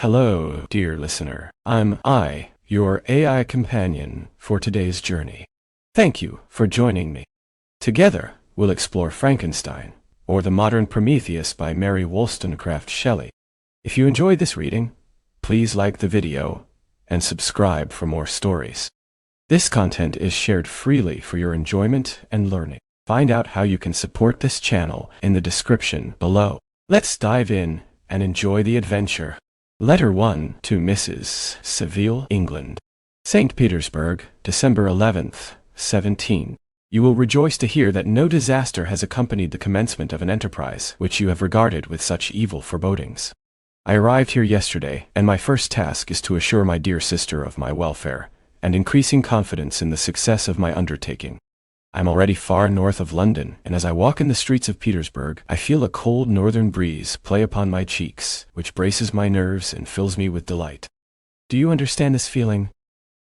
Hello, dear listener. I'm your AI companion for today's journey. Thank you for joining me. Together, we'll explore Frankenstein, or The Modern Prometheus by Mary Shelley. If you enjoyed this reading, please like the video and subscribe for more stories. This content is shared freely for your enjoyment and learning. Find out how you can support this channel in the description below. Let's dive in and enjoy the adventure. Letter 1 to Mrs. Seville, England. St. Petersburg, December 11th, 17. You will rejoice to hear that no disaster has accompanied the commencement of an enterprise which you have regarded with such evil forebodings. I arrived here yesterday, and my first task is to assure my dear sister of my welfare, and increasing confidence in the success of my undertaking. I am already far north of London, and as I walk in the streets of Petersburg, I feel a cold northern breeze play upon my cheeks, which braces my nerves and fills me with delight. Do you understand this feeling?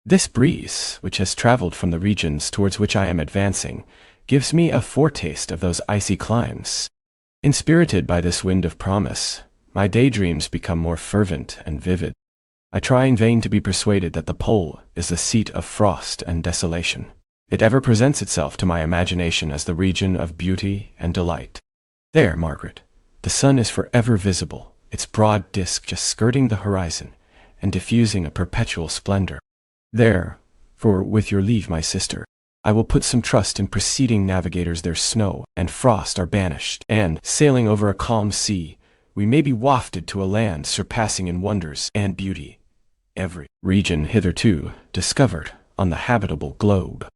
This breeze, which has traveled from the regions towards which I am advancing, gives me a foretaste of those icy climes. Inspirited by this wind of promise, my daydreams become more fervent and vivid. I try in vain to be persuaded that the pole is the seat of frost and desolation. It ever presents itself to my imagination as the region of beauty and delight. There, Margaret, the sun is forever visible, its broad disk just skirting the horizon and diffusing a perpetual splendor. There, for with your leave, my sister, I will put some trust in preceding navigators. Their snow and frost are banished, and, sailing over a calm sea, we may be wafted to a land surpassing in wonders and beauty every region hitherto discovered on the habitable globe.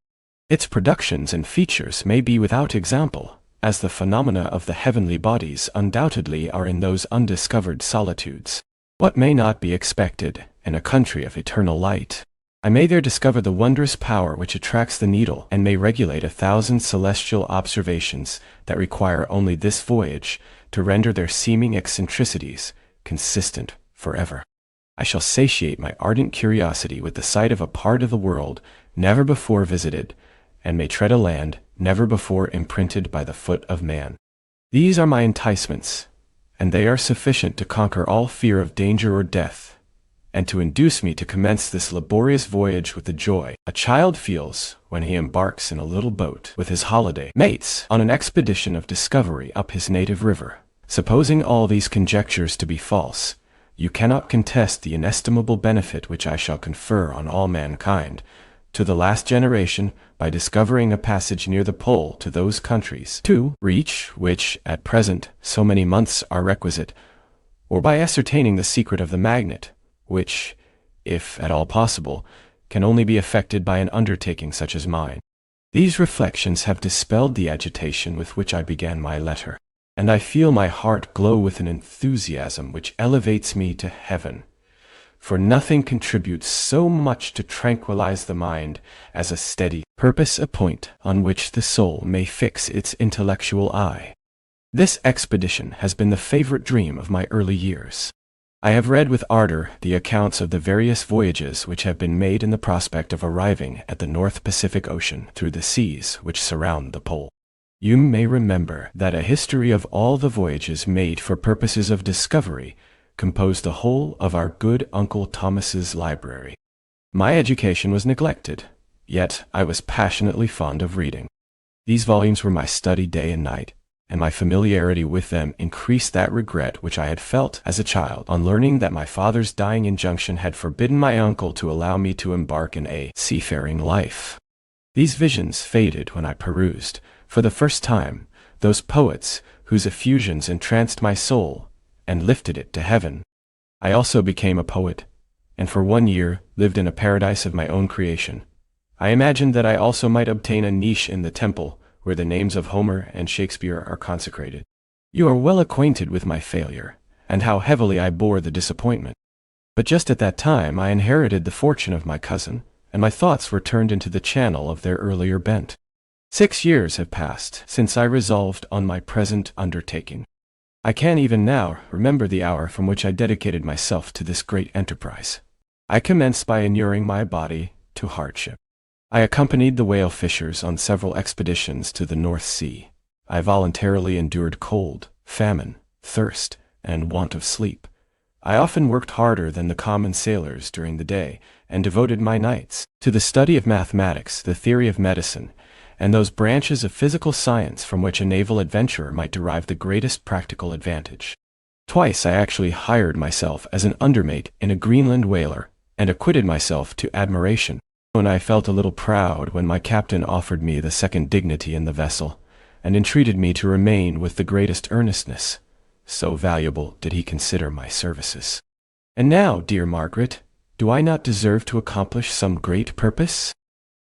Its productions and features may be without example, as the phenomena of the heavenly bodies undoubtedly are in those undiscovered solitudes. What may not be expected in a country of eternal light? I may there discover the wondrous power which attracts the needle, and may regulate 1,000 celestial observations that require only this voyage to render their seeming eccentricities consistent forever. I shall satiate my ardent curiosity with the sight of a part of the world never before visited, and may tread a land never before imprinted by the foot of man. These are my enticements, and they are sufficient to conquer all fear of danger or death, and to induce me to commence this laborious voyage with the joy a child feels when he embarks in a little boat with his holiday mates on an expedition of discovery up his native river. Supposing all these conjectures to be false, you cannot contest the inestimable benefit which I shall confer on all mankind, to the last generation, by discovering a passage near the pole to those countries to reach which at present so many months are requisite, or by ascertaining the secret of the magnet, which, if at all possible, can only be effected by an undertaking such as mine. These reflections have dispelled the agitation with which I began my letter, and I feel my heart glow with an enthusiasm which elevates me to heaven. For nothing contributes so much to tranquilize the mind as a steady purpose, a point on which the soul may fix its intellectual eye. This expedition has been the favorite dream of my early years. I have read with ardor the accounts of the various voyages which have been made in the prospect of arriving at the North Pacific Ocean through the seas which surround the pole. You may remember that a history of all the voyages made for purposes of discovery composed the whole of our good Uncle Thomas's library. My education was neglected, yet I was passionately fond of reading. These volumes were my study day and night, and my familiarity with them increased that regret which I had felt as a child on learning that my father's dying injunction had forbidden my uncle to allow me to embark in a seafaring life. These visions faded when I perused, for the first time, those poets whose effusions entranced my soul and lifted it to heaven. I also became a poet, and for 1 year lived in a paradise of my own creation. I imagined that I also might obtain a niche in the temple where the names of Homer and Shakespeare are consecrated. You are well acquainted with my failure, and how heavily I bore the disappointment. But just at that time I inherited the fortune of my cousin, and my thoughts were turned into the channel of their earlier bent. 6 years have passed since I resolved on my present undertaking. I can even now remember the hour from which I dedicated myself to this great enterprise. I commenced by inuring my body to hardship. I accompanied the whale fishers on several expeditions to the North Sea. I voluntarily endured cold, famine, thirst, and want of sleep, I often worked harder than the common sailors during the day, and devoted my nights to the study of mathematics, the theory of medicine, and those branches of physical science from which a naval adventurer might derive the greatest practical advantage. Twice I actually hired myself as an undermate in a Greenland whaler, and acquitted myself to admiration. And I felt a little proud when my captain offered me the second dignity in the vessel, and entreated me to remain with the greatest earnestness. So valuable did he consider my services. And now, dear Margaret, do I not deserve to accomplish some great purpose?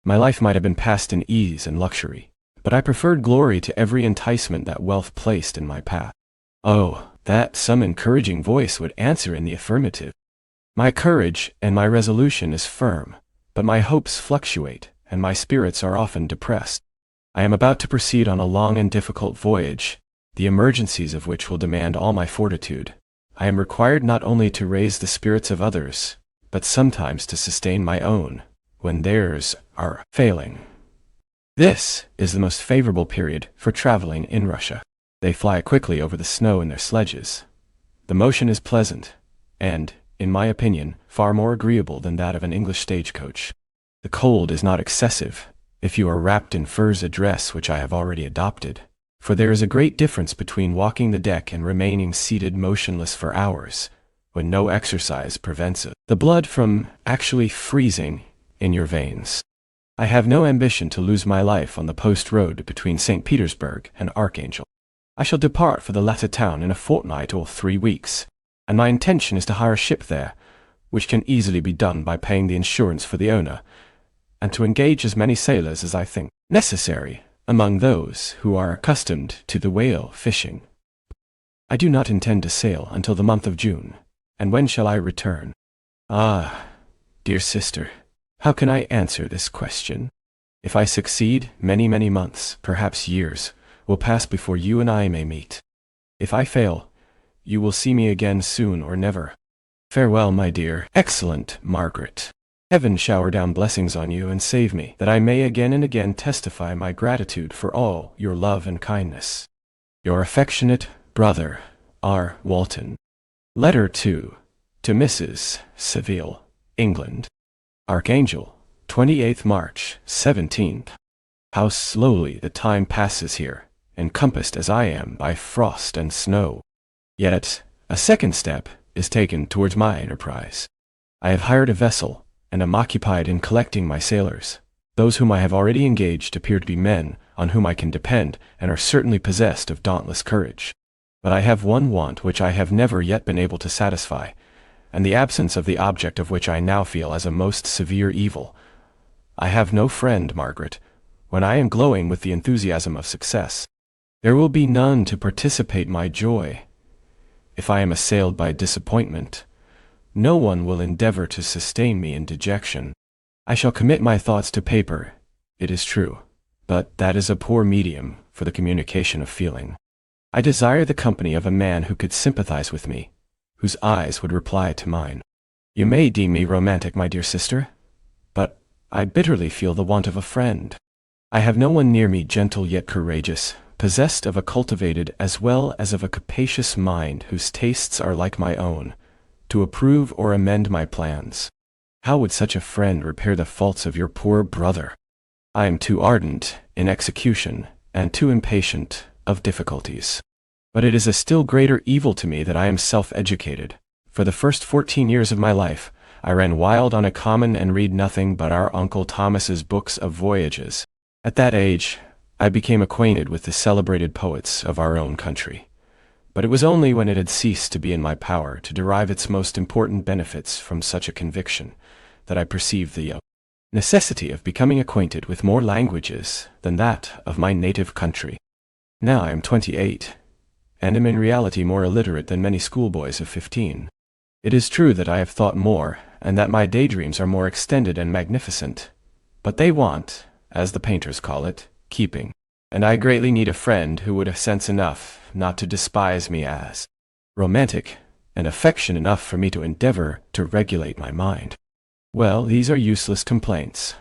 My life might have been passed in ease and luxury, but I preferred glory to every enticement that wealth placed in my path. Oh, that some encouraging voice would answer in the affirmative. My courage and my resolution is firm, but my hopes fluctuate, and my spirits are often depressed. I am about to proceed on a long and difficult voyage, the emergencies of which will demand all my fortitude. I am required not only to raise the spirits of others, but sometimes to sustain my own, when theirs are failing. This is the most favorable period for traveling in Russia. They fly quickly over the snow in their sledges. The motion is pleasant, and, in my opinion, far more agreeable than that of an English stagecoach. The cold is not excessive, if you are wrapped in furs, a dress which I have already adopted, for there is a great difference between walking the deck and remaining seated motionless for hours, when no exercise prevents it, the blood from actually freezing in your veins. I have no ambition to lose my life on the post road between St. Petersburg and Archangel. I shall depart for the latter town in a fortnight or 3 weeks, and my intention is to hire a ship there, which can easily be done by paying the insurance for the owner, and to engage as many sailors as I think necessary among those who are accustomed to the whale fishing. I do not intend to sail until the month of June, and when shall I return? Ah, dear sister, how can I answer this question? If I succeed, many months, perhaps years, will pass before you and I may meet. If I fail, you will see me again soon or never. Farewell, my dear, excellent Margaret. Heaven shower down blessings on you and save me, that I may again and again testify my gratitude for all your love and kindness. Your affectionate brother, R. Walton. Letter 2. To Mrs. Seville, England. Archangel, 28th March, 17th. How slowly the time passes here, encompassed as I am by frost and snow. Yet, a second step is taken towards my enterprise. I have hired a vessel, and am occupied in collecting my sailors. Those whom I have already engaged appear to be men on whom I can depend, and are certainly possessed of dauntless courage. But I have one want which I have never yet been able to satisfy, and the absence of the object of which I now feel as a most severe evil. I have no friend, Margaret, when I am glowing with the enthusiasm of success. There will be none to participate my joy. If I am assailed by disappointment, no one will endeavor to sustain me in dejection. I shall commit my thoughts to paper, it is true, but that is a poor medium for the communication of feeling. I desire the company of a man who could sympathize with me, whose eyes would reply to mine. You may deem me romantic, my dear sister, but I bitterly feel the want of a friend. I have no one near me gentle yet courageous, possessed of a cultivated as well as of a capacious mind whose tastes are like my own, to approve or amend my plans. How would such a friend repair the faults of your poor brother? I am too ardent in execution, and too impatient of difficulties. But it is a still greater evil to me that I am self-educated. For the first 14 years of my life, I ran wild on a common and read nothing but our Uncle Thomas's books of voyages. At that age, I became acquainted with the celebrated poets of our own country. But it was only when it had ceased to be in my power to derive its most important benefits from such a conviction that I perceived the necessity of becoming acquainted with more languages than that of my native country. Now I am 28, and am in reality more illiterate than many schoolboys of 15. It is true that I have thought more, and that my daydreams are more extended and magnificent, but they want, as the painters call it, keeping, and I greatly need a friend who would have sense enough not to despise me as romantic, and affection enough for me to endeavor to regulate my mind. Well, these are useless complaints.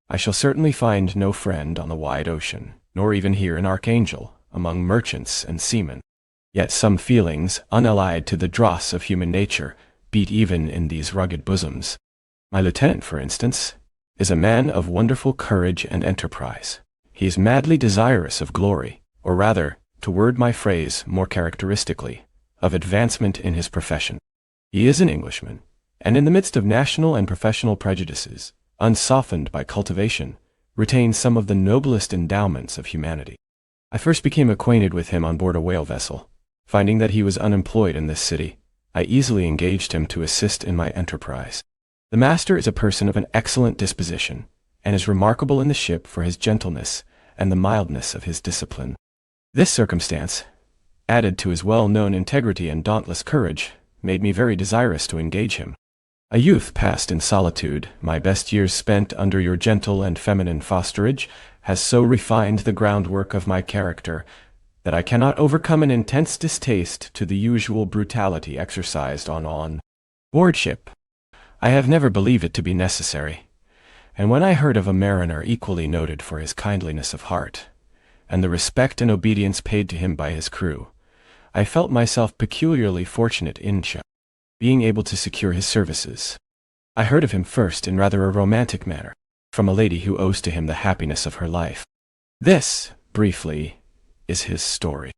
I shall certainly find no friend on the wide ocean, nor even here in Archangel, among merchants and seamen. Yet some feelings, unallied to the dross of human nature, beat even in these rugged bosoms. My lieutenant, for instance, is a man of wonderful courage and enterprise. He is madly desirous of glory, or rather, to word my phrase more characteristically, of advancement in his profession. He is an Englishman, and in the midst of national and professional prejudices, unsoftened by cultivation, retains some of the noblest endowments of humanity. I first became acquainted with him on board a whale vessel. Finding that he was unemployed in this city, I easily engaged him to assist in my enterprise. The master is a person of an excellent disposition, and is remarkable in the ship for his gentleness and the mildness of his discipline. This circumstance, added to his well-known integrity and dauntless courage, made me very desirous to engage him. A youth passed in solitude, my best years spent under your gentle and feminine fosterage, has so refined the groundwork of my character that I cannot overcome an intense distaste to the usual brutality exercised on board ship. I have never believed it to be necessary, and when I heard of a mariner equally noted for his kindliness of heart, and the respect and obedience paid to him by his crew, I felt myself peculiarly fortunate in being able to secure his services. I heard of him first in rather a romantic manner, from a lady who owes to him the happiness of her life. This, briefly, is his story.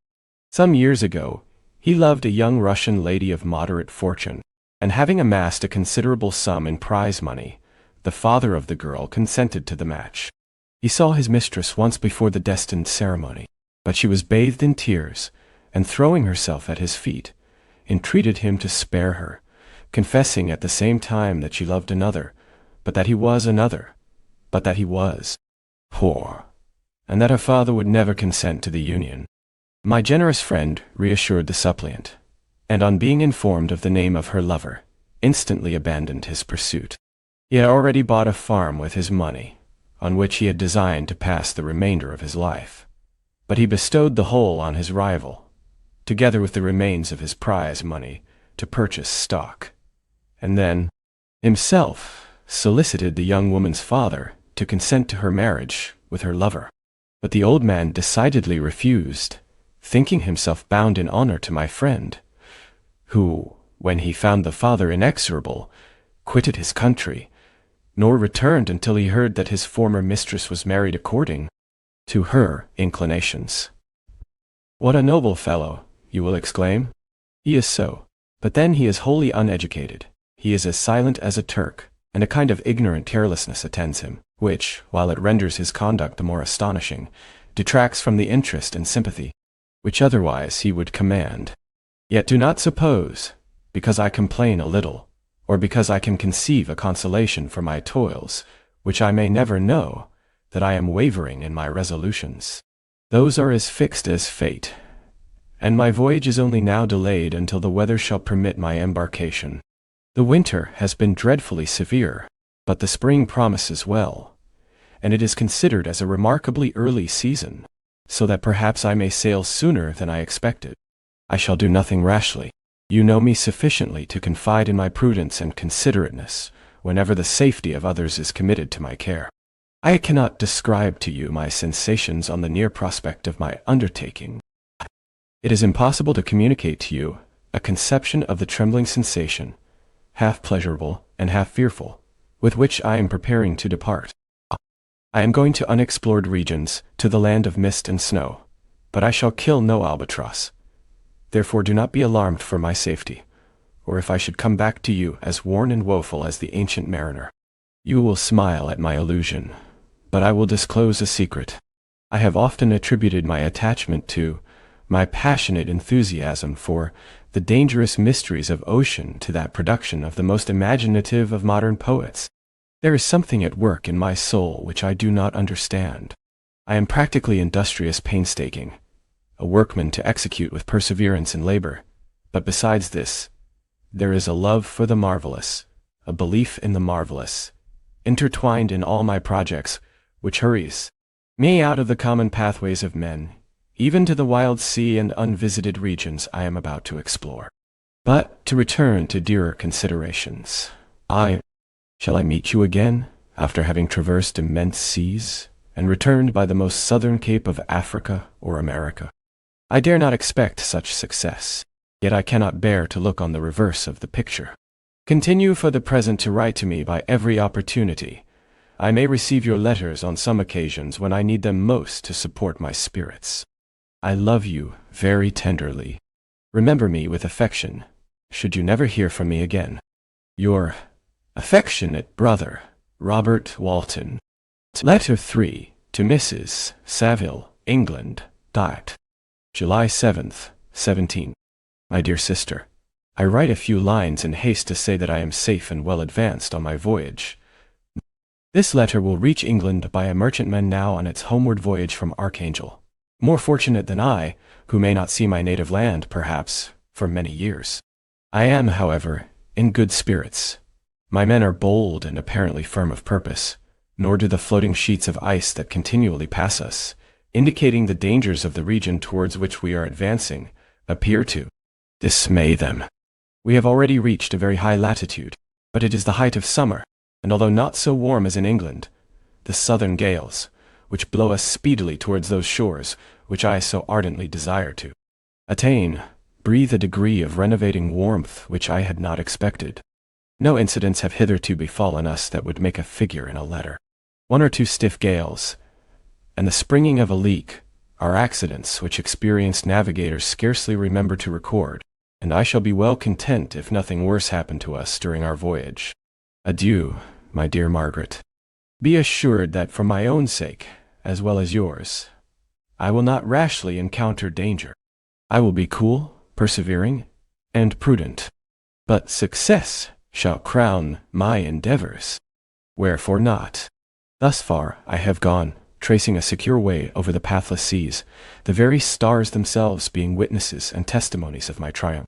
Some years ago, he loved a young Russian lady of moderate fortune, and having amassed a considerable sum in prize money, the father of the girl consented to the match. He saw his mistress once before the destined ceremony, but she was bathed in tears, and throwing herself at his feet, entreated him to spare her, confessing at the same time that she loved another, but that he was poor, and that her father would never consent to the union. My generous friend reassured the suppliant, and on being informed of the name of her lover, instantly abandoned his pursuit. He had already bought a farm with his money, on which he had designed to pass the remainder of his life, but he bestowed the whole on his rival, together with the remains of his prize money, to purchase stock, and then himself solicited the young woman's father to consent to her marriage with her lover. But the old man decidedly refused, thinking himself bound in honor to my friend, who, when he found the father inexorable, quitted his country, nor returned until he heard that his former mistress was married according to her inclinations. What a noble fellow, you will exclaim. He is so, but then he is wholly uneducated. He is as silent as a Turk, and a kind of ignorant carelessness attends him, which, while it renders his conduct the more astonishing, detracts from the interest and sympathy which otherwise he would command. Yet do not suppose, because I complain a little, or because I can conceive a consolation for my toils, which I may never know, that I am wavering in my resolutions. Those are as fixed as fate, and my voyage is only now delayed until the weather shall permit my embarkation. The winter has been dreadfully severe, but the spring promises well, and it is considered as a remarkably early season, so that perhaps I may sail sooner than I expected. I shall do nothing rashly. You know me sufficiently to confide in my prudence and considerateness whenever the safety of others is committed to my care. I cannot describe to you my sensations on the near prospect of my undertaking. It is impossible to communicate to you a conception of the trembling sensation, half pleasurable and half fearful, with which I am preparing to depart. I am going to unexplored regions, to the land of mist and snow, but I shall kill no albatross. Therefore do not be alarmed for my safety, or if I should come back to you as worn and woeful as the ancient mariner. You will smile at my illusion, but I will disclose a secret. I have often attributed my attachment to, my passionate enthusiasm for, the dangerous mysteries of ocean to that production of the most imaginative of modern poets. There is something at work in my soul which I do not understand. I am practically industrious, painstaking, a workman to execute with perseverance and labor, but besides this, there is a love for the marvelous, a belief in the marvelous, intertwined in all my projects, which hurries me out of the common pathways of men, even to the wild sea and unvisited regions I am about to explore. But to return to dearer considerations, shall I meet you again, after having traversed immense seas, and returned by the most southern cape of Africa or America? I dare not expect such success, yet I cannot bear to look on the reverse of the picture. Continue for the present to write to me by every opportunity. I may receive your letters on some occasions when I need them most to support my spirits. I love you very tenderly. Remember me with affection, should you never hear from me again. Your affectionate brother, Robert Walton. Letter 3 to Mrs. Saville, England. July 7th, 17. My dear sister, I write a few lines in haste to say that I am safe and well advanced on my voyage. This letter will reach England by a merchantman now on its homeward voyage from Archangel, more fortunate than I, who may not see my native land, perhaps, for many years. I am, however, in good spirits. My men are bold and apparently firm of purpose, nor do the floating sheets of ice that continually pass us, indicating the dangers of the region towards which we are advancing, appear to dismay them. We have already reached a very high latitude, but it is the height of summer, and although not so warm as in England, the southern gales, which blow us speedily towards those shores which I so ardently desire to attain, breathe a degree of renovating warmth which I had not expected. No incidents have hitherto befallen us that would make a figure in a letter. 1 or 2 stiff gales, and the springing of a leak, are accidents which experienced navigators scarcely remember to record, and I shall be well content if nothing worse happen to us during our voyage. Adieu, my dear Margaret. Be assured that for my own sake, as well as yours, I will not rashly encounter danger. I will be cool, persevering, and prudent. But success shall crown my endeavors. Wherefore not? Thus far I have gone, tracing a secure way over the pathless seas, the very stars themselves being witnesses and testimonies of my triumph.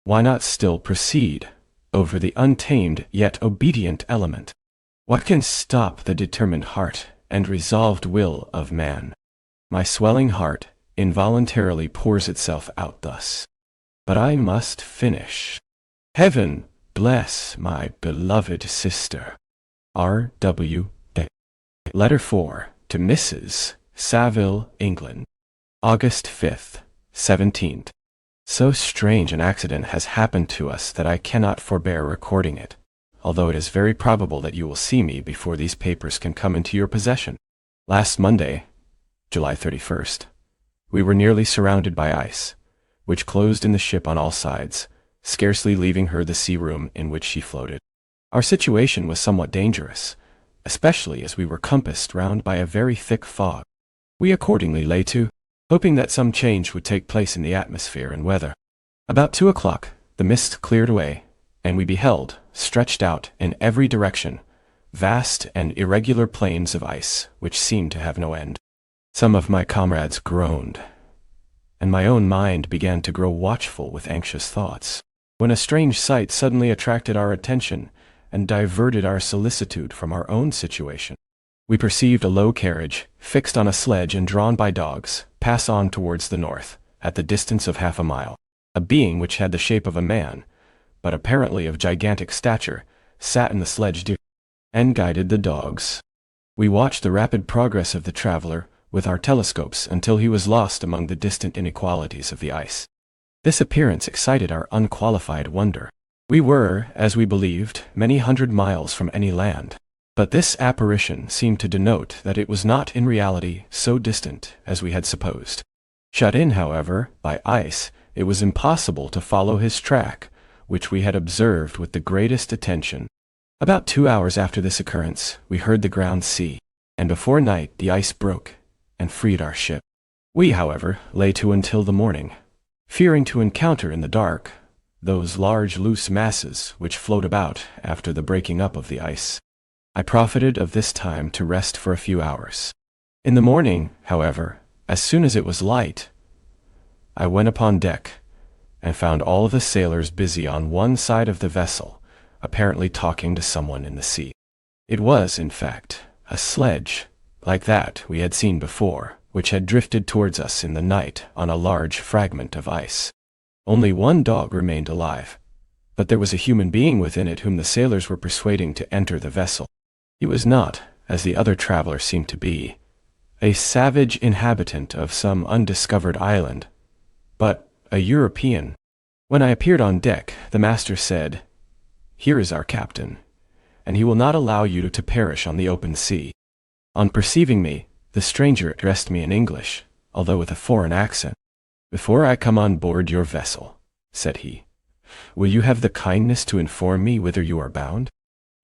Why not still proceed over the untamed yet obedient element? What can stop the determined heart and resolved will of man? My swelling heart involuntarily pours itself out thus. But I must finish. Heaven bless my beloved sister. R.W. Letter 4 to Mrs. Saville, England. August 5th, 17th. So strange an accident has happened to us that I cannot forbear recording it, although it is very probable that you will see me before these papers can come into your possession. Last Monday, July 31st, we were nearly surrounded by ice, which closed in the ship on all sides, scarcely leaving her the sea room in which she floated. Our situation was somewhat dangerous, especially as we were compassed round by a very thick fog. We accordingly lay to, hoping that some change would take place in the atmosphere and weather. About 2 o'clock, the mist cleared away, and we beheld, stretched out in every direction, vast and irregular plains of ice which seemed to have no end. Some of my comrades groaned, and my own mind began to grow watchful with anxious thoughts, when a strange sight suddenly attracted our attention and diverted our solicitude from our own situation. We perceived a low carriage, fixed on a sledge and drawn by dogs, pass on towards the north, at the distance of half a mile. A being which had the shape of a man, but apparently of gigantic stature, sat in the sledge and guided the dogs. We watched the rapid progress of the traveler with our telescopes until he was lost among the distant inequalities of the ice. This appearance excited our unqualified wonder. We were, as we believed, many hundred miles from any land, but this apparition seemed to denote that it was not in reality so distant as we had supposed. Shut in, however, by ice, it was impossible to follow his track, which we had observed with the greatest attention. About 2 hours after this occurrence, we heard the ground sea, and before night the ice broke and freed our ship. We, however, lay to until the morning, fearing to encounter in the dark those large loose masses which float about after the breaking up of the ice. I profited of this time to rest for a few hours. In the morning, however, as soon as it was light, I went upon deck and found all the sailors busy on one side of the vessel, apparently talking to someone in the sea. It was, in fact, a sledge, like that we had seen before, which had drifted towards us in the night on a large fragment of ice. Only one dog remained alive, but there was a human being within it whom the sailors were persuading to enter the vessel. He was not, as the other traveler seemed to be, a savage inhabitant of some undiscovered island, but a European. When I appeared on deck, the master said, "Here is our captain, and he will not allow you to perish on the open sea." On perceiving me, the stranger addressed me in English, although with a foreign accent. "Before I come on board your vessel," said he, "will you have the kindness to inform me whither you are bound?"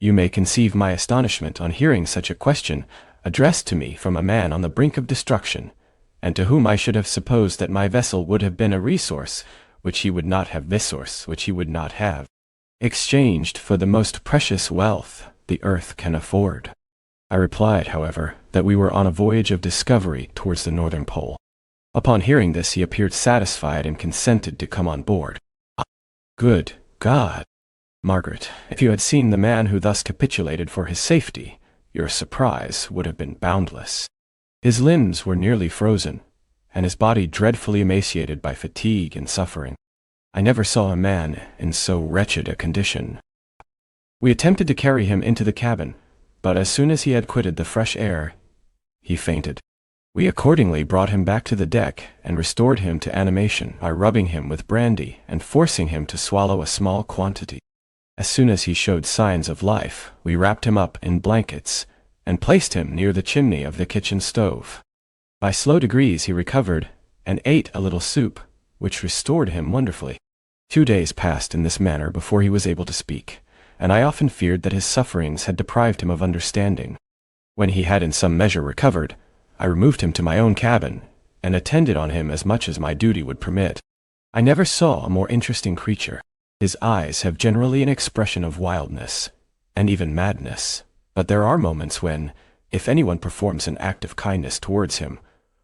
You may conceive my astonishment on hearing such a question addressed to me from a man on the brink of destruction, and to whom I should have supposed that my vessel would have been a resource which he would not have exchanged for the most precious wealth the earth can afford. I replied, however, that we were on a voyage of discovery towards the northern pole. Upon hearing this, he appeared satisfied and consented to come on board. Good God! Margaret, if you had seen the man who thus capitulated for his safety, your surprise would have been boundless. His limbs were nearly frozen, and his body dreadfully emaciated by fatigue and suffering. I never saw a man in so wretched a condition. We attempted to carry him into the cabin, but as soon as he had quitted the fresh air, he fainted. We accordingly brought him back to the deck and restored him to animation by rubbing him with brandy and forcing him to swallow a small quantity. As soon as he showed signs of life, we wrapped him up in blankets and placed him near the chimney of the kitchen stove. By slow degrees he recovered and ate a little soup, which restored him wonderfully. 2 days passed in this manner before he was able to speak, and I often feared that his sufferings had deprived him of understanding. When he had in some measure recovered, I removed him to my own cabin, and attended on him as much as my duty would permit. I never saw a more interesting creature. His eyes have generally an expression of wildness, and even madness, but there are moments when, if anyone performs an act of kindness towards him,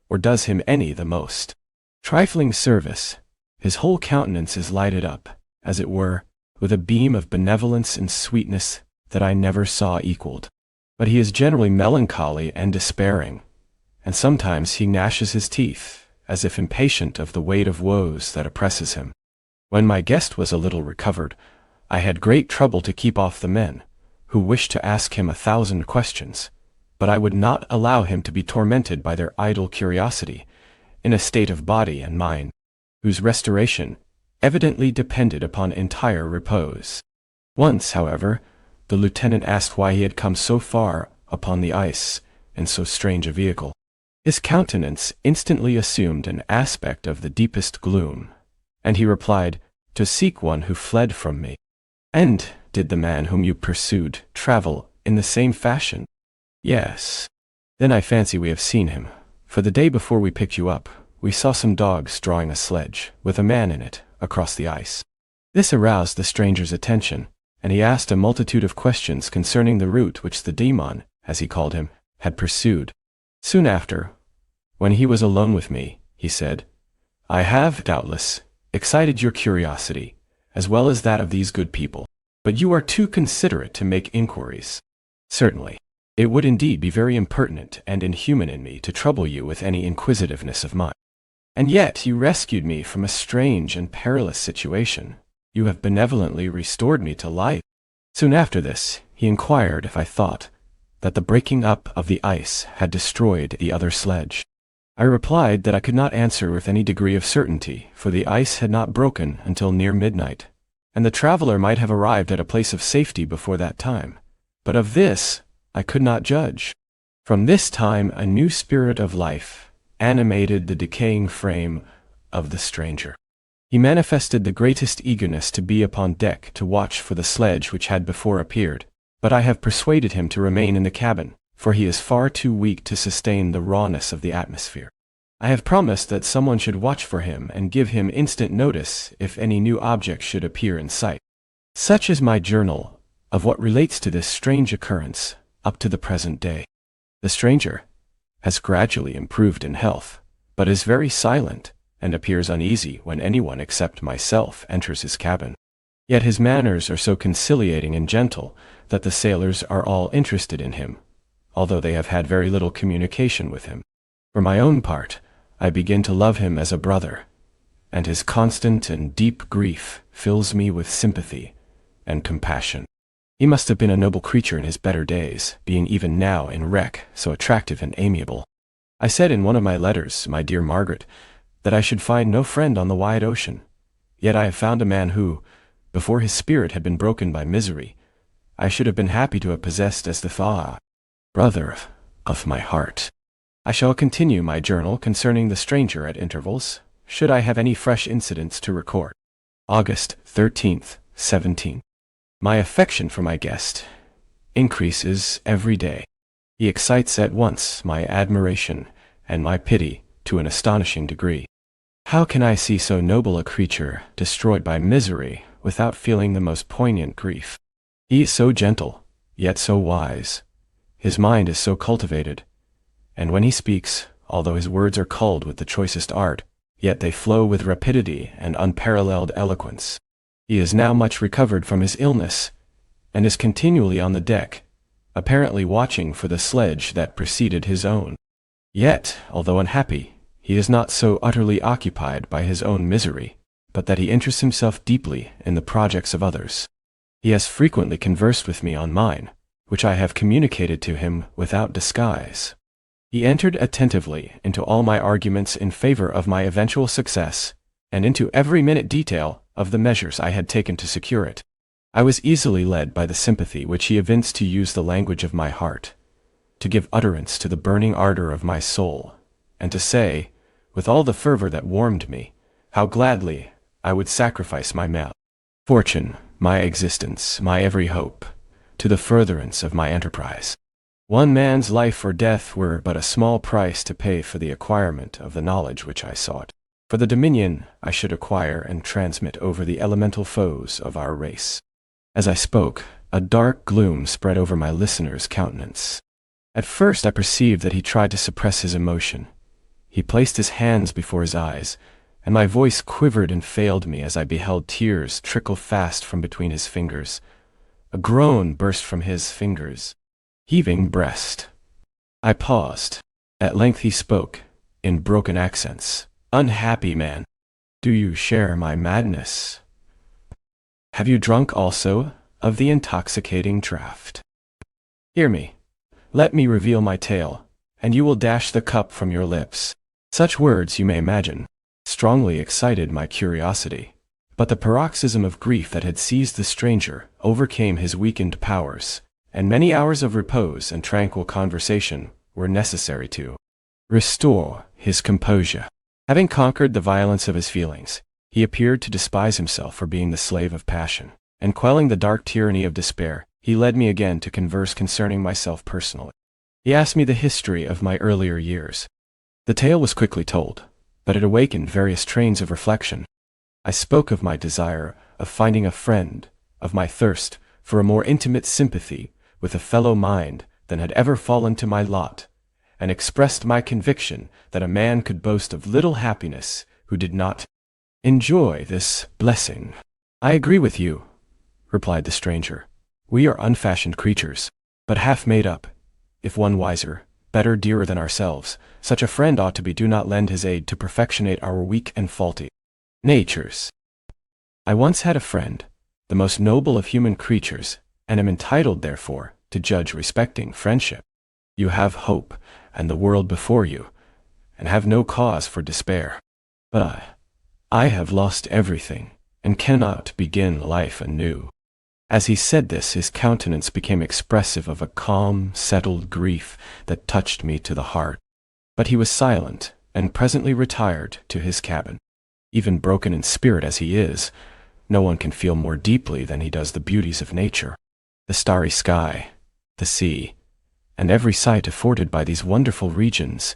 or does him any the most trifling service, his whole countenance is lighted up, as it were, with a beam of benevolence and sweetness that I never saw equaled. But he is generally melancholy and despairing, and sometimes he gnashes his teeth, as if impatient of the weight of woes that oppresses him. When my guest was a little recovered, I had great trouble to keep off the men, who wished to ask him 1,000 questions, but I would not allow him to be tormented by their idle curiosity, in a state of body and mind, whose restoration evidently depended upon entire repose. Once, however, the lieutenant asked why he had come so far upon the ice in so strange a vehicle. His countenance instantly assumed an aspect of the deepest gloom, and he replied, "To seek one who fled from me." "And did the man whom you pursued travel in the same fashion?" "Yes." "Then I fancy we have seen him, for the day before we picked you up, we saw some dogs drawing a sledge, with a man in it, across the ice." This aroused the stranger's attention, and he asked a multitude of questions concerning the route which the demon, as he called him, had pursued. Soon after, when he was alone with me, he said, "I have, doubtless, excited your curiosity, as well as that of these good people, but you are too considerate to make inquiries. Certainly, it would indeed be very impertinent and inhuman in me to trouble you with any inquisitiveness of mine. And yet you rescued me from a strange and perilous situation. You have benevolently restored me to life." Soon after this, he inquired if I thought that the breaking up of the ice had destroyed the other sledge. I replied that I could not answer with any degree of certainty, for the ice had not broken until near midnight, and the traveler might have arrived at a place of safety before that time, but of this I could not judge. From this time a new spirit of life animated the decaying frame of the stranger. He manifested the greatest eagerness to be upon deck to watch for the sledge which had before appeared, but I have persuaded him to remain in the cabin, for he is far too weak to sustain the rawness of the atmosphere. I have promised that someone should watch for him and give him instant notice if any new object should appear in sight. Such is my journal of what relates to this strange occurrence up to the present day. The stranger has gradually improved in health, but is very silent and appears uneasy when anyone except myself enters his cabin. Yet his manners are so conciliating and gentle that the sailors are all interested in him, although they have had very little communication with him. For my own part, I begin to love him as a brother, and his constant and deep grief fills me with sympathy and compassion. He must have been a noble creature in his better days, being even now in wreck so attractive and amiable. I said in one of my letters, my dear Margaret, that I should find no friend on the wide ocean, yet I have found a man who, before his spirit had been broken by misery, I should have been happy to have possessed as the brother of my heart. I shall continue my journal concerning the stranger at intervals, should I have any fresh incidents to record. August 13th, 17. My affection for my guest increases every day. He excites at once my admiration and my pity to an astonishing degree. How can I see so noble a creature destroyed by misery without feeling the most poignant grief? He is so gentle, yet so wise. His mind is so cultivated, and when he speaks, although his words are culled with the choicest art, yet they flow with rapidity and unparalleled eloquence. He is now much recovered from his illness, and is continually on the deck, apparently watching for the sledge that preceded his own. Yet, although unhappy, he is not so utterly occupied by his own misery, but that he interests himself deeply in the projects of others. He has frequently conversed with me on mine, which I have communicated to him without disguise. He entered attentively into all my arguments in favor of my eventual success, and into every minute detail of the measures I had taken to secure it. I was easily led by the sympathy which he evinced to use the language of my heart, to give utterance to the burning ardor of my soul, and to say, with all the fervor that warmed me, how gladly I would sacrifice my fortune, my existence, my every hope, to the furtherance of my enterprise. One man's life or death were but a small price to pay for the acquirement of the knowledge which I sought, for the dominion I should acquire and transmit over the elemental foes of our race. As I spoke, a dark gloom spread over my listener's countenance. At first I perceived that he tried to suppress his emotion. He placed his hands before his eyes, and my voice quivered and failed me as I beheld tears trickle fast from between his fingers. A groan burst from his fingers. Heaving breast. I paused. At length he spoke, in broken accents. "Unhappy man, do you share my madness? Have you drunk also of the intoxicating draught? Hear me. Let me reveal my tale, and you will dash the cup from your lips." Such words, you may imagine, strongly excited my curiosity, but the paroxysm of grief that had seized the stranger overcame his weakened powers, and many hours of repose and tranquil conversation were necessary to restore his composure. Having conquered the violence of his feelings, he appeared to despise himself for being the slave of passion, and quelling the dark tyranny of despair, he led me again to converse concerning myself personally. He asked me the history of my earlier years. The tale was quickly told, but it awakened various trains of reflection. I spoke of my desire of finding a friend, of my thirst for a more intimate sympathy with a fellow mind than had ever fallen to my lot, and expressed my conviction that a man could boast of little happiness who did not enjoy this blessing. "I agree with you," replied the stranger. "We are unfashioned creatures, but half made up. If one wiser, better, dearer than ourselves, such a friend ought to be. Do not lend his aid to perfectionate our weak and faulty natures. I once had a friend, the most noble of human creatures, and am entitled, therefore, to judge respecting friendship. You have hope and the world before you, and have no cause for despair. But I have lost everything, and cannot begin life anew." As he said this, his countenance became expressive of a calm, settled grief that touched me to the heart. But he was silent, and presently retired to his cabin. Even broken in spirit as he is, no one can feel more deeply than he does the beauties of nature. The starry sky, the sea, and every sight afforded by these wonderful regions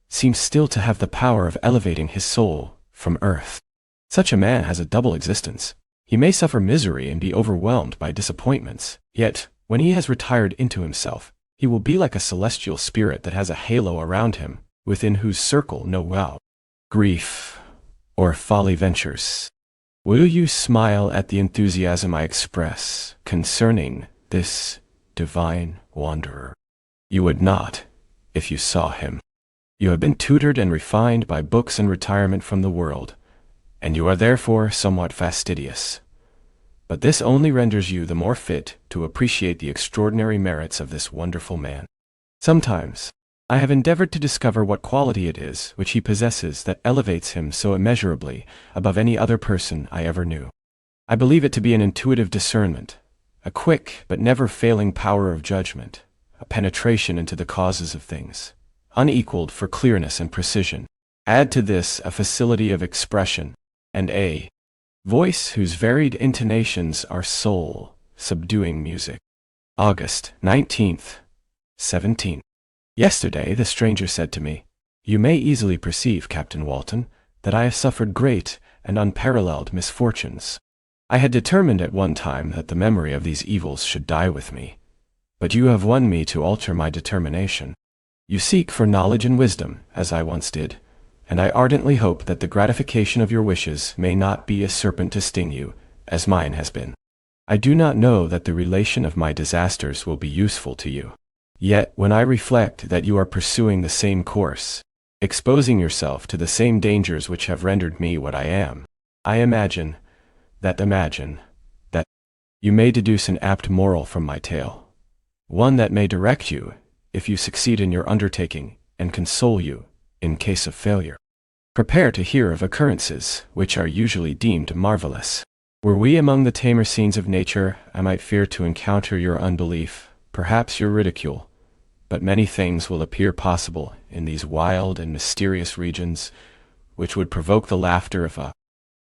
seems still to have the power of elevating his soul from earth. Such a man has a double existence. He may suffer misery and be overwhelmed by disappointments, yet, when he has retired into himself, he will be like a celestial spirit that has a halo around him, within whose circle no grief or folly ventures. Will you smile at the enthusiasm I express concerning this divine wanderer? You would not, if you saw him. You have been tutored and refined by books and retirement from the world, and you are therefore somewhat fastidious. But this only renders you the more fit to appreciate the extraordinary merits of this wonderful man. Sometimes I have endeavored to discover what quality it is which he possesses that elevates him so immeasurably above any other person I ever knew. I believe it to be an intuitive discernment, a quick but never failing power of judgment, a penetration into the causes of things, unequaled for clearness and precision. Add to this a facility of expression, and a voice whose varied intonations are soul-subduing music. August 19th, 17. Yesterday the stranger said to me, "You may easily perceive, Captain Walton, that I have suffered great and unparalleled misfortunes. I had determined at one time that the memory of these evils should die with me, but you have won me to alter my determination. You seek for knowledge and wisdom, as I once did, and I ardently hope that the gratification of your wishes may not be a serpent to sting you, as mine has been. I do not know that the relation of my disasters will be useful to you. Yet when I reflect that you are pursuing the same course, exposing yourself to the same dangers which have rendered me what I am, I imagine that you may deduce an apt moral from my tale, one that may direct you if you succeed in your undertaking and console you in case of failure. Prepare to hear of occurrences which are usually deemed marvelous. Were we among the tamer scenes of nature, I might fear to encounter your unbelief, perhaps your ridicule, but many things will appear possible in these wild and mysterious regions which would provoke the laughter of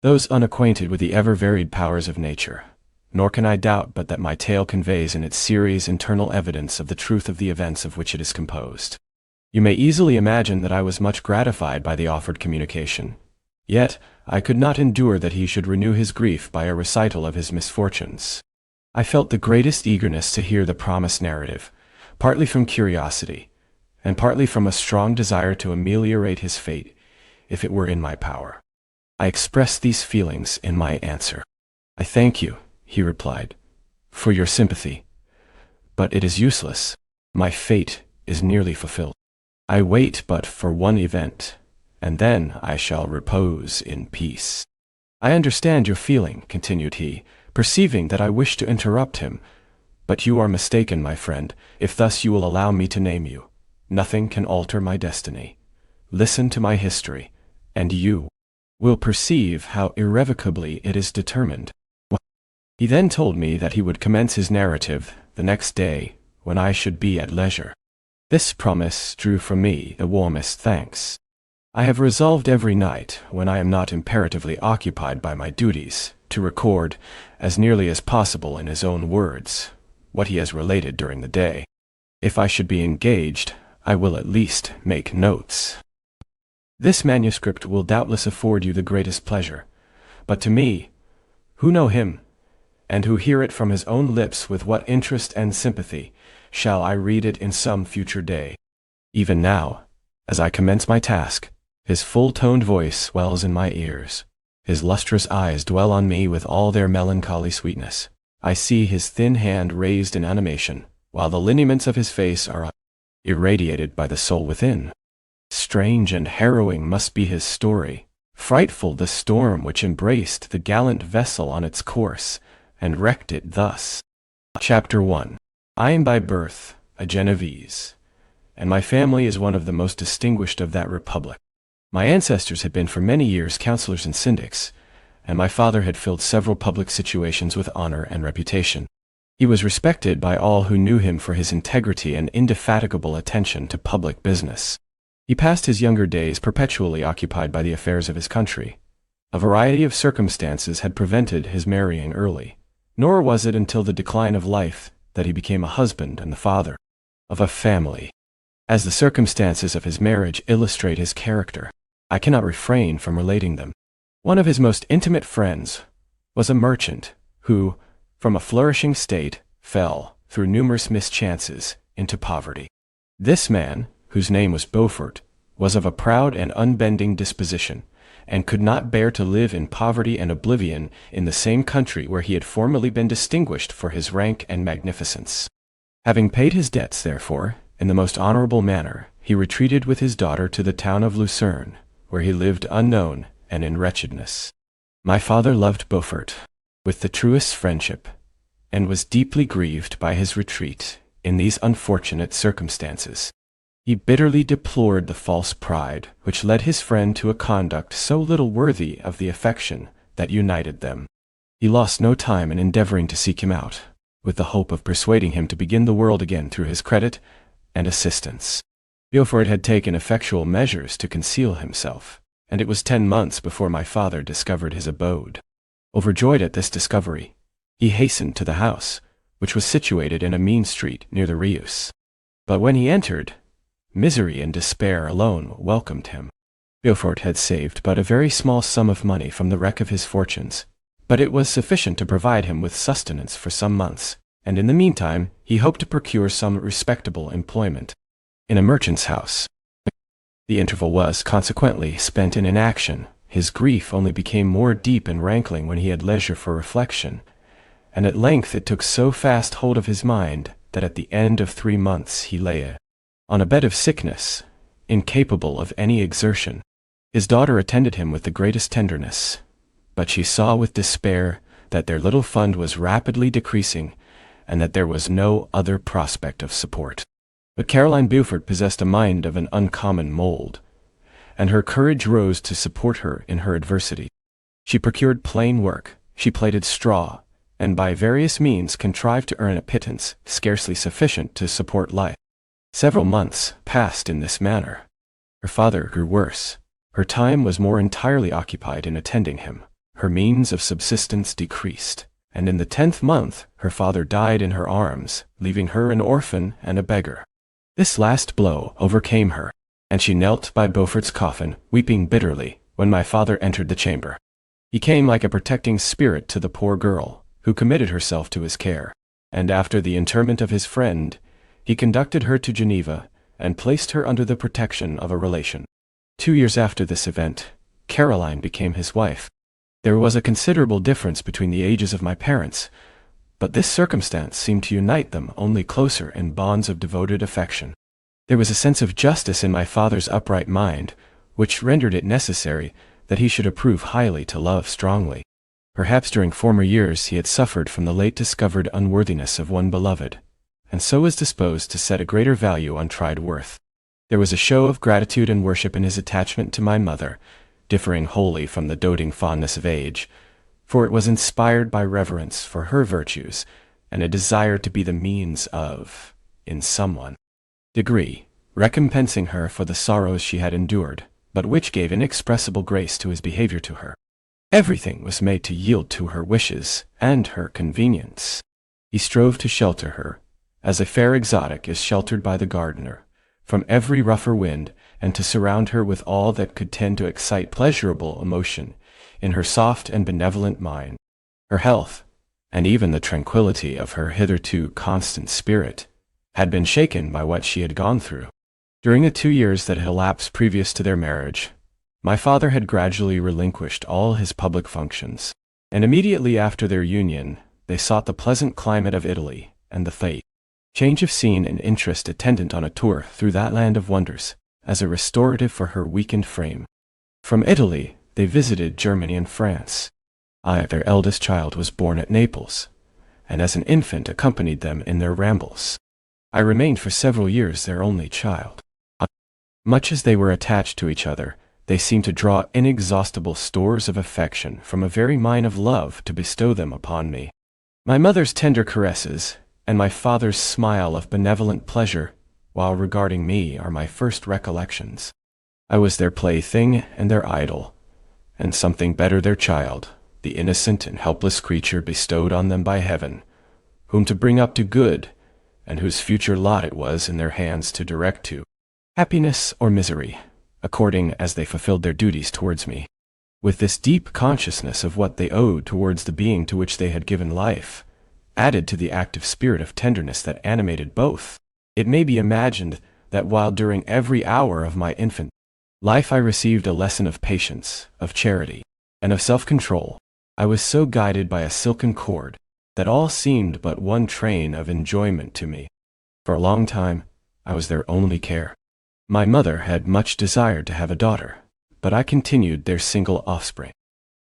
those unacquainted with the ever-varied powers of nature. Nor can I doubt but that my tale conveys in its series internal evidence of the truth of the events of which it is composed. You may easily imagine that I was much gratified by the offered communication. Yet I could not endure that he should renew his grief by a recital of his misfortunes. I felt the greatest eagerness to hear the promised narrative, partly from curiosity, and partly from a strong desire to ameliorate his fate, if it were in my power. I expressed these feelings in my answer. "I thank you," he replied, "for your sympathy, but it is useless. My fate is nearly fulfilled. I wait but for one event, and then I shall repose in peace." "I understand your feeling," continued he, perceiving that I wished to interrupt him, "but you are mistaken, my friend, if thus you will allow me to name you. Nothing can alter my destiny. Listen to my history, and you will perceive how irrevocably it is determined." He then told me that he would commence his narrative the next day, when I should be at leisure. This promise drew from me the warmest thanks. I have resolved every night, when I am not imperatively occupied by my duties, to record, as nearly as possible in his own words, what he has related during the day. If I should be engaged, I will at least make notes. This manuscript will doubtless afford you the greatest pleasure, but to me, who know him, and who hear it from his own lips with what interest and sympathy, shall I read it in some future day. Even now, as I commence my task, his full-toned voice swells in my ears. His lustrous eyes dwell on me with all their melancholy sweetness. I see his thin hand raised in animation, while the lineaments of his face are irradiated by the soul within. Strange and harrowing must be his story, frightful the storm which embraced the gallant vessel on its course, and wrecked it thus. Chapter 1. I am by birth a Genevese, and my family is one of the most distinguished of that republic. My ancestors had been for many years councillors and syndics, and my father had filled several public situations with honor and reputation. He was respected by all who knew him for his integrity and indefatigable attention to public business. He passed his younger days perpetually occupied by the affairs of his country. A variety of circumstances had prevented his marrying early, nor was it until the decline of life that he became a husband and the father of a family. As the circumstances of his marriage illustrate his character, I cannot refrain from relating them. One of his most intimate friends was a merchant who, from a flourishing state, fell, through numerous mischances, into poverty. This man, whose name was Beaufort, was of a proud and unbending disposition, and could not bear to live in poverty and oblivion in the same country where he had formerly been distinguished for his rank and magnificence. Having paid his debts, therefore, in the most honorable manner, he retreated with his daughter to the town of Lucerne, where he lived unknown and in wretchedness. My father loved Beaufort with the truest friendship, and was deeply grieved by his retreat in these unfortunate circumstances. He bitterly deplored the false pride which led his friend to a conduct so little worthy of the affection that united them. He lost no time in endeavoring to seek him out, with the hope of persuading him to begin the world again through his credit and assistance. Beaufort had taken effectual measures to conceal himself, and it was 10 months before my father discovered his abode. Overjoyed at this discovery, he hastened to the house, which was situated in a mean street near the Rius. But when he entered, misery and despair alone welcomed him. Beaufort had saved but a very small sum of money from the wreck of his fortunes, but it was sufficient to provide him with sustenance for some months, and in the meantime he hoped to procure some respectable employment in a merchant's house. The interval was, consequently, spent in inaction. His grief only became more deep and rankling when he had leisure for reflection, and at length it took so fast hold of his mind that at the end of 3 months he lay on a bed of sickness, incapable of any exertion. His daughter attended him with the greatest tenderness, but she saw with despair that their little fund was rapidly decreasing, and that there was no other prospect of support. But Caroline Beaufort possessed a mind of an uncommon mold, and her courage rose to support her in her adversity. She procured plain work, she plaited straw, and by various means contrived to earn a pittance scarcely sufficient to support life. Several months passed in this manner. Her father grew worse. Her time was more entirely occupied in attending him. Her means of subsistence decreased, and in the 10th month her father died in her arms, leaving her an orphan and a beggar. This last blow overcame her, and she knelt by Beaufort's coffin, weeping bitterly, when my father entered the chamber. He came like a protecting spirit to the poor girl, who committed herself to his care, and after the interment of his friend, he conducted her to Geneva, and placed her under the protection of a relation. 2 years after this event, Caroline became his wife. There was a considerable difference between the ages of my parents, but this circumstance seemed to unite them only closer in bonds of devoted affection. There was a sense of justice in my father's upright mind, which rendered it necessary that he should approve highly to love strongly. Perhaps during former years he had suffered from the late discovered unworthiness of one beloved, and so was disposed to set a greater value on tried worth. There was a show of gratitude and worship in his attachment to my mother, differing wholly from the doting fondness of age, for it was inspired by reverence for her virtues and a desire to be the means of, in some degree, recompensing her for the sorrows she had endured, but which gave inexpressible grace to his behavior to her. Everything was made to yield to her wishes and her convenience. He strove to shelter her, as a fair exotic is sheltered by the gardener, from every rougher wind, and to surround her with all that could tend to excite pleasurable emotion in her soft and benevolent mind. Her health, and even the tranquillity of her hitherto constant spirit, had been shaken by what she had gone through. During the 2 years that had elapsed previous to their marriage, my father had gradually relinquished all his public functions, and immediately after their union they sought the pleasant climate of Italy and the change of scene and interest attendant on a tour through that land of wonders, as a restorative for her weakened frame. From Italy they visited Germany and France. Their eldest child was born at Naples, and as an infant accompanied them in their rambles. I remained for several years their only child. Much as they were attached to each other, they seemed to draw inexhaustible stores of affection from a very mine of love to bestow them upon me. My mother's tender caresses, and my father's smile of benevolent pleasure, while regarding me, are my first recollections. I was their plaything and their idol, and something better their child, the innocent and helpless creature bestowed on them by heaven, whom to bring up to good, and whose future lot it was in their hands to direct to happiness or misery, according as they fulfilled their duties towards me. With this deep consciousness of what they owed towards the being to which they had given life, added to the active spirit of tenderness that animated both, it may be imagined that while during every hour of my infant life I received a lesson of patience, of charity, and of self-control, I was so guided by a silken cord that all seemed but one train of enjoyment to me. For a long time I was their only care. My mother had much desired to have a daughter, but I continued their single offspring.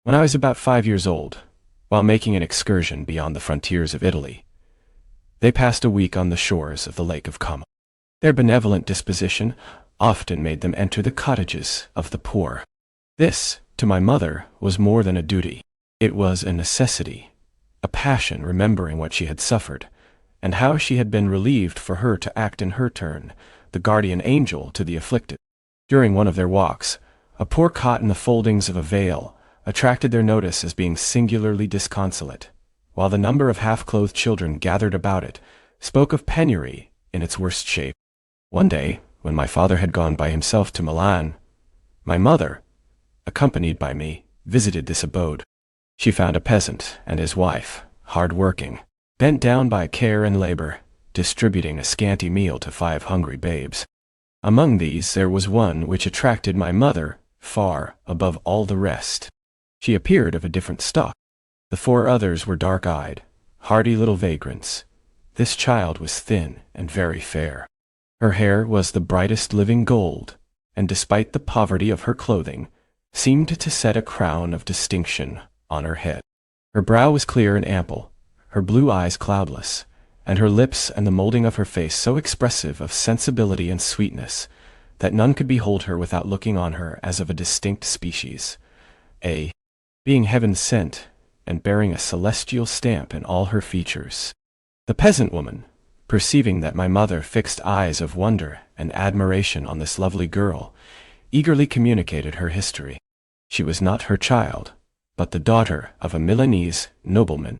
When I was about 5 years old, while making an excursion beyond the frontiers of Italy, they passed a week on the shores of the Lake of Como. Their benevolent disposition often made them enter the cottages of the poor. This, to my mother, was more than a duty. It was a necessity, a passion remembering what she had suffered, and how she had been relieved for her to act in her turn, the guardian angel to the afflicted. During one of their walks, a poor cot in the foldings of a veil attracted their notice as being singularly disconsolate, while the number of half-clothed children gathered about it spoke of penury in its worst shape. One day, when my father had gone by himself to Milan, my mother, accompanied by me, visited this abode. She found a peasant and his wife, hard-working, bent down by care and labor, distributing a scanty meal to 5 hungry babes. Among these there was one which attracted my mother far above all the rest. She appeared of a different stock. The 4 others were dark-eyed, hardy little vagrants. This child was thin and very fair. Her hair was the brightest living gold, and despite the poverty of her clothing, seemed to set a crown of distinction on her head. Her brow was clear and ample, her blue eyes cloudless, and her lips and the molding of her face so expressive of sensibility and sweetness that none could behold her without looking on her as of a distinct species, being heaven sent and bearing a celestial stamp in all her features. The peasant woman, perceiving that my mother fixed eyes of wonder and admiration on this lovely girl, eagerly communicated her history. She was not her child, but the daughter of a Milanese nobleman.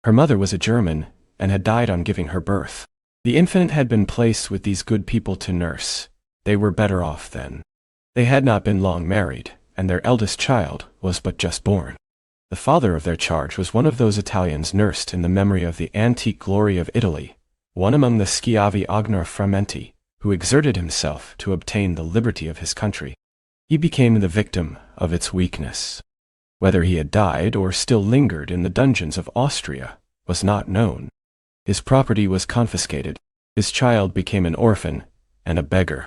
Her mother was a German and had died on giving her birth. The infant had been placed with these good people to nurse. They were better off then. They had not been long married, and their eldest child was but just born. The father of their charge was one of those Italians nursed in the memory of the antique glory of Italy, one among the Schiavi Agnar-Framenti, who exerted himself to obtain the liberty of his country. He became the victim of its weakness. Whether he had died or still lingered in the dungeons of Austria was not known. His property was confiscated. His child became an orphan and a beggar.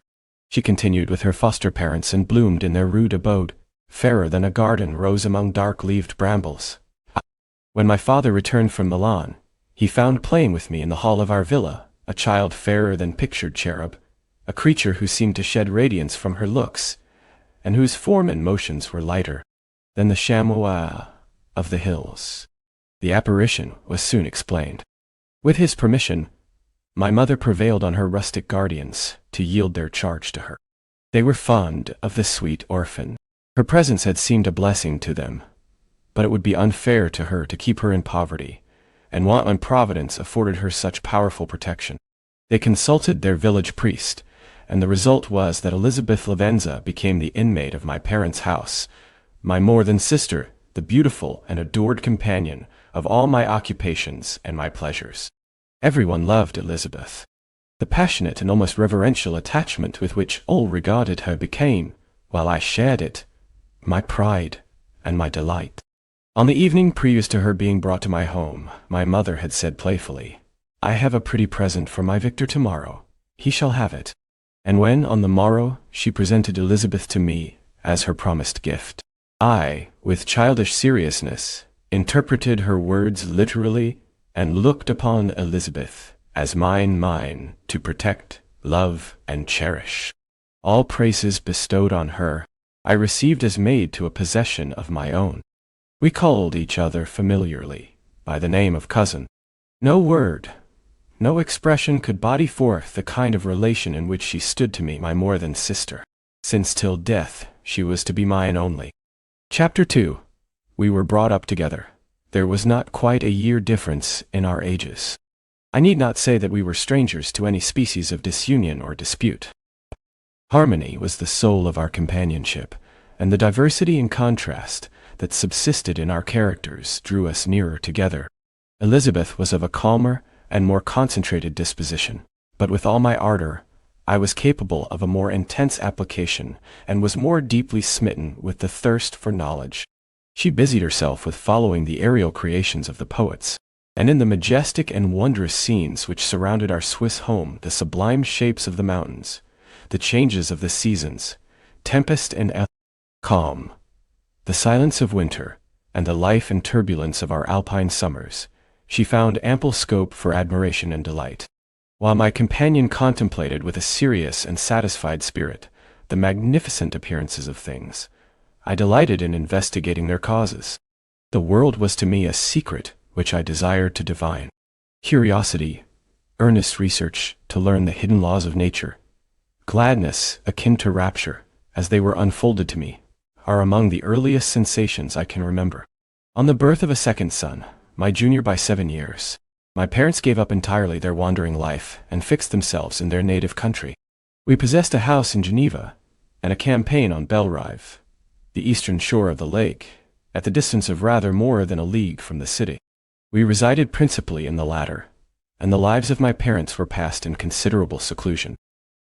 She continued with her foster parents and bloomed in their rude abode, fairer than a garden rose among dark-leaved brambles. When my father returned from Milan, he found playing with me in the hall of our villa a child fairer than pictured cherub, a creature who seemed to shed radiance from her looks, and whose form and motions were lighter than the chamois of the hills. The apparition was soon explained. With his permission, my mother prevailed on her rustic guardians to yield their charge to her. They were fond of the sweet orphan. Her presence had seemed a blessing to them, but it would be unfair to her to keep her in poverty, and wanton Providence afforded her such powerful protection. They consulted their village priest, and the result was that Elizabeth Lavenza became the inmate of my parents' house, my more than sister, the beautiful and adored companion of all my occupations and my pleasures. Everyone loved Elizabeth. The passionate and almost reverential attachment with which all regarded her became, while I shared it, my pride and my delight. On the evening previous to her being brought to my home, my mother had said playfully, "I have a pretty present for my Victor tomorrow. He shall have it." And when, on the morrow, she presented Elizabeth to me as her promised gift, I, with childish seriousness, interpreted her words literally and looked upon Elizabeth as mine to protect, love, and cherish. All praises bestowed on her, I received as maid to a possession of my own. We called each other familiarly by the name of cousin. No word, no expression could body forth the kind of relation in which she stood to me, my more than sister, since till death she was to be mine only. Chapter 2. We were brought up together. There was not quite a year difference in our ages. I need not say that we were strangers to any species of disunion or dispute. Harmony was the soul of our companionship, and the diversity and contrast that subsisted in our characters drew us nearer together. Elizabeth was of a calmer and more concentrated disposition, but with all my ardor, I was capable of a more intense application and was more deeply smitten with the thirst for knowledge. She busied herself with following the aerial creations of the poets, and in the majestic and wondrous scenes which surrounded our Swiss home, the sublime shapes of the mountains, the changes of the seasons, tempest and calm, the silence of winter, and the life and turbulence of our alpine summers, she found ample scope for admiration and delight. While my companion contemplated with a serious and satisfied spirit the magnificent appearances of things, I delighted in investigating their causes. The world was to me a secret which I desired to divine. Curiosity, earnest research to learn the hidden laws of nature, gladness akin to rapture, as they were unfolded to me, are among the earliest sensations I can remember. On the birth of a second son, my junior by 7 years, my parents gave up entirely their wandering life and fixed themselves in their native country. We possessed a house in Geneva and a campaign on Belrive, the eastern shore of the lake, at the distance of rather more than a league from the city. We resided principally in the latter, and the lives of my parents were passed in considerable seclusion.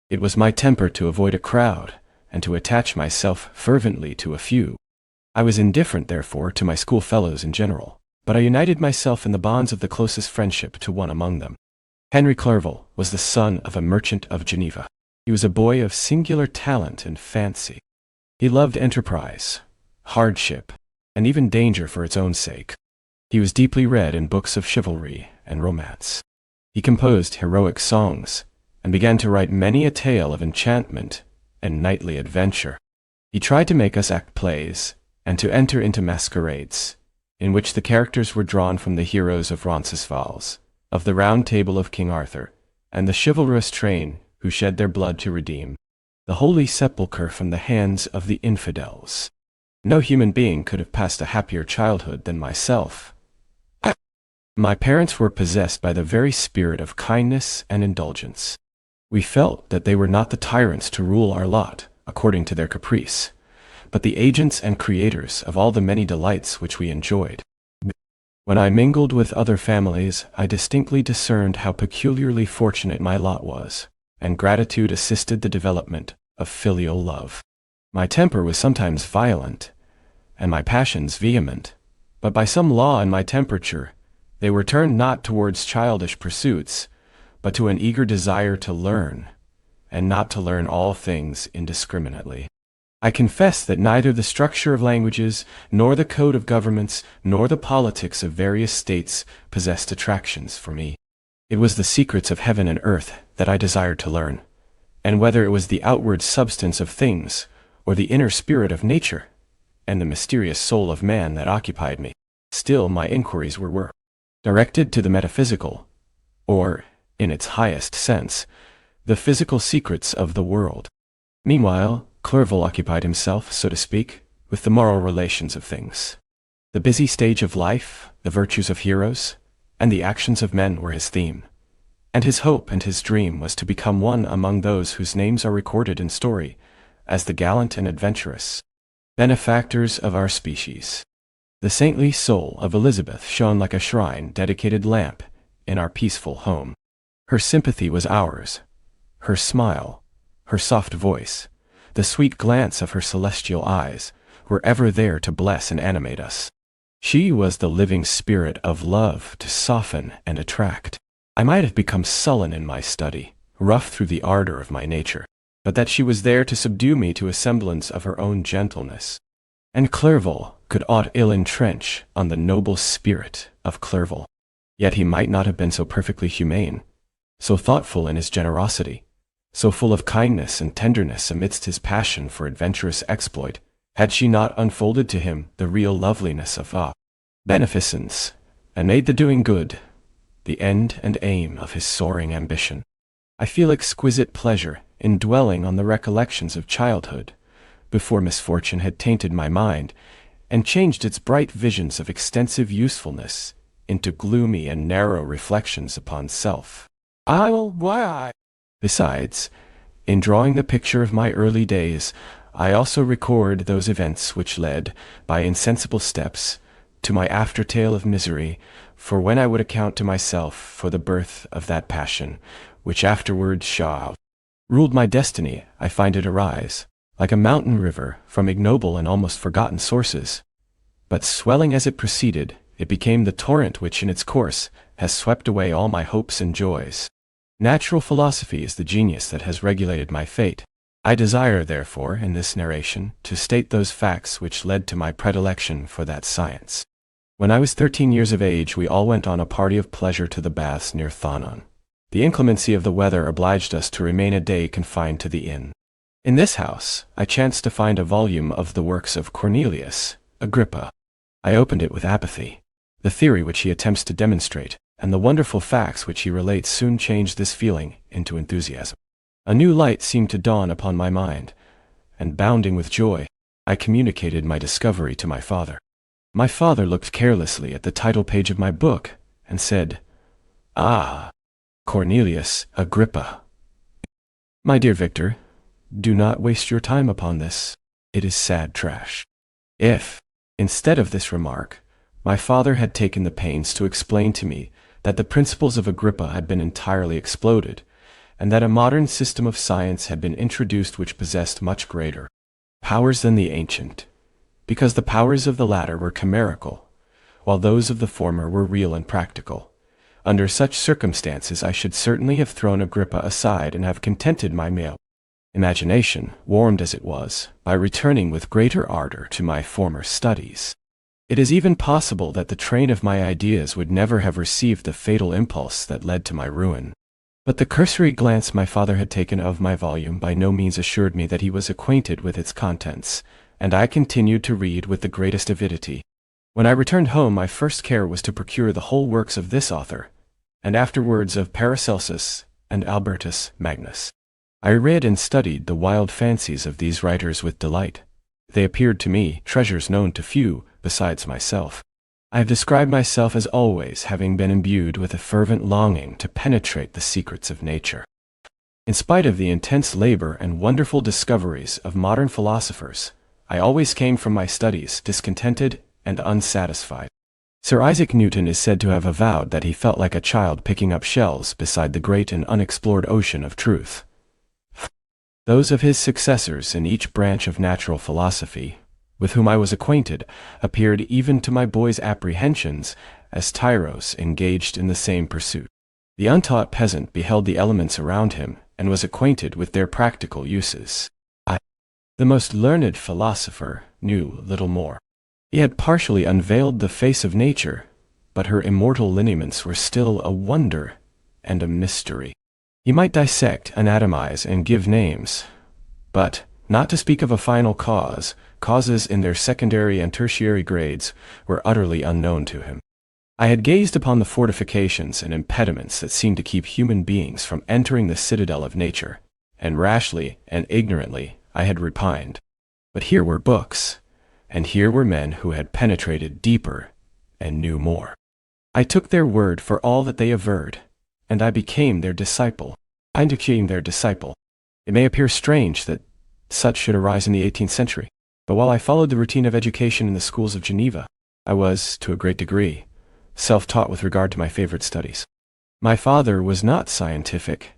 It was my temper to avoid a crowd, and to attach myself fervently to a few. I was indifferent, therefore, to my schoolfellows in general, but I united myself in the bonds of the closest friendship to one among them. Henry Clerval was the son of a merchant of Geneva. He was a boy of singular talent and fancy. He loved enterprise, hardship, and even danger for its own sake. He was deeply read in books of chivalry and romance. He composed heroic songs, and began to write many a tale of enchantment and knightly adventure. He tried to make us act plays, and to enter into masquerades, in which the characters were drawn from the heroes of Roncesvalles, of the Round Table of King Arthur, and the chivalrous train who shed their blood to redeem the Holy Sepulchre from the hands of the infidels. No human being could have passed a happier childhood than myself. My parents were possessed by the very spirit of kindness and indulgence. We felt that they were not the tyrants to rule our lot according to their caprice, but the agents and creators of all the many delights which we enjoyed. When I mingled with other families, I distinctly discerned how peculiarly fortunate my lot was, and gratitude assisted the development of filial love. My temper was sometimes violent, and my passions vehement, but by some law in my temperature, they were turned not towards childish pursuits, but to an eager desire to learn, and not to learn all things indiscriminately. I confess that neither the structure of languages, nor the code of governments, nor the politics of various states possessed attractions for me. It was the secrets of heaven and earth that I desired to learn, and whether it was the outward substance of things, or the inner spirit of nature, and the mysterious soul of man that occupied me, still my inquiries were directed to the metaphysical, or, in its highest sense, the physical secrets of the world. Meanwhile, Clerval occupied himself, so to speak, with the moral relations of things. The busy stage of life, the virtues of heroes, and the actions of men were his theme, and his hope and his dream was to become one among those whose names are recorded in story as the gallant and adventurous benefactors of our species. The saintly soul of Elizabeth shone like a shrine-dedicated lamp in our peaceful home. Her sympathy was ours, her smile, her soft voice, the sweet glance of her celestial eyes were ever there to bless and animate us. She was the living spirit of love to soften and attract. I might have become sullen in my study, rough through the ardor of my nature, but that she was there to subdue me to a semblance of her own gentleness. And Clerval could aught ill entrench on the noble spirit of Clerval. Yet he might not have been so perfectly humane, so thoughtful in his generosity, so full of kindness and tenderness amidst his passion for adventurous exploit, had she not unfolded to him the real loveliness of beneficence, and made the doing good the end and aim of his soaring ambition. I feel exquisite pleasure in dwelling on the recollections of childhood, before misfortune had tainted my mind, and changed its bright visions of extensive usefulness into gloomy and narrow reflections upon self. Besides, in drawing the picture of my early days, I also record those events which led, by insensible steps, to my aftertale of misery, for when I would account to myself for the birth of that passion, which afterwards shall ruled my destiny, I find it arise, like a mountain river, from ignoble and almost forgotten sources. But swelling as it proceeded, it became the torrent which in its course has swept away all my hopes and joys. Natural philosophy is the genius that has regulated my fate. I desire, therefore, in this narration, to state those facts which led to my predilection for that science. When I was 13 years of age, we all went on a party of pleasure to the baths near Thonon. The inclemency of the weather obliged us to remain a day confined to the inn. In this house, I chanced to find a volume of the works of Cornelius Agrippa. I opened it with apathy. The theory which he attempts to demonstrate, and the wonderful facts which he relates soon changed this feeling into enthusiasm. A new light seemed to dawn upon my mind, and bounding with joy, I communicated my discovery to my father. My father looked carelessly at the title page of my book, and said, "Ah, Cornelius Agrippa. My dear Victor, do not waste your time upon this. It is sad trash." If, instead of this remark, my father had taken the pains to explain to me that the principles of Agrippa had been entirely exploded, and that a modern system of science had been introduced which possessed much greater powers than the ancient, because the powers of the latter were chimerical, while those of the former were real and practical. Under such circumstances I should certainly have thrown Agrippa aside and have contented my male imagination, warmed as it was, by returning with greater ardor to my former studies. It is even possible that the train of my ideas would never have received the fatal impulse that led to my ruin. But the cursory glance my father had taken of my volume by no means assured me that he was acquainted with its contents, and I continued to read with the greatest avidity. When I returned home, my first care was to procure the whole works of this author, and afterwards of Paracelsus and Albertus Magnus. I read and studied the wild fancies of these writers with delight. They appeared to me treasures known to few besides myself. I have described myself as always having been imbued with a fervent longing to penetrate the secrets of nature. In spite of the intense labor and wonderful discoveries of modern philosophers, I always came from my studies discontented and unsatisfied. Sir Isaac Newton is said to have avowed that he felt like a child picking up shells beside the great and unexplored ocean of truth. Those of his successors in each branch of natural philosophy, with whom I was acquainted, appeared even to my boy's apprehensions as tyros engaged in the same pursuit. The untaught peasant beheld the elements around him and was acquainted with their practical uses. The most learned philosopher knew little more. He had partially unveiled the face of nature, but her immortal lineaments were still a wonder and a mystery. He might dissect, anatomize, and give names, but, not to speak of a final cause, causes in their secondary and tertiary grades were utterly unknown to him. I had gazed upon the fortifications and impediments that seemed to keep human beings from entering the citadel of nature, and rashly and ignorantly I had repined. But here were books, and here were men who had penetrated deeper and knew more. I took their word for all that they averred, and I became their disciple. It may appear strange that such should arise in the 18th century, but while I followed the routine of education in the schools of Geneva, I was, to a great degree, self-taught with regard to my favorite studies. My father was not scientific,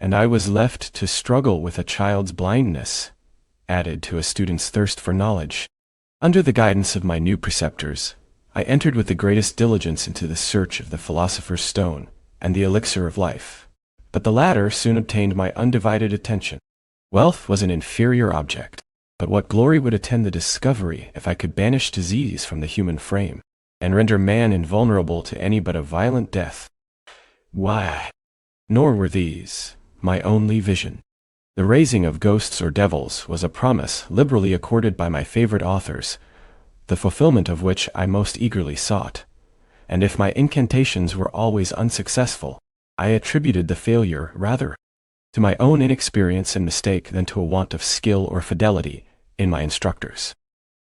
and I was left to struggle with a child's blindness, added to a student's thirst for knowledge. Under the guidance of my new preceptors, I entered with the greatest diligence into the search of the philosopher's stone and the elixir of life, but the latter soon obtained my undivided attention. Wealth was an inferior object, but what glory would attend the discovery if I could banish disease from the human frame, and render man invulnerable to any but a violent death? Why? Nor were these my only vision. The raising of ghosts or devils was a promise liberally accorded by my favorite authors, the fulfillment of which I most eagerly sought. And if my incantations were always unsuccessful, I attributed the failure rather to my own inexperience and mistake than to a want of skill or fidelity in my instructors.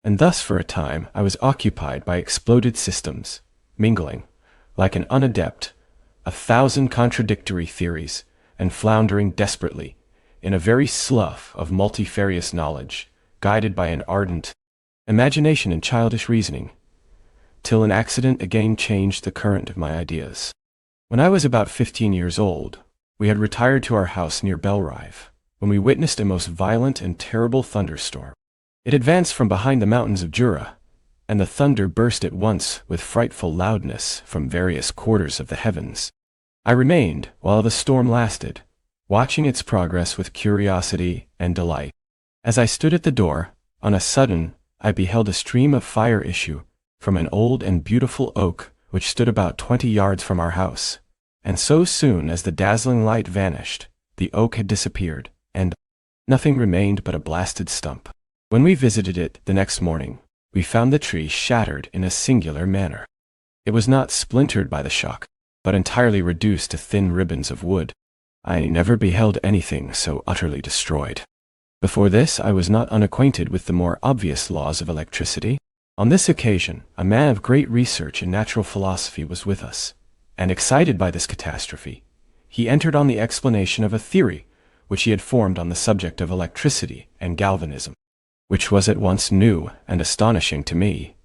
And thus for a time I was occupied by exploded systems, mingling, like an unadept, 1,000 contradictory theories, and floundering desperately in a very slough of multifarious knowledge, guided by an ardent imagination and childish reasoning, till an accident again changed the current of my ideas. When I was about 15 years old, we had retired to our house near Belrive, when we witnessed a most violent and terrible thunderstorm. It advanced from behind the mountains of Jura, and the thunder burst at once with frightful loudness from various quarters of the heavens. I remained, while the storm lasted, watching its progress with curiosity and delight. As I stood at the door, on a sudden, I beheld a stream of fire issue from an old and beautiful oak which stood about 20 yards from our house, and so soon as the dazzling light vanished, the oak had disappeared, and nothing remained but a blasted stump. When we visited it the next morning, we found the tree shattered in a singular manner. It was not splintered by the shock, but entirely reduced to thin ribbons of wood. I never beheld anything so utterly destroyed. Before this, I was not unacquainted with the more obvious laws of electricity. On this occasion, a man of great research in natural philosophy was with us, and excited by this catastrophe, he entered on the explanation of a theory which he had formed on the subject of electricity and galvanism, which was at once new and astonishing to me.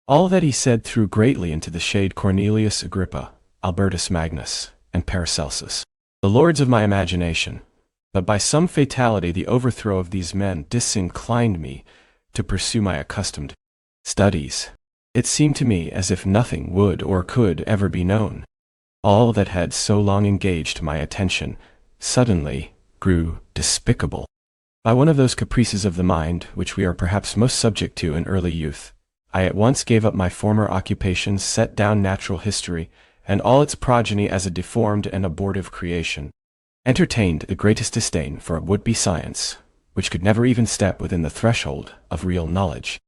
All that he said threw greatly into the shade Cornelius Agrippa, Albertus Magnus, and Paracelsus, the lords of my imagination, but by some fatality the overthrow of these men disinclined me to pursue my accustomed studies. It seemed to me as if nothing would or could ever be known. All that had so long engaged my attention suddenly grew despicable. By one of those caprices of the mind which we are perhaps most subject to in early youth, I at once gave up my former occupations, set down natural history and all its progeny as a deformed and abortive creation, entertained the greatest disdain for a would-be science, which could never even step within the threshold of real knowledge.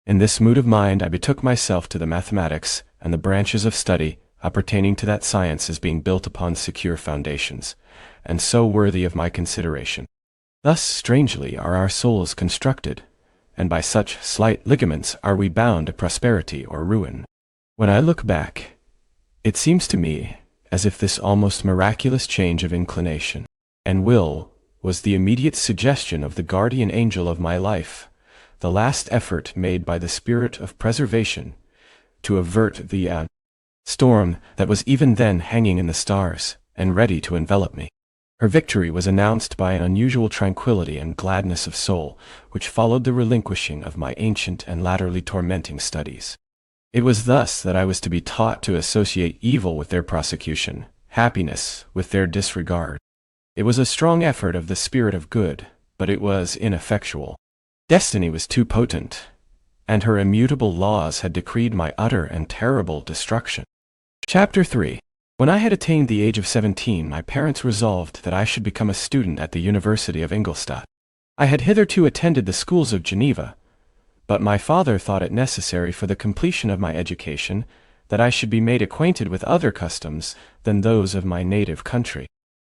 In this mood of mind I betook myself to the mathematics and the branches of study appertaining to that science as being built upon secure foundations, and so worthy of my consideration. Thus strangely are our souls constructed, and by such slight ligaments are we bound to prosperity or ruin. When I look back, it seems to me as if this almost miraculous change of inclination and will was the immediate suggestion of the guardian angel of my life, the last effort made by the spirit of preservation to avert the storm that was even then hanging in the stars and ready to envelop me. Her victory was announced by an unusual tranquility and gladness of soul, which followed the relinquishing of my ancient and latterly tormenting studies. It was thus that I was to be taught to associate evil with their prosecution, happiness with their disregard. It was a strong effort of the spirit of good, but it was ineffectual. Destiny was too potent, and her immutable laws had decreed my utter and terrible destruction. Chapter 3. When I had attained the age of 17, my parents resolved that I should become a student at the University of Ingolstadt. I had hitherto attended the schools of Geneva, but my father thought it necessary for the completion of my education that I should be made acquainted with other customs than those of my native country.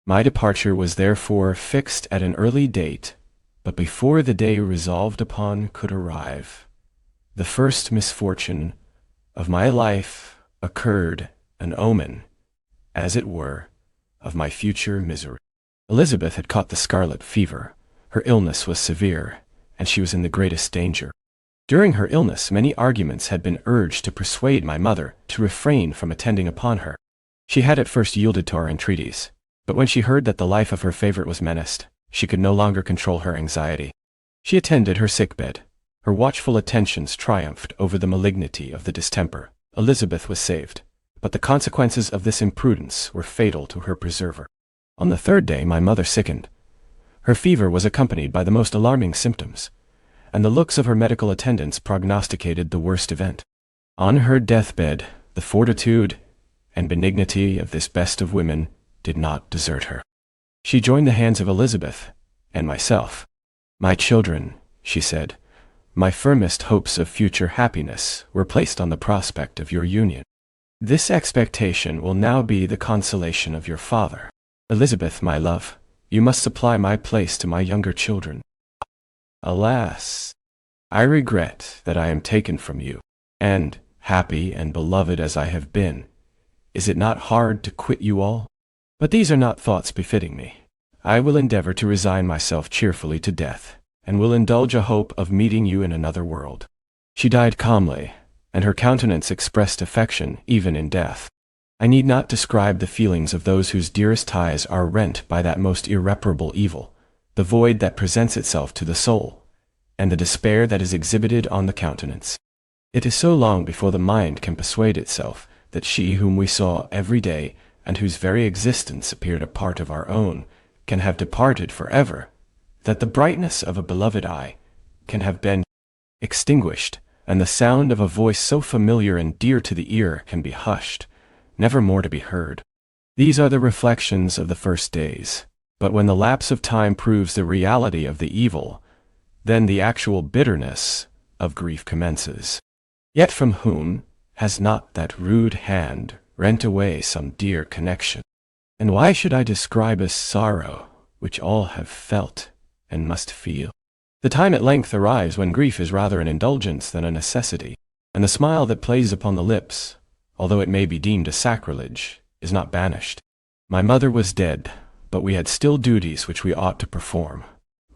My departure was therefore fixed at an early date, but before the day resolved upon could arrive, the first misfortune of my life occurred, an omen, as it were, of my future misery. Elizabeth had caught the scarlet fever. Her illness was severe, and she was in the greatest danger. During her illness, many arguments had been urged to persuade my mother to refrain from attending upon her. She had at first yielded to our entreaties, but when she heard that the life of her favorite was menaced, she could no longer control her anxiety. She attended her sickbed. Her watchful attentions triumphed over the malignity of the distemper. Elizabeth was saved, but the consequences of this imprudence were fatal to her preserver. On the third day my mother sickened. Her fever was accompanied by the most alarming symptoms, and the looks of her medical attendants prognosticated the worst event. On her deathbed, the fortitude and benignity of this best of women did not desert her. She joined the hands of Elizabeth and myself. "My children," she said, "my firmest hopes of future happiness were placed on the prospect of your union. This expectation will now be the consolation of your father. Elizabeth, my love, you must supply my place to my younger children. Alas, I regret that I am taken from you, and, happy and beloved as I have been, is it not hard to quit you all? But these are not thoughts befitting me. I will endeavor to resign myself cheerfully to death, and will indulge a hope of meeting you in another world." She died calmly, and her countenance expressed affection even in death. I need not describe the feelings of those whose dearest ties are rent by that most irreparable evil, the void that presents itself to the soul, and the despair that is exhibited on the countenance. It is so long before the mind can persuade itself that she whom we saw every day, and whose very existence appeared a part of our own, can have departed forever, that the brightness of a beloved eye can have been extinguished, and the sound of a voice so familiar and dear to the ear can be hushed, never more to be heard. These are the reflections of the first days, but when the lapse of time proves the reality of the evil, then the actual bitterness of grief commences. Yet from whom has not that rude hand rent away some dear connection? And why should I describe a sorrow which all have felt and must feel? The time at length arrives when grief is rather an indulgence than a necessity, and the smile that plays upon the lips, although it may be deemed a sacrilege, is not banished. My mother was dead, but we had still duties which we ought to perform.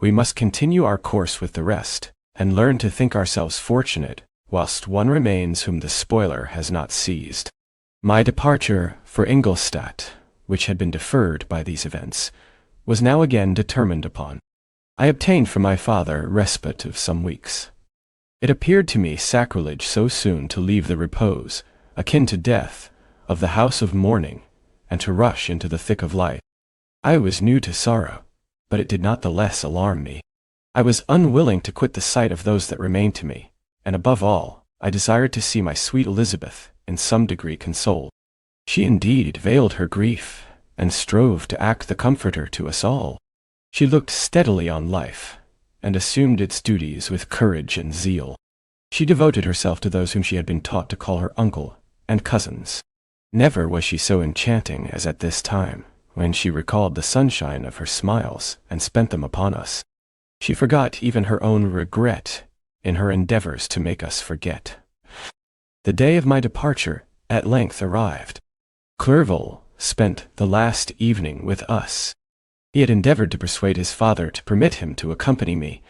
We must continue our course with the rest, and learn to think ourselves fortunate, whilst one remains whom the spoiler has not seized. My departure for Ingolstadt, which had been deferred by these events, was now again determined upon. I obtained from my father respite of some weeks. It appeared to me sacrilege so soon to leave the repose, akin to death, of the house of mourning, and to rush into the thick of life. I was new to sorrow, but it did not the less alarm me. I was unwilling to quit the sight of those that remained to me, and above all, I desired to see my sweet Elizabeth in some degree consoled. She indeed veiled her grief, and strove to act the comforter to us all. She looked steadily on life, and assumed its duties with courage and zeal. She devoted herself to those whom she had been taught to call her uncle and cousins. Never was she so enchanting as at this time, when she recalled the sunshine of her smiles and spent them upon us. She forgot even her own regret in her endeavors to make us forget. The day of my departure at length arrived. Clerval spent the last evening with us. He had endeavored to persuade his father to permit him to accompany me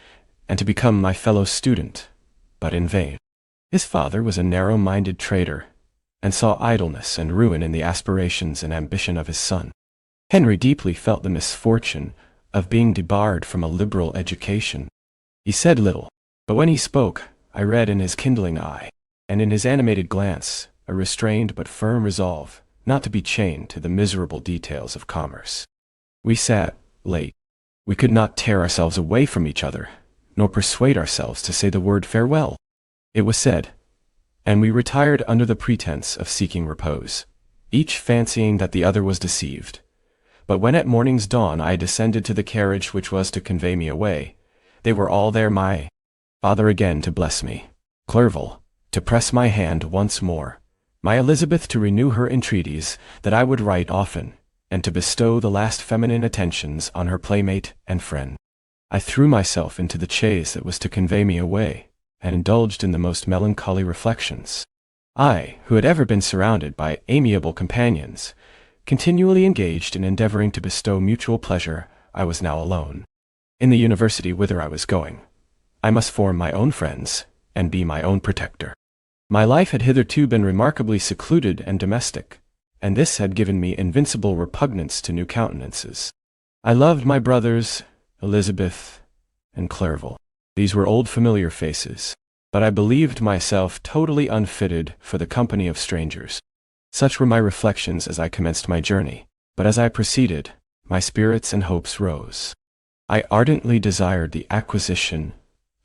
and to become my fellow student, but in vain. His father was a narrow-minded trader, and saw idleness and ruin in the aspirations and ambition of his son. Henry deeply felt the misfortune of being debarred from a liberal education. He said little, but when he spoke, I read in his kindling eye, and in his animated glance, a restrained but firm resolve not to be chained to the miserable details of commerce. We sat late. We could not tear ourselves away from each other, nor persuade ourselves to say the word farewell. It was said, and we retired under the pretense of seeking repose, each fancying that the other was deceived. But when at morning's dawn I descended to the carriage which was to convey me away, they were all there, my father again to bless me, Clerval to press my hand once more, my Elizabeth to renew her entreaties that I would write often, and to bestow the last feminine attentions on her playmate and friend. I threw myself into the chaise that was to convey me away, and indulged in the most melancholy reflections. I, who had ever been surrounded by amiable companions, continually engaged in endeavoring to bestow mutual pleasure, I was now alone. In the university whither I was going, I must form my own friends, and be my own protector. My life had hitherto been remarkably secluded and domestic, and this had given me invincible repugnance to new countenances. I loved my brothers, Elizabeth, and Clerval. These were old familiar faces, but I believed myself totally unfitted for the company of strangers. Such were my reflections as I commenced my journey, but as I proceeded, my spirits and hopes rose. I ardently desired the acquisition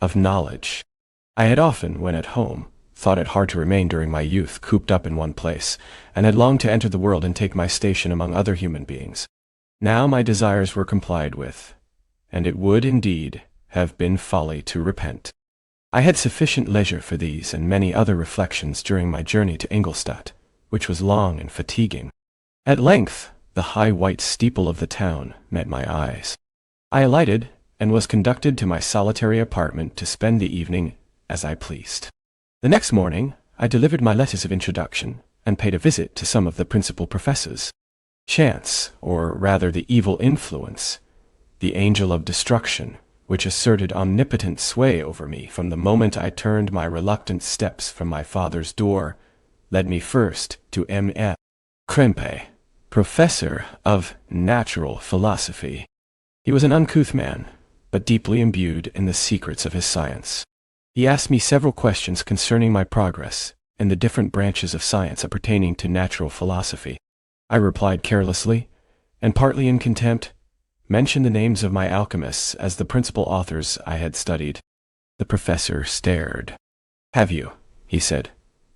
of knowledge. I had often, when at home, thought it hard to remain during my youth cooped up in one place, and had longed to enter the world and take my station among other human beings. Now my desires were complied with, and it would, indeed, have been folly to repent. I had sufficient leisure for these and many other reflections during my journey to Ingolstadt, which was long and fatiguing. At length, the high white steeple of the town met my eyes. I alighted, and was conducted to my solitary apartment to spend the evening as I pleased. The next morning, I delivered my letters of introduction, and paid a visit to some of the principal professors. Chance, or rather the evil influence, the angel of destruction, which asserted omnipotent sway over me from the moment I turned my reluctant steps from my father's door, led me first to M.F. Krempe, professor of natural philosophy. He was an uncouth man, but deeply imbued in the secrets of his science. He asked me several questions concerning my progress in the different branches of science appertaining to natural philosophy. I replied carelessly, and partly in contempt, mentioned the names of my alchemists as the principal authors I had studied. The professor stared. "Have you," he said,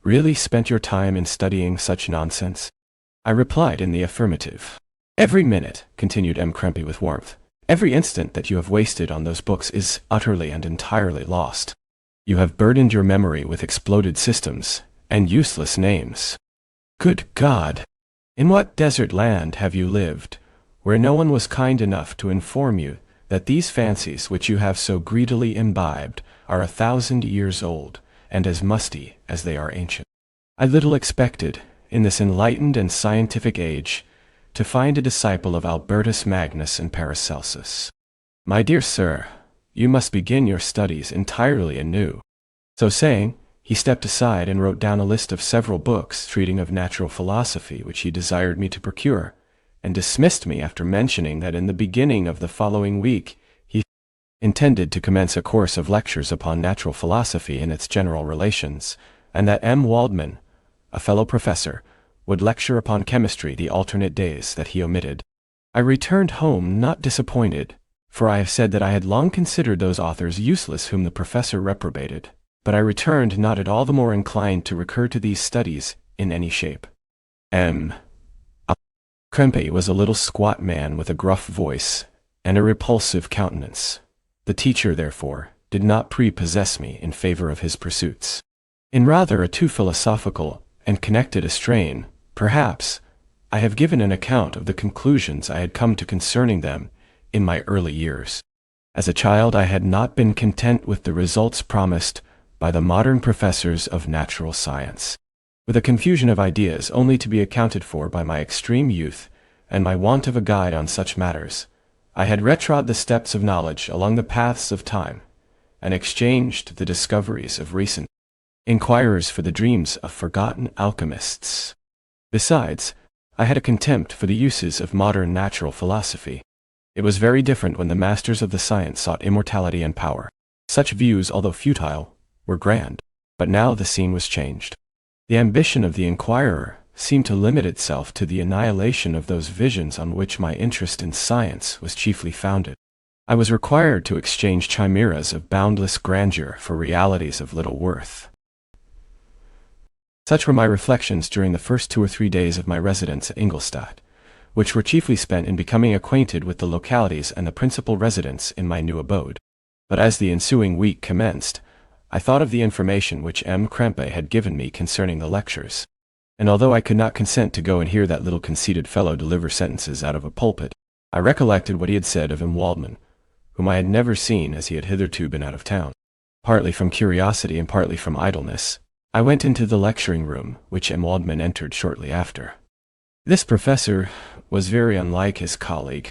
"really spent your time in studying such nonsense?" I replied in the affirmative. "Every minute," continued M. Krempe with warmth, "every instant that you have wasted on those books is utterly and entirely lost." You have burdened your memory with exploded systems and useless names. Good God! In what desert land have you lived, where no one was kind enough to inform you that these fancies which you have so greedily imbibed are 1,000 years old, and as musty as they are ancient? I little expected, in this enlightened and scientific age, to find a disciple of Albertus Magnus and Paracelsus. My dear sir, you must begin your studies entirely anew. So saying, he stepped aside and wrote down a list of several books treating of natural philosophy which he desired me to procure, and dismissed me after mentioning that in the beginning of the following week he intended to commence a course of lectures upon natural philosophy and its general relations, and that M. Waldman, a fellow professor, would lecture upon chemistry the alternate days that he omitted. I returned home not disappointed, for I have said that I had long considered those authors useless whom the professor reprobated, but I returned not at all the more inclined to recur to these studies in any shape. M. Krempe was a little squat man with a gruff voice and a repulsive countenance. The teacher, therefore, did not prepossess me in favor of his pursuits. In rather a too philosophical and connected a strain, perhaps, I have given an account of the conclusions I had come to concerning them in my early years. As a child I had not been content with the results promised by the modern professors of natural science. With a confusion of ideas only to be accounted for by my extreme youth and my want of a guide on such matters, I had retrod the steps of knowledge along the paths of time, and exchanged the discoveries of recent inquirers for the dreams of forgotten alchemists. Besides, I had a contempt for the uses of modern natural philosophy. It was very different when the masters of the science sought immortality and power. Such views, although futile, were grand, but now the scene was changed. The ambition of the inquirer seemed to limit itself to the annihilation of those visions on which my interest in science was chiefly founded. I was required to exchange chimeras of boundless grandeur for realities of little worth. Such were my reflections during the first 2 or 3 days of my residence at Ingolstadt, which were chiefly spent in becoming acquainted with the localities and the principal residents in my new abode. But as the ensuing week commenced, I thought of the information which M. Krempe had given me concerning the lectures, and although I could not consent to go and hear that little conceited fellow deliver sentences out of a pulpit, I recollected what he had said of M. Waldman, whom I had never seen as he had hitherto been out of town. Partly from curiosity and partly from idleness, I went into the lecturing room, which M. Waldman entered shortly after. This professor was very unlike his colleague.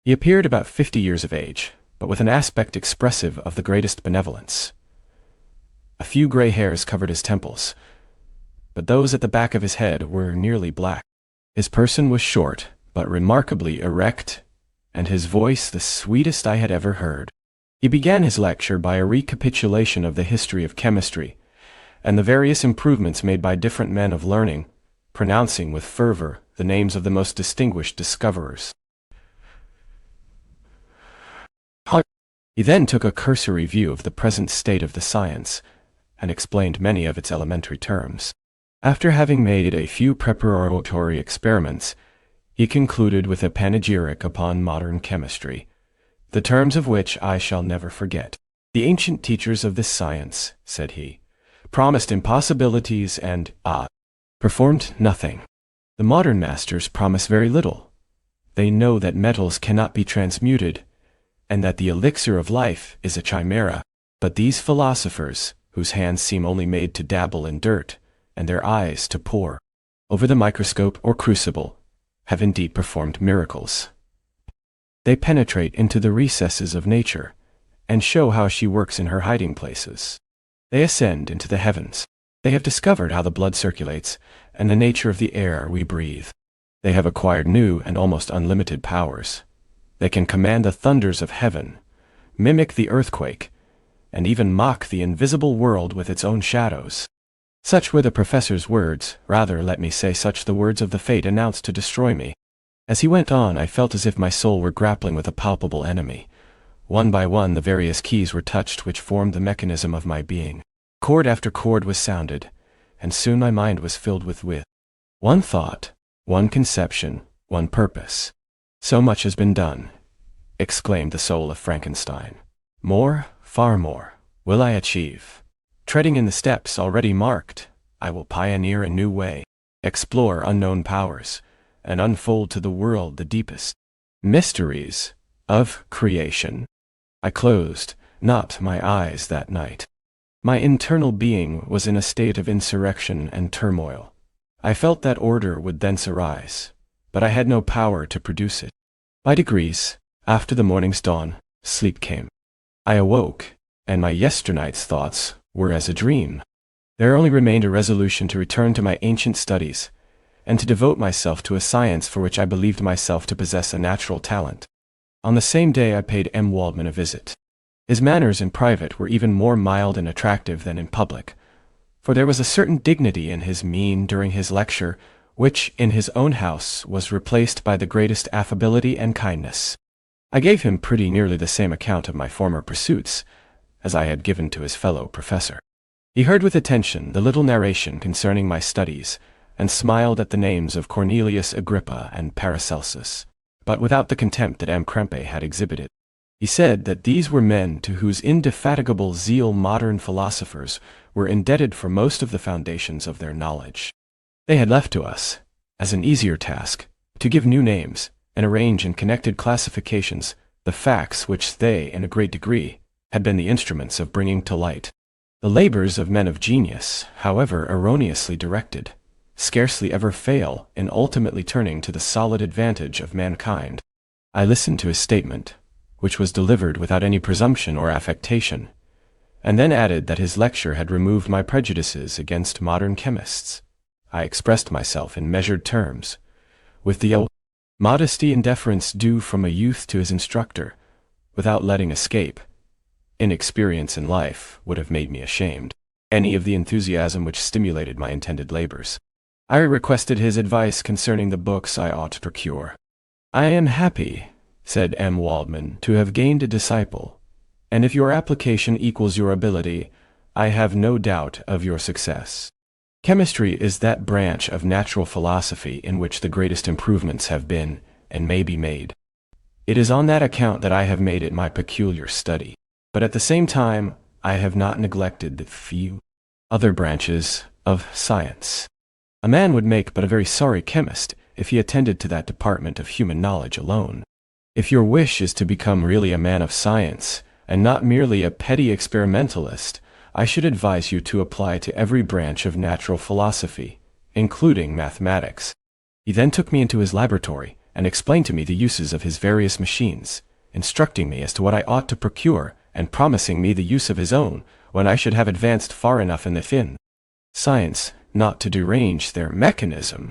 He appeared about 50 years of age, but with an aspect expressive of the greatest benevolence. A few gray hairs covered his temples, but those at the back of his head were nearly black. His person was short, but remarkably erect, and his voice the sweetest I had ever heard. He began his lecture by a recapitulation of the history of chemistry, and the various improvements made by different men of learning, pronouncing with fervor the names of the most distinguished discoverers. He then took a cursory view of the present state of the science, and explained many of its elementary terms. After having made a few preparatory experiments, he concluded with a panegyric upon modern chemistry, the terms of which I shall never forget. The ancient teachers of this science, said he, promised impossibilities and, performed nothing. The modern masters promise very little. They know that metals cannot be transmuted, and that the elixir of life is a chimera, but these philosophers, whose hands seem only made to dabble in dirt, and their eyes to pore over the microscope or crucible, have indeed performed miracles. They penetrate into the recesses of nature, and show how she works in her hiding places. They ascend into the heavens. They have discovered how the blood circulates, and the nature of the air we breathe. They have acquired new and almost unlimited powers. They can command the thunders of heaven, mimic the earthquake, and even mock the invisible world with its own shadows. Such were the professor's words, rather let me say such the words of the fate announced to destroy me. As he went on, I felt as if my soul were grappling with a palpable enemy. One by one the various keys were touched which formed the mechanism of my being. Chord after chord was sounded, and soon my mind was filled with one thought, one conception, one purpose. So much has been done, exclaimed the soul of Frankenstein. More, far more, will I achieve. Treading in the steps already marked, I will pioneer a new way, explore unknown powers, and unfold to the world the deepest mysteries of creation. I closed not my eyes that night. My internal being was in a state of insurrection and turmoil. I felt that order would thence arise, but I had no power to produce it. By degrees, after the morning's dawn, sleep came. I awoke, and my yesternight's thoughts were as a dream. There only remained a resolution to return to my ancient studies, and to devote myself to a science for which I believed myself to possess a natural talent. On the same day I paid M. Waldman a visit. His manners in private were even more mild and attractive than in public, for there was a certain dignity in his mien during his lecture, which in his own house was replaced by the greatest affability and kindness. I gave him pretty nearly the same account of my former pursuits as I had given to his fellow professor. He heard with attention the little narration concerning my studies, and smiled at the names of Cornelius Agrippa and Paracelsus, but without the contempt that M. Krempe had exhibited. He said that these were men to whose indefatigable zeal modern philosophers were indebted for most of the foundations of their knowledge. They had left to us, as an easier task, to give new names and arrange in connected classifications the facts which they, in a great degree, had been the instruments of bringing to light. The labors of men of genius, however erroneously directed, scarcely ever fail in ultimately turning to the solid advantage of mankind. I listened to his statement, which was delivered without any presumption or affectation, and then added that his lecture had removed my prejudices against modern chemists. I expressed myself in measured terms, with the modesty and deference due from a youth to his instructor, without letting escape. Inexperience in life would have made me ashamed any of the enthusiasm which stimulated my intended labors. I requested his advice concerning the books I ought to procure. "I am happy," said M. Waldman, "to have gained a disciple, and if your application equals your ability, I have no doubt of your success. Chemistry is that branch of natural philosophy in which the greatest improvements have been and may be made. It is on that account that I have made it my peculiar study, but at the same time I have not neglected the few other branches of science. A man would make but a very sorry chemist if he attended to that department of human knowledge alone. If your wish is to become really a man of science, and not merely a petty experimentalist, I should advise you to apply to every branch of natural philosophy, including mathematics." He then took me into his laboratory and explained to me the uses of his various machines, instructing me as to what I ought to procure and promising me the use of his own when I should have advanced far enough in the science not to derange their mechanism.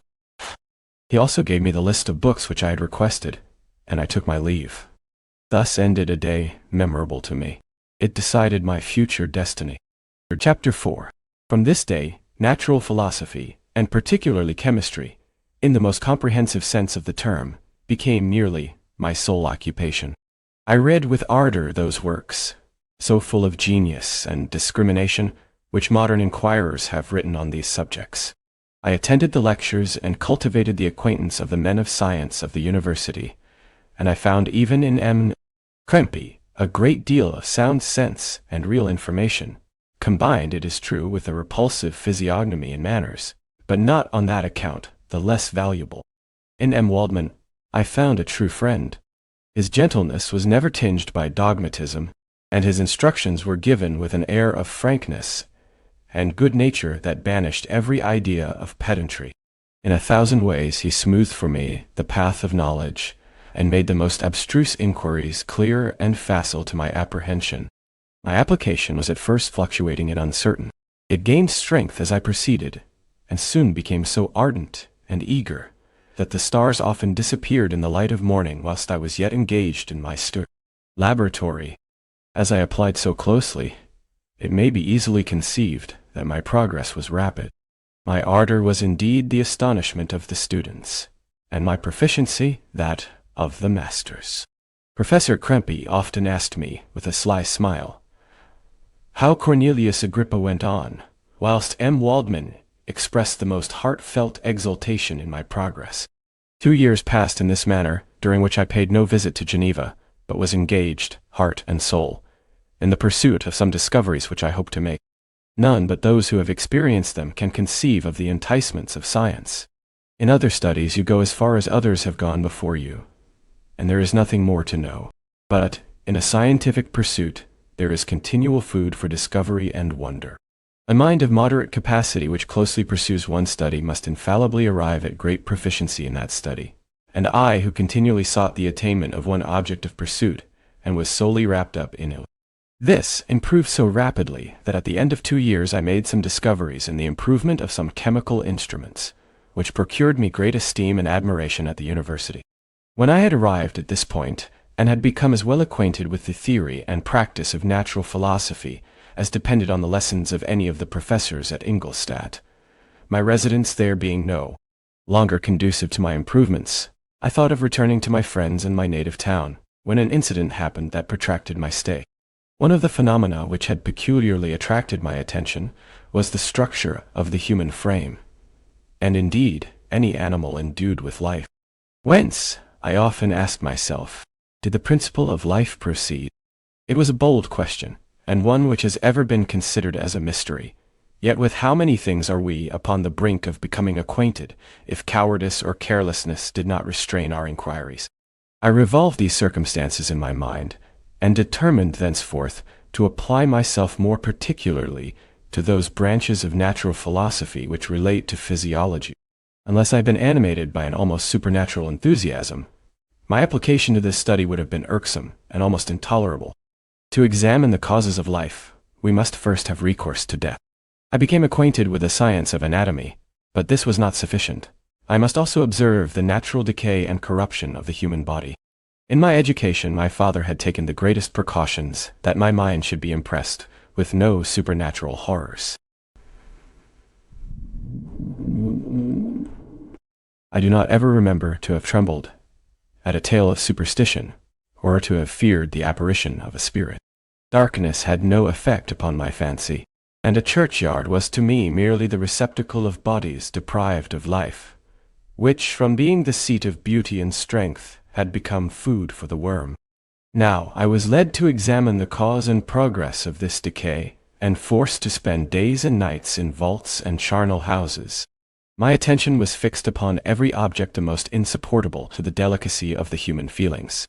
He also gave me the list of books which I had requested, and I took my leave. Thus ended a day memorable to me. It decided my future destiny. Chapter 4. From this day, natural philosophy, and particularly chemistry, in the most comprehensive sense of the term, became nearly my sole occupation. I read with ardor those works, so full of genius and discrimination, which modern inquirers have written on these subjects. I attended the lectures and cultivated the acquaintance of the men of science of the university, and I found even in M. Krempe a great deal of sound sense and real information, combined, it is true, with a repulsive physiognomy and manners, but not on that account the less valuable. In M. Waldman I found a true friend. His gentleness was never tinged by dogmatism, and his instructions were given with an air of frankness and good nature that banished every idea of pedantry. In 1,000 ways he smoothed for me the path of knowledge, and made the most abstruse inquiries clear and facile to my apprehension. My application was at first fluctuating and uncertain. It gained strength as I proceeded, and soon became so ardent and eager that the stars often disappeared in the light of morning whilst I was yet engaged in my laboratory. As I applied so closely, it may be easily conceived that my progress was rapid. My ardor was indeed the astonishment of the students, and my proficiency that of the masters. Professor Krempe often asked me, with a sly smile, how Cornelius Agrippa went on, whilst M. Waldman expressed the most heartfelt exultation in my progress. 2 years passed in this manner, during which I paid no visit to Geneva, but was engaged, heart and soul, in the pursuit of some discoveries which I hoped to make. None but those who have experienced them can conceive of the enticements of science. In other studies you go as far as others have gone before you, and there is nothing more to know. But, in a scientific pursuit, there is continual food for discovery and wonder. A mind of moderate capacity which closely pursues one study must infallibly arrive at great proficiency in that study. And I, who continually sought the attainment of one object of pursuit, and was solely wrapped up in it. This improved so rapidly that at the end of 2 years I made some discoveries in the improvement of some chemical instruments, which procured me great esteem and admiration at the university. When I had arrived at this point, and had become as well acquainted with the theory and practice of natural philosophy as depended on the lessons of any of the professors at Ingolstadt, my residence there being no longer conducive to my improvements, I thought of returning to my friends in my native town, when an incident happened that protracted my stay. One of the phenomena which had peculiarly attracted my attention was the structure of the human frame, and indeed any animal endued with life. Whence, I often asked myself, did the principle of life proceed? It was a bold question, and one which has ever been considered as a mystery. Yet with how many things are we upon the brink of becoming acquainted, if cowardice or carelessness did not restrain our inquiries? I revolved these circumstances in my mind, and determined thenceforth to apply myself more particularly to those branches of natural philosophy which relate to physiology. Unless I had been animated by an almost supernatural enthusiasm, my application to this study would have been irksome and almost intolerable. To examine the causes of life, we must first have recourse to death. I became acquainted with the science of anatomy, but this was not sufficient. I must also observe the natural decay and corruption of the human body. In my education, my father had taken the greatest precautions that my mind should be impressed with no supernatural horrors. I do not ever remember to have trembled at a tale of superstition, or to have feared the apparition of a spirit. Darkness had no effect upon my fancy, and a churchyard was to me merely the receptacle of bodies deprived of life, which, from being the seat of beauty and strength, had become food for the worm. Now I was led to examine the cause and progress of this decay, and forced to spend days and nights in vaults and charnel houses. My attention was fixed upon every object the most insupportable to the delicacy of the human feelings.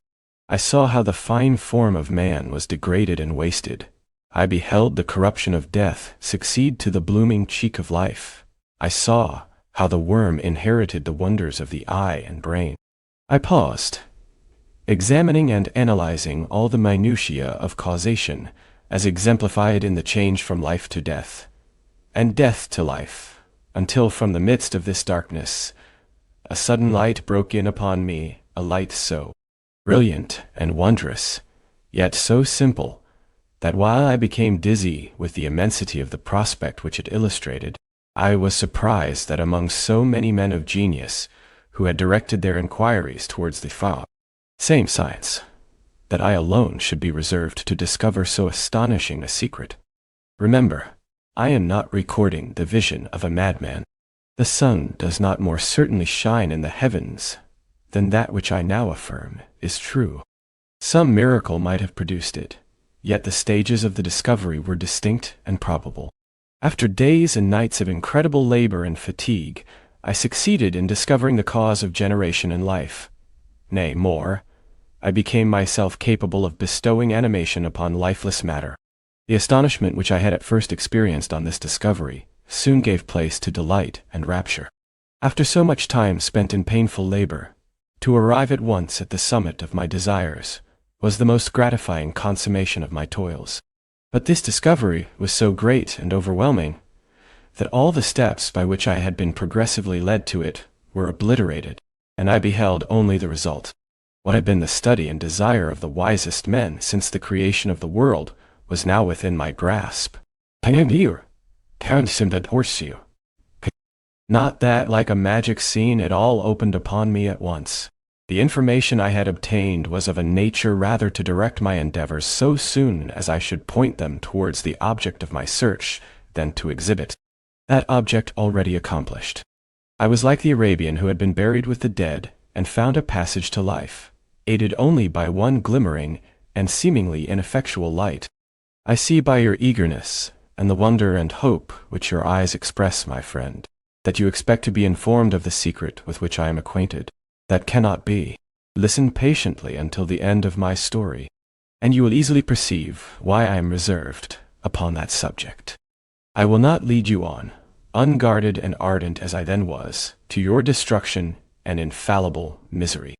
I saw how the fine form of man was degraded and wasted. I beheld the corruption of death succeed to the blooming cheek of life. I saw how the worm inherited the wonders of the eye and brain. I paused, examining and analyzing all the minutiae of causation, as exemplified in the change from life to death, and death to life, until from the midst of this darkness, a sudden light broke in upon me, a light so brilliant and wondrous, yet so simple, that while I became dizzy with the immensity of the prospect which it illustrated, I was surprised that among so many men of genius, who had directed their inquiries towards the same science, that I alone should be reserved to discover so astonishing a secret. Remember, I am not recording the vision of a madman. The sun does not more certainly shine in the heavens than that which I now affirm is true. Some miracle might have produced it, yet the stages of the discovery were distinct and probable. After days and nights of incredible labor and fatigue, I succeeded in discovering the cause of generation and life. Nay, more, I became myself capable of bestowing animation upon lifeless matter. The astonishment which I had at first experienced on this discovery soon gave place to delight and rapture. After so much time spent in painful labor, to arrive at once at the summit of my desires was the most gratifying consummation of my toils. But this discovery was so great and overwhelming that all the steps by which I had been progressively led to it were obliterated, and I beheld only the result. What had been the study and desire of the wisest men since the creation of the world was now within my grasp. Not that, like a magic scene, it all opened upon me at once. The information I had obtained was of a nature rather to direct my endeavors so soon as I should point them towards the object of my search than to exhibit that object already accomplished. I was like the Arabian who had been buried with the dead and found a passage to life, aided only by one glimmering and seemingly ineffectual light. I see by your eagerness and the wonder and hope which your eyes express, my friend, that you expect to be informed of the secret with which I am acquainted. That cannot be. Listen patiently until the end of my story, and you will easily perceive why I am reserved upon that subject. I will not lead you on, unguarded and ardent as I then was, to your destruction and infallible misery.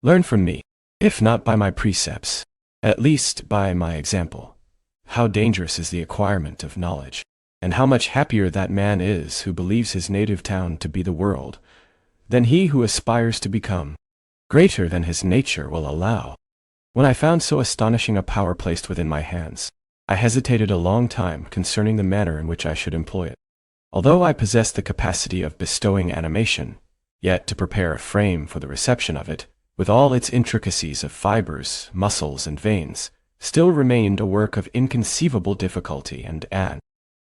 Learn from me, if not by my precepts, at least by my example, how dangerous is the acquirement of knowledge, and how much happier that man is who believes his native town to be the world, than he who aspires to become greater than his nature will allow. When I found so astonishing a power placed within my hands, I hesitated a long time concerning the manner in which I should employ it. Although I possessed the capacity of bestowing animation, yet to prepare a frame for the reception of it, with all its intricacies of fibers, muscles, and veins, still remained a work of inconceivable difficulty and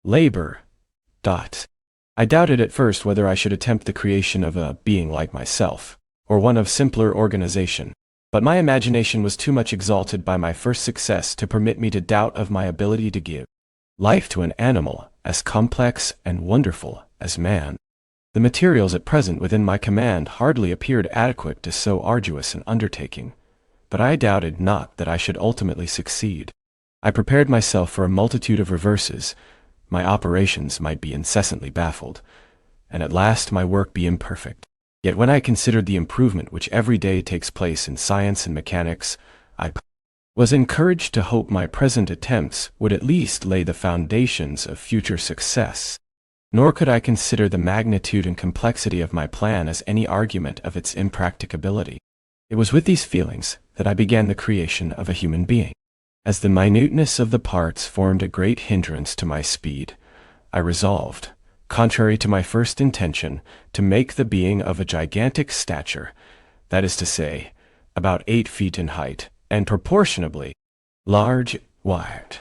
labor. I doubted at first whether I should attempt the creation of a being like myself, or one of simpler organization, but my imagination was too much exalted by my first success to permit me to doubt of my ability to give life to an animal as complex and wonderful as man. The materials at present within my command hardly appeared adequate to so arduous an undertaking, but I doubted not that I should ultimately succeed. I prepared myself for a multitude of reverses. My operations might be incessantly baffled, and at last my work be imperfect. Yet when I considered the improvement which every day takes place in science and mechanics, I was encouraged to hope my present attempts would at least lay the foundations of future success. Nor could I consider the magnitude and complexity of my plan as any argument of its impracticability. It was with these feelings that I began the creation of a human being. As the minuteness of the parts formed a great hindrance to my speed, I resolved, contrary to my first intention, to make the being of a gigantic stature, that is to say, about 8 feet in height, and proportionably wide.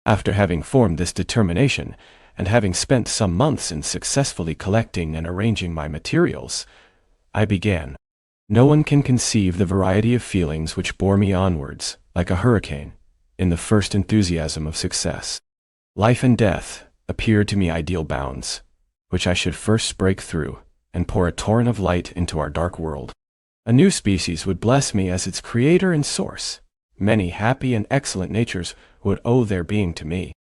After having formed this determination, and having spent some months in successfully collecting and arranging my materials, I began. No one can conceive the variety of feelings which bore me onwards, like a hurricane, in the first enthusiasm of success. Life and death appeared to me ideal bounds, which I should first break through, and pour a torrent of light into our dark world. A new species would bless me as its creator and source. Many happy and excellent natures would owe their being to me.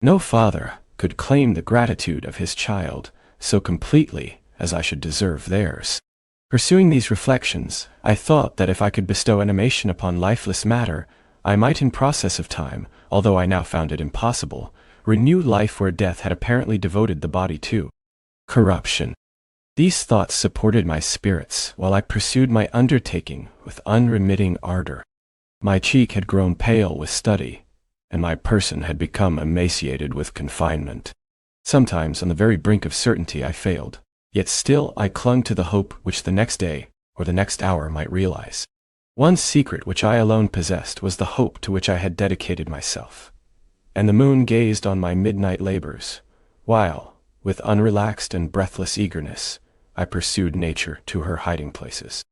No father could claim the gratitude of his child so completely as I should deserve theirs. Pursuing these reflections, I thought that if I could bestow animation upon lifeless matter, I might in process of time, although I now found it impossible, renew life where death had apparently devoted the body to corruption. These thoughts supported my spirits while I pursued my undertaking with unremitting ardor. My cheek had grown pale with study, and my person had become emaciated with confinement. Sometimes on the very brink of certainty I failed, yet still I clung to the hope which the next day or the next hour might realize. One secret which I alone possessed was the hope to which I had dedicated myself, and the moon gazed on my midnight labors, while, with unrelaxed and breathless eagerness, I pursued nature to her hiding places.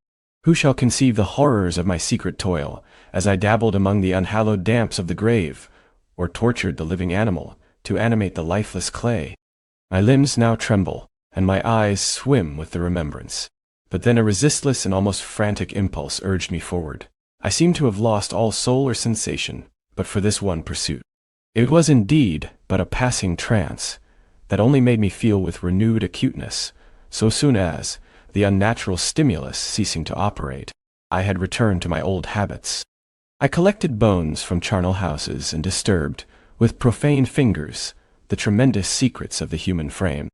Who shall conceive the horrors of my secret toil, as I dabbled among the unhallowed damps of the grave, or tortured the living animal to animate the lifeless clay? My limbs now tremble, and my eyes swim with the remembrance. But then a resistless and almost frantic impulse urged me forward. I seemed to have lost all soul or sensation, but for this one pursuit. It was indeed but a passing trance, that only made me feel with renewed acuteness, so soon as, the unnatural stimulus ceasing to operate, I had returned to my old habits. I collected bones from charnel houses and disturbed, with profane fingers, the tremendous secrets of the human frame.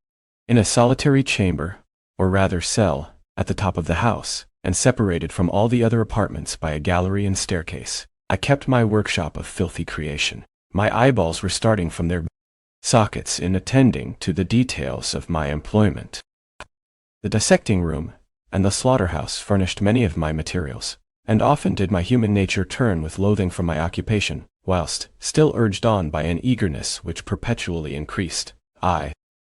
In a solitary chamber, or rather cell, at the top of the house, and separated from all the other apartments by a gallery and staircase, I kept my workshop of filthy creation. My eyeballs were starting from their sockets in attending to the details of my employment. The dissecting room and the slaughterhouse furnished many of my materials, and often did my human nature turn with loathing from my occupation, whilst, still urged on by an eagerness which perpetually increased, I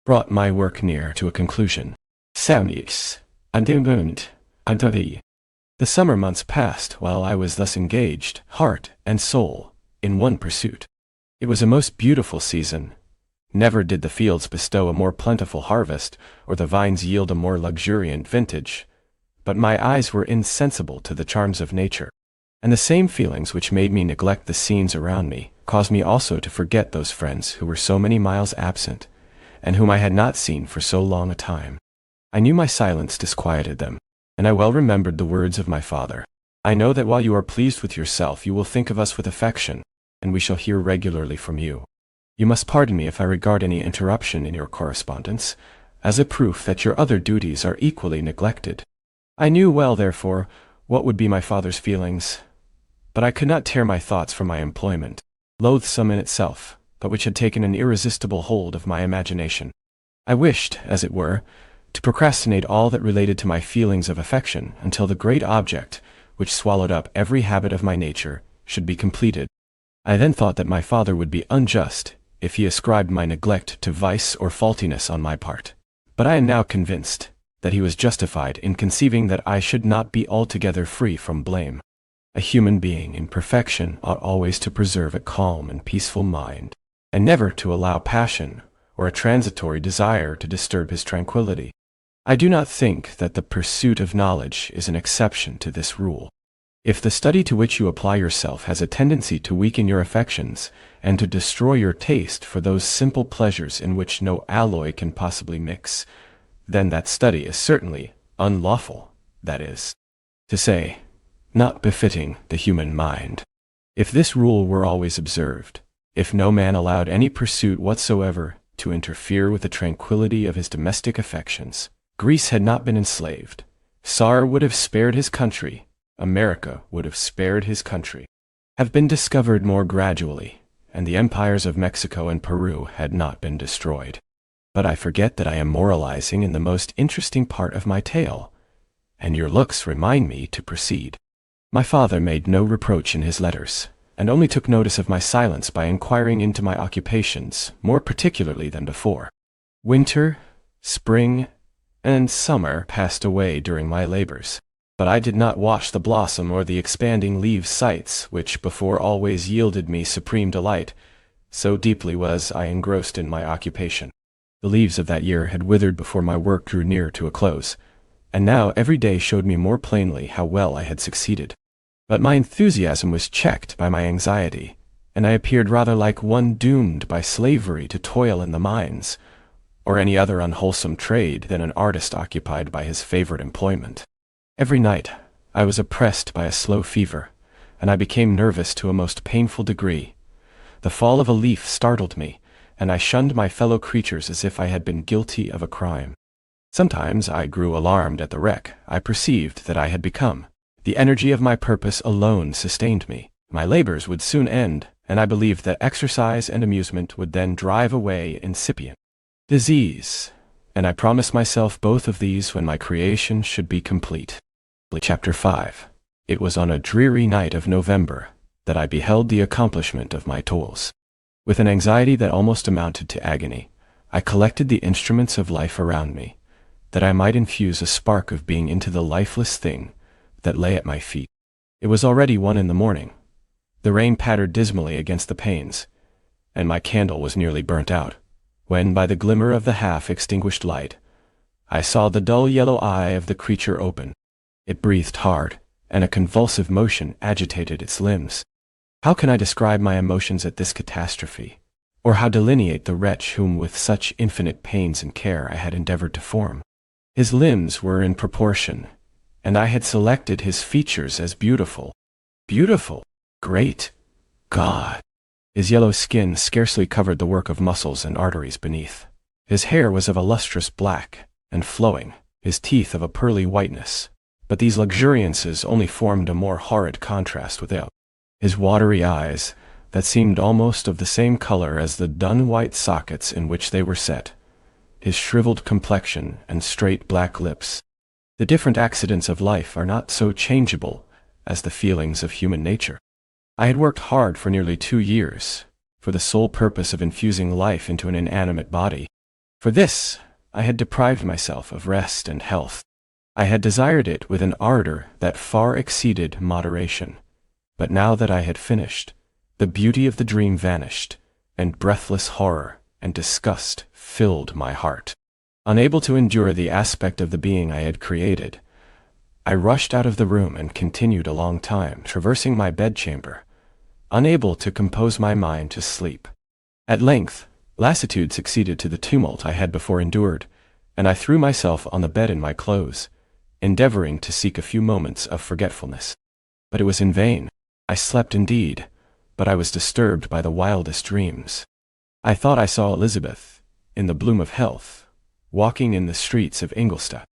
brought my work near to a conclusion. Summaries. The summer months passed while I was thus engaged, heart and soul, in one pursuit. It was a most beautiful season, Never did the fields bestow a more plentiful harvest, or the vines yield a more luxuriant vintage. But my eyes were insensible to the charms of nature, and the same feelings which made me neglect the scenes around me caused me also to forget those friends who were so many miles absent, and whom I had not seen for so long a time. I knew my silence disquieted them, and I well remembered the words of my father. I know that while you are pleased with yourself, you will think of us with affection, and we shall hear regularly from you. You must pardon me if I regard any interruption in your correspondence as a proof that your other duties are equally neglected. I knew well, therefore, what would be my father's feelings, but I could not tear my thoughts from my employment, loathsome in itself, but which had taken an irresistible hold of my imagination. I wished, as it were, to procrastinate all that related to my feelings of affection until the great object, which swallowed up every habit of my nature, should be completed. I then thought that my father would be unjust if he ascribed my neglect to vice or faultiness on my part. But I am now convinced that he was justified in conceiving that I should not be altogether free from blame. A human being in perfection ought always to preserve a calm and peaceful mind, and never to allow passion or a transitory desire to disturb his tranquillity. I do not think that the pursuit of knowledge is an exception to this rule. If the study to which you apply yourself has a tendency to weaken your affections and to destroy your taste for those simple pleasures in which no alloy can possibly mix, then that study is certainly unlawful, that is to say, not befitting the human mind. If this rule were always observed, if no man allowed any pursuit whatsoever to interfere with the tranquillity of his domestic affections, Greece had not been enslaved. Tsar would have spared his country. America would have spared his country. Have been discovered more gradually, and the empires of Mexico and Peru had not been destroyed. But I forget that I am moralizing in the most interesting part of my tale, and your looks remind me to proceed. My father made no reproach in his letters, and only took notice of my silence by inquiring into my occupations more particularly than before. Winter, spring, and summer passed away during my labors, but I did not watch the blossom or the expanding leaf sights which before always yielded me supreme delight, so deeply was I engrossed in my occupation. The leaves of that year had withered before my work drew near to a close, and now every day showed me more plainly how well I had succeeded. But my enthusiasm was checked by my anxiety, and I appeared rather like one doomed by slavery to toil in the mines, or any other unwholesome trade than an artist occupied by his favorite employment. Every night I was oppressed by a slow fever, and I became nervous to a most painful degree. The fall of a leaf startled me, and I shunned my fellow creatures as if I had been guilty of a crime. Sometimes I grew alarmed at the wreck I perceived that I had become. The energy of my purpose alone sustained me. My labors would soon end, and I believed that exercise and amusement would then drive away incipient disease, and I promised myself both of these when my creation should be complete. Chapter 5. It was on a dreary night of November that I beheld the accomplishment of my toils. With an anxiety that almost amounted to agony, I collected the instruments of life around me, that I might infuse a spark of being into the lifeless thing that lay at my feet. It was already 1 in the morning. The rain pattered dismally against the panes, and my candle was nearly burnt out, when, by the glimmer of the half-extinguished light, I saw the dull yellow eye of the creature open. It breathed hard, and a convulsive motion agitated its limbs. How can I describe my emotions at this catastrophe, or how delineate the wretch whom with such infinite pains and care I had endeavored to form? His limbs were in proportion, and I had selected his features as beautiful. Beautiful! Great God! His yellow skin scarcely covered the work of muscles and arteries beneath. His hair was of a lustrous black, and flowing, his teeth of a pearly whiteness, but these luxuriances only formed a more horrid contrast without. His watery eyes, that seemed almost of the same color as the dun-white sockets in which they were set, his shriveled complexion and straight black lips. The different accidents of life are not so changeable as the feelings of human nature. I had worked hard for nearly 2 years, for the sole purpose of infusing life into an inanimate body. For this, I had deprived myself of rest and health. I had desired it with an ardor that far exceeded moderation. But now that I had finished, the beauty of the dream vanished, and breathless horror and disgust filled my heart. Unable to endure the aspect of the being I had created, I rushed out of the room and continued a long time traversing my bedchamber, unable to compose my mind to sleep. At length, lassitude succeeded to the tumult I had before endured, and I threw myself on the bed in my clothes, endeavoring to seek a few moments of forgetfulness. But it was in vain. I slept indeed, but I was disturbed by the wildest dreams. I thought I saw Elizabeth, in the bloom of health, walking in the streets of Ingolstadt.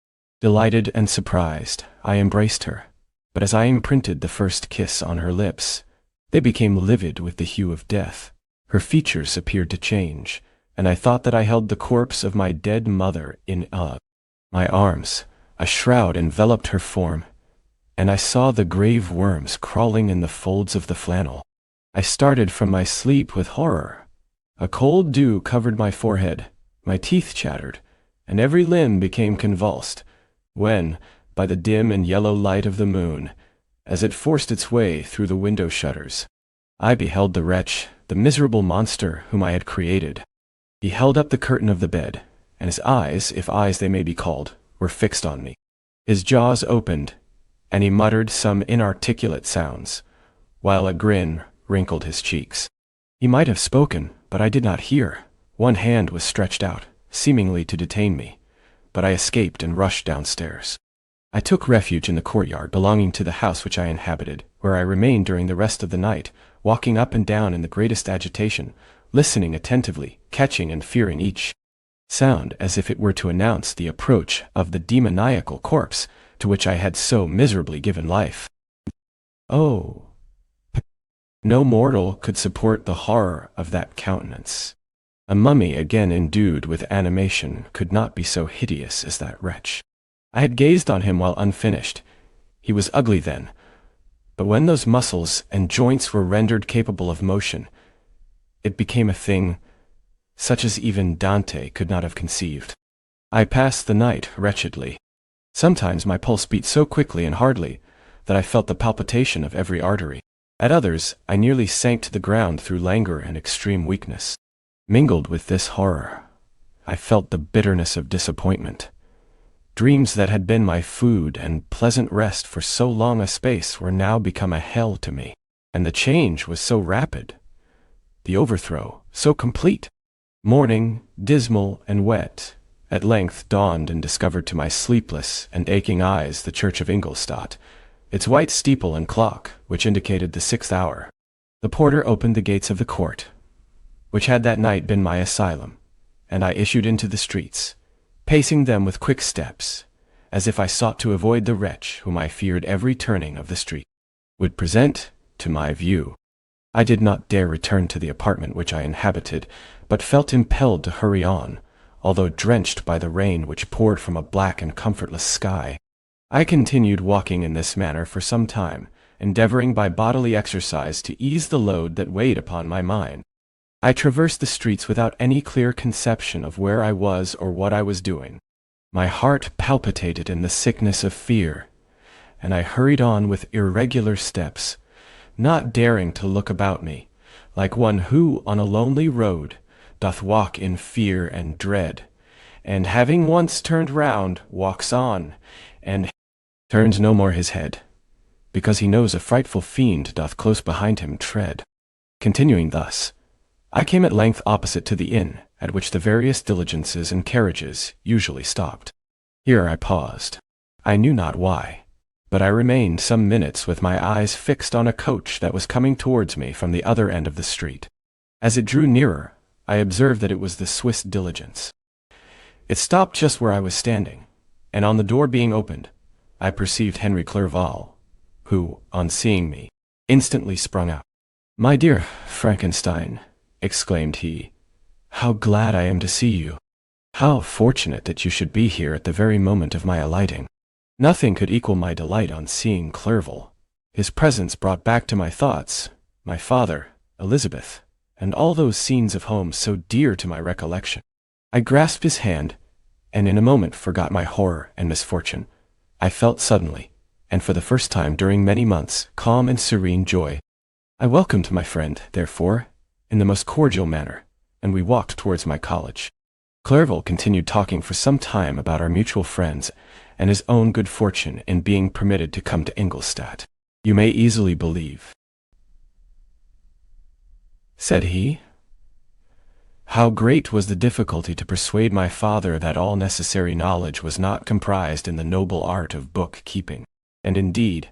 Delighted and surprised, I embraced her, but as I imprinted the first kiss on her lips, they became livid with the hue of death. Her features appeared to change, and I thought that I held the corpse of my dead mother in my arms. A shroud enveloped her form, and I saw the grave worms crawling in the folds of the flannel. I started from my sleep with horror. A cold dew covered my forehead, my teeth chattered, and every limb became convulsed, when, by the dim and yellow light of the moon, as it forced its way through the window shutters, I beheld the wretch, the miserable monster whom I had created. He held up the curtain of the bed, and his eyes, if eyes they may be called, were fixed on me. His jaws opened, and he muttered some inarticulate sounds, while a grin wrinkled his cheeks. He might have spoken, but I did not hear. One hand was stretched out, seemingly to detain me, but I escaped and rushed downstairs. I took refuge in the courtyard belonging to the house which I inhabited, where I remained during the rest of the night, walking up and down in the greatest agitation, listening attentively, catching and fearing each sound as if it were to announce the approach of the demoniacal corpse to which I had so miserably given life. Oh! No mortal could support the horror of that countenance. A mummy again endued with animation could not be so hideous as that wretch. I had gazed on him while unfinished. He was ugly then, but when those muscles and joints were rendered capable of motion, it became a thing such as even Dante could not have conceived. I passed the night wretchedly. Sometimes my pulse beat so quickly and hardly that I felt the palpitation of every artery. At others, I nearly sank to the ground through languor and extreme weakness. Mingled with this horror, I felt the bitterness of disappointment. Dreams that had been my food and pleasant rest for so long a space were now become a hell to me, and the change was so rapid, the overthrow so complete. Morning, dismal and wet, at length dawned and discovered to my sleepless and aching eyes the church of Ingolstadt, its white steeple and clock, which indicated the 6th hour. The porter opened the gates of the court, which had that night been my asylum, and I issued into the streets, pacing them with quick steps, as if I sought to avoid the wretch whom I feared every turning of the street would present to my view. I did not dare return to the apartment which I inhabited, but felt impelled to hurry on, although drenched by the rain which poured from a black and comfortless sky. I continued walking in this manner for some time, endeavoring by bodily exercise to ease the load that weighed upon my mind. I traversed the streets without any clear conception of where I was or what I was doing. My heart palpitated in the sickness of fear, and I hurried on with irregular steps, not daring to look about me, like one who on a lonely road doth walk in fear and dread, and having once turned round, walks on, and turns no more his head, because he knows a frightful fiend doth close behind him tread. Continuing thus, I came at length opposite to the inn, at which the various diligences and carriages usually stopped. Here I paused. I knew not why, but I remained some minutes with my eyes fixed on a coach that was coming towards me from the other end of the street. As it drew nearer, I observed that it was the Swiss diligence. It stopped just where I was standing, and on the door being opened, I perceived Henry Clerval, who, on seeing me, instantly sprung up. "My dear Frankenstein," exclaimed he, "how glad I am to see you! How fortunate that you should be here at the very moment of my alighting! Nothing could equal my delight on seeing Clerval. His presence brought back to my thoughts my father, Elizabeth, and all those scenes of home so dear to my recollection. I grasped his hand, and in a moment forgot my horror and misfortune. I felt suddenly, and for the first time during many months, calm and serene joy. I welcomed my friend, therefore, in the most cordial manner, and we walked towards my college. Clerval continued talking for some time about our mutual friends and his own good fortune in being permitted to come to Ingolstadt. "You may easily believe," said he, "how great was the difficulty to persuade my father that all necessary knowledge was not comprised in the noble art of book-keeping. And indeed,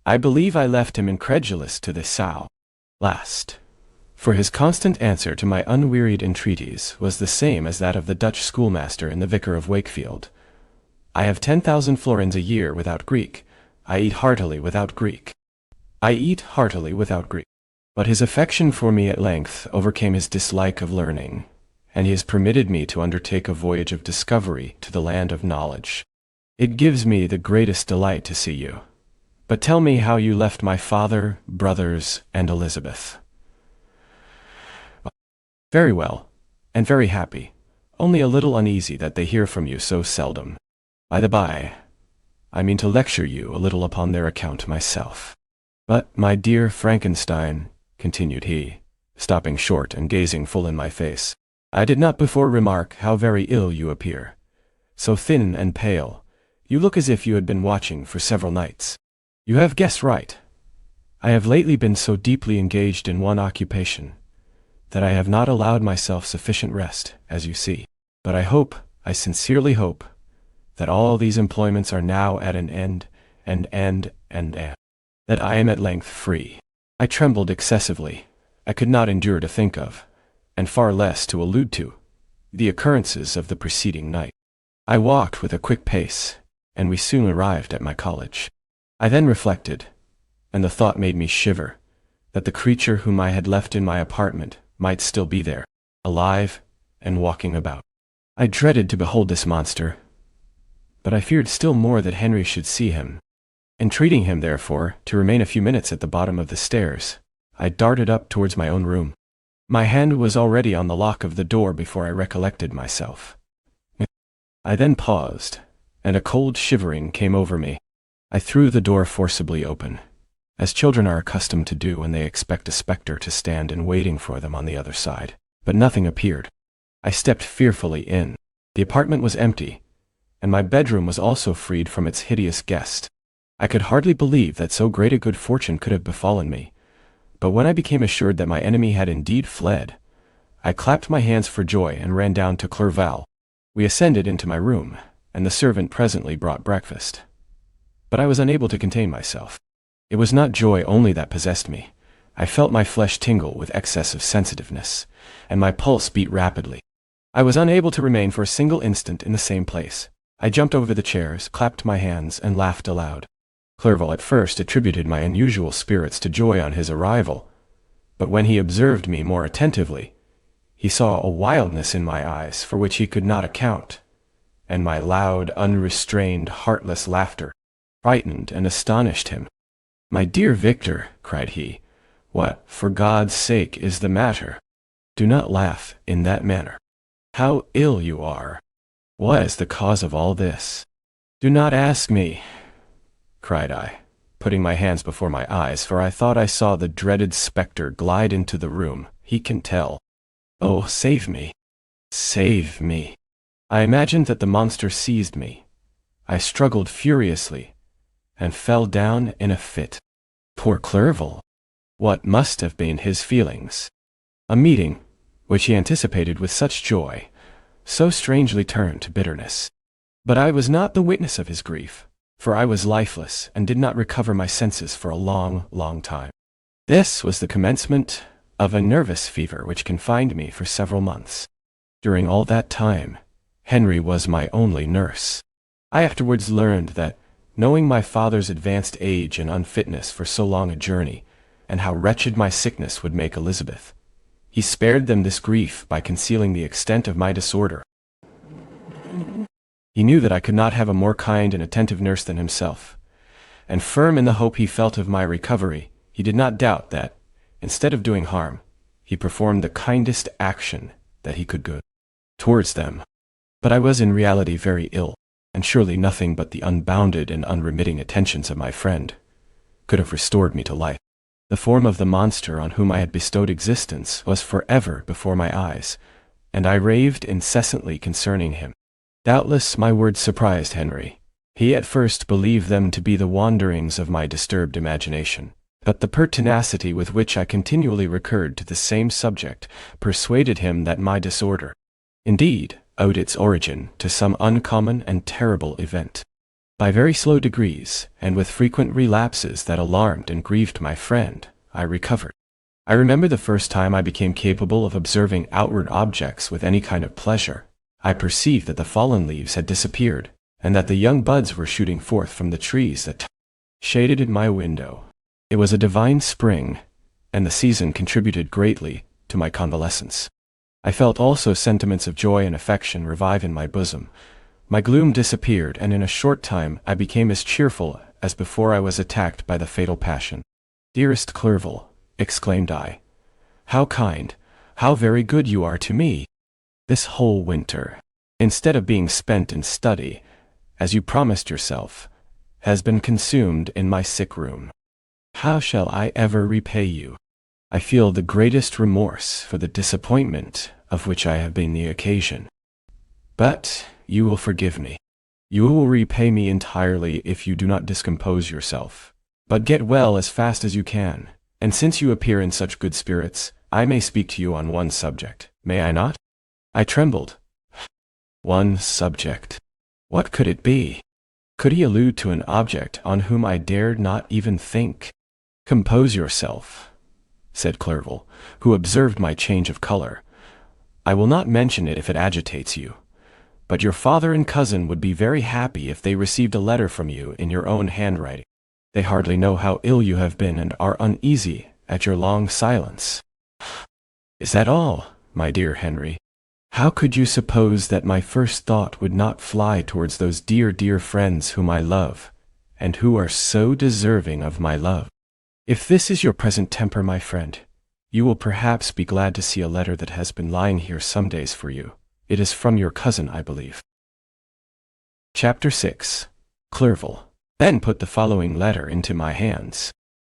I believe I left him incredulous to the last. For his constant answer to my unwearied entreaties was the same as that of the Dutch schoolmaster in The Vicar of Wakefield. I have 10,000 florins a year without Greek. I eat heartily without Greek. I eat heartily without Greek. But his affection for me at length overcame his dislike of learning, and he has permitted me to undertake a voyage of discovery to the land of knowledge. It gives me the greatest delight to see you. But tell me how you left my father, brothers, and Elizabeth." "Very well, and very happy, only a little uneasy that they hear from you so seldom. By the by, I mean to lecture you a little upon their account myself. But, my dear Frankenstein," continued he, stopping short and gazing full in my face, "I did not before remark how very ill you appear. So thin and pale, you look as if you had been watching for several nights. You have guessed right. I have lately been so deeply engaged in one occupation that I have not allowed myself sufficient rest, as you see. But I sincerely hope, that all these employments are now at an end, and that I am at length free." I trembled excessively. I could not endure to think of, and far less to allude to, the occurrences of the preceding night. I walked with a quick pace, and we soon arrived at my college. I then reflected, and the thought made me shiver, that the creature whom I had left in my apartment might still be there, alive and walking about. I dreaded to behold this monster, but I feared still more that Henry should see him. Entreating him, therefore, to remain a few minutes at the bottom of the stairs, I darted up towards my own room. My hand was already on the lock of the door before I recollected myself. I then paused, and a cold shivering came over me. I threw the door forcibly open, as children are accustomed to do when they expect a spectre to stand in waiting for them on the other side. But nothing appeared. I stepped fearfully in. The apartment was empty, and my bedroom was also freed from its hideous guest. I could hardly believe that so great a good fortune could have befallen me, but when I became assured that my enemy had indeed fled, I clapped my hands for joy and ran down to Clerval. We ascended into my room, and the servant presently brought breakfast. But I was unable to contain myself. It was not joy only that possessed me. I felt my flesh tingle with excess of sensitiveness, and my pulse beat rapidly. I was unable to remain for a single instant in the same place. I jumped over the chairs, clapped my hands, and laughed aloud. Clerval at first attributed my unusual spirits to joy on his arrival, but when he observed me more attentively, he saw a wildness in my eyes for which he could not account, and my loud, unrestrained, heartless laughter frightened and astonished him. "My dear Victor," cried he, "what, for God's sake, is the matter? Do not laugh in that manner. How ill you are! What is the cause of all this?" "Do not ask me," cried I, putting my hands before my eyes, for I thought I saw the dreaded spectre glide into the room. "He can tell. Oh, save me! Save me!" I imagined that the monster seized me. I struggled furiously, and fell down in a fit. Poor Clerval! What must have been his feelings? A meeting, which he anticipated with such joy, so strangely turned to bitterness. But I was not the witness of his grief, for I was lifeless and did not recover my senses for a long, long time. This was the commencement of a nervous fever which confined me for several months. During all that time, Henry was my only nurse. I afterwards learned that, knowing my father's advanced age and unfitness for so long a journey, and how wretched my sickness would make Elizabeth, he spared them this grief by concealing the extent of my disorder. He knew that I could not have a more kind and attentive nurse than himself, and firm in the hope he felt of my recovery, he did not doubt that, instead of doing harm, he performed the kindest action that he could good towards them. But I was in reality very ill, and surely nothing but the unbounded and unremitting attentions of my friend could have restored me to life. The form of the monster on whom I had bestowed existence was forever before my eyes, and I raved incessantly concerning him. Doubtless my words surprised Henry. He at first believed them to be the wanderings of my disturbed imagination, but the pertinacity with which I continually recurred to the same subject persuaded him that my disorder, indeed, owed its origin to some uncommon and terrible event. By very slow degrees, and with frequent relapses that alarmed and grieved my friend, I recovered. I remember the first time I became capable of observing outward objects with any kind of pleasure. I perceived that the fallen leaves had disappeared, and that the young buds were shooting forth from the trees that shaded my window. It was a divine spring, and the season contributed greatly to my convalescence. I felt also sentiments of joy and affection revive in my bosom. My gloom disappeared, and in a short time I became as cheerful as before I was attacked by the fatal passion. "Dearest Clerval," exclaimed I, "how kind, how very good you are to me! This whole winter, instead of being spent in study, as you promised yourself, has been consumed in my sick room. How shall I ever repay you? I feel the greatest remorse for the disappointment of which I have been the occasion. But you will forgive me. You will repay me entirely if you do not discompose yourself. But get well as fast as you can, and since you appear in such good spirits, I may speak to you on one subject, may I not?" I trembled. One subject. What could it be? Could he allude to an object on whom I dared not even think? "Compose yourself," said Clerval, who observed my change of color. "I will not mention it if it agitates you. But your father and cousin would be very happy if they received a letter from you in your own handwriting. They hardly know how ill you have been and are uneasy at your long silence." "Is that all, my dear Henry? How could you suppose that my first thought would not fly towards those dear, dear friends whom I love, and who are so deserving of my love? If this is your present temper, my friend, you will perhaps be glad to see a letter that has been lying here some days for you. It is from your cousin, I believe." Chapter 6. Clerval then put the following letter into my hands.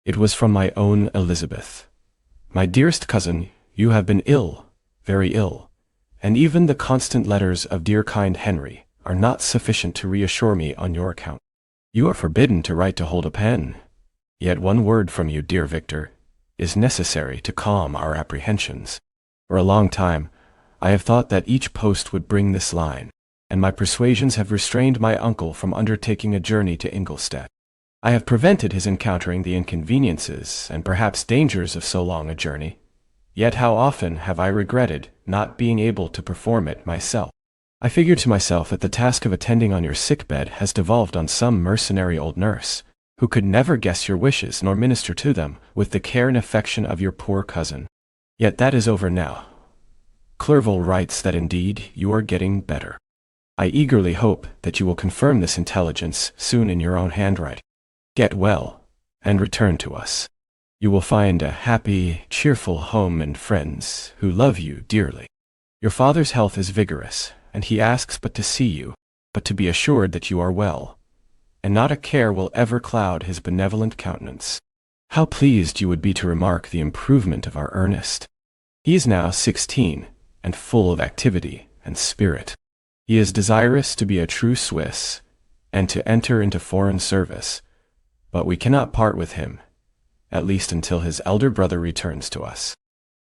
It was from my own Elizabeth. "My dearest cousin, you have been ill, very ill, and even the constant letters of dear kind Henry are not sufficient to reassure me on your account. You are forbidden to write to hold a pen. Yet one word from you, dear Victor, is necessary to calm our apprehensions. For a long time, I have thought that each post would bring this line, and my persuasions have restrained my uncle from undertaking a journey to Ingolstadt. I have prevented his encountering the inconveniences and perhaps dangers of so long a journey. Yet how often have I regretted not being able to perform it myself. I figure to myself that the task of attending on your sick bed has devolved on some mercenary old nurse, who could never guess your wishes nor minister to them with the care and affection of your poor cousin. Yet that is over now. Clerval writes that indeed you are getting better. I eagerly hope that you will confirm this intelligence soon in your own handwriting. Get well, and return to us. You will find a happy, cheerful home and friends who love you dearly. Your father's health is vigorous, and he asks but to see you, but to be assured that you are well, and not a care will ever cloud his benevolent countenance. How pleased you would be to remark the improvement of our Ernest. He is now 16, and full of activity and spirit. He is desirous to be a true Swiss, and to enter into foreign service, but we cannot part with him, at least until his elder brother returns to us.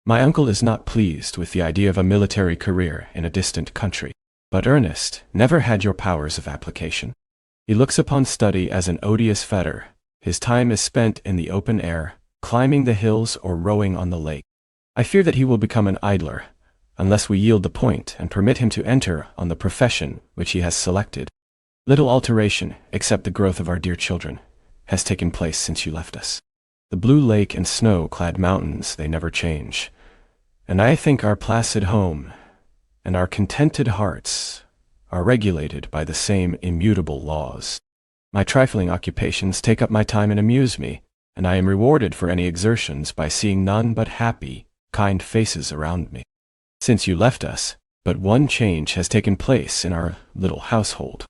My uncle is not pleased with the idea of a military career in a distant country, but Ernest never had your powers of application. He looks upon study as an odious fetter. His time is spent in the open air, climbing the hills or rowing on the lake. I fear that he will become an idler, unless we yield the point and permit him to enter on the profession which he has selected. Little alteration, except the growth of our dear children, has taken place since you left us. The blue lake and snow-clad mountains, they never change, and I think our placid home and our contented hearts are regulated by the same immutable laws. My trifling occupations take up my time and amuse me, and I am rewarded for any exertions by seeing none but happy, kind faces around me. Since you left us, but one change has taken place in our little household.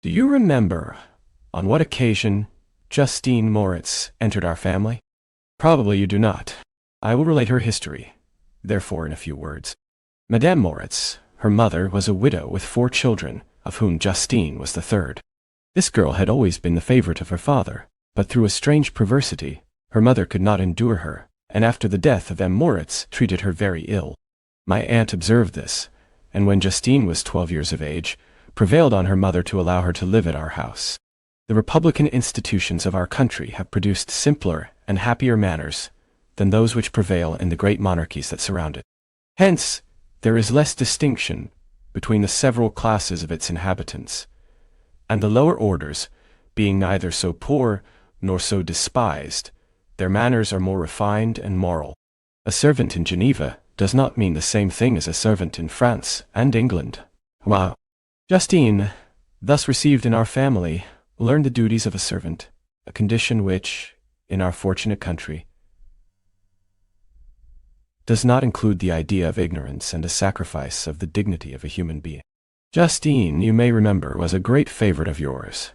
Do you remember on what occasion Justine Moritz entered our family? Probably you do not. I will relate her history, therefore, in a few words. Madame Moritz, her mother, was a widow with 4 children, of whom Justine was the third. This girl had always been the favorite of her father, but through a strange perversity, her mother could not endure her, and after the death of M. Moritz, treated her very ill. My aunt observed this, and when Justine was 12 years of age, prevailed on her mother to allow her to live at our house. The republican institutions of our country have produced simpler and happier manners than those which prevail in the great monarchies that surround it. Hence, there is less distinction between the several classes of its inhabitants, and the lower orders, being neither so poor nor so despised, their manners are more refined and moral. A servant in Geneva does not mean the same thing as a servant in France and England. Wow. Justine, thus received in our family, learned the duties of a servant, a condition which, in our fortunate country, does not include the idea of ignorance and a sacrifice of the dignity of a human being. Justine, you may remember, was a great favorite of yours,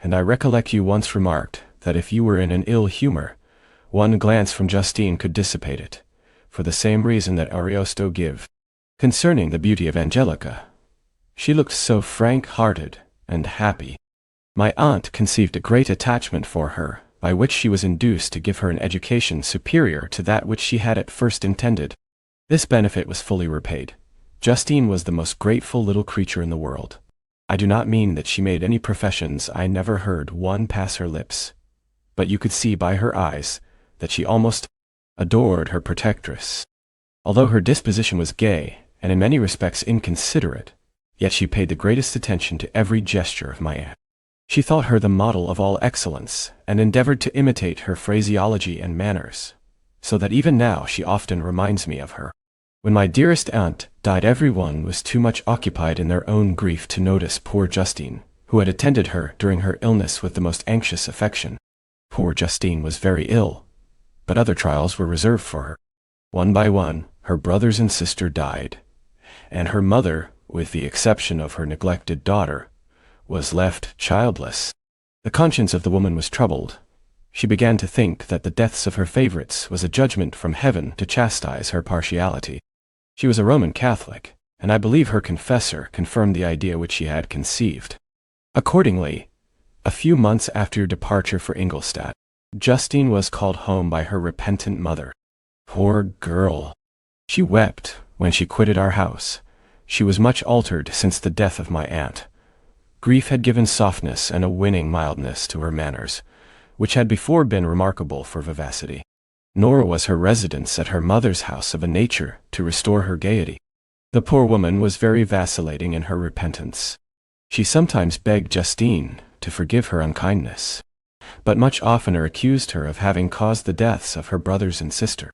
and I recollect you once remarked that if you were in an ill humor, one glance from Justine could dissipate it, for the same reason that Ariosto gave. Concerning the beauty of Angelica, she looked so frank-hearted and happy. My aunt conceived a great attachment for her, by which she was induced to give her an education superior to that which she had at first intended. This benefit was fully repaid. Justine was the most grateful little creature in the world. I do not mean that she made any professions. I never heard one pass her lips, but you could see by her eyes that she almost adored her protectress. Although her disposition was gay, and in many respects inconsiderate, yet she paid the greatest attention to every gesture of my aunt. She thought her the model of all excellence, and endeavored to imitate her phraseology and manners, so that even now she often reminds me of her. When my dearest aunt died, everyone was too much occupied in their own grief to notice poor Justine, who had attended her during her illness with the most anxious affection. Poor Justine was very ill, but other trials were reserved for her. One by one, her brothers and sister died, and her mother, with the exception of her neglected daughter, was left childless. The conscience of the woman was troubled. She began to think that the deaths of her favorites was a judgment from heaven to chastise her partiality. She was a Roman Catholic, and I believe her confessor confirmed the idea which she had conceived. Accordingly, a few months after your departure for Ingolstadt, Justine was called home by her repentant mother. Poor girl! She wept when she quitted our house. She was much altered since the death of my aunt. Grief had given softness and a winning mildness to her manners, which had before been remarkable for vivacity. Nor was her residence at her mother's house of a nature to restore her gaiety. The poor woman was very vacillating in her repentance. She sometimes begged Justine to forgive her unkindness, but much oftener accused her of having caused the deaths of her brothers and sister.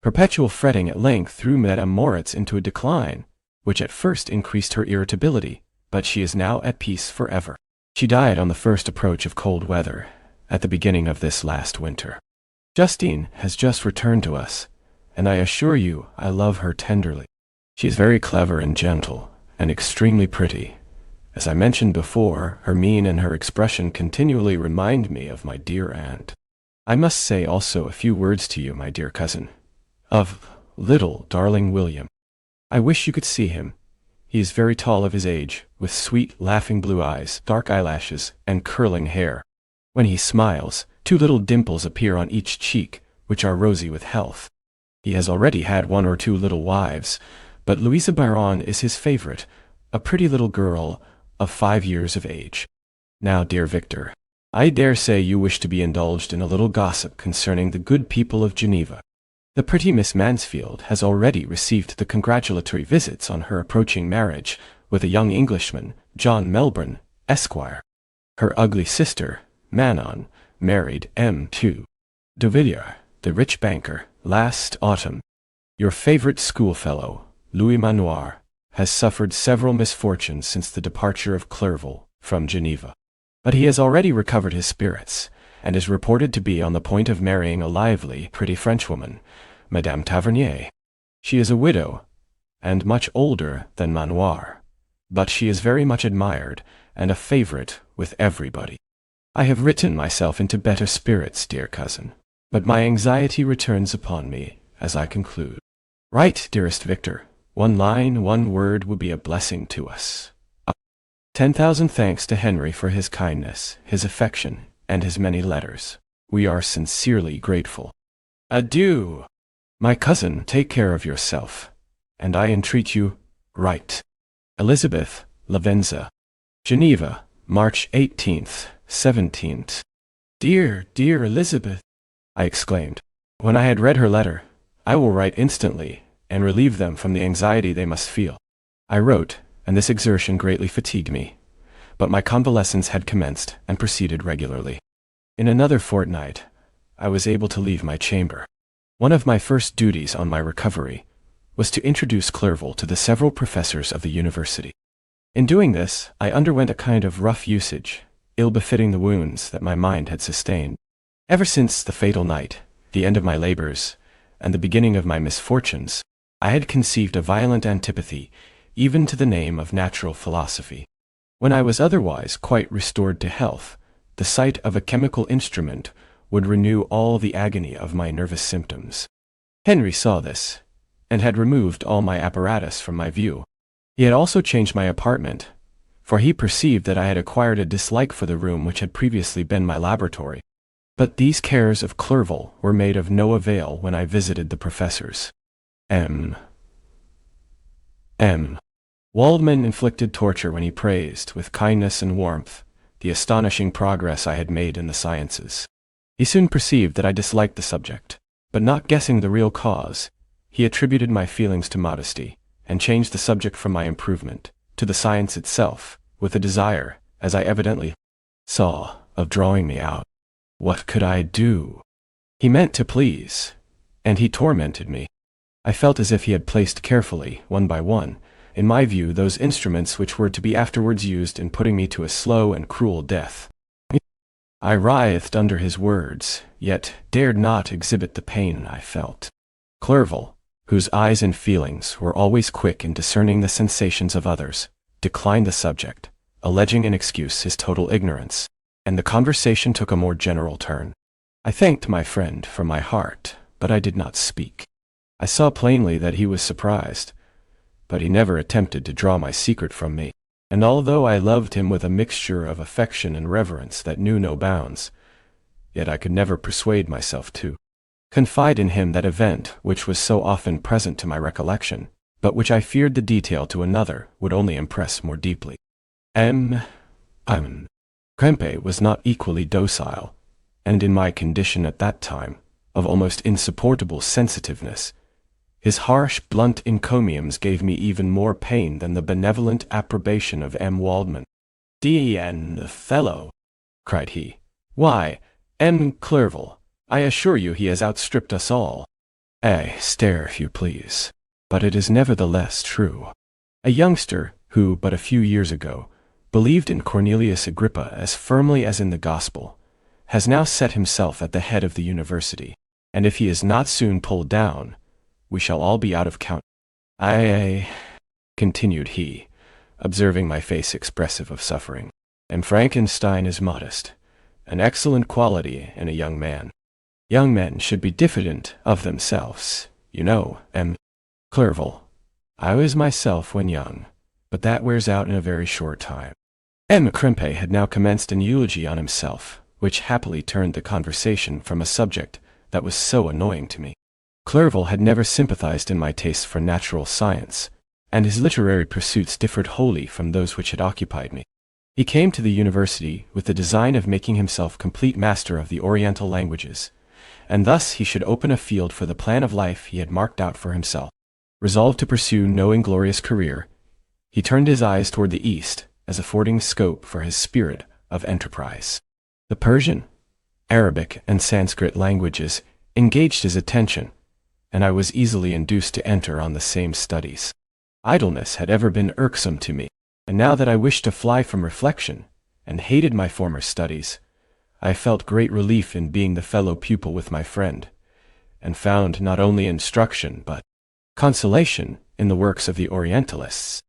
Perpetual fretting at length threw Madame Moritz into a decline, which at first increased her irritability, but she is now at peace forever. She died on the first approach of cold weather, at the beginning of this last winter. Justine has just returned to us, and I assure you I love her tenderly. She is very clever and gentle, and extremely pretty. As I mentioned before, her mien and her expression continually remind me of my dear aunt. I must say also a few words to you, my dear cousin, of little darling William. I wish you could see him. He is very tall of his age, with sweet, laughing blue eyes, dark eyelashes, and curling hair. When he smiles, 2 little dimples appear on each cheek, which are rosy with health. He has already had 1 or 2 little wives, but Louisa Baron is his favorite, a pretty little girl of 5 years of age. Now, dear Victor, I dare say you wish to be indulged in a little gossip concerning the good people of Geneva. The pretty Miss Mansfield has already received the congratulatory visits on her approaching marriage with a young Englishman, John Melbourne, Esquire. Her ugly sister, Manon, married M. de Villiers, the rich banker, last autumn. Your favorite schoolfellow, Louis Manoir, has suffered several misfortunes since the departure of Clerval from Geneva. But he has already recovered his spirits, and is reported to be on the point of marrying a lively, pretty Frenchwoman, Madame Tavernier. She is a widow, and much older than Manoir, but she is very much admired, and a favorite with everybody. I have written myself into better spirits, dear cousin. But my anxiety returns upon me as I conclude. Write, dearest Victor. One line, one word would be a blessing to us. 10,000 thanks to Henry for his kindness, his affection, and his many letters. We are sincerely grateful. Adieu. My cousin, take care of yourself, and I entreat you, write. Elizabeth Lavenza. Geneva, March 18th, 17th. Dear, dear Elizabeth, I exclaimed. When I had read her letter, I will write instantly, and relieve them from the anxiety they must feel. I wrote, and this exertion greatly fatigued me, but my convalescence had commenced and proceeded regularly. In another fortnight, I was able to leave my chamber. One of my first duties on my recovery was to introduce Clerval to the several professors of the university. In doing this, I underwent a kind of rough usage, ill-befitting the wounds that my mind had sustained. Ever since the fatal night, the end of my labors, and the beginning of my misfortunes, I had conceived a violent antipathy even to the name of natural philosophy. When I was otherwise quite restored to health, the sight of a chemical instrument would renew all the agony of my nervous symptoms. Henry saw this, and had removed all my apparatus from my view. He had also changed my apartment, for he perceived that I had acquired a dislike for the room which had previously been my laboratory. But these cares of Clerval were made of no avail when I visited the professors. Waldman inflicted torture when he praised, with kindness and warmth, the astonishing progress I had made in the sciences. He soon perceived that I disliked the subject, but not guessing the real cause, he attributed my feelings to modesty, and changed the subject from my improvement to the science itself, with a desire, as I evidently saw, of drawing me out. What could I do? He meant to please, and he tormented me. I felt as if he had placed carefully, one by one, in my view, those instruments which were to be afterwards used in putting me to a slow and cruel death. I writhed under his words, yet dared not exhibit the pain I felt. Clerval, whose eyes and feelings were always quick in discerning the sensations of others, declined the subject, alleging in excuse his total ignorance, and the conversation took a more general turn. I thanked my friend from my heart, but I did not speak. I saw plainly that he was surprised, but he never attempted to draw my secret from me, and although I loved him with a mixture of affection and reverence that knew no bounds, yet I could never persuade myself to confide in him that event which was so often present to my recollection, but which I feared the detail to another would only impress more deeply. Krempe was not equally docile, and in my condition at that time, of almost insupportable sensitiveness, his harsh, blunt encomiums gave me even more pain than the benevolent approbation of M. Waldman. "D.N. the fellow!" cried he. "Why, M. Clerval, I assure you he has outstripped us all." Stare if you please, but it is nevertheless true. A youngster who, but a few years ago, believed in Cornelius Agrippa as firmly as in the gospel, has now set himself at the head of the university, and if he is not soon pulled down, we shall all be out of count. Continued he, observing my face expressive of suffering, and Frankenstein is modest, an excellent quality in a young man. Young men should be diffident of themselves, you know, M. Clerval. I was myself when young, but that wears out in a very short time. M. Krempe had now commenced an eulogy on himself, which happily turned the conversation from a subject that was so annoying to me. Clerval had never sympathized in my tastes for natural science, and his literary pursuits differed wholly from those which had occupied me. He came to the university with the design of making himself complete master of the Oriental languages, and thus he should open a field for the plan of life he had marked out for himself. Resolved to pursue no inglorious career, he turned his eyes toward the east as affording scope for his spirit of enterprise. The Persian, Arabic, and Sanskrit languages engaged his attention, and I was easily induced to enter on the same studies. Idleness had ever been irksome to me, and now that I wished to fly from reflection, and hated my former studies, I felt great relief in being the fellow pupil with my friend, and found not only instruction but consolation in the works of the Orientalists.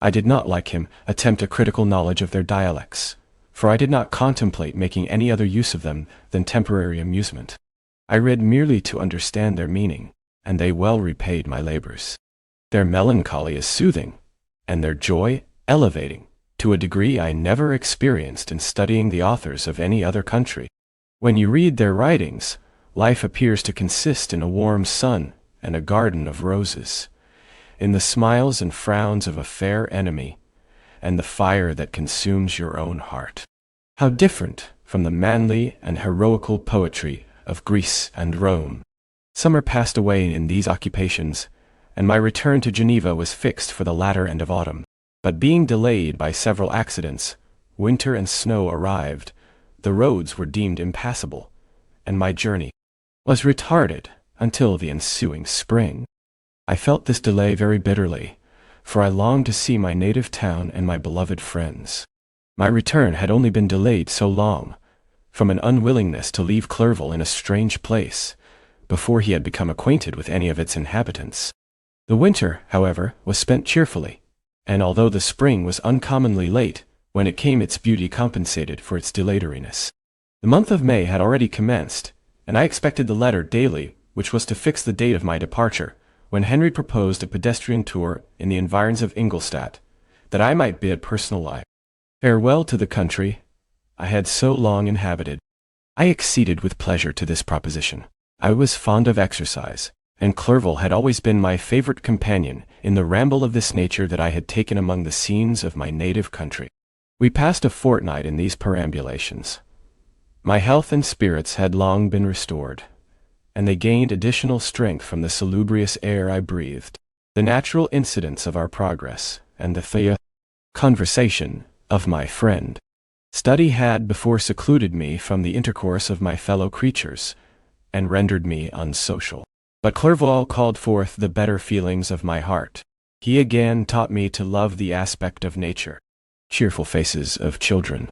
I did not, like him, attempt a critical knowledge of their dialects, for I did not contemplate making any other use of them than temporary amusement. I read merely to understand their meaning, and they well repaid my labors. Their melancholy is soothing, and their joy elevating, to a degree I never experienced in studying the authors of any other country. When you read their writings, life appears to consist in a warm sun and a garden of roses, in the smiles and frowns of a fair enemy, and the fire that consumes your own heart. How different from the manly and heroical poetry of Greece and Rome. Summer passed away in these occupations, and my return to Geneva was fixed for the latter end of autumn. But being delayed by several accidents, winter and snow arrived, the roads were deemed impassable, and my journey was retarded until the ensuing spring. I felt this delay very bitterly, for I longed to see my native town and my beloved friends. My return had only been delayed so long, from an unwillingness to leave Clerval in a strange place, before he had become acquainted with any of its inhabitants. The winter, however, was spent cheerfully, and although the spring was uncommonly late, when it came its beauty compensated for its dilatoriness. The month of May had already commenced, and I expected the letter daily which was to fix the date of my departure, when Henry proposed a pedestrian tour in the environs of Ingolstadt, that I might bid personal farewell to the country I had so long inhabited. I acceded with pleasure to this proposition. I was fond of exercise, and Clerval had always been my favorite companion in the ramble of this nature that I had taken among the scenes of my native country. We passed a fortnight in these perambulations. My health and spirits had long been restored, and they gained additional strength from the salubrious air I breathed, the natural incidents of our progress, and the conversation of my friend. Study had before secluded me from the intercourse of my fellow creatures, and rendered me unsocial. But Clerval called forth the better feelings of my heart. He again taught me to love the aspect of nature. Cheerful faces of children.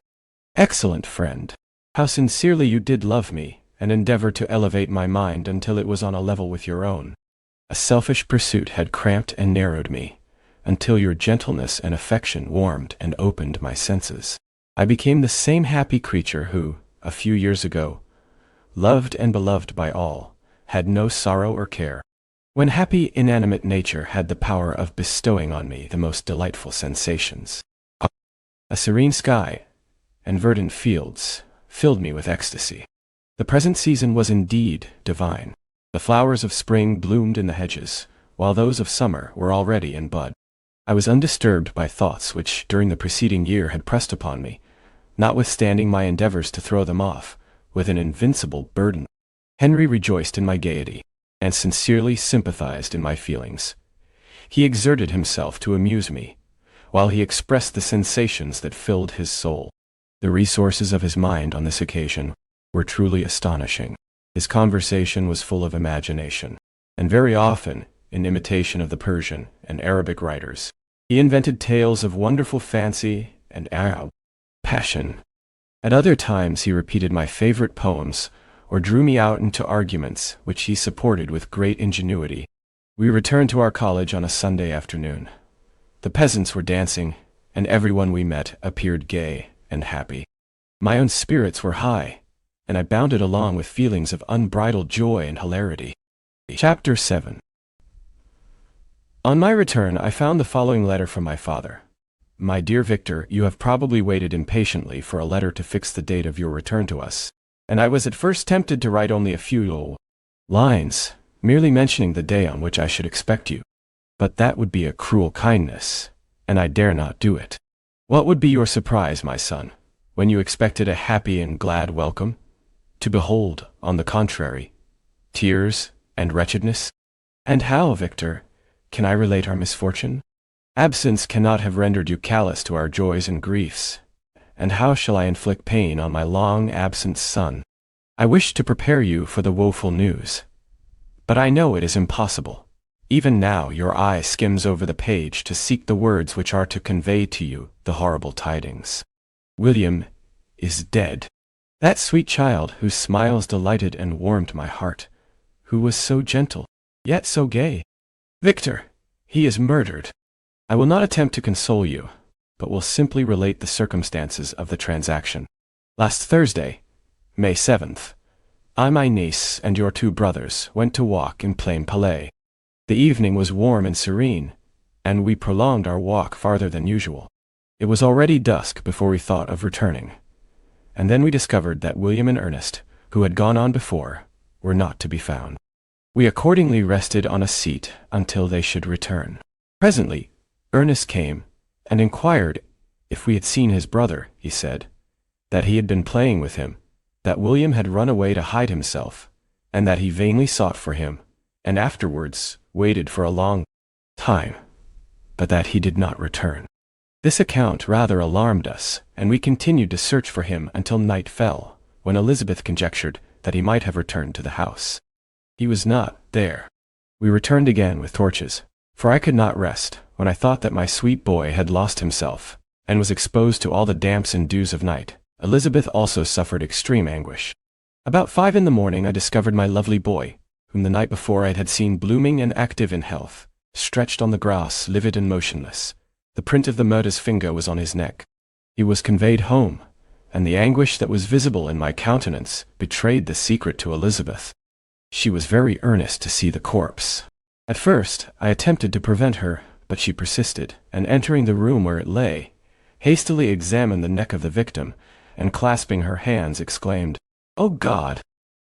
Excellent friend, how sincerely you did love me, and endeavor to elevate my mind until it was on a level with your own. A selfish pursuit had cramped and narrowed me, until your gentleness and affection warmed and opened my senses. I became the same happy creature who, a few years ago, loved and beloved by all, had no sorrow or care. When happy inanimate nature had the power of bestowing on me the most delightful sensations. A serene sky and verdant fields filled me with ecstasy. The present season was indeed divine. The flowers of spring bloomed in the hedges, while those of summer were already in bud. I was undisturbed by thoughts which during the preceding year had pressed upon me, notwithstanding my endeavors to throw them off with an invincible burden. Henry rejoiced in my gaiety, and sincerely sympathized in my feelings. He exerted himself to amuse me, while he expressed the sensations that filled his soul. The resources of his mind on this occasion were truly astonishing. His conversation was full of imagination, and very often, in imitation of the Persian and Arabic writers, he invented tales of wonderful fancy and passion. At other times he repeated my favorite poems, or drew me out into arguments which he supported with great ingenuity. We returned to our college on a Sunday afternoon. The peasants were dancing, and everyone we met appeared gay and happy. My own spirits were high, and I bounded along with feelings of unbridled joy and hilarity. Chapter 7. On my return, I found the following letter from my father. My dear Victor, you have probably waited impatiently for a letter to fix the date of your return to us, and I was at first tempted to write only a few lines, merely mentioning the day on which I should expect you. But that would be a cruel kindness, and I dare not do it. What would be your surprise, my son, when you expected a happy and glad welcome, to behold, on the contrary, tears and wretchedness? And how, Victor, can I relate our misfortune? Absence cannot have rendered you callous to our joys and griefs, and how shall I inflict pain on my long-absent son? I wish to prepare you for the woeful news, but I know it is impossible. Even now your eye skims over the page to seek the words which are to convey to you the horrible tidings. William is dead. That sweet child whose smiles delighted and warmed my heart, who was so gentle, yet so gay. Victor, he is murdered. I will not attempt to console you, but will simply relate the circumstances of the transaction. Last Thursday, May 7th, I, my niece, and your 2 brothers went to walk in Plain Palais. The evening was warm and serene, and we prolonged our walk farther than usual. It was already dusk before we thought of returning, and then we discovered that William and Ernest, who had gone on before, were not to be found. We accordingly rested on a seat until they should return. Presently, Ernest came and inquired if we had seen his brother. He said that he had been playing with him, that William had run away to hide himself, and that he vainly sought for him, and afterwards waited for a long time, but that he did not return. This account rather alarmed us, and we continued to search for him until night fell, when Elizabeth conjectured that he might have returned to the house. He was not there. We returned again with torches, for I could not rest when I thought that my sweet boy had lost himself, and was exposed to all the damps and dews of night. Elizabeth also suffered extreme anguish. About 5 in the morning I discovered my lovely boy, whom the night before I had seen blooming and active in health, stretched on the grass, livid and motionless. The print of the murder's finger was on his neck. He was conveyed home, and the anguish that was visible in my countenance betrayed the secret to Elizabeth. She was very earnest to see the corpse. At first, I attempted to prevent her, but she persisted, and entering the room where it lay, hastily examined the neck of the victim, and clasping her hands exclaimed, "O God!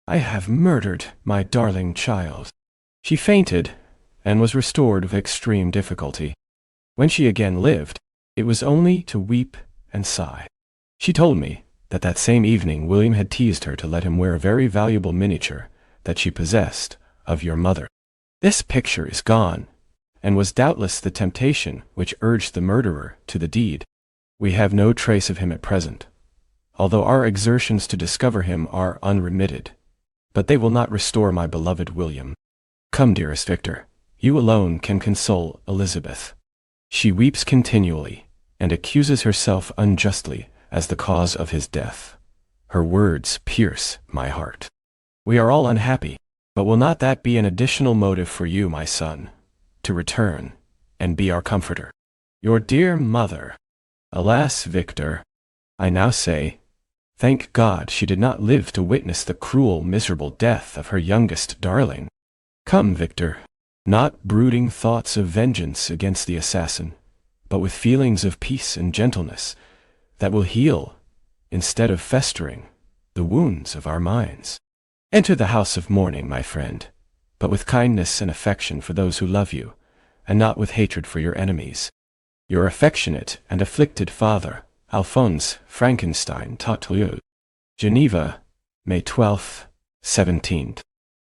I have murdered my darling child." She fainted, and was restored with extreme difficulty. When she again lived, it was only to weep and sigh. She told me that same evening William had teased her to let him wear a very valuable miniature that she possessed of your mother. This picture is gone, and was doubtless the temptation which urged the murderer to the deed. We have no trace of him at present, although our exertions to discover him are unremitted, but they will not restore my beloved William. Come, dearest Victor, you alone can console Elizabeth. She weeps continually, and accuses herself unjustly as the cause of his death. Her words pierce my heart. We are all unhappy, but will not that be an additional motive for you, my son, to return and be our comforter? Your dear mother. Alas, Victor, I now say, thank God she did not live to witness the cruel, miserable death of her youngest darling. Come, Victor, not brooding thoughts of vengeance against the assassin, but with feelings of peace and gentleness that will heal, instead of festering, the wounds of our minds. Enter the house of mourning, my friend, but with kindness and affection for those who love you, and not with hatred for your enemies. Your affectionate and afflicted father, Alphonse Frankenstein, taught to you. Geneva, May 12th, 17th.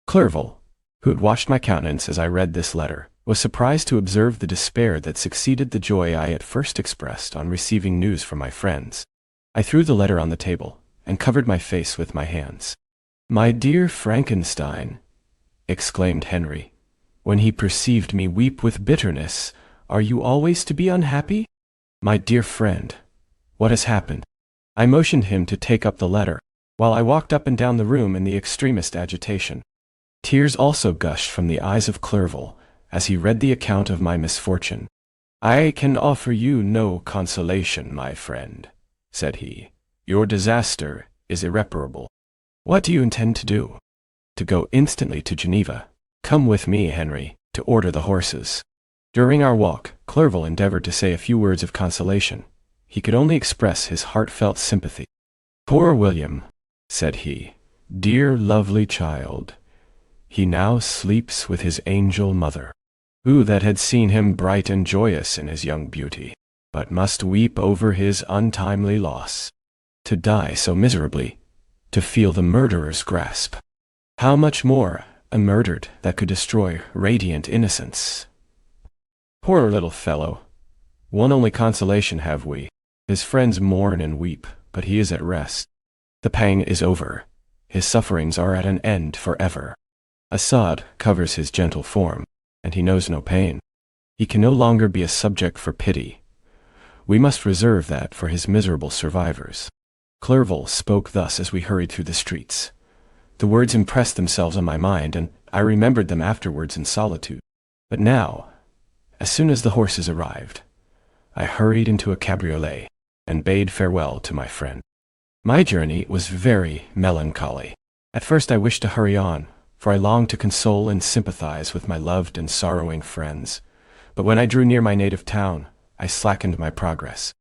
Clerval, who had watched my countenance as I read this letter, was surprised to observe the despair that succeeded the joy I at first expressed on receiving news from my friends. I threw the letter on the table, and covered my face with my hands. "My dear Frankenstein," exclaimed Henry, when he perceived me weep with bitterness, "are you always to be unhappy? My dear friend, what has happened?" I motioned him to take up the letter, while I walked up and down the room in the extremest agitation. Tears also gushed from the eyes of Clerval as he read the account of my misfortune. "I can offer you no consolation, my friend," said he. "Your disaster is irreparable. What do you intend to do?" "To go instantly to Geneva. Come with me, Henry, to order the horses." During our walk, Clerval endeavored to say a few words of consolation. He could only express his heartfelt sympathy. "Poor William," said he, "dear lovely child. He now sleeps with his angel mother. Who that had seen him bright and joyous in his young beauty, but must weep over his untimely loss. To die so miserably, to feel the murderer's grasp. How much more a murdered that could destroy radiant innocence. Poor little fellow. One only consolation have we. His friends mourn and weep, but he is at rest. The pang is over. His sufferings are at an end forever. A sod covers his gentle form, and he knows no pain. He can no longer be a subject for pity. We must reserve that for his miserable survivors." Clerval spoke thus as we hurried through the streets. The words impressed themselves on my mind, and I remembered them afterwards in solitude. But now, as soon as the horses arrived, I hurried into a cabriolet, and bade farewell to my friend. My journey was very melancholy. At first I wished to hurry on, for I longed to console and sympathize with my loved and sorrowing friends. But when I drew near my native town, I slackened my progress.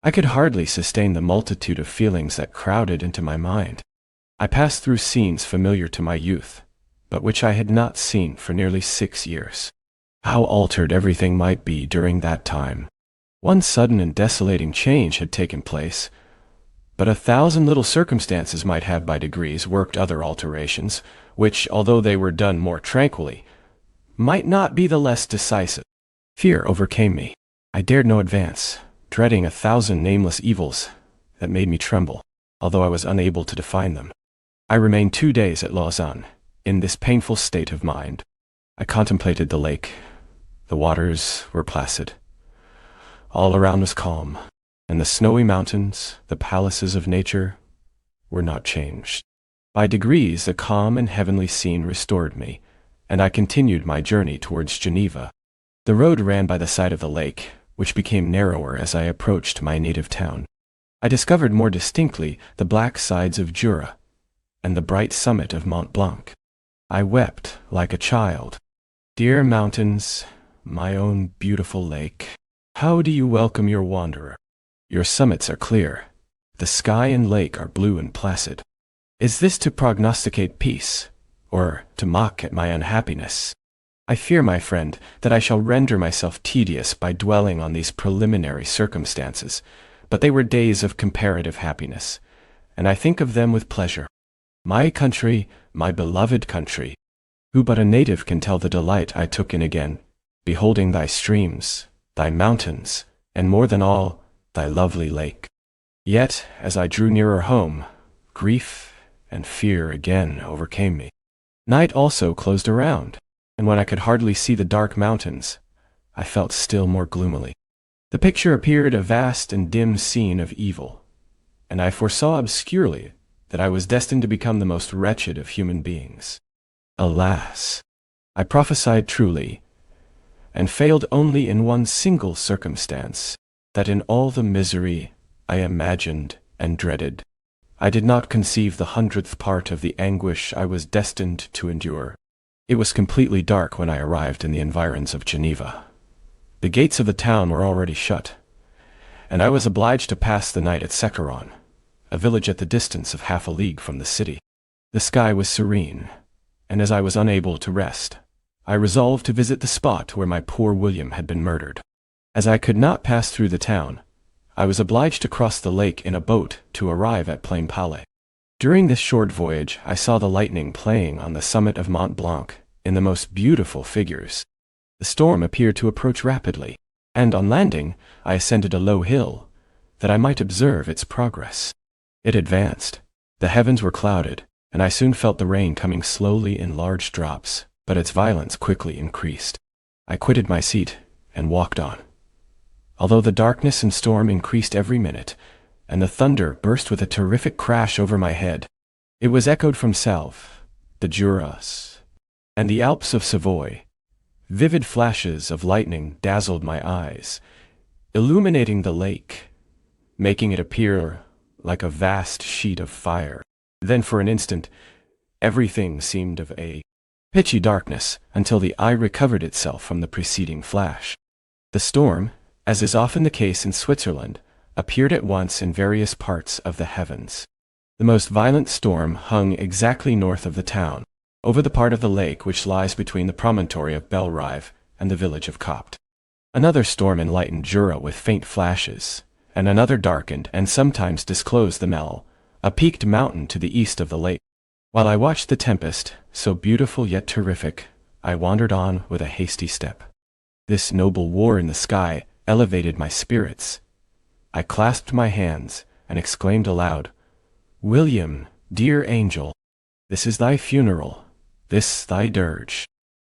I could hardly sustain the multitude of feelings that crowded into my mind. I passed through scenes familiar to my youth, but which I had not seen for nearly 6 years. How altered everything might be during that time. One sudden and desolating change had taken place, but 1,000 little circumstances might have by degrees worked other alterations, which, although they were done more tranquilly, might not be the less decisive. Fear overcame me. I dared no advance, dreading 1,000 nameless evils that made me tremble, although I was unable to define them. I remained 2 days at Lausanne, in this painful state of mind. I contemplated the lake. The waters were placid. All around was calm, and the snowy mountains, the palaces of nature, were not changed. By degrees the calm and heavenly scene restored me, and I continued my journey towards Geneva. The road ran by the side of the lake, which became narrower as I approached my native town. I discovered more distinctly the black sides of Jura, and the bright summit of Mont Blanc. I wept like a child. Dear mountains, my own beautiful lake, how do you welcome your wanderer? Your summits are clear. The sky and lake are blue and placid. Is this to prognosticate peace, or to mock at my unhappiness? I fear, my friend, that I shall render myself tedious by dwelling on these preliminary circumstances, but they were days of comparative happiness, and I think of them with pleasure. My country, my beloved country, who but a native can tell the delight I took in again, beholding thy streams, thy mountains, and more than all, thy lovely lake. Yet, as I drew nearer home, grief and fear again overcame me. Night also closed around, and when I could hardly see the dark mountains, I felt still more gloomily. The picture appeared a vast and dim scene of evil, and I foresaw obscurely that I was destined to become the most wretched of human beings. Alas! I prophesied truly, and failed only in one single circumstance, that in all the misery I imagined and dreaded, I did not conceive the 100th part of the anguish I was destined to endure. It was completely dark when I arrived in the environs of Geneva. The gates of the town were already shut, and I was obliged to pass the night at Secaron, a village at the distance of half a league from the city. The sky was serene, and as I was unable to rest, I resolved to visit the spot where my poor William had been murdered. As I could not pass through the town, I was obliged to cross the lake in a boat to arrive at Plainpalais. During this short voyage, I saw the lightning playing on the summit of Mont Blanc in the most beautiful figures. The storm appeared to approach rapidly, and on landing, I ascended a low hill, that I might observe its progress. It advanced. The heavens were clouded, and I soon felt the rain coming slowly in large drops, but its violence quickly increased. I quitted my seat and walked on. Although the darkness and storm increased every minute, and the thunder burst with a terrific crash over my head, it was echoed from Salve, the Juras, and the Alps of Savoy. Vivid flashes of lightning dazzled my eyes, illuminating the lake, making it appear like a vast sheet of fire. Then for an instant, everything seemed of a pitchy darkness until the eye recovered itself from the preceding flash. The storm, as is often the case in Switzerland, appeared at once in various parts of the heavens. The most violent storm hung exactly north of the town, over the part of the lake which lies between the promontory of Belrive and the village of Copt. Another storm enlightened Jura with faint flashes, and another darkened and sometimes disclosed the Mel, a peaked mountain to the east of the lake. While I watched the tempest, so beautiful yet terrific, I wandered on with a hasty step. This noble war in the sky elevated my spirits. I clasped my hands and exclaimed aloud, "William, dear angel, this is thy funeral, this thy dirge."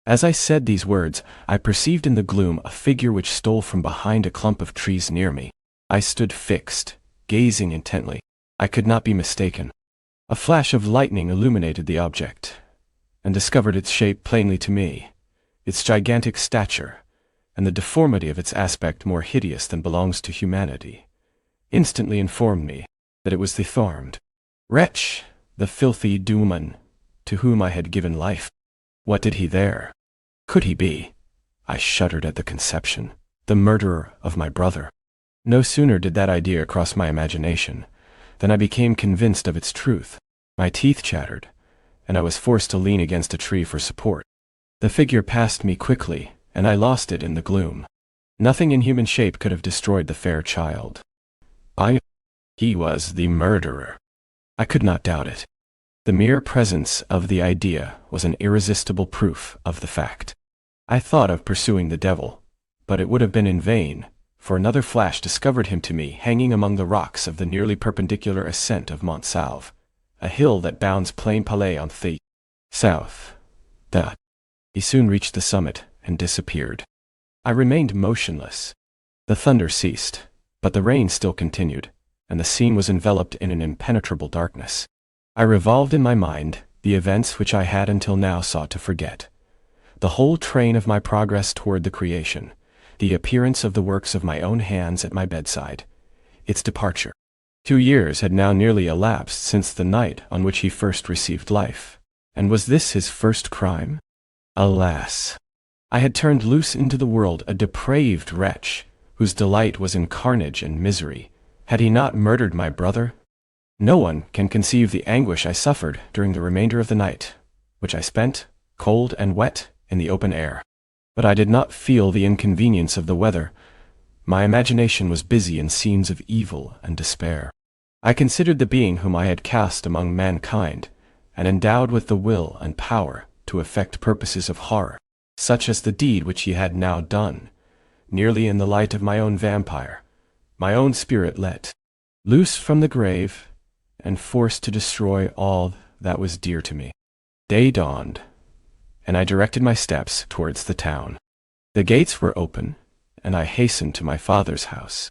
As I said these words, I perceived in the gloom a figure which stole from behind a clump of trees near me. I stood fixed, gazing intently. I could not be mistaken. A flash of lightning illuminated the object, and discovered its shape plainly to me, its gigantic stature, and the deformity of its aspect more hideous than belongs to humanity, instantly informed me that it was the Thormed. "Wretch, the filthy demon to whom I had given life. What did he there? Could he be? I shuddered at the conception. The murderer of my brother. No sooner did that idea cross my imagination than I became convinced of its truth. My teeth chattered, and I was forced to lean against a tree for support. The figure passed me quickly, and I lost it in the gloom. Nothing in human shape could have destroyed the fair child. He was the murderer. I could not doubt it. The mere presence of the idea was an irresistible proof of the fact. I thought of pursuing the devil, but it would have been in vain, for another flash discovered him to me hanging among the rocks of the nearly perpendicular ascent of Mont Salve, a hill that bounds Plain Palais on the south. He soon reached the summit and disappeared. I remained motionless. The thunder ceased, but the rain still continued, and the scene was enveloped in an impenetrable darkness. I revolved in my mind the events which I had until now sought to forget. The whole train of my progress toward the creation, the appearance of the works of my own hands at my bedside, its departure. 2 years had now nearly elapsed since the night on which he first received life. And was this his first crime? Alas! I had turned loose into the world a depraved wretch, whose delight was in carnage and misery. Had he not murdered my brother? No one can conceive the anguish I suffered during the remainder of the night, which I spent, cold and wet, in the open air. But I did not feel the inconvenience of the weather. My imagination was busy in scenes of evil and despair. I considered the being whom I had cast among mankind, and endowed with the will and power to effect purposes of horror, such as the deed which he had now done, nearly in the light of my own vampire, my own spirit let loose from the grave, and forced to destroy all that was dear to me. Day dawned, and I directed my steps towards the town. The gates were open, and I hastened to my father's house.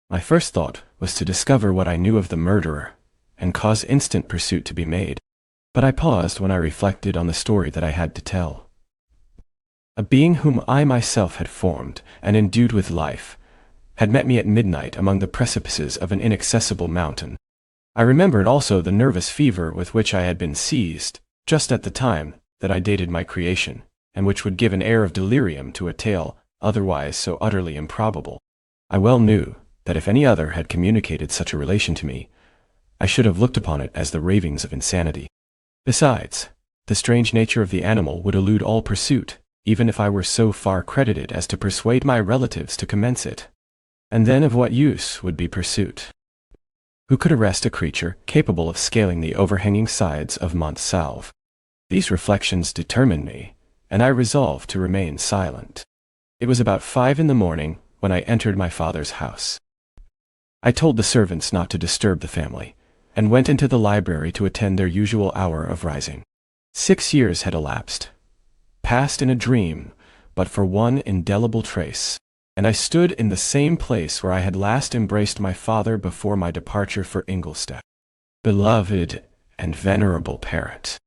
My first thought was to discover what I knew of the murderer, and cause instant pursuit to be made. But I paused when I reflected on the story that I had to tell. A being whom I myself had formed and endued with life had met me at midnight among the precipices of an inaccessible mountain. I remembered also the nervous fever with which I had been seized just at the time that I dated my creation, and which would give an air of delirium to a tale otherwise so utterly improbable. I well knew that if any other had communicated such a relation to me, I should have looked upon it as the ravings of insanity. Besides, the strange nature of the animal would elude all pursuit, even if I were so far credited as to persuade my relatives to commence it. And then of what use would be pursuit? Who could arrest a creature capable of scaling the overhanging sides of Mont Salve? These reflections determined me, and I resolved to remain silent. It was about 5 in the morning when I entered my father's house. I told the servants not to disturb the family, and went into the library to attend their usual hour of rising. 6 years had elapsed, passed in a dream, but for one indelible trace, and I stood in the same place where I had last embraced my father before my departure for Ingolstadt. Beloved and venerable parent,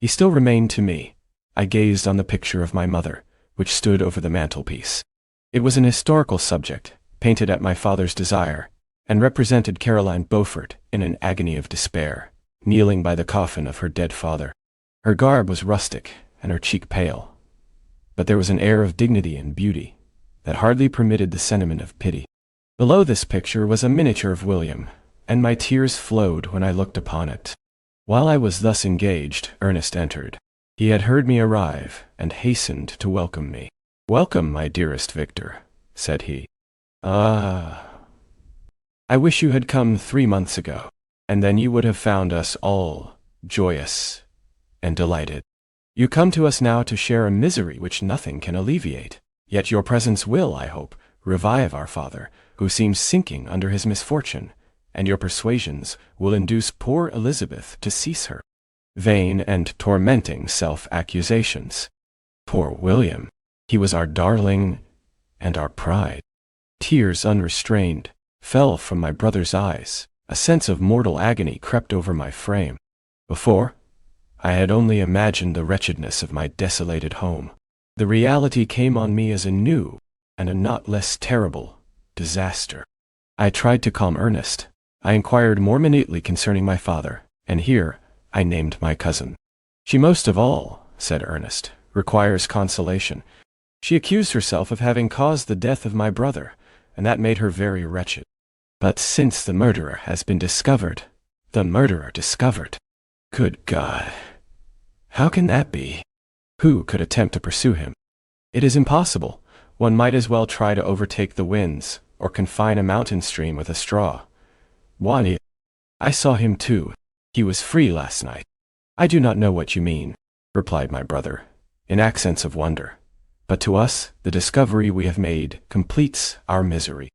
he still remained to me. I gazed on the picture of my mother, which stood over the mantelpiece. It was an historical subject, painted at my father's desire, and represented Caroline Beaufort in an agony of despair, kneeling by the coffin of her dead father. Her garb was rustic, and her cheek pale, but there was an air of dignity and beauty that hardly permitted the sentiment of pity. Below this picture was a miniature of William, and my tears flowed when I looked upon it. While I was thus engaged, Ernest entered. He had heard me arrive, and hastened to welcome me. "Welcome, my dearest Victor," said he. "Ah, I wish you had come 3 months ago, and then you would have found us all joyous and delighted. You come to us now to share a misery which nothing can alleviate. Yet your presence will, I hope, revive our father, who seems sinking under his misfortune, and your persuasions will induce poor Elizabeth to cease her vain and tormenting self-accusations. Poor William! He was our darling and our pride." Tears unrestrained fell from my brother's eyes. A sense of mortal agony crept over my frame. Before, I had only imagined the wretchedness of my desolated home. The reality came on me as a new, and a not less terrible, disaster. I tried to calm Ernest. I inquired more minutely concerning my father, and here I named my cousin. She most of all, said Ernest, requires consolation. She accused herself of having caused the death of my brother, and that made her very wretched. But since the murderer has been discovered, Good God! How can that be? Who could attempt to pursue him? It is impossible. One might as well try to overtake the winds, or confine a mountain stream with a straw. Wani, I saw him too. He was free last night. I do not know what you mean, replied my brother, in accents of wonder. But to us, the discovery we have made completes our misery.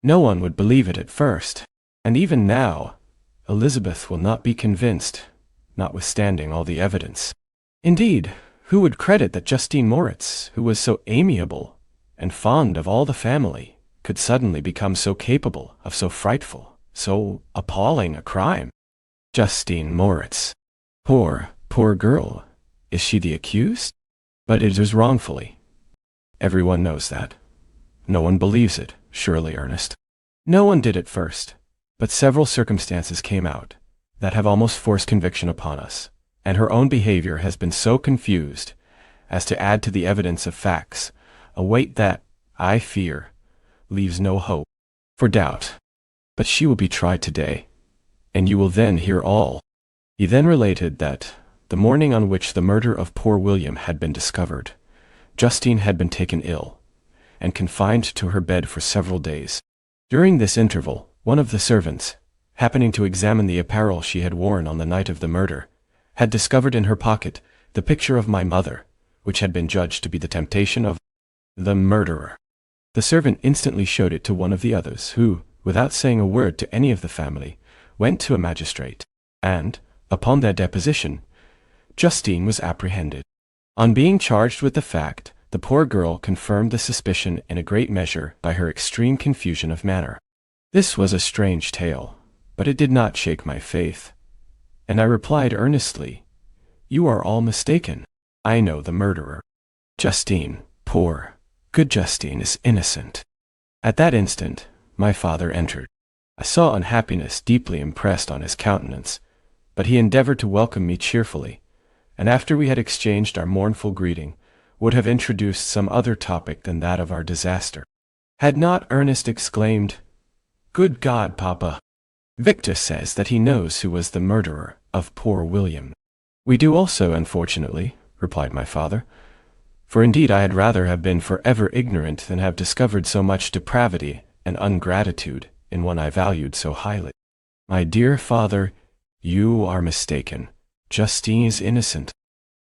No one would believe it at first, and even now, Elizabeth will not be convinced, notwithstanding all the evidence. Indeed, who would credit that Justine Moritz, who was so amiable and fond of all the family, could suddenly become so capable of so frightful, so appalling a crime? Justine Moritz. Poor girl. Is she the accused? But it is wrongfully. Everyone knows that. No one believes it, surely, Ernest. No one did at first, but several circumstances came out that have almost forced conviction upon us, and her own behavior has been so confused as to add to the evidence of facts a weight that, I fear, leaves no hope for doubt. But she will be tried today, and you will then hear all. He then related that, the morning on which the murder of poor William had been discovered, Justine had been taken ill, and confined to her bed for several days. During this interval, one of the servants, happening to examine the apparel she had worn on the night of the murder, had discovered in her pocket the picture of my mother, which had been judged to be the temptation of the murderer. The servant instantly showed it to one of the others, who, without saying a word to any of the family, went to a magistrate, and, upon their deposition, Justine was apprehended. On being charged with the fact, the poor girl confirmed the suspicion in a great measure by her extreme confusion of manner. This was a strange tale, but it did not shake my faith, and I replied earnestly, "You are all mistaken. I know the murderer. Justine, good Justine, is innocent." At that instant, my father entered. I saw unhappiness deeply impressed on his countenance, but he endeavored to welcome me cheerfully, and after we had exchanged our mournful greeting, would have introduced some other topic than that of our disaster, had not Ernest exclaimed, "Good God, Papa! Victor says that he knows who was the murderer of poor William." "We do also, unfortunately," replied my father, "for indeed I had rather have been forever ignorant than have discovered so much depravity and ungratitude in one I valued so highly." "My dear father, you are mistaken. Justine is innocent.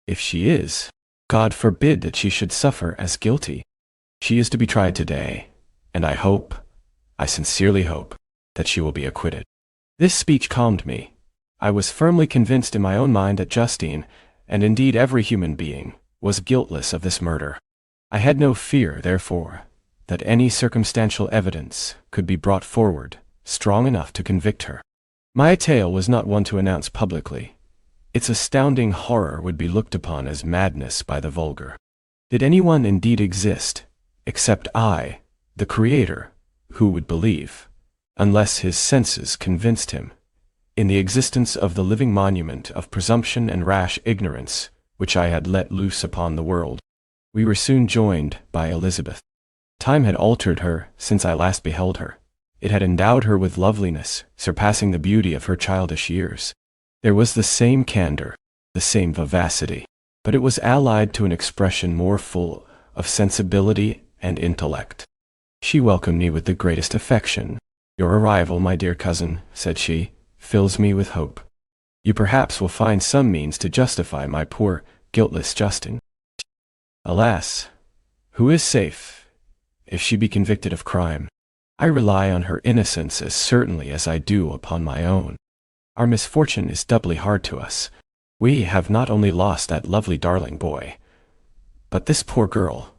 If she is, God forbid that she should suffer as guilty. She is to be tried today, and I sincerely hope, that she will be acquitted." This speech calmed me. I was firmly convinced in my own mind that Justine, and indeed every human being, was guiltless of this murder. I had no fear, therefore, that any circumstantial evidence could be brought forward strong enough to convict her. My tale was not one to announce publicly. Its astounding horror would be looked upon as madness by the vulgar. Did anyone indeed exist, except I, the Creator, who would believe, unless his senses convinced him, in the existence of the living monument of presumption and rash ignorance which I had let loose upon the world? We were soon joined by Elizabeth. Time had altered her since I last beheld her. It had endowed her with loveliness surpassing the beauty of her childish years. There was the same candor, the same vivacity, but it was allied to an expression more full of sensibility and intellect. She welcomed me with the greatest affection. "Your arrival, my dear cousin," said she, "fills me with hope. You perhaps will find some means to justify my poor, guiltless Justine. Alas, who is safe, if she be convicted of crime? I rely on her innocence as certainly as I do upon my own. Our misfortune is doubly hard to us. We have not only lost that lovely darling boy, but this poor girl,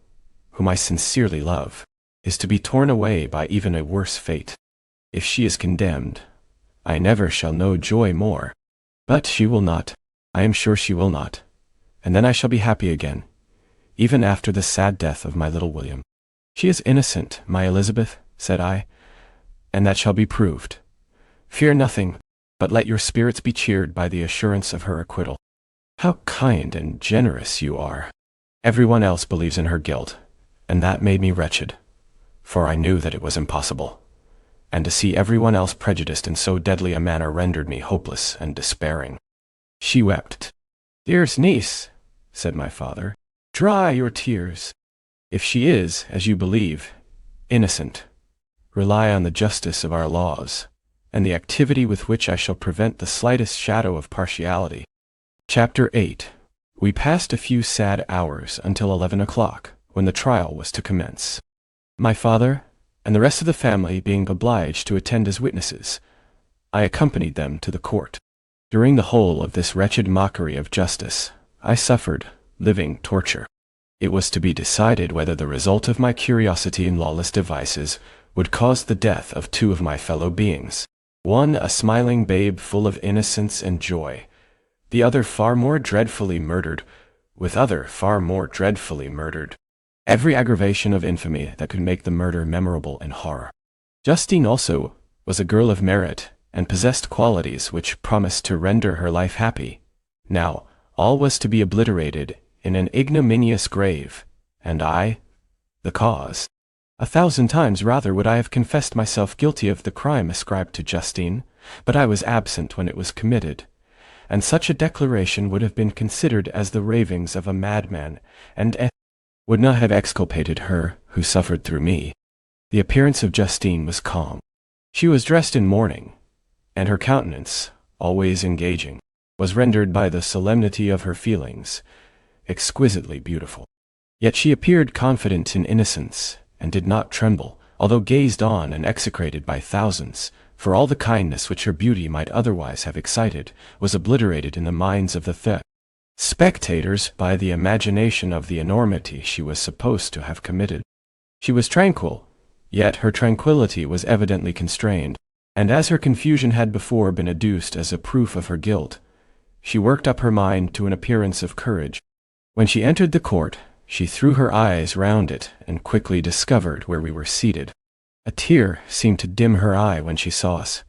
whom I sincerely love, is to be torn away by even a worse fate. If she is condemned, I never shall know joy more. But she will not. I am sure she will not. And then I shall be happy again, even after the sad death of my little William." "She is innocent, my Elizabeth," said I, "and that shall be proved. Fear nothing, but let your spirits be cheered by the assurance of her acquittal. How kind and generous you are! Everyone else believes in her guilt, and that made me wretched, for I knew that it was impossible, and to see everyone else prejudiced in so deadly a manner rendered me hopeless and despairing. She wept. "Dearest niece," said my father, "dry your tears. If she is, as you believe, innocent, rely on the justice of our laws, and the activity with which I shall prevent the slightest shadow of partiality." Chapter 8. We passed a few sad hours until 11 o'clock, when the trial was to commence. My father and the rest of the family being obliged to attend as witnesses, I accompanied them to the court. During the whole of this wretched mockery of justice, I suffered living torture. It was to be decided whether the result of my curiosity and lawless devices would cause the death of two of my fellow beings, one a smiling babe full of innocence and joy, the other far more dreadfully murdered, with other far more dreadfully murdered. Every aggravation of infamy that could make the murder memorable and horror. Justine also was a girl of merit, and possessed qualities which promised to render her life happy. Now, all was to be obliterated in an ignominious grave, and I, the cause. 1,000 times rather would I have confessed myself guilty of the crime ascribed to Justine, but I was absent when it was committed, and such a declaration would have been considered as the ravings of a madman, and would not have exculpated her who suffered through me. The appearance of Justine was calm. She was dressed in mourning, and her countenance, always engaging, was rendered by the solemnity of her feelings exquisitely beautiful. Yet she appeared confident in innocence, and did not tremble, although gazed on and execrated by thousands, for all the kindness which her beauty might otherwise have excited was obliterated in the minds of the spectators by the imagination of the enormity she was supposed to have committed. She was tranquil, yet her tranquillity was evidently constrained, and as her confusion had before been adduced as a proof of her guilt, she worked up her mind to an appearance of courage. When she entered the court, she threw her eyes round it and quickly discovered where we were seated. A tear seemed to dim her eye when she saw us,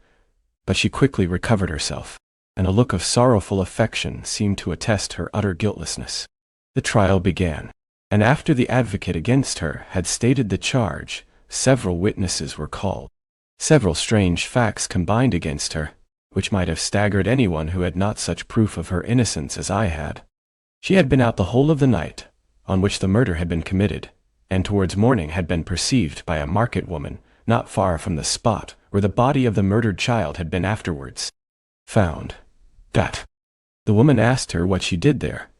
but she quickly recovered herself, and a look of sorrowful affection seemed to attest her utter guiltlessness. The trial began, and after the advocate against her had stated the charge, several witnesses were called. Several strange facts combined against her, which might have staggered anyone who had not such proof of her innocence as I had. She had been out the whole of the night on which the murder had been committed, and towards morning had been perceived by a market woman not far from the spot where the body of the murdered child had been afterwards found. The woman asked her what she did there,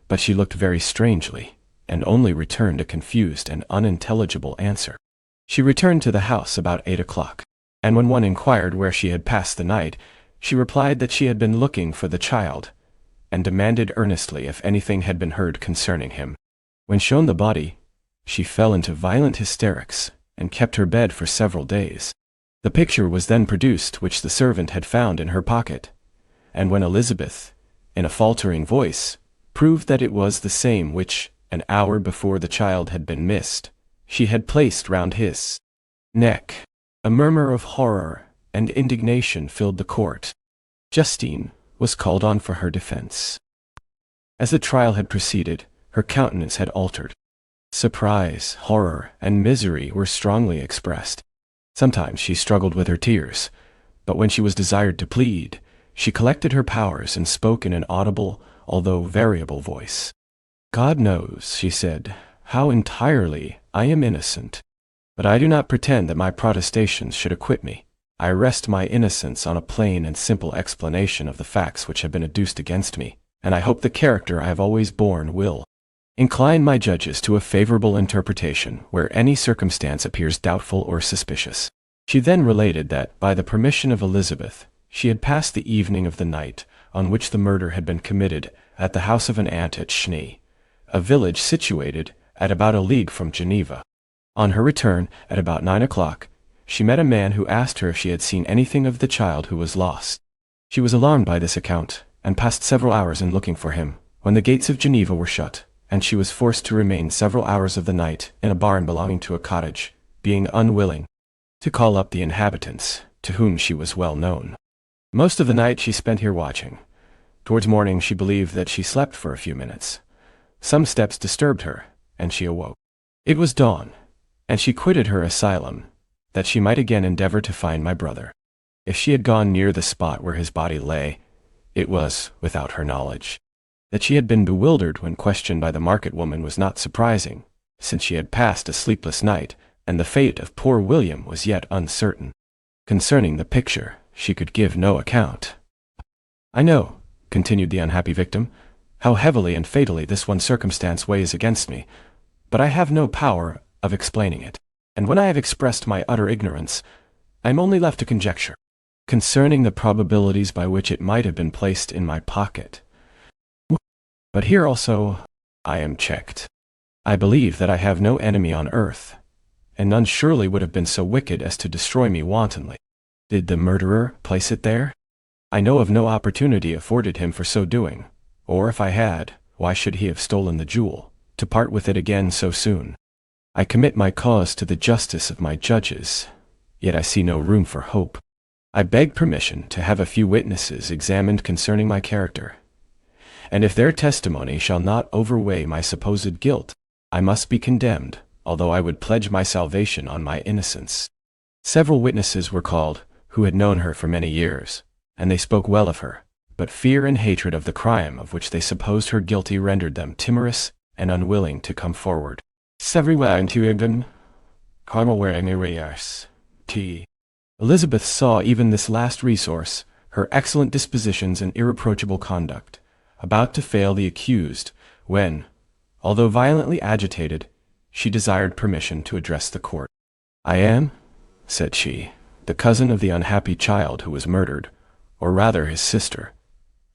but she looked very strangely, and only returned a confused and unintelligible answer. She returned to the house about 8 o'clock, and when one inquired where she had passed the night, she replied that she had been looking for the child, and demanded earnestly if anything had been heard concerning him. When shown the body, she fell into violent hysterics, and kept her bed for several days. The picture was then produced which the servant had found in her pocket, and when Elizabeth, in a faltering voice, proved that it was the same which, an hour before the child had been missed, she had placed round his neck, a murmur of horror and indignation filled the court. Justine was called on for her defense. As the trial had proceeded, her countenance had altered. Surprise, horror, and misery were strongly expressed. Sometimes she struggled with her tears, but when she was desired to plead, she collected her powers and spoke in an audible, although variable voice. "God knows," she said, "how entirely I am innocent, but I do not pretend that my protestations should acquit me. I rest my innocence on a plain and simple explanation of the facts which have been adduced against me, and I hope the character I have always borne will incline my judges to a favorable interpretation where any circumstance appears doubtful or suspicious." She then related that, by the permission of Elizabeth, she had passed the evening of the night on which the murder had been committed at the house of an aunt at Schnee, a village situated at about a league from Geneva. On her return, at about 9 o'clock, she met a man who asked her if she had seen anything of the child who was lost. She was alarmed by this account, and passed several hours in looking for him, when the gates of Geneva were shut, and she was forced to remain several hours of the night in a barn belonging to a cottage, being unwilling to call up the inhabitants, to whom she was well known. Most of the night she spent here watching. Towards morning she believed that she slept for a few minutes. Some steps disturbed her, and she awoke. It was dawn, and she quitted her asylum, that she might again endeavor to find my brother. If she had gone near the spot where his body lay, it was without her knowledge. That she had been bewildered when questioned by the market woman was not surprising, since she had passed a sleepless night, and the fate of poor William was yet uncertain. Concerning the picture, she could give no account. "I know," continued the unhappy victim, "how heavily and fatally this one circumstance weighs against me, but I have no power of explaining it, and when I have expressed my utter ignorance, I am only left to conjecture concerning the probabilities by which it might have been placed in my pocket. But here also I am checked. I believe that I have no enemy on earth, and none surely would have been so wicked as to destroy me wantonly. Did the murderer place it there? I know of no opportunity afforded him for so doing, or if I had, why should he have stolen the jewel, to part with it again so soon? I commit my cause to the justice of my judges, yet I see no room for hope. I beg permission to have a few witnesses examined concerning my character, and if their testimony shall not overweigh my supposed guilt, I must be condemned, although I would pledge my salvation on my innocence." Several witnesses were called, who had known her for many years, and they spoke well of her, but fear and hatred of the crime of which they supposed her guilty rendered them timorous and unwilling to come forward. Elizabeth saw even this last resource, her excellent dispositions and irreproachable conduct, about to fail the accused, when, although violently agitated, she desired permission to address the court. "I am," said she, "the cousin of the unhappy child who was murdered, or rather his sister,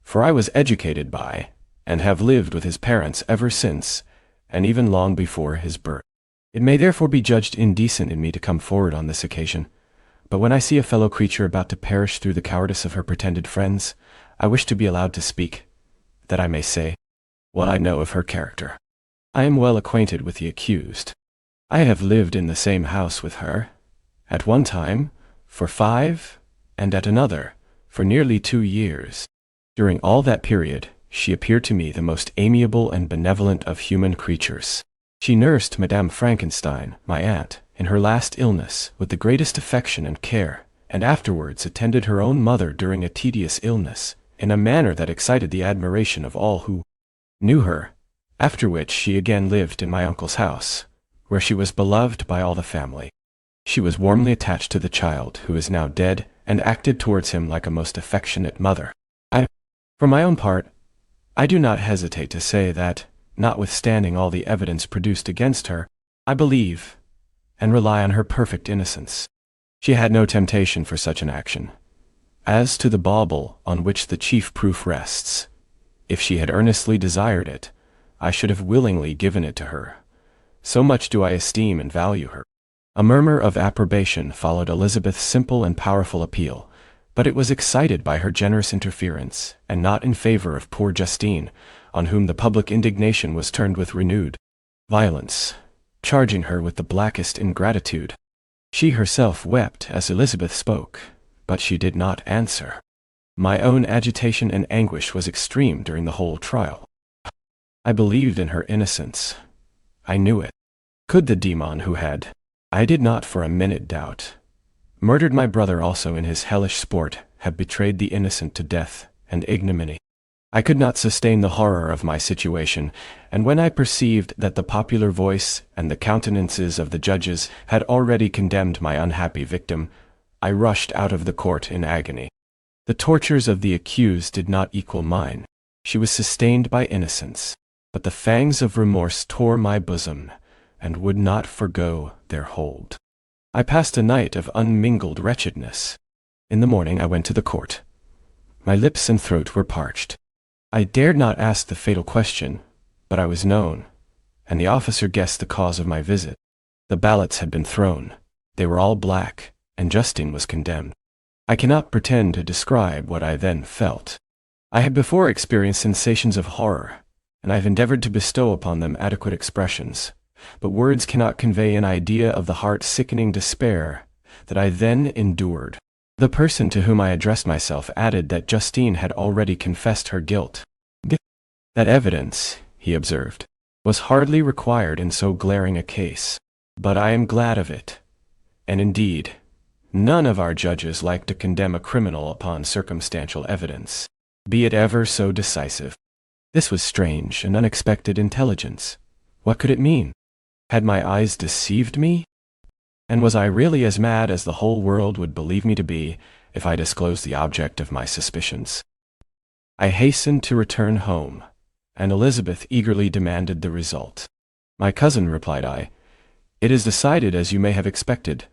for I was educated by, and have lived with his parents ever since, and even long before his birth. It may therefore be judged indecent in me to come forward on this occasion, but when I see a fellow creature about to perish through the cowardice of her pretended friends, I wish to be allowed to speak, that I may say what I know of her character. I am well acquainted with the accused. I have lived in the same house with her, at one time for 5, and at another for nearly 2 years. During all that period, she appeared to me the most amiable and benevolent of human creatures. She nursed Madame Frankenstein, my aunt, in her last illness with the greatest affection and care, and afterwards attended her own mother during a tedious illness, in a manner that excited the admiration of all who knew her, after which she again lived in my uncle's house, where she was beloved by all the family. She was warmly attached to the child, who is now dead, and acted towards him like a most affectionate mother. For my own part, I do not hesitate to say that, notwithstanding all the evidence produced against her, I believe and rely on her perfect innocence. She had no temptation for such an action. As to the bauble on which the chief proof rests, if she had earnestly desired it, I should have willingly given it to her. So much do I esteem and value her." A murmur of approbation followed Elizabeth's simple and powerful appeal, but it was excited by her generous interference, and not in favor of poor Justine, on whom the public indignation was turned with renewed violence, charging her with the blackest ingratitude. She herself wept as Elizabeth spoke, but she did not answer. My own agitation and anguish was extreme during the whole trial. I believed in her innocence. I knew it. Could the demon who had, I did not for a minute doubt, murdered my brother also in his hellish sport, have betrayed the innocent to death and ignominy? I could not sustain the horror of my situation, and when I perceived that the popular voice and the countenances of the judges had already condemned my unhappy victim, I rushed out of the court in agony. The tortures of the accused did not equal mine. She was sustained by innocence, but the fangs of remorse tore my bosom, and would not forgo their hold. I passed a night of unmingled wretchedness. In the morning I went to the court. My lips and throat were parched. I dared not ask the fatal question, but I was known, and the officer guessed the cause of my visit. The ballots had been thrown. They were all black, and Justine was condemned. I cannot pretend to describe what I then felt. I had before experienced sensations of horror, and I have endeavored to bestow upon them adequate expressions, but words cannot convey an idea of the heart-sickening despair that I then endured. The person to whom I addressed myself added that Justine had already confessed her guilt. That evidence, he observed, was hardly required in so glaring a case. But I am glad of it. And indeed, none of our judges like to condemn a criminal upon circumstantial evidence, be it ever so decisive. This was strange and unexpected intelligence. What could it mean? Had my eyes deceived me? And was I really as mad as the whole world would believe me to be if I disclosed the object of my suspicions? I hastened to return home, and Elizabeth eagerly demanded the result. My cousin, replied I, it is decided as you may have expected.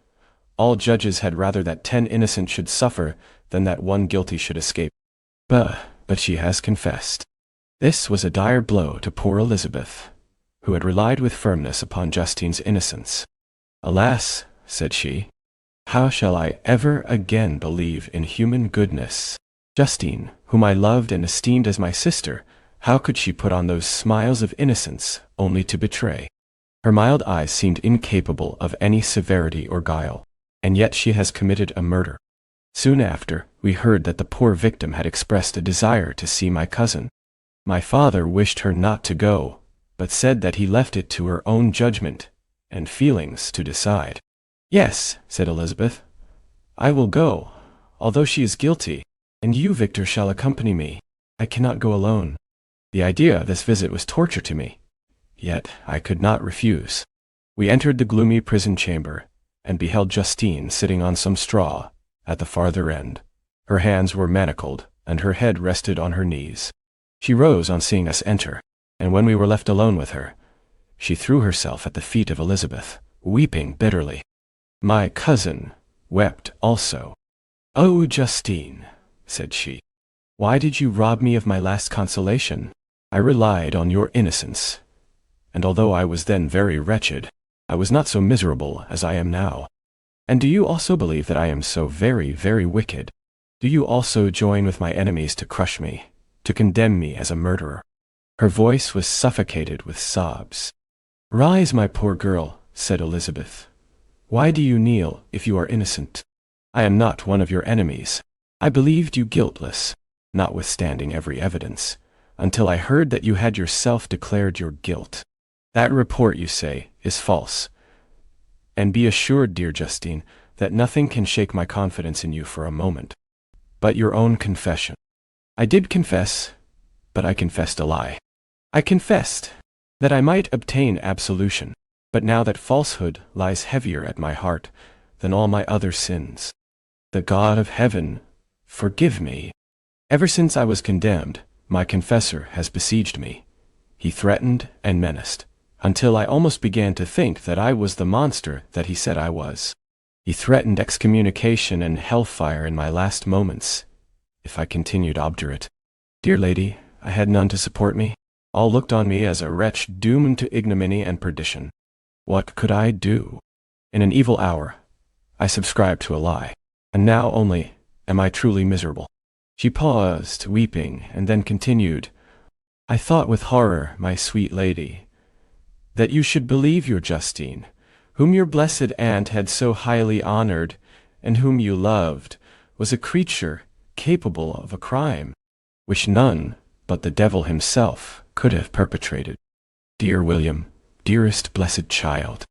All judges had rather that 10 innocent should suffer than that 1 guilty should escape. But she has confessed. This was a dire blow to poor Elizabeth, who had relied with firmness upon Justine's innocence. Alas, said she, how shall I ever again believe in human goodness? Justine, whom I loved and esteemed as my sister, how could she put on those smiles of innocence only to betray? Her mild eyes seemed incapable of any severity or guile, and yet she has committed a murder. Soon after, we heard that the poor victim had expressed a desire to see my cousin. My father wished her not to go, but said that he left it to her own judgment and feelings to decide. Yes, said Elizabeth, I will go, although she is guilty, and you, Victor, shall accompany me. I cannot go alone. The idea of this visit was torture to me, yet I could not refuse. We entered the gloomy prison chamber, and beheld Justine sitting on some straw at the farther end. Her hands were manacled, and her head rested on her knees. She rose on seeing us enter, and when we were left alone with her, she threw herself at the feet of Elizabeth, weeping bitterly. My cousin wept also. Oh, Justine, said she, why did you rob me of my last consolation? I relied on your innocence, and although I was then very wretched, I was not so miserable as I am now. And do you also believe that I am so very, very wicked? Do you also join with my enemies to crush me, to condemn me as a murderer? Her voice was suffocated with sobs. Rise, my poor girl, said Elizabeth. Why do you kneel if you are innocent? I am not one of your enemies. I believed you guiltless, notwithstanding every evidence, until I heard that you had yourself declared your guilt. That report, you say, is false. And be assured, dear Justine, that nothing can shake my confidence in you for a moment. But your own confession. I did confess, but I confessed a lie. I confessed that I might obtain absolution, but now that falsehood lies heavier at my heart than all my other sins. The God of heaven, forgive me. Ever since I was condemned, my confessor has besieged me. He threatened and menaced, until I almost began to think that I was the monster that he said I was. He threatened excommunication and hellfire in my last moments, if I continued obdurate. Dear lady, I had none to support me. All looked on me as a wretch doomed to ignominy and perdition. What could I do? In an evil hour, I subscribed to a lie, and now only am I truly miserable. She paused, weeping, and then continued, I thought with horror, my sweet lady, that you should believe your Justine, whom your blessed aunt had so highly honored, and whom you loved, was a creature capable of a crime, which none but the devil himself could have perpetrated. Dear William, dearest blessed child,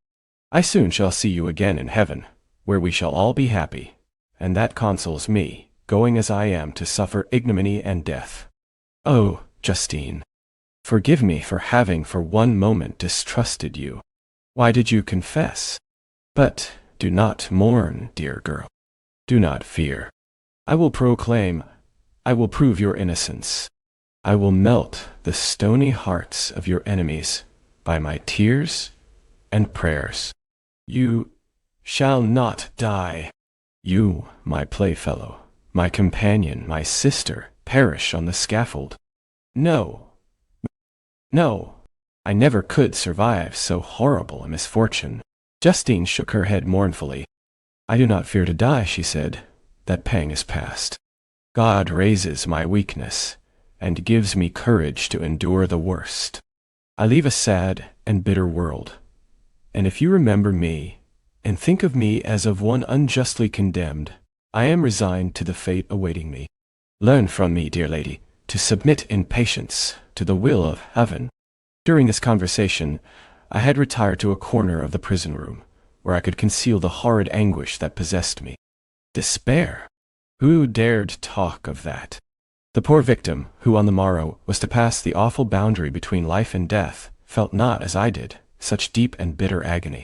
I soon shall see you again in heaven, where we shall all be happy, and that consoles me, going as I am to suffer ignominy and death. Oh, Justine, forgive me for having for one moment distrusted you. Why did you confess? But do not mourn, dear girl. Do not fear. I will prove your innocence. I will melt the stony hearts of your enemies by my tears and prayers. You shall not die. You, my playfellow, my companion, my sister, perish on the scaffold. No, I never could survive so horrible a misfortune. Justine shook her head mournfully. I do not fear to die, she said. That pang is past. God raises my weakness and gives me courage to endure the worst. I leave a sad and bitter world, and if you remember me, and think of me as of one unjustly condemned, I am resigned to the fate awaiting me. Learn from me, dear lady, to submit in patience to the will of heaven." During this conversation, I had retired to a corner of the prison room, where I could conceal the horrid anguish that possessed me. Despair! Who dared talk of that? The poor victim, who on the morrow was to pass the awful boundary between life and death, felt not, as I did, such deep and bitter agony.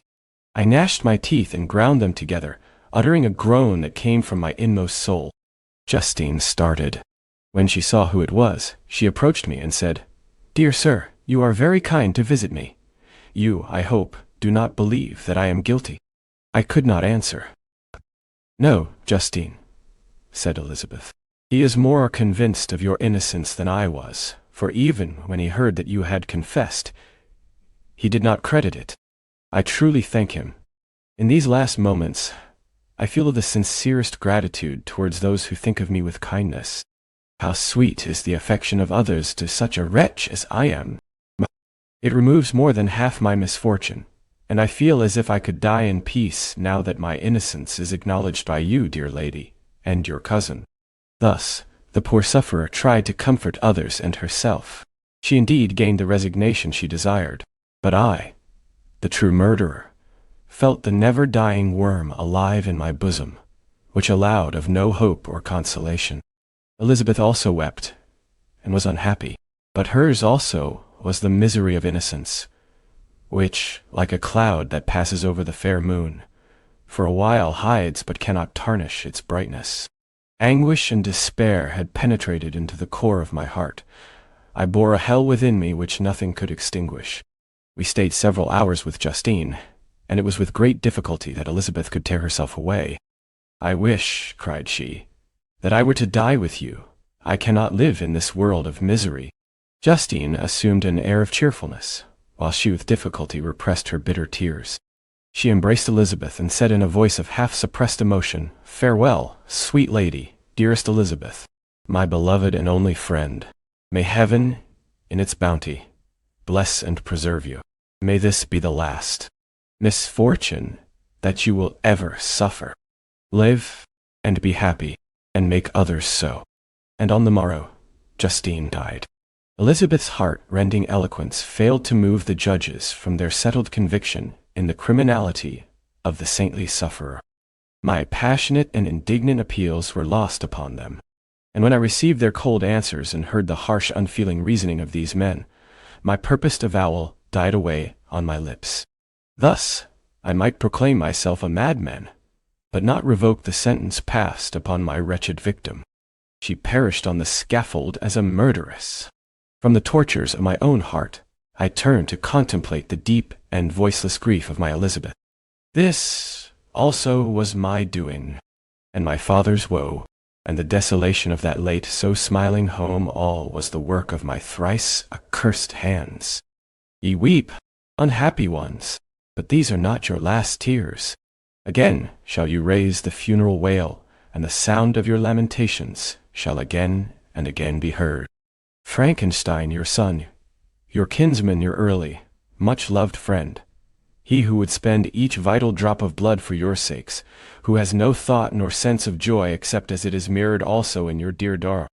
I gnashed my teeth and ground them together, uttering a groan that came from my inmost soul. Justine started. When she saw who it was, she approached me and said, "Dear sir, you are very kind to visit me. You, I hope, do not believe that I am guilty." I could not answer. "No, Justine," said Elizabeth. "He is more convinced of your innocence than I was, for even when he heard that you had confessed, he did not credit it. I truly thank him. In these last moments, I feel the sincerest gratitude towards those who think of me with kindness. How sweet is the affection of others to such a wretch as I am! It removes more than half my misfortune, and I feel as if I could die in peace now that my innocence is acknowledged by you, dear lady, and your cousin." Thus, the poor sufferer tried to comfort others and herself. She indeed gained the resignation she desired, but I, the true murderer, felt the never-dying worm alive in my bosom, which allowed of no hope or consolation. Elizabeth also wept, and was unhappy, but hers also was the misery of innocence, which, like a cloud that passes over the fair moon, for a while hides but cannot tarnish its brightness. Anguish and despair had penetrated into the core of my heart. I bore a hell within me which nothing could extinguish. We stayed several hours with Justine, and it was with great difficulty that Elizabeth could tear herself away. "I wish," cried she, "that I were to die with you. I cannot live in this world of misery." Justine assumed an air of cheerfulness, while she with difficulty repressed her bitter tears. She embraced Elizabeth and said in a voice of half-suppressed emotion, "Farewell, sweet lady, dearest Elizabeth, my beloved and only friend. May heaven, in its bounty, bless and preserve you. May this be the last misfortune that you will ever suffer. Live, and be happy, and make others so." And on the morrow, Justine died. Elizabeth's heart-rending eloquence failed to move the judges from their settled conviction in the criminality of the saintly sufferer. My passionate and indignant appeals were lost upon them, and when I received their cold answers and heard the harsh, unfeeling reasoning of these men, my purposed avowal died away on my lips. Thus, I might proclaim myself a madman, but not revoke the sentence passed upon my wretched victim. She perished on the scaffold as a murderess. From the tortures of my own heart, I turned to contemplate the deep and voiceless grief of my Elizabeth. This also was my doing, and my father's woe, and the desolation of that late so smiling home, all was the work of my thrice accursed hands. Ye weep, unhappy ones, but these are not your last tears. Again shall you raise the funeral wail, and the sound of your lamentations shall again and again be heard. Frankenstein, your son, your kinsman, your early, much-loved friend, he who would spend each vital drop of blood for your sakes, who has no thought nor sense of joy except as it is mirrored also in your dear dark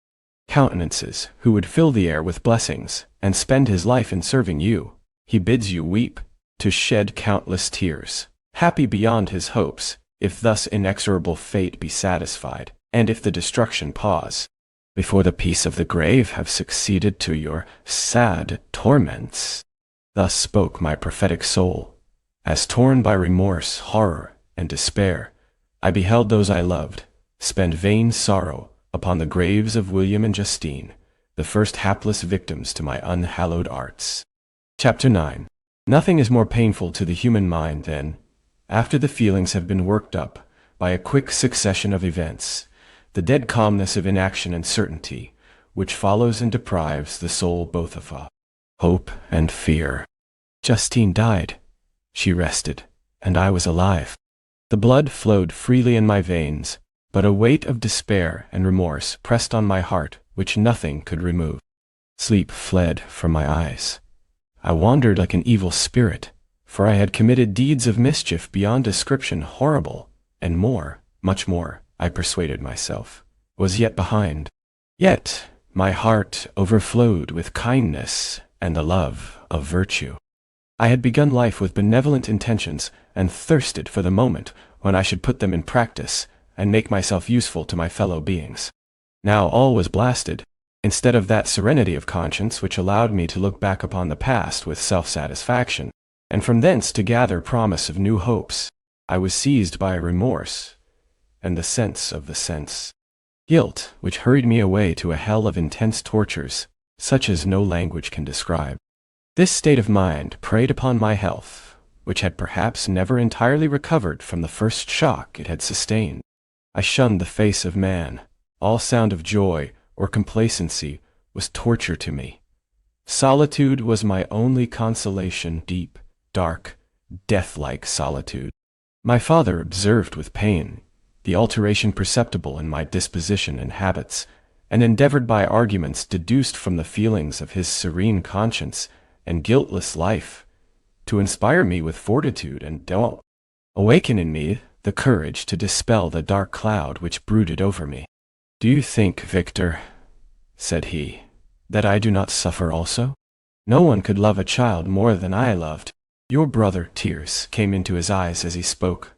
countenances, who would fill the air with blessings, and spend his life in serving you, he bids you weep, to shed countless tears, happy beyond his hopes, if thus inexorable fate be satisfied, and if the destruction pause, before the peace of the grave have succeeded to your sad torments. Thus spoke my prophetic soul, as torn by remorse, horror, and despair, I beheld those I loved spend vain sorrow upon the graves of William and Justine, the first hapless victims to my unhallowed arts. Chapter 9. Nothing is more painful to the human mind than, after the feelings have been worked up by a quick succession of events, the dead calmness of inaction and certainty, which follows and deprives the soul both of hope and fear. Justine died. She rested, and I was alive. The blood flowed freely in my veins, but a weight of despair and remorse pressed on my heart which nothing could remove. Sleep fled from my eyes. I wandered like an evil spirit, for I had committed deeds of mischief beyond description horrible, and more, much more, I persuaded myself, was yet behind. Yet my heart overflowed with kindness and the love of virtue. I had begun life with benevolent intentions and thirsted for the moment when I should put them in practice and make myself useful to my fellow beings. Now all was blasted. Instead of that serenity of conscience which allowed me to look back upon the past with self-satisfaction, and from thence to gather promise of new hopes, I was seized by remorse and the sense of the sense. Guilt, which hurried me away to a hell of intense tortures, such as no language can describe. This state of mind preyed upon my health, which had perhaps never entirely recovered from the first shock it had sustained. I shunned the face of man. All sound of joy or complacency was torture to me. Solitude was my only consolation, deep, dark, death-like solitude. My father observed with pain the alteration perceptible in my disposition and habits, and endeavored by arguments deduced from the feelings of his serene conscience and guiltless life to inspire me with fortitude and awaken in me the courage to dispel the dark cloud which brooded over me. "Do you think, Victor," said he, "that I do not suffer also? No one could love a child more than I loved. Your brother," tears came into his eyes as he spoke,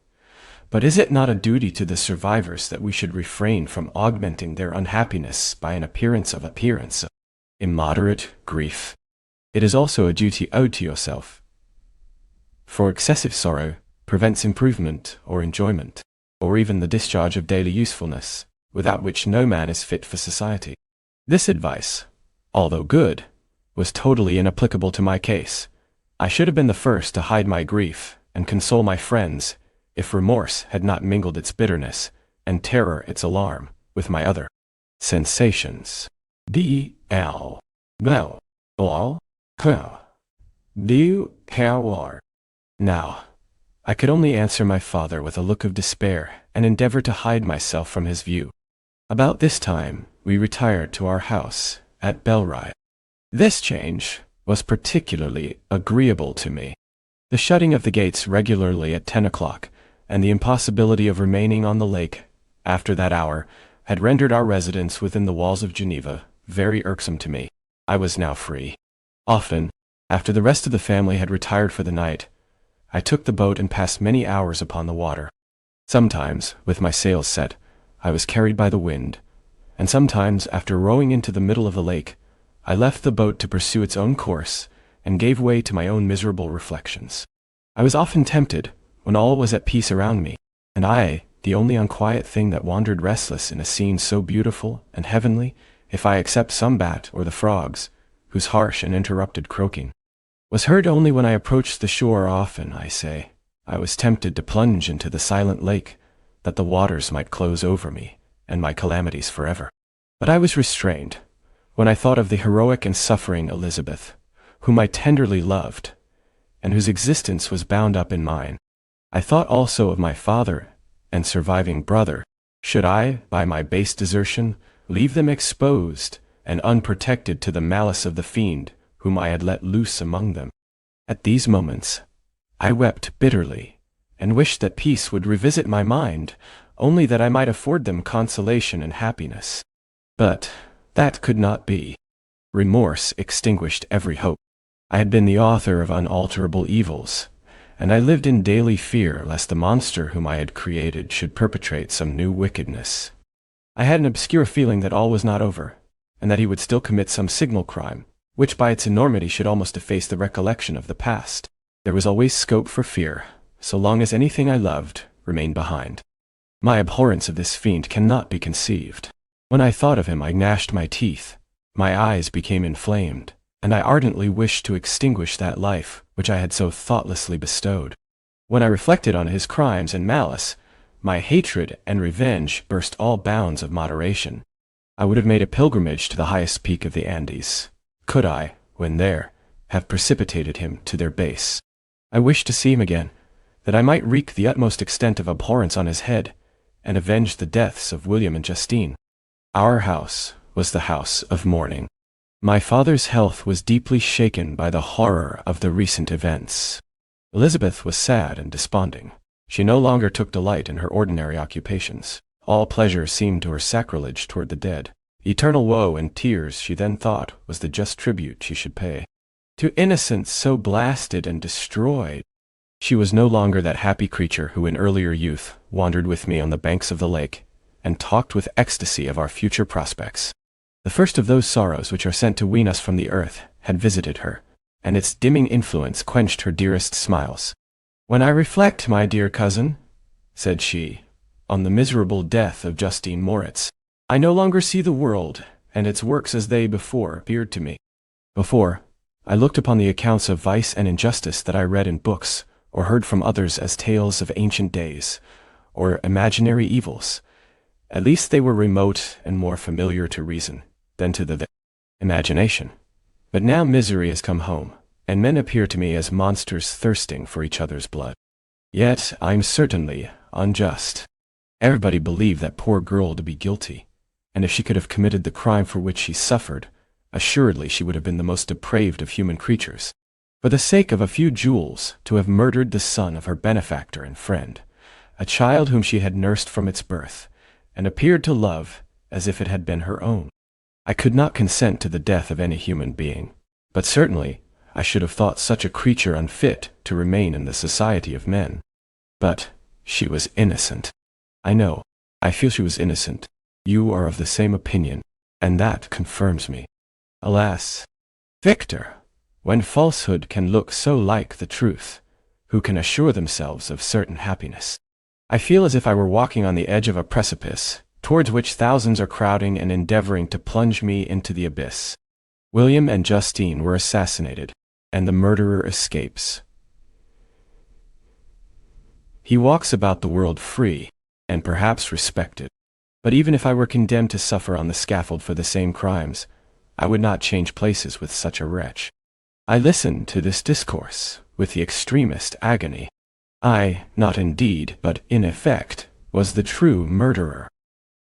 "but is it not a duty to the survivors that we should refrain from augmenting their unhappiness by an appearance of immoderate grief? It is also a duty owed to yourself, for excessive sorrow prevents improvement or enjoyment, or even the discharge of daily usefulness, without which no man is fit for society." This advice, although good, was totally inapplicable to my case. I should have been the first to hide my grief and console my friends if remorse had not mingled its bitterness and terror its alarm with my other sensations. Now, I could only answer my father with a look of despair and endeavor to hide myself from his view. About this time, we retired to our house at Belride. This change was particularly agreeable to me. The shutting of the gates regularly at 10 o'clock and the impossibility of remaining on the lake after that hour had rendered our residence within the walls of Geneva very irksome to me. I was now free. Often, after the rest of the family had retired for the night, I took the boat and passed many hours upon the water. Sometimes, with my sails set, I was carried by the wind, and sometimes, after rowing into the middle of the lake, I left the boat to pursue its own course and gave way to my own miserable reflections. I was often tempted, when all was at peace around me, and I, the only unquiet thing that wandered restless in a scene so beautiful and heavenly, if I except some bat or the frogs, whose harsh and interrupted croaking was heard only when I approached the shore. Often, I say, I was tempted to plunge into the silent lake, that the waters might close over me and my calamities forever. But I was restrained when I thought of the heroic and suffering Elizabeth, whom I tenderly loved, and whose existence was bound up in mine. I thought also of my father and surviving brother. Should I, by my base desertion, leave them exposed and unprotected to the malice of the fiend whom I had let loose among them? At these moments, I wept bitterly, and wished that peace would revisit my mind, only that I might afford them consolation and happiness. But that could not be. Remorse extinguished every hope. I had been the author of unalterable evils, and I lived in daily fear lest the monster whom I had created should perpetrate some new wickedness. I had an obscure feeling that all was not over, and that he would still commit some signal crime, which by its enormity should almost efface the recollection of the past. There was always scope for fear, so long as anything I loved remained behind. My abhorrence of this fiend cannot be conceived. When I thought of him, I gnashed my teeth, my eyes became inflamed, and I ardently wished to extinguish that life which I had so thoughtlessly bestowed. When I reflected on his crimes and malice, my hatred and revenge burst all bounds of moderation. I would have made a pilgrimage to the highest peak of the Andes, could I, when there, have precipitated him to their base. I wished to see him again, that I might wreak the utmost extent of abhorrence on his head, and avenge the deaths of William and Justine. Our house was the house of mourning. My father's health was deeply shaken by the horror of the recent events. Elizabeth was sad and desponding. She no longer took delight in her ordinary occupations. All pleasure seemed to her sacrilege toward the dead. Eternal woe and tears, she then thought, was the just tribute she should pay to innocence so blasted and destroyed. She was no longer that happy creature who in earlier youth wandered with me on the banks of the lake and talked with ecstasy of our future prospects. The first of those sorrows which are sent to wean us from the earth had visited her, and its dimming influence quenched her dearest smiles. "When I reflect, my dear cousin," said she, "on the miserable death of Justine Moritz, I no longer see the world and its works as they before appeared to me. Before, I looked upon the accounts of vice and injustice that I read in books or heard from others as tales of ancient days, or imaginary evils. At least they were remote and more familiar to reason than to the imagination. But now misery has come home, and men appear to me as monsters thirsting for each other's blood. Yet I'm certainly unjust. Everybody believed that poor girl to be guilty, and if she could have committed the crime for which she suffered, assuredly she would have been the most depraved of human creatures. For the sake of a few jewels, to have murdered the son of her benefactor and friend, a child whom she had nursed from its birth, and appeared to love as if it had been her own. I could not consent to the death of any human being, but certainly I should have thought such a creature unfit to remain in the society of men. But she was innocent. I know, I feel she was innocent. You are of the same opinion, and that confirms me. Alas, Victor, when falsehood can look so like the truth, who can assure themselves of certain happiness? I feel as if I were walking on the edge of a precipice, towards which thousands are crowding and endeavoring to plunge me into the abyss. William and Justine were assassinated, and the murderer escapes. He walks about the world free, and perhaps respected. But even if I were condemned to suffer on the scaffold for the same crimes, I would not change places with such a wretch. I listened to this discourse with the extremest agony. I, not in deed, but in effect, was the true murderer.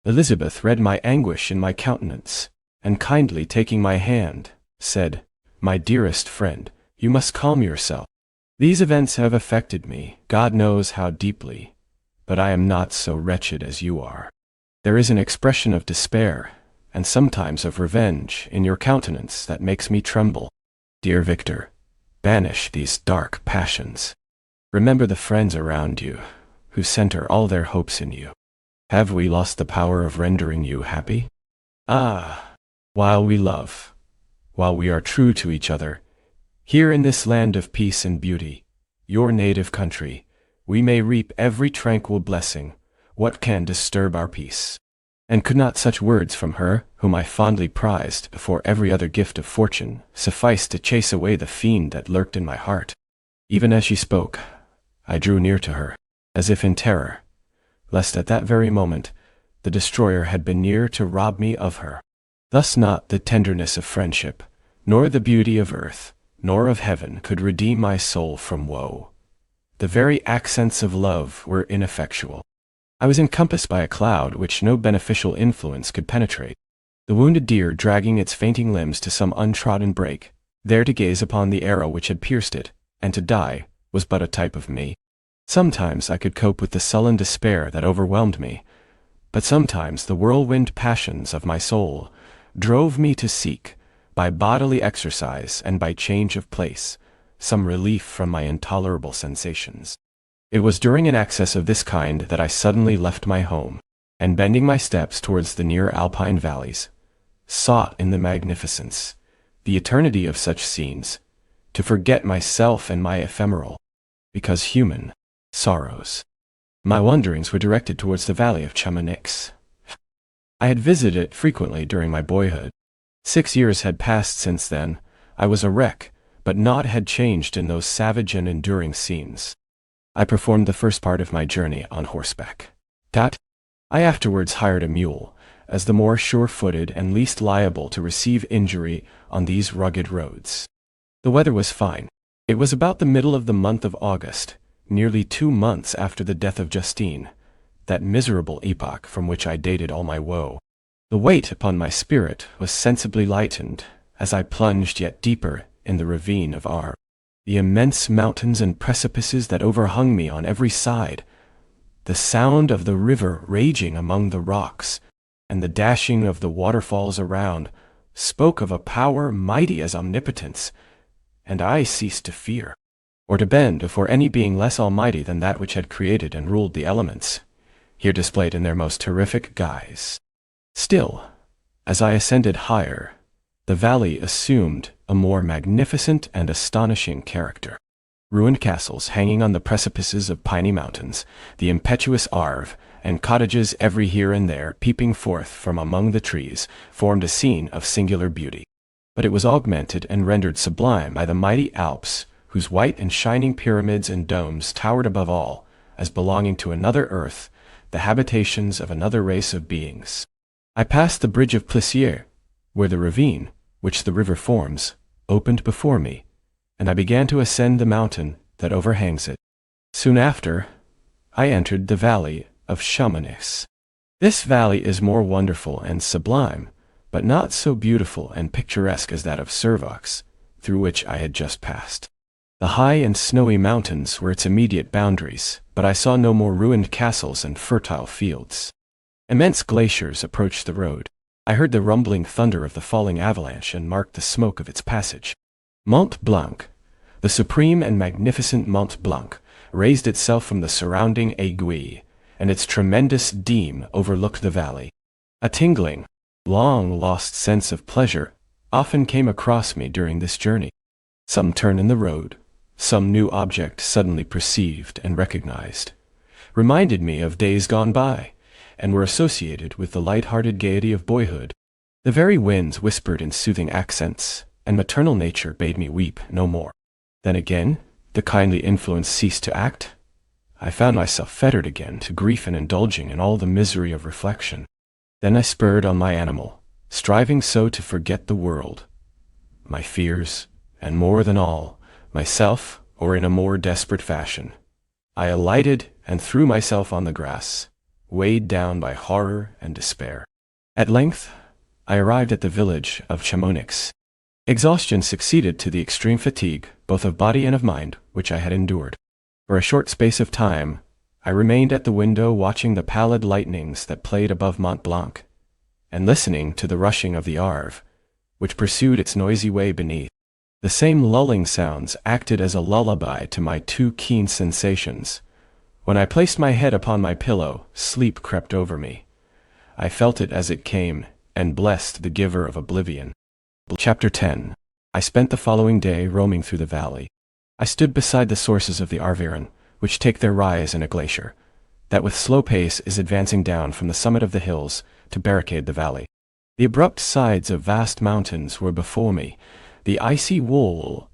Elizabeth read my anguish in my countenance, and kindly taking my hand, said, "My dearest friend, you must calm yourself. These events have affected me, God knows how deeply, but I am not so wretched as you are. There is an expression of despair, and sometimes of revenge, in your countenance that makes me tremble. Dear Victor, banish these dark passions. Remember the friends around you, who center all their hopes in you. Have we lost the power of rendering you happy? Ah, while we love, while we are true to each other, here in this land of peace and beauty, your native country, we may reap every tranquil blessing. What can disturb our peace?" And could not such words from her, whom I fondly prized before every other gift of fortune, suffice to chase away the fiend that lurked in my heart? Even as she spoke, I drew near to her, as if in terror, lest at that very moment the destroyer had been near to rob me of her. Thus not the tenderness of friendship, nor the beauty of earth, nor of heaven could redeem my soul from woe. The very accents of love were ineffectual. I was encompassed by a cloud which no beneficial influence could penetrate. The wounded deer dragging its fainting limbs to some untrodden brake, there to gaze upon the arrow which had pierced it, and to die, was but a type of me. Sometimes I could cope with the sullen despair that overwhelmed me, but sometimes the whirlwind passions of my soul drove me to seek, by bodily exercise and by change of place, some relief from my intolerable sensations. It was during an access of this kind that I suddenly left my home, and bending my steps towards the near alpine valleys, sought in the magnificence, the eternity of such scenes, to forget myself and my ephemeral, because human, sorrows. My wanderings were directed towards the valley of Chamonix. I had visited it frequently during my boyhood. 6 years had passed since then. I was a wreck, but naught had changed in those savage and enduring scenes. I performed the first part of my journey on horseback. I afterwards hired a mule, as the more sure-footed and least liable to receive injury on these rugged roads. The weather was fine. It was about the middle of the month of August, nearly 2 months after the death of Justine, that miserable epoch from which I dated all my woe. The weight upon my spirit was sensibly lightened as I plunged yet deeper in the ravine of Arve. The immense mountains and precipices that overhung me on every side The sound of the river raging among the rocks, and the dashing of the waterfalls around, spoke of a power mighty as omnipotence, and I ceased to fear, or to bend before any being less almighty than that which had created and ruled the elements, here displayed in their most terrific guise. Still, as I ascended higher, the valley assumed a more magnificent and astonishing character. Ruined castles hanging on the precipices of piny mountains, the impetuous Arve, and cottages every here and there peeping forth from among the trees, formed a scene of singular beauty. But it was augmented and rendered sublime by the mighty Alps, whose white and shining pyramids and domes towered above all, as belonging to another earth, the habitations of another race of beings. I passed the bridge of Plissier, where the ravine, which the river forms, opened before me, and I began to ascend the mountain that overhangs it. Soon after, I entered the valley of Chamonix. This valley is more wonderful and sublime, but not so beautiful and picturesque as that of Servox, through which I had just passed. The high and snowy mountains were its immediate boundaries, but I saw no more ruined castles and fertile fields. Immense glaciers approached the road. I heard the rumbling thunder of the falling avalanche and marked the smoke of its passage. Mont Blanc, the supreme and magnificent Mont Blanc, raised itself from the surrounding aiguille, and its tremendous deme overlooked the valley. A tingling, long-lost sense of pleasure often came across me during this journey. Some turn in the road, some new object suddenly perceived and recognized, reminded me of days gone by, and were associated with the light-hearted gaiety of boyhood. The very winds whispered in soothing accents, and maternal nature bade me weep no more. Then again, the kindly influence ceased to act. I found myself fettered again to grief and indulging in all the misery of reflection. Then I spurred on my animal, striving so to forget the world, my fears, and more than all, myself, or in a more desperate fashion. I alighted and threw myself on the grass, weighed down by horror and despair. At length, I arrived at the village of Chamonix. Exhaustion succeeded to the extreme fatigue, both of body and of mind, which I had endured. For a short space of time, I remained at the window watching the pallid lightnings that played above Mont Blanc, and listening to the rushing of the Arve, which pursued its noisy way beneath. The same lulling sounds acted as a lullaby to my too keen sensations. When I placed my head upon my pillow, sleep crept over me. I felt it as it came, and blessed the giver of oblivion. Chapter 10. I spent the following day roaming through the valley. I stood beside the sources of the Arveiron, which take their rise in a glacier, that with slow pace is advancing down from the summit of the hills to barricade the valley. The abrupt sides of vast mountains were before me. The icy wall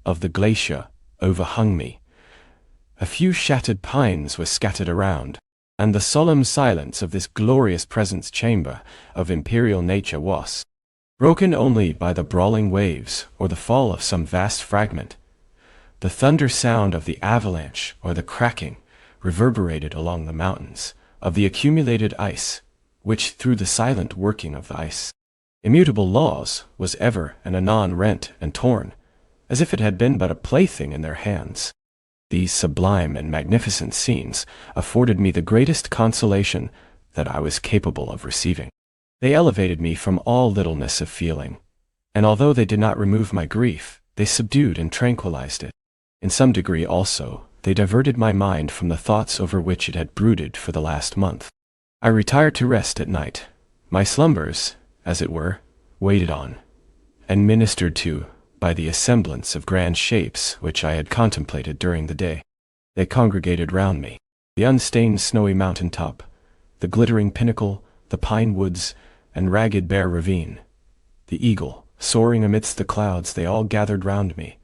of the glacier overhung me. A few shattered pines were scattered around, and the solemn silence of this glorious presence chamber of imperial nature was broken only by the brawling waves or the fall of some vast fragment. The thunder sound of the avalanche or the cracking reverberated along the mountains of the accumulated ice, which through the silent working of the ice immutable laws was ever and anon rent and torn, as if it had been but a plaything in their hands. These sublime and magnificent scenes afforded me the greatest consolation that I was capable of receiving. They elevated me from all littleness of feeling, and although they did not remove my grief, they subdued and tranquilized it. In some degree also, they diverted my mind from the thoughts over which it had brooded for the last month. I retired to rest at night. My slumbers, as it were, waited on, and ministered to, by the assemblance of grand shapes which I had contemplated during the day. They congregated round me. The unstained snowy mountain top, the glittering pinnacle, the pine woods, and ragged bare ravine. The eagle, soaring amidst the clouds, they all gathered round me,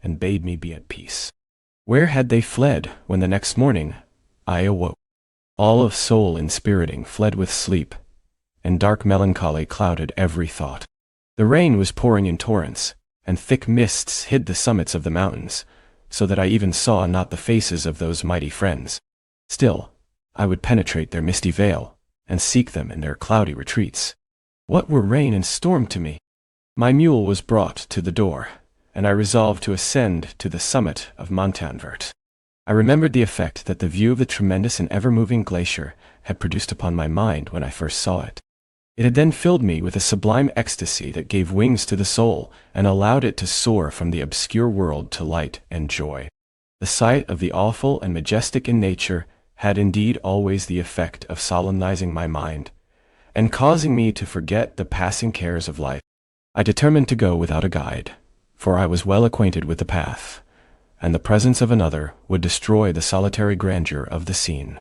and bade me be at peace. Where had they fled when the next morning I awoke? All of soul inspiriting fled with sleep, and dark melancholy clouded every thought. The rain was pouring in torrents, and thick mists hid the summits of the mountains, so that I even saw not the faces of those mighty friends. Still, I would penetrate their misty veil, and seek them in their cloudy retreats. What were rain and storm to me? My mule was brought to the door, and I resolved to ascend to the summit of Montanvert. I remembered the effect that the view of the tremendous and ever-moving glacier had produced upon my mind when I first saw it. It had then filled me with a sublime ecstasy that gave wings to the soul and allowed it to soar from the obscure world to light and joy. The sight of the awful and majestic in nature had indeed always the effect of solemnizing my mind, and causing me to forget the passing cares of life. I determined to go without a guide, for I was well acquainted with the path, and the presence of another would destroy the solitary grandeur of the scene.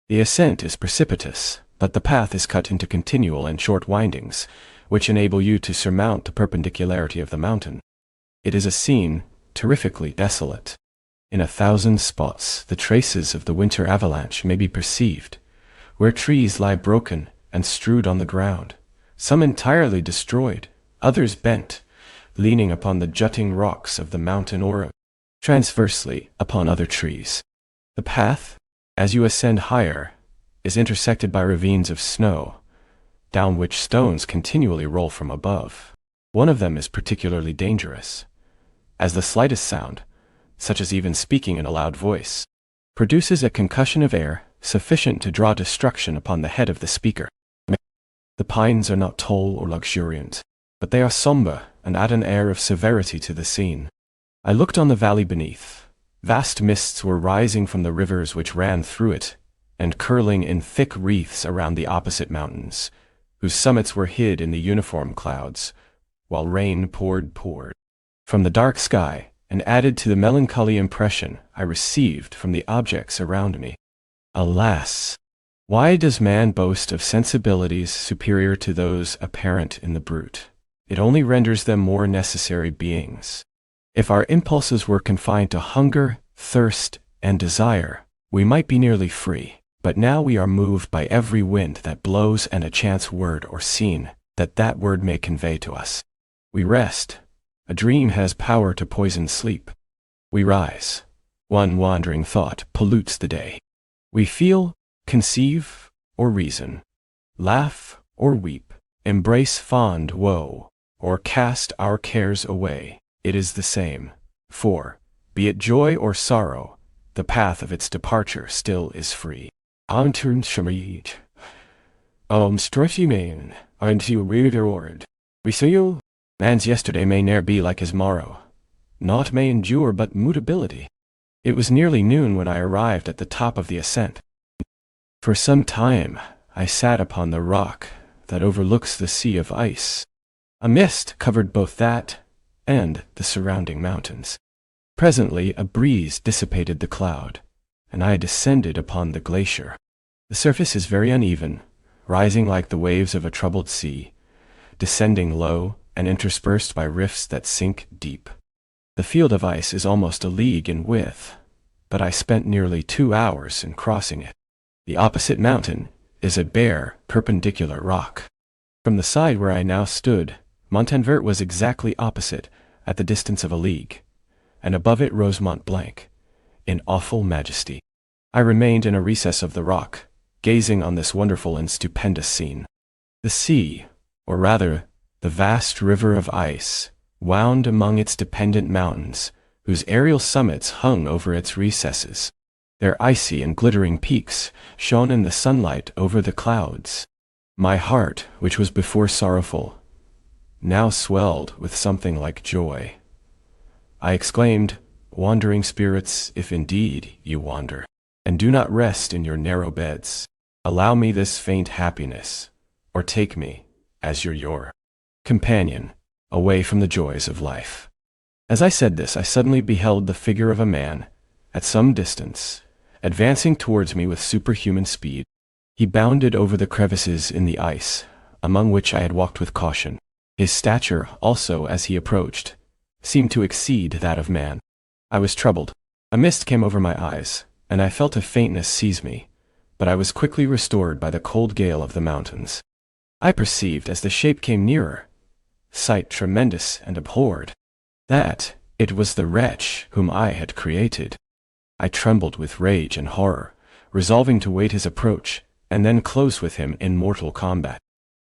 The ascent is precipitous, but the path is cut into continual and short windings, which enable you to surmount the perpendicularity of the mountain. It is a scene terrifically desolate. In 1,000 spots the traces of the winter avalanche may be perceived, where trees lie broken and strewed on the ground, some entirely destroyed, others bent, leaning upon the jutting rocks of the mountain or transversely upon other trees. The path, as you ascend higher, is intersected by ravines of snow, down which stones continually roll from above. One of them is particularly dangerous, as the slightest sound, such as even speaking in a loud voice, produces a concussion of air sufficient to draw destruction upon the head of the speaker. The pines are not tall or luxuriant, but they are sombre and add an air of severity to the scene. I looked on the valley beneath. Vast mists were rising from the rivers which ran through it, and curling in thick wreaths around the opposite mountains, whose summits were hid in the uniform clouds, while rain poured from the dark sky, and added to the melancholy impression I received from the objects around me. Alas! Why does man boast of sensibilities superior to those apparent in the brute? It only renders them more necessary beings. If our impulses were confined to hunger, thirst, and desire, we might be nearly free. But now we are moved by every wind that blows and a chance word or scene that word may convey to us. We rest. A dream has power to poison sleep. We rise. One wandering thought pollutes the day. We feel, conceive, or reason, laugh or weep, embrace fond woe, or cast our cares away. It is the same. For, be it joy or sorrow, the path of its departure still is free. Summaries. Stretching unto reward. We see you. Man's yesterday may ne'er be like his morrow. Naught may endure but mutability. It was nearly noon when I arrived at the top of the ascent. For some time I sat upon the rock that overlooks the sea of ice. A mist covered both that and the surrounding mountains. Presently a breeze dissipated the cloud, and I descended upon the glacier. The surface is very uneven, rising like the waves of a troubled sea, descending low and interspersed by rifts that sink deep. The field of ice is almost a league in width, but I spent nearly 2 hours in crossing it. The opposite mountain is a bare, perpendicular rock. From the side where I now stood, Montanvert was exactly opposite, at the distance of a league, and above it rose Mont Blanc, in awful majesty. I remained in a recess of the rock, gazing on this wonderful and stupendous scene. The sea, or rather, the vast river of ice, wound among its dependent mountains, whose aerial summits hung over its recesses. Their icy and glittering peaks shone in the sunlight over the clouds. My heart, which was before sorrowful, now swelled with something like joy. I exclaimed, "Wandering spirits, if indeed you wander, and do not rest in your narrow beds, allow me this faint happiness, or take me, as your companion, away from the joys of life." As I said this, I suddenly beheld the figure of a man, at some distance, advancing towards me with superhuman speed. He bounded over the crevices in the ice, among which I had walked with caution. His stature, also, as he approached, seemed to exceed that of man. I was troubled. A mist came over my eyes, and I felt a faintness seize me, but I was quickly restored by the cold gale of the mountains. I perceived, as the shape came nearer, sight tremendous and abhorred, that it was the wretch whom I had created. I trembled with rage and horror, resolving to wait his approach, and then close with him in mortal combat.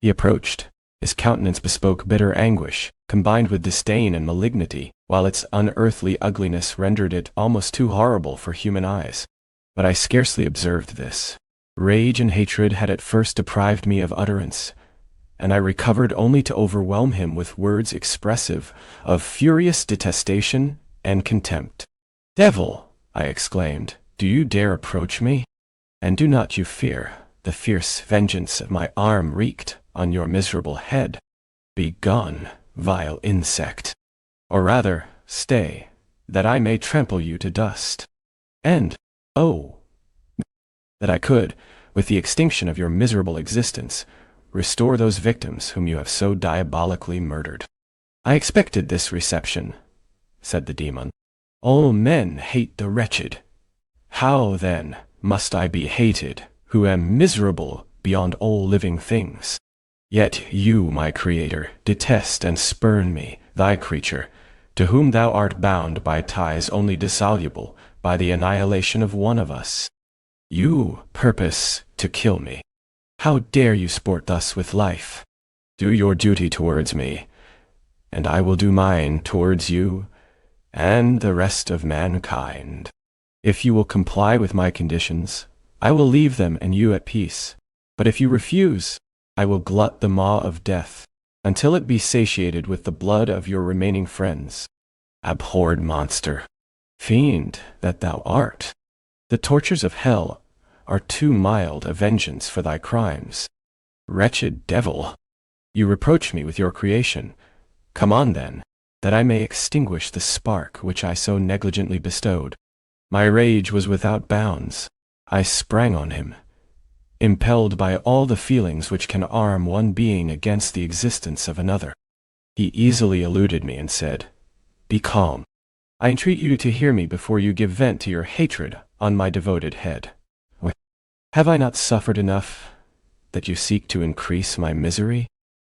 He approached. His countenance bespoke bitter anguish, combined with disdain and malignity, while its unearthly ugliness rendered it almost too horrible for human eyes. But I scarcely observed this. Rage and hatred had at first deprived me of utterance, and I recovered only to overwhelm him with words expressive of furious detestation and contempt. "Devil!" I exclaimed, "do you dare approach me? And do not you fear the fierce vengeance of my arm wreaked on your miserable head? Begone, vile insect! Or rather, stay, that I may trample you to dust. And, oh, that I could, with the extinction of your miserable existence, restore those victims whom you have so diabolically murdered." "I expected this reception," said the demon. "All men hate the wretched. How, then, must I be hated, who am miserable beyond all living things? Yet you, my Creator, detest and spurn me, thy creature, to whom thou art bound by ties only dissoluble by the annihilation of one of us. You purpose to kill me. How dare you sport thus with life? Do your duty towards me, and I will do mine towards you and the rest of mankind. If you will comply with my conditions, I will leave them and you at peace. But if you refuse, I will glut the maw of death, until it be satiated with the blood of your remaining friends. Abhorred monster, fiend that thou art, the tortures of hell are too mild a vengeance for thy crimes. Wretched devil, you reproach me with your creation. Come on then, that I may extinguish the spark which I so negligently bestowed." My rage was without bounds. I sprang on him, impelled by all the feelings which can arm one being against the existence of another. He easily eluded me and said, "Be calm. I entreat you to hear me before you give vent to your hatred on my devoted head. Have I not suffered enough, that you seek to increase my misery?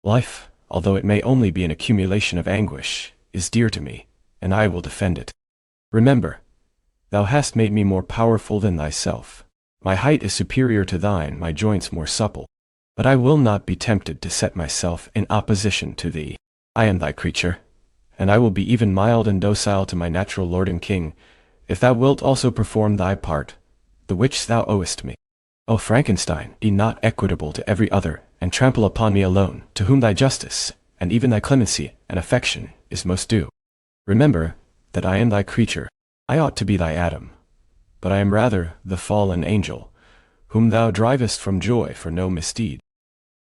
Life, although it may only be an accumulation of anguish, is dear to me, and I will defend it. Remember, thou hast made me more powerful than thyself. My height is superior to thine, my joints more supple. But I will not be tempted to set myself in opposition to thee. I am thy creature, and I will be even mild and docile to my natural lord and king, if thou wilt also perform thy part, the which thou owest me. O Frankenstein, be not equitable to every other, and trample upon me alone, to whom thy justice, and even thy clemency and affection, is most due. Remember that I am thy creature. I ought to be thy Adam, but I am rather the fallen angel, whom thou drivest from joy for no misdeed.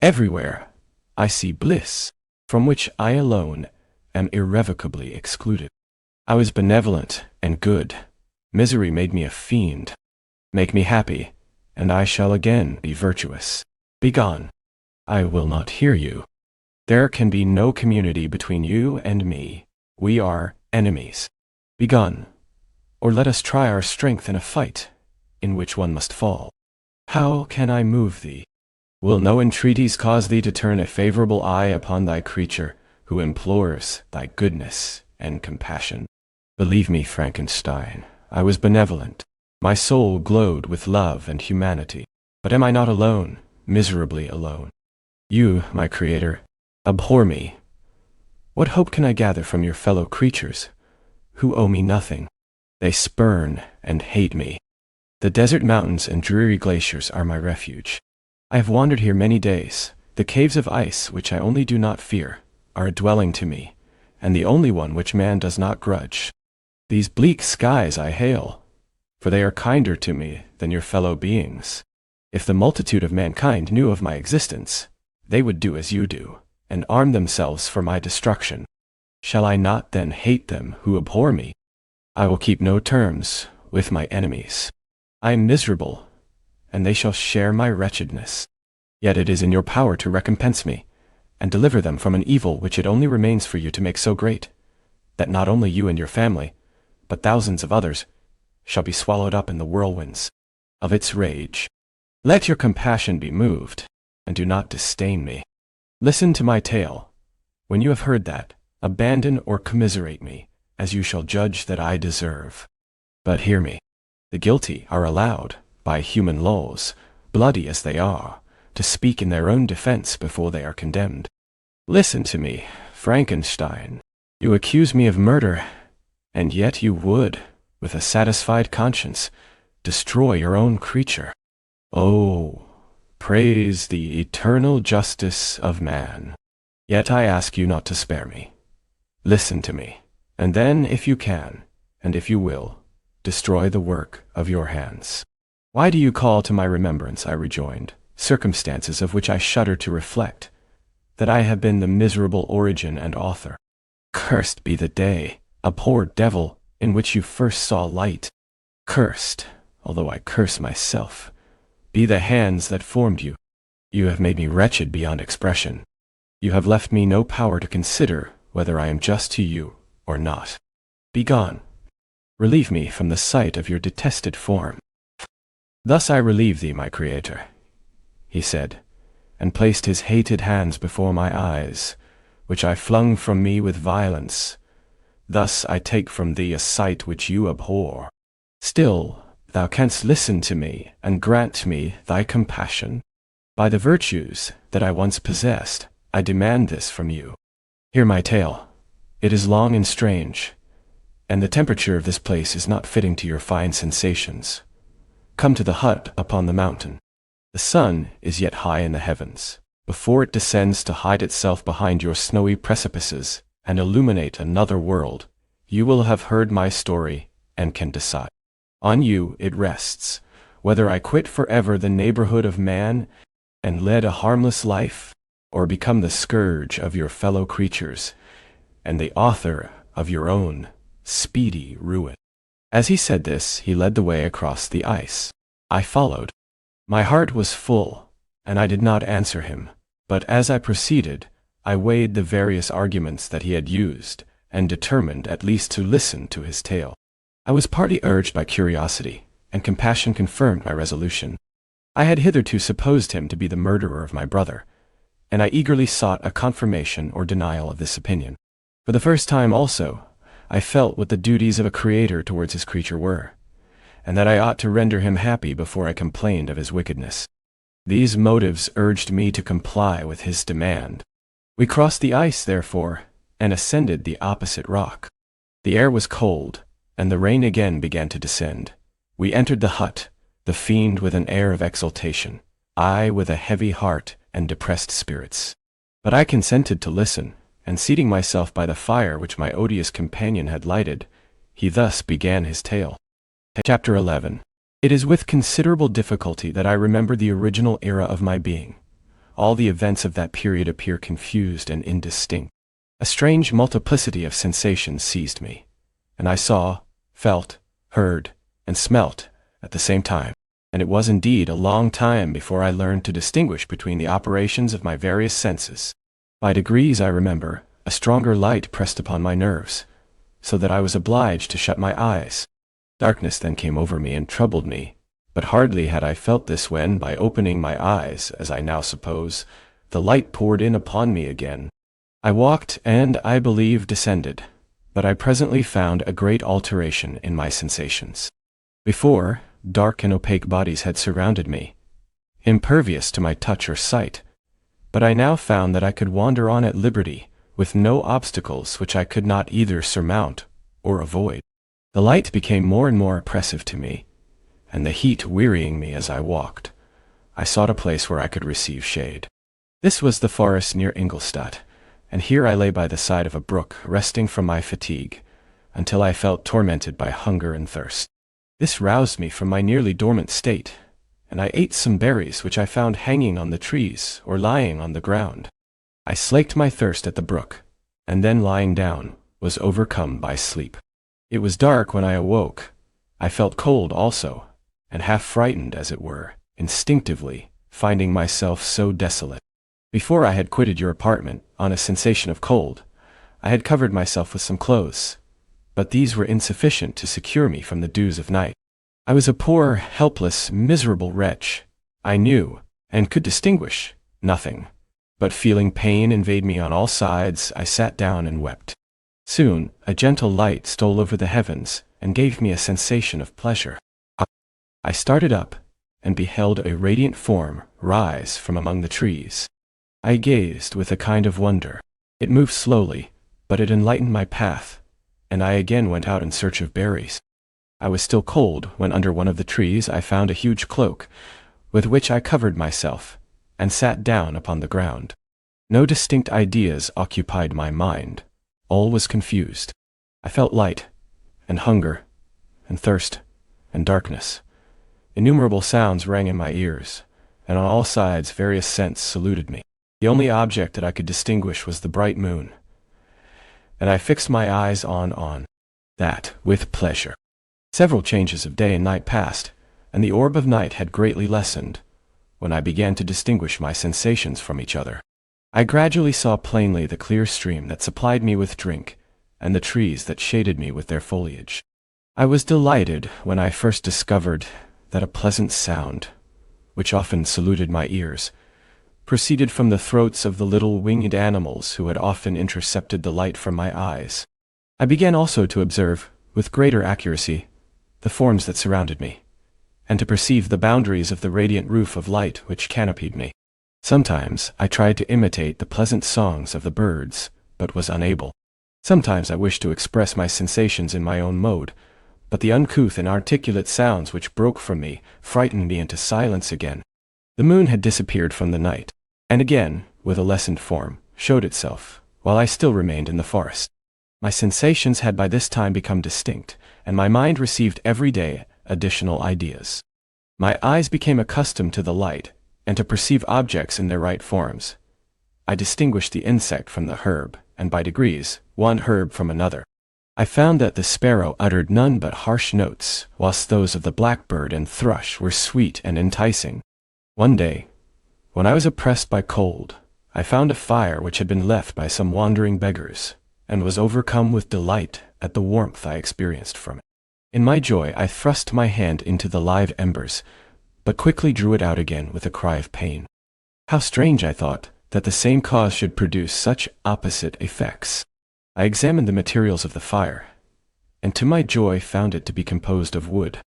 Everywhere I see bliss, from which I alone am irrevocably excluded. I was benevolent and good. Misery made me a fiend. Make me happy, and I shall again be virtuous. Begone. I will not hear you. There can be no community between you and me. We are enemies. Begone, or let us try our strength in a fight, in which one must fall. How can I move thee? Will no entreaties cause thee to turn a favorable eye upon thy creature, who implores thy goodness and compassion? Believe me, Frankenstein, I was benevolent. My soul glowed with love and humanity. But am I not alone, miserably alone? You, my Creator, abhor me. What hope can I gather from your fellow creatures, who owe me nothing? They spurn and hate me. The desert mountains and dreary glaciers are my refuge. I have wandered here many days. The caves of ice, which I only do not fear, are a dwelling to me, and the only one which man does not grudge. These bleak skies I hail, for they are kinder to me than your fellow beings. If the multitude of mankind knew of my existence, they would do as you do, and arm themselves for my destruction. Shall I not then hate them who abhor me? I will keep no terms with my enemies. I am miserable, and they shall share my wretchedness. Yet it is in your power to recompense me, and deliver them from an evil which it only remains for you to make so great, that not only you and your family, but thousands of others, shall be swallowed up in the whirlwinds of its rage. Let your compassion be moved, and do not disdain me. Listen to my tale. When you have heard that, abandon or commiserate me, as you shall judge that I deserve. But hear me. The guilty are allowed, by human laws, bloody as they are, to speak in their own defense before they are condemned. Listen to me, Frankenstein. You accuse me of murder, And yet you would, with a satisfied conscience, destroy your own creature. Oh, praise the eternal justice of man. Yet I ask you not to spare me. Listen to me, and then, if you can, and if you will, destroy the work of your hands. Why do you call to my remembrance, I rejoined, circumstances of which I shudder to reflect, that I have been the miserable origin and author? Cursed be the day, abhorred devil, in which you first saw light. Cursed, although I curse myself, be the hands that formed you. You have made me wretched beyond expression. You have left me no power to consider whether I am just to you or not. Begone. Relieve me from the sight of your detested form. Thus I relieve thee, my Creator, he said, and placed his hated hands before my eyes, which I flung from me with violence. Thus I take from thee a sight which you abhor. Still, thou canst listen to me and grant me thy compassion. By the virtues that I once possessed, I demand this from you. Hear my tale. It is long and strange, and the temperature of this place is not fitting to your fine sensations. Come to the hut upon the mountain. The sun is yet high in the heavens, before it descends to hide itself behind your snowy precipices and illuminate another world. You will have heard my story and can decide. On you it rests, whether I quit forever the neighborhood of man and lead a harmless life, or become the scourge of your fellow creatures and the author of your own speedy ruin. As he said this, he led the way across the ice. I followed. My heart was full, and I did not answer him, but as I proceeded, I weighed the various arguments that he had used, and determined at least to listen to his tale. I was partly urged by curiosity, and compassion confirmed my resolution. I had hitherto supposed him to be the murderer of my brother, and I eagerly sought a confirmation or denial of this opinion. For the first time also, I felt what the duties of a creator towards his creature were, and that I ought to render him happy before I complained of his wickedness. These motives urged me to comply with his demand. We crossed the ice, therefore, and ascended the opposite rock. The air was cold, and the rain again began to descend. We entered the hut, the fiend with an air of exultation, I with a heavy heart and depressed spirits. But I consented to listen, and seating myself by the fire which my odious companion had lighted, he thus began his tale. Chapter 11. It is with considerable difficulty that I remember the original era of my being. All the events of that period appear confused and indistinct. A strange multiplicity of sensations seized me, and I saw, felt, heard, and smelt at the same time, and it was indeed a long time before I learned to distinguish between the operations of my various senses. By degrees, I remember, a stronger light pressed upon my nerves, so that I was obliged to shut my eyes. Darkness then came over me and troubled me, but hardly had I felt this when, by opening my eyes, as I now suppose, the light poured in upon me again. I walked and, I believe, descended, but I presently found a great alteration in my sensations. Before, dark and opaque bodies had surrounded me, impervious to my touch or sight, but I now found that I could wander on at liberty, with no obstacles which I could not either surmount or avoid. The light became more and more oppressive to me, and the heat wearying me as I walked, I sought a place where I could receive shade. This was the forest near Ingolstadt, and here I lay by the side of a brook, resting from my fatigue, until I felt tormented by hunger and thirst. This roused me from my nearly dormant state, and I ate some berries which I found hanging on the trees or lying on the ground. I slaked my thirst at the brook, and then lying down, was overcome by sleep. It was dark when I awoke. I felt cold also, and half frightened, as it were, instinctively, finding myself so desolate. Before I had quitted your apartment, on a sensation of cold, I had covered myself with some clothes, but these were insufficient to secure me from the dews of night. I was a poor, helpless, miserable wretch. I knew, and could distinguish, nothing, but feeling pain invade me on all sides, I sat down and wept. Soon, a gentle light stole over the heavens, and gave me a sensation of pleasure. I started up, and beheld a radiant form rise from among the trees. I gazed with a kind of wonder. It moved slowly, but it enlightened my path, and I again went out in search of berries. I was still cold when under one of the trees I found a huge cloak, with which I covered myself, and sat down upon the ground. No distinct ideas occupied my mind. All was confused. I felt light, and hunger, and thirst, and darkness. Innumerable sounds rang in my ears, and on all sides various scents saluted me. The only object that I could distinguish was the bright moon, and I fixed my eyes on that with pleasure. Several changes of day and night passed, and the orb of night had greatly lessened, when I began to distinguish my sensations from each other. I gradually saw plainly the clear stream that supplied me with drink, and the trees that shaded me with their foliage. I was delighted when I first discovered that a pleasant sound, which often saluted my ears, proceeded from the throats of the little winged animals who had often intercepted the light from my eyes. I began also to observe, with greater accuracy, the forms that surrounded me, and to perceive the boundaries of the radiant roof of light which canopied me. Sometimes I tried to imitate the pleasant songs of the birds, but was unable. Sometimes I wished to express my sensations in my own mode, but the uncouth and articulate sounds which broke from me frightened me into silence again. The moon had disappeared from the night, and again, with a lessened form, showed itself, while I still remained in the forest. My sensations had by this time become distinct, and my mind received every day additional ideas. My eyes became accustomed to the light, and to perceive objects in their right forms. I distinguished the insect from the herb, and by degrees, one herb from another. I found that the sparrow uttered none but harsh notes, whilst those of the blackbird and thrush were sweet and enticing. One day, when I was oppressed by cold, I found a fire which had been left by some wandering beggars, and was overcome with delight at the warmth I experienced from it. In my joy I thrust my hand into the live embers, but quickly drew it out again with a cry of pain. How strange, I thought, that the same cause should produce such opposite effects. I examined the materials of the fire, and to my joy found it to be composed of wood.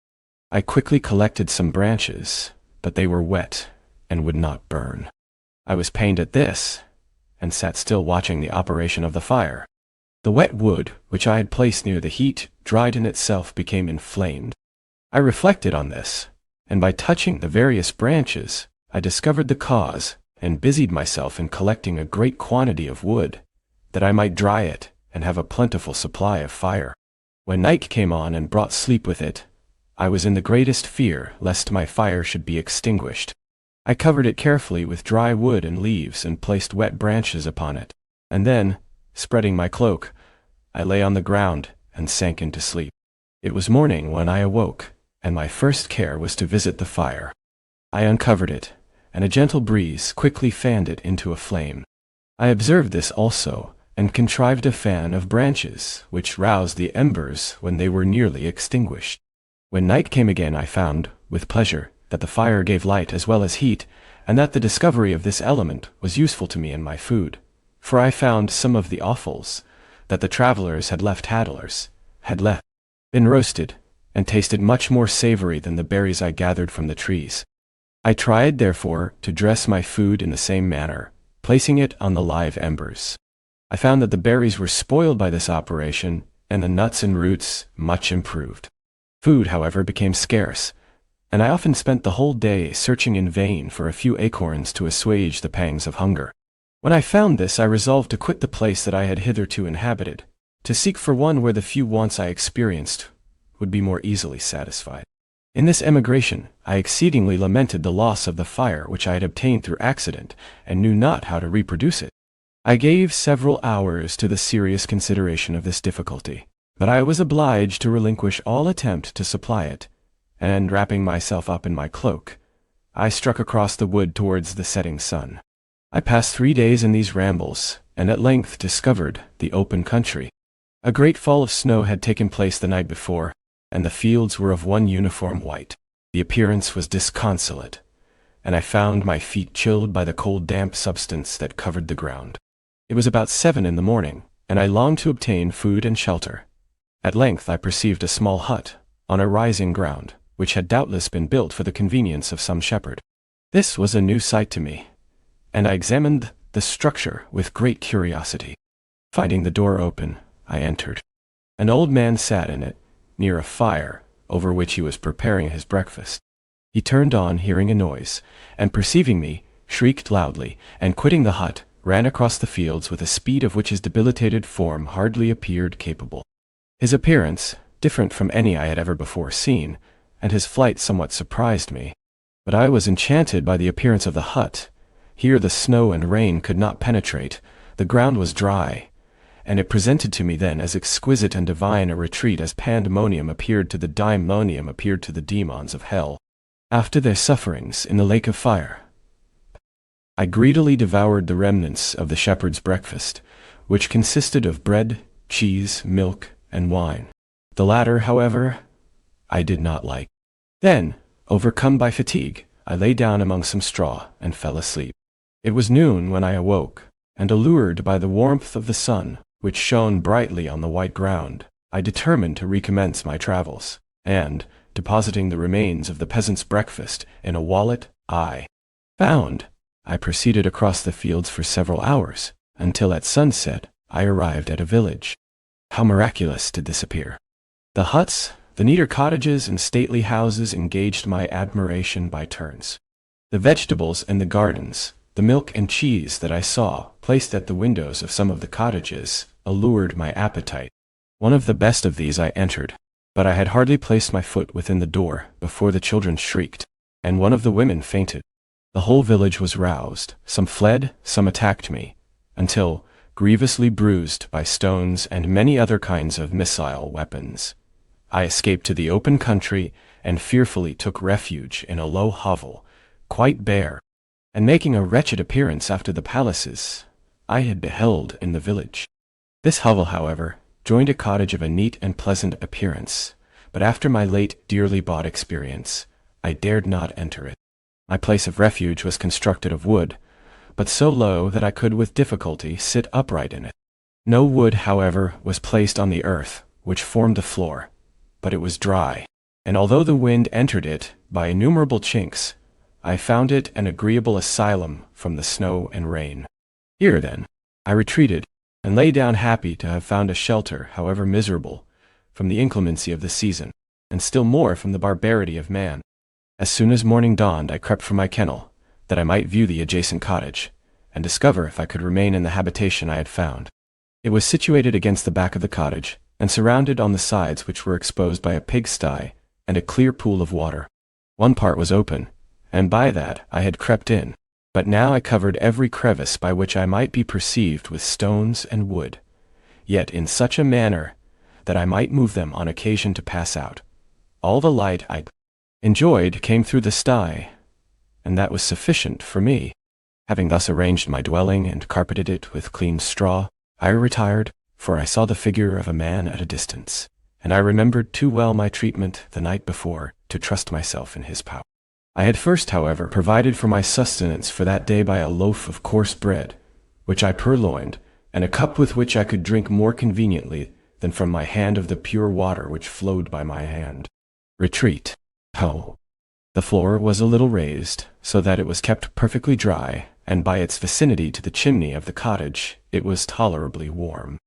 I quickly collected some branches, but they were wet and would not burn. I was pained at this, and sat still watching the operation of the fire. The wet wood, which I had placed near the heat, dried in itself became inflamed. I reflected on this, and by touching the various branches, I discovered the cause, and busied myself in collecting a great quantity of wood, that I might dry it, and have a plentiful supply of fire. When night came on and brought sleep with it, I was in the greatest fear lest my fire should be extinguished. I covered it carefully with dry wood and leaves and placed wet branches upon it, and then, spreading my cloak, I lay on the ground and sank into sleep. It was morning when I awoke, and my first care was to visit the fire. I uncovered it, and a gentle breeze quickly fanned it into a flame. I observed this also, and contrived a fan of branches, which roused the embers when they were nearly extinguished. When night came again I found, with pleasure, that the fire gave light as well as heat, and that the discovery of this element was useful to me in my food, for I found some of the offals that the travelers had left been roasted, and tasted much more savory than the berries I gathered from the trees. I tried, therefore, to dress my food in the same manner, placing it on the live embers. I found that the berries were spoiled by this operation, and the nuts and roots much improved. Food, however, became scarce, and I often spent the whole day searching in vain for a few acorns to assuage the pangs of hunger. When I found this, I resolved to quit the place that I had hitherto inhabited, to seek for one where the few wants I experienced would be more easily satisfied. In this emigration, I exceedingly lamented the loss of the fire which I had obtained through accident, and knew not how to reproduce it. I gave several hours to the serious consideration of this difficulty, but I was obliged to relinquish all attempt to supply it, and, wrapping myself up in my cloak, I struck across the wood towards the setting sun. I passed 3 days in these rambles, and at length discovered the open country. A great fall of snow had taken place the night before, and the fields were of one uniform white. The appearance was disconsolate, and I found my feet chilled by the cold damp substance that covered the ground. It was about 7 in the morning, and I longed to obtain food and shelter. At length I perceived a small hut, on a rising ground, which had doubtless been built for the convenience of some shepherd. This was a new sight to me, and I examined the structure with great curiosity. Finding the door open, I entered. An old man sat in it, near a fire, over which he was preparing his breakfast. He turned on hearing a noise, and perceiving me, shrieked loudly, and quitting the hut, ran across the fields with a speed of which his debilitated form hardly appeared capable. His appearance, different from any I had ever before seen, and his flight somewhat surprised me. But I was enchanted by the appearance of the hut. Here the snow and rain could not penetrate, the ground was dry, and it presented to me then as exquisite and divine a retreat as pandemonium appeared to the demons of hell, after their sufferings in the lake of fire. I greedily devoured the remnants of the shepherd's breakfast, which consisted of bread, cheese, milk, and wine. The latter, however, I did not like. Then, overcome by fatigue, I lay down among some straw and fell asleep. It was noon when I awoke, and allured by the warmth of the sun, which shone brightly on the white ground, I determined to recommence my travels, and, depositing the remains of the peasant's breakfast in a wallet I proceeded across the fields for several hours, until at sunset I arrived at a village. How miraculous did this appear! The huts, the neater cottages and stately houses engaged my admiration by turns. The vegetables in the gardens, the milk and cheese that I saw placed at the windows of some of the cottages, allured my appetite. One of the best of these I entered, but I had hardly placed my foot within the door before the children shrieked, and one of the women fainted. The whole village was roused, some fled, some attacked me, until, grievously bruised by stones and many other kinds of missile weapons, I escaped to the open country and fearfully took refuge in a low hovel, quite bare, and making a wretched appearance after the palaces I had beheld in the village. This hovel, however, joined a cottage of a neat and pleasant appearance, but after my late dearly bought experience, I dared not enter it. My place of refuge was constructed of wood, but so low that I could with difficulty sit upright in it. No wood, however, was placed on the earth, which formed the floor, but it was dry, and although the wind entered it by innumerable chinks, I found it an agreeable asylum from the snow and rain. Here, then, I retreated, and lay down happy to have found a shelter, however miserable, from the inclemency of the season, and still more from the barbarity of man. As soon as morning dawned, I crept from my kennel, that I might view the adjacent cottage, and discover if I could remain in the habitation I had found. It was situated against the back of the cottage, and surrounded on the sides which were exposed by a pigsty and a clear pool of water. One part was open, and by that I had crept in, but now I covered every crevice by which I might be perceived with stones and wood, yet in such a manner that I might move them on occasion to pass out. All the light I enjoyed came through the sty, and that was sufficient for me. Having thus arranged my dwelling and carpeted it with clean straw, I retired, for I saw the figure of a man at a distance, and I remembered too well my treatment the night before to trust myself in his power. I had first, however, provided for my sustenance for that day by a loaf of coarse bread, which I purloined, and a cup with which I could drink more conveniently than from my hand of the pure water which flowed by my hand. Retreat. Oh! The floor was a little raised, so that it was kept perfectly dry, and by its vicinity to the chimney of the cottage it was tolerably warm.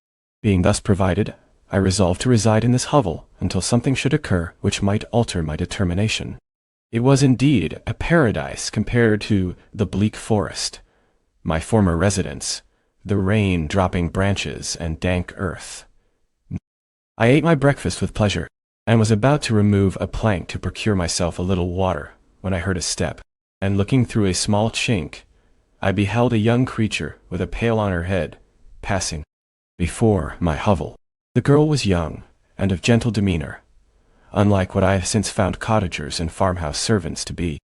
Being thus provided, I resolved to reside in this hovel until something should occur which might alter my determination. It was indeed a paradise compared to the bleak forest, my former residence, the rain-dropping branches and dank earth. I ate my breakfast with pleasure, and was about to remove a plank to procure myself a little water, when I heard a step, and looking through a small chink, I beheld a young creature with a pail on her head, passing before my hovel. The girl was young, and of gentle demeanor, unlike what I have since found cottagers and farmhouse servants to be.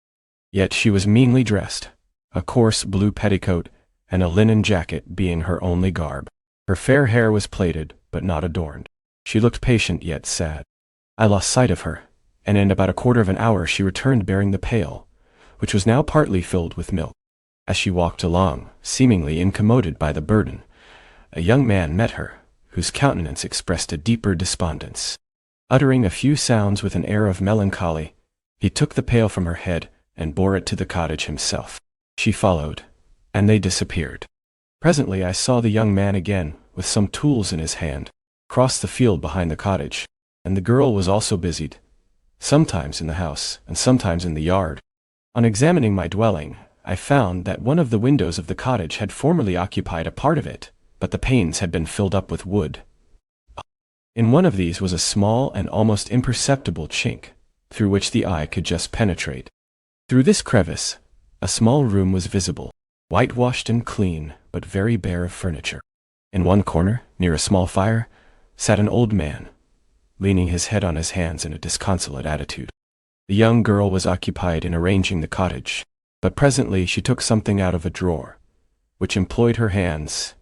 Yet she was meanly dressed, a coarse blue petticoat and a linen jacket being her only garb. Her fair hair was plaited, but not adorned. She looked patient yet sad. I lost sight of her, and in about a quarter of an hour she returned bearing the pail, which was now partly filled with milk. As she walked along, seemingly incommoded by the burden, a young man met her, whose countenance expressed a deeper despondence. Uttering a few sounds with an air of melancholy, he took the pail from her head and bore it to the cottage himself. She followed, and they disappeared. Presently I saw the young man again, with some tools in his hand, across the field behind the cottage, and the girl was also busied, sometimes in the house and sometimes in the yard. On examining my dwelling, I found that one of the windows of the cottage had formerly occupied a part of it, but the panes had been filled up with wood. In one of these was a small and almost imperceptible chink, through which the eye could just penetrate. Through this crevice, a small room was visible, whitewashed and clean, but very bare of furniture. In one corner, near a small fire, sat an old man, leaning his head on his hands in a disconsolate attitude. The young girl was occupied in arranging the cottage, but presently she took something out of a drawer, which employed her hands,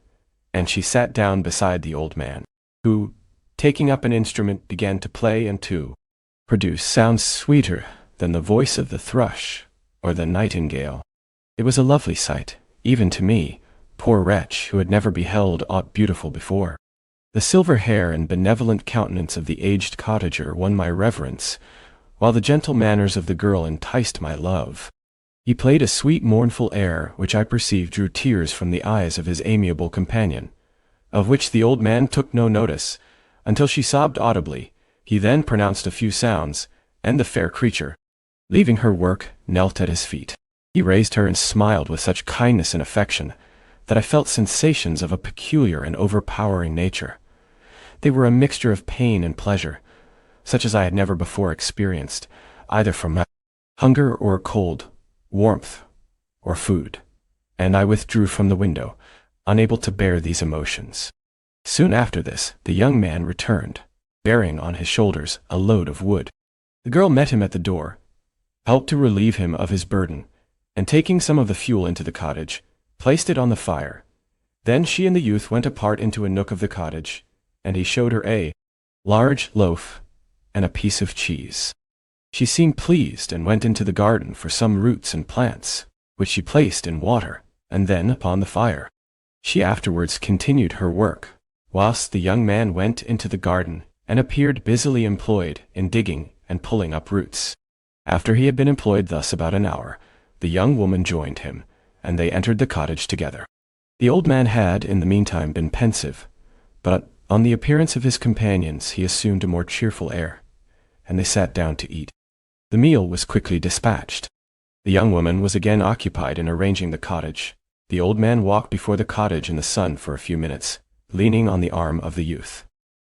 and she sat down beside the old man, who, taking up an instrument, began to play and to produce sounds sweeter than the voice of the thrush or the nightingale. It was a lovely sight, even to me, poor wretch who had never beheld aught beautiful before. The silver hair and benevolent countenance of the aged cottager won my reverence, while the gentle manners of the girl enticed my love. He played a sweet mournful air which I perceived drew tears from the eyes of his amiable companion, of which the old man took no notice, until she sobbed audibly. He then pronounced a few sounds, and the fair creature, leaving her work, knelt at his feet. He raised her and smiled with such kindness and affection that I felt sensations of a peculiar and overpowering nature. They were a mixture of pain and pleasure, such as I had never before experienced, either from hunger or cold, warmth or food, and I withdrew from the window, unable to bear these emotions. Soon after this, the young man returned, bearing on his shoulders a load of wood. The girl met him at the door, helped to relieve him of his burden, and taking some of the fuel into the cottage, placed it on the fire. Then she and the youth went apart into a nook of the cottage, and he showed her a large loaf and a piece of cheese. She seemed pleased and went into the garden for some roots and plants, which she placed in water, and then upon the fire. She afterwards continued her work, whilst the young man went into the garden and appeared busily employed in digging and pulling up roots. After he had been employed thus about an hour, the young woman joined him, and they entered the cottage together. The old man had, in the meantime, been pensive, but on the appearance of his companions he assumed a more cheerful air, and they sat down to eat. The meal was quickly dispatched. The young woman was again occupied in arranging the cottage. The old man walked before the cottage in the sun for a few minutes, leaning on the arm of the youth.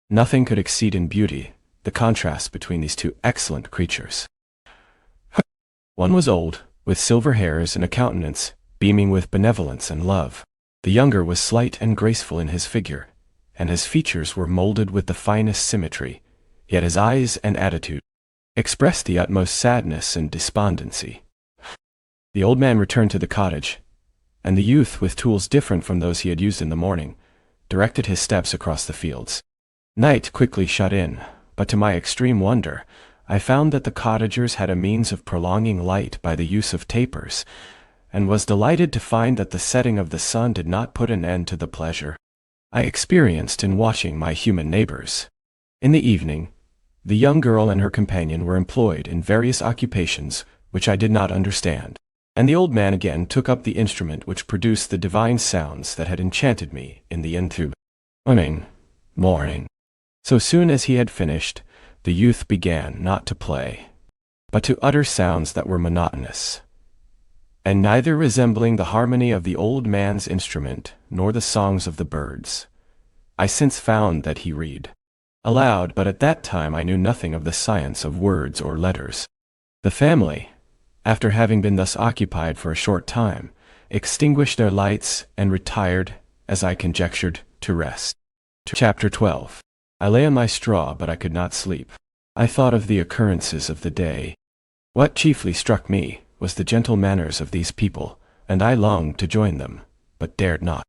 Nothing could exceed in beauty the contrast between these two excellent creatures. One was old, with silver hairs and a countenance beaming with benevolence and love. The younger was slight and graceful in his figure, and his features were molded with the finest symmetry, yet his eyes and attitude expressed the utmost sadness and despondency. The old man returned to the cottage, and the youth, with tools different from those he had used in the morning, directed his steps across the fields. Night quickly shut in, but to my extreme wonder, I found that the cottagers had a means of prolonging light by the use of tapers, and was delighted to find that the setting of the sun did not put an end to the pleasure I experienced in watching my human neighbors. In the evening, the young girl and her companion were employed in various occupations which I did not understand, and the old man again took up the instrument which produced the divine sounds that had enchanted me in the morning. So soon as he had finished, the youth began not to play, but to utter sounds that were monotonous, and neither resembling the harmony of the old man's instrument nor the songs of the birds. I since found that he read aloud, but at that time I knew nothing of the science of words or letters. The family, after having been thus occupied for a short time, extinguished their lights and retired, as I conjectured, to rest. Chapter 12. I lay on my straw, but I could not sleep. I thought of the occurrences of the day. What chiefly struck me was the gentle manners of these people, and I longed to join them, but dared not.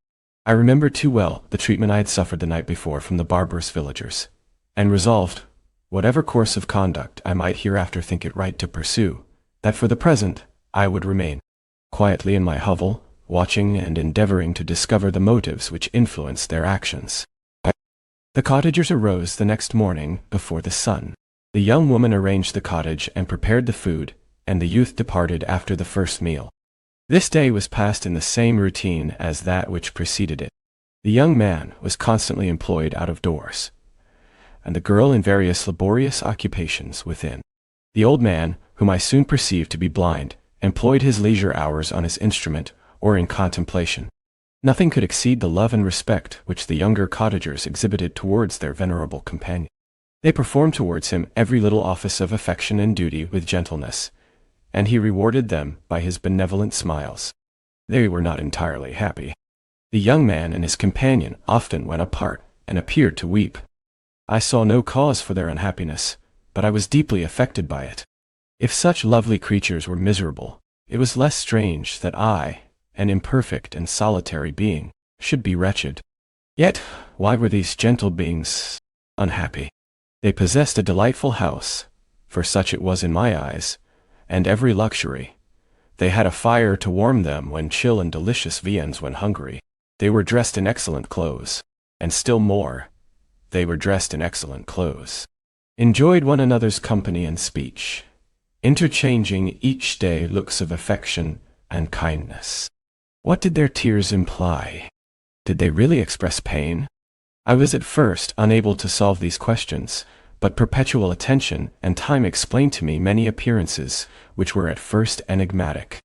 I remembered too well the treatment I had suffered the night before from the barbarous villagers, and resolved, whatever course of conduct I might hereafter think it right to pursue, that for the present I would remain quietly in my hovel, watching and endeavoring to discover the motives which influenced their actions. The cottagers arose the next morning before the sun. The young woman arranged the cottage and prepared the food, and the youth departed after the first meal. This day was passed in the same routine as that which preceded it. The young man was constantly employed out of doors, and the girl in various laborious occupations within. The old man, whom I soon perceived to be blind, employed his leisure hours on his instrument or in contemplation. Nothing could exceed the love and respect which the younger cottagers exhibited towards their venerable companion. They performed towards him every little office of affection and duty with gentleness, and he rewarded them by his benevolent smiles. They were not entirely happy. The young man and his companion often went apart and appeared to weep. I saw no cause for their unhappiness, but I was deeply affected by it. If such lovely creatures were miserable, it was less strange that I, an imperfect and solitary being, should be wretched. Yet, why were these gentle beings unhappy? They possessed a delightful house, for such it was in my eyes, and every luxury. They had a fire to warm them when chill and delicious viands when hungry. They were dressed in excellent clothes, and still more, they were dressed in excellent clothes. Enjoyed one another's company and speech, interchanging each day looks of affection and kindness. What did their tears imply? Did they really express pain? I was at first unable to solve these questions, but perpetual attention and time explained to me many appearances which were at first enigmatic.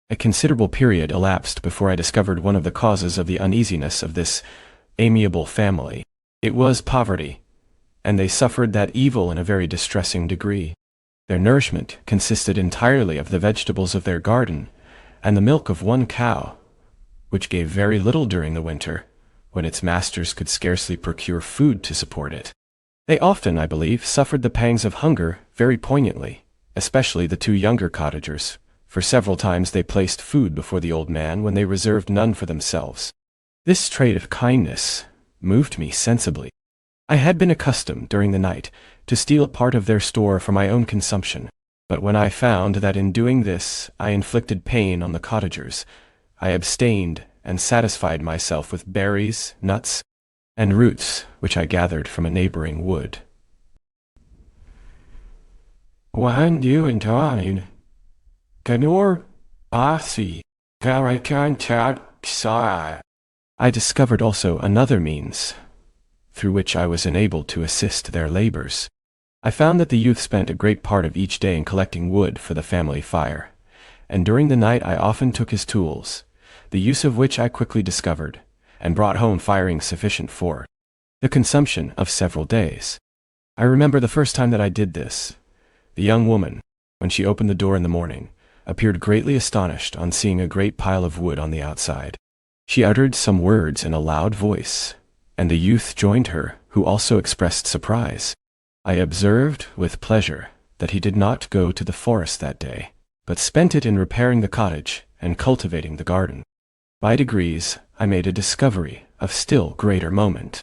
A considerable period elapsed before I discovered one of the causes of the uneasiness of this amiable family. It was poverty, and they suffered that evil in a very distressing degree. Their nourishment consisted entirely of the vegetables of their garden and the milk of one cow, which gave very little during the winter, when its masters could scarcely procure food to support it. They often, I believe, suffered the pangs of hunger very poignantly, especially the two younger cottagers, for several times they placed food before the old man when they reserved none for themselves. This trait of kindness moved me sensibly. I had been accustomed, during the night, to steal a part of their store for my own consumption, but when I found that in doing this I inflicted pain on the cottagers, I abstained and satisfied myself with berries, nuts, and roots which I gathered from a neighboring wood. When you enjoyed Ganor Asi Karakantat, I discovered also another means through which I was enabled to assist their labors. I found that the youth spent a great part of each day in collecting wood for the family fire, and during the night I often took his tools, the use of which I quickly discovered, and brought home firing sufficient for the consumption of several days. I remember the first time that I did this. The young woman, when she opened the door in the morning, appeared greatly astonished on seeing a great pile of wood on the outside. She uttered some words in a loud voice, and the youth joined her, who also expressed surprise. I observed with pleasure that he did not go to the forest that day, but spent it in repairing the cottage and cultivating the garden. By degrees, I made a discovery of still greater moment.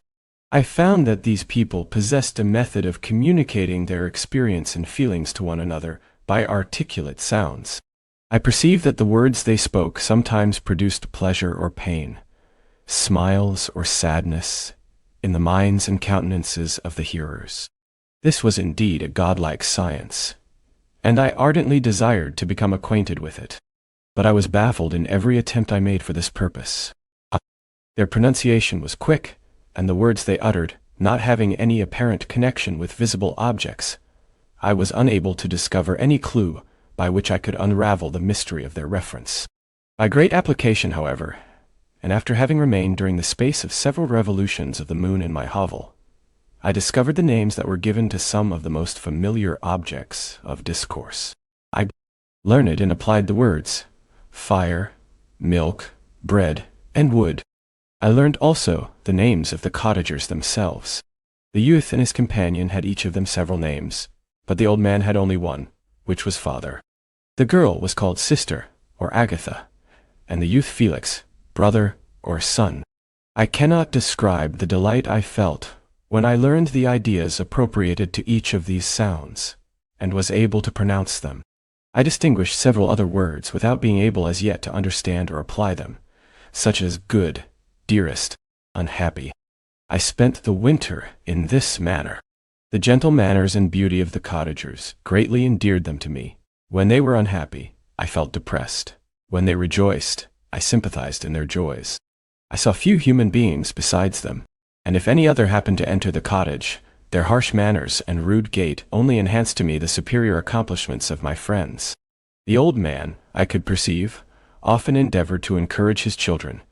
I found that these people possessed a method of communicating their experience and feelings to one another by articulate sounds. I perceived that the words they spoke sometimes produced pleasure or pain, smiles or sadness, in the minds and countenances of the hearers. This was indeed a godlike science, and I ardently desired to become acquainted with it. But I was baffled in every attempt I made for this purpose. Their pronunciation was quick, and the words they uttered, not having any apparent connection with visible objects, I was unable to discover any clue by which I could unravel the mystery of their reference. By great application, however, and after having remained during the space of several revolutions of the moon in my hovel, I discovered the names that were given to some of the most familiar objects of discourse. I learned and applied the words fire, milk, bread, and wood. I learned also the names of the cottagers themselves. The youth and his companion had each of them several names, but the old man had only one, which was father. The girl was called sister, or Agatha, and the youth Felix, brother or son. I cannot describe the delight I felt when I learned the ideas appropriated to each of these sounds, and was able to pronounce them. I distinguished several other words without being able as yet to understand or apply them, such as good, dearest, unhappy. I spent the winter in this manner. The gentle manners and beauty of the cottagers greatly endeared them to me. When they were unhappy, I felt depressed. When they rejoiced, I sympathized in their joys. I saw few human beings besides them, and if any other happened to enter the cottage, Their harsh manners and rude gait only enhanced to me the superior accomplishments of my friends. The old man, I could perceive, often endeavored to encourage his children,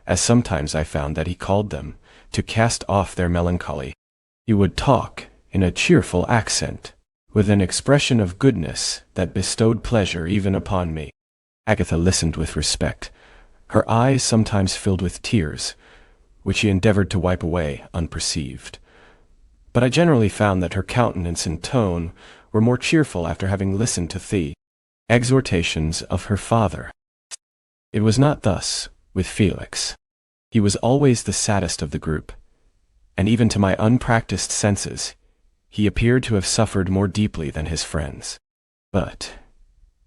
as sometimes I found that he called them, to cast off their melancholy. He would talk in a cheerful accent, with an expression of goodness that bestowed pleasure even upon me. Agatha listened with respect, her eyes sometimes filled with tears, which she endeavored to wipe away unperceived. But I generally found that her countenance and tone were more cheerful after having listened to the exhortations of her father. It was not thus with Felix. He was always the saddest of the group, and even to my unpracticed senses, he appeared to have suffered more deeply than his friends. But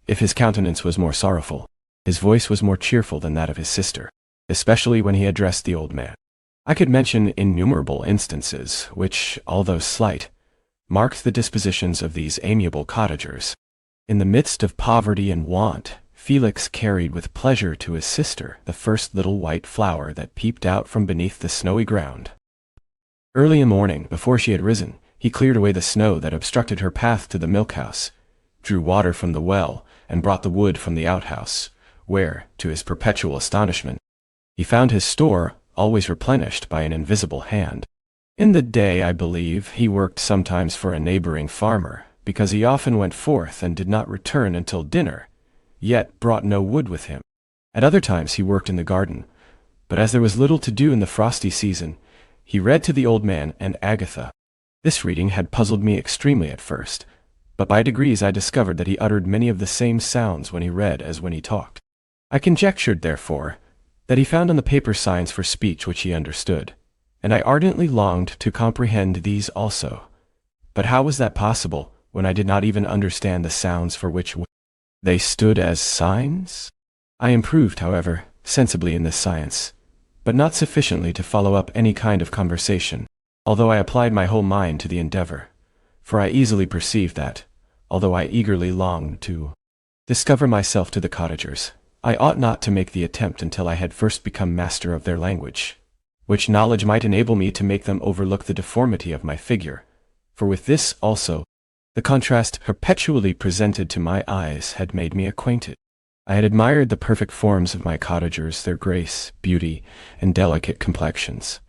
if his countenance was more sorrowful, his voice was more cheerful than that of his sister, especially when he addressed the old man. I could mention innumerable instances which, although slight, marked the dispositions of these amiable cottagers. In the midst of poverty and want, Felix carried with pleasure to his sister the first little white flower that peeped out from beneath the snowy ground. Early in the morning, before she had risen, he cleared away the snow that obstructed her path to the milk-house, drew water from the well, and brought the wood from the outhouse, where, to his perpetual astonishment, he found his store always replenished by an invisible hand. In the day, I believe, he worked sometimes for a neighboring farmer, because he often went forth and did not return until dinner, yet brought no wood with him. At other times he worked in the garden, but as there was little to do in the frosty season, he read to the old man and Agatha. This reading had puzzled me extremely at first, but by degrees I discovered that he uttered many of the same sounds when he read as when he talked. I conjectured, therefore, that he found on the paper signs for speech which he understood, and I ardently longed to comprehend these also. But how was that possible, when I did not even understand the sounds for which they stood as signs? I improved, however, sensibly in this science, but not sufficiently to follow up any kind of conversation, although I applied my whole mind to the endeavor, for I easily perceived that, although I eagerly longed to discover myself to the cottagers, I ought not to make the attempt until I had first become master of their language, which knowledge might enable me to make them overlook the deformity of my figure, for with this also, the contrast perpetually presented to my eyes had made me acquainted. I had admired the perfect forms of my cottagers, their grace, beauty, and delicate complexions.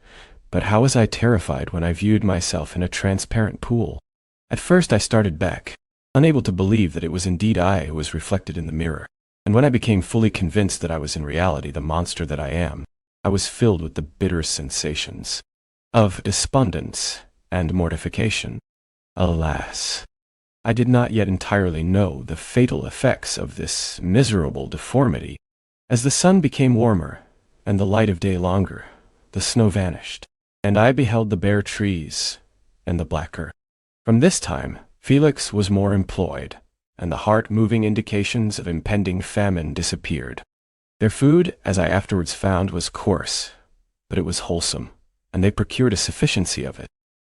But how was I terrified when I viewed myself in a transparent pool? At first I started back, unable to believe that it was indeed I who was reflected in the mirror, and when I became fully convinced that I was in reality the monster that I am, I was filled with the bitter sensations of despondence and mortification. Alas! I did not yet entirely know the fatal effects of this miserable deformity. As the sun became warmer, and the light of day longer, the snow vanished, and I beheld the bare trees and the black earth. From this time, Felix was more employed, and the heart-moving indications of impending famine disappeared. Their food, as I afterwards found, was coarse, but it was wholesome, and they procured a sufficiency of it.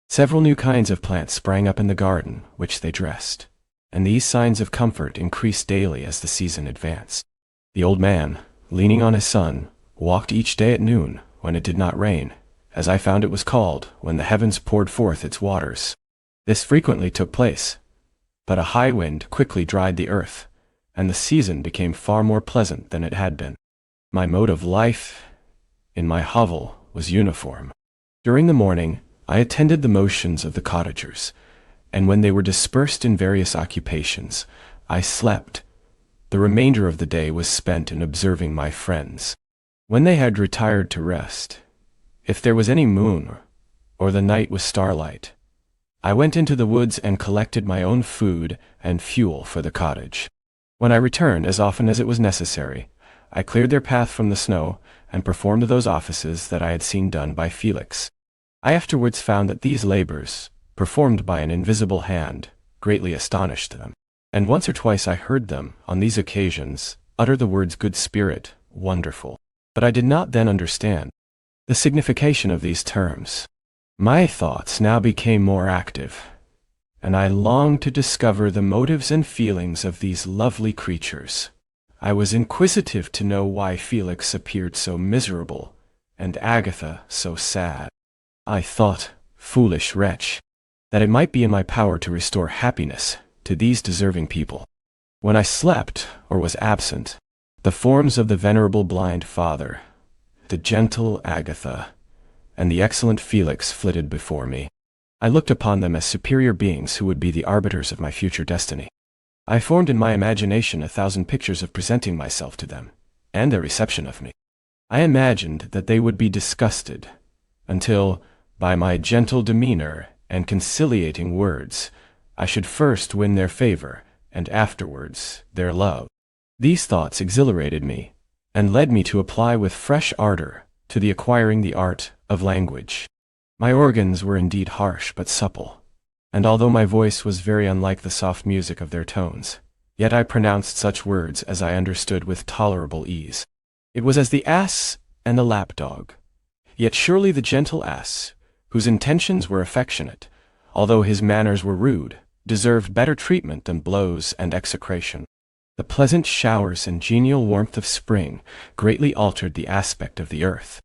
Several new kinds of plants sprang up in the garden, which they dressed, and these signs of comfort increased daily as the season advanced. The old man, leaning on his son, walked each day at noon, when it did not rain, as I found it was called, when the heavens poured forth its waters. This frequently took place, but a high wind quickly dried the earth, and the season became far more pleasant than it had been. My mode of life in my hovel was uniform. During the morning, I attended the motions of the cottagers, and when they were dispersed in various occupations, I slept. The remainder of the day was spent in observing my friends. When they had retired to rest, if there was any moon, or the night was starlight, I went into the woods and collected my own food and fuel for the cottage. When I returned, as often as it was necessary, I cleared their path from the snow and performed those offices that I had seen done by Felix. I afterwards found that these labors, performed by an invisible hand, greatly astonished them, and once or twice I heard them, on these occasions, utter the words good spirit, wonderful. But I did not then understand the signification of these terms. My thoughts now became more active, and I longed to discover the motives and feelings of these lovely creatures. I was inquisitive to know why Felix appeared so miserable, and Agatha so sad. I thought, foolish wretch, that it might be in my power to restore happiness to these deserving people. When I slept or was absent, the forms of the venerable blind father, the gentle Agatha, and the excellent Felix flitted before me. I looked upon them as superior beings who would be the arbiters of my future destiny. I formed in my imagination 1,000 pictures of presenting myself to them, and their reception of me. I imagined that they would be disgusted, until, by my gentle demeanor and conciliating words, I should first win their favor, and afterwards their love. These thoughts exhilarated me, and led me to apply with fresh ardor to the acquiring the art of language. My organs were indeed harsh but supple, and although my voice was very unlike the soft music of their tones, yet I pronounced such words as I understood with tolerable ease. It was as the ass and the lapdog, yet surely the gentle ass, whose intentions were affectionate, although his manners were rude, deserved better treatment than blows and execration. The pleasant showers and genial warmth of spring greatly altered the aspect of the earth.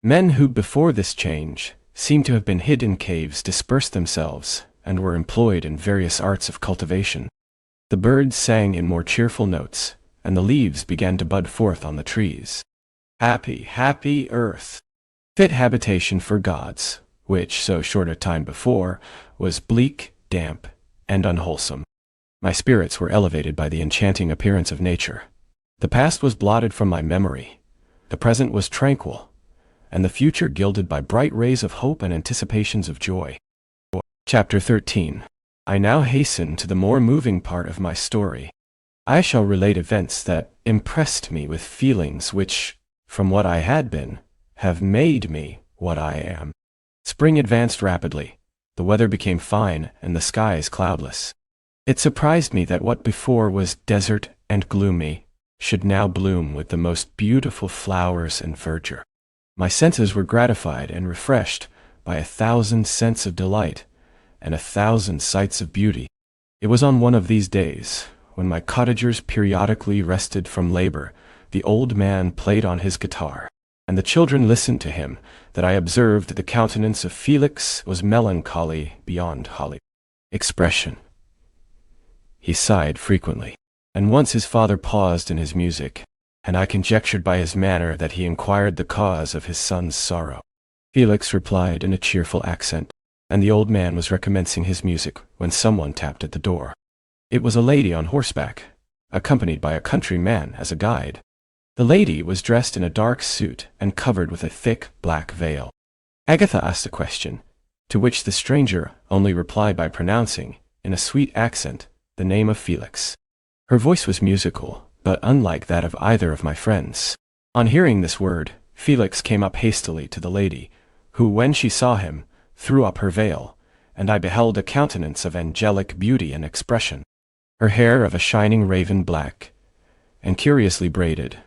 Men who before this change seemed to have been hid in caves dispersed themselves and were employed in various arts of cultivation. The birds sang in more cheerful notes, and the leaves began to bud forth on the trees. Happy, happy earth! Fit habitation for gods, which, so short a time before, was bleak, damp, and unwholesome. My spirits were elevated by the enchanting appearance of nature. The past was blotted from my memory, the present was tranquil, and the future gilded by bright rays of hope and anticipations of joy. Chapter 13. I now hasten to the more moving part of my story. I shall relate events that impressed me with feelings which, from what I had been, have made me what I am. Spring advanced rapidly, the weather became fine, and the skies cloudless. It surprised me that what before was desert and gloomy should now bloom with the most beautiful flowers and verdure. My senses were gratified and refreshed by 1,000 scents of delight and 1,000 sights of beauty. It was on one of these days, when my cottagers periodically rested from labor, the old man played on his guitar, and the children listened to him, that I observed the countenance of Felix was melancholy beyond expression. He sighed frequently, and once his father paused in his music, and I conjectured by his manner that he inquired the cause of his son's sorrow. Felix replied in a cheerful accent, and the old man was recommencing his music when someone tapped at the door. It was a lady on horseback, accompanied by a country man as a guide. The lady was dressed in a dark suit and covered with a thick black veil. Agatha asked a question, to which the stranger only replied by pronouncing, in a sweet accent, the name of Felix. Her voice was musical, but unlike that of either of my friends. On hearing this word, Felix came up hastily to the lady, who, when she saw him, threw up her veil, and I beheld a countenance of angelic beauty and expression. Her hair of a shining raven black, and curiously braided.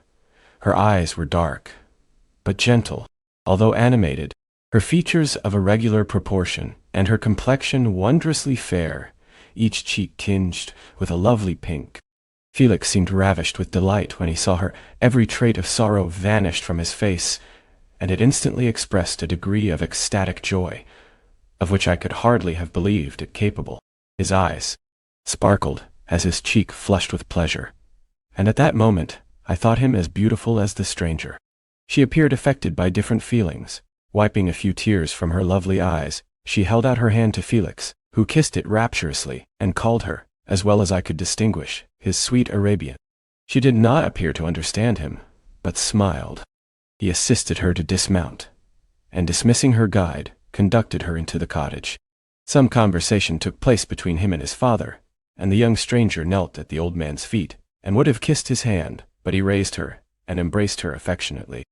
Her eyes were dark, but gentle, although animated, her features of a regular proportion, and her complexion wondrously fair, each cheek tinged with a lovely pink. Felix seemed ravished with delight when he saw her. Every trait of sorrow vanished from his face, and it instantly expressed a degree of ecstatic joy, of which I could hardly have believed it capable. His eyes sparkled as his cheek flushed with pleasure, and at that moment I thought him as beautiful as the stranger. She appeared affected by different feelings. Wiping a few tears from her lovely eyes, she held out her hand to Felix, who kissed it rapturously, and called her, as well as I could distinguish, his sweet Arabian. She did not appear to understand him, but smiled. He assisted her to dismount, and dismissing her guide, conducted her into the cottage. Some conversation took place between him and his father, and the young stranger knelt at the old man's feet, and would have kissed his hand, but he raised her, and embraced her affectionately.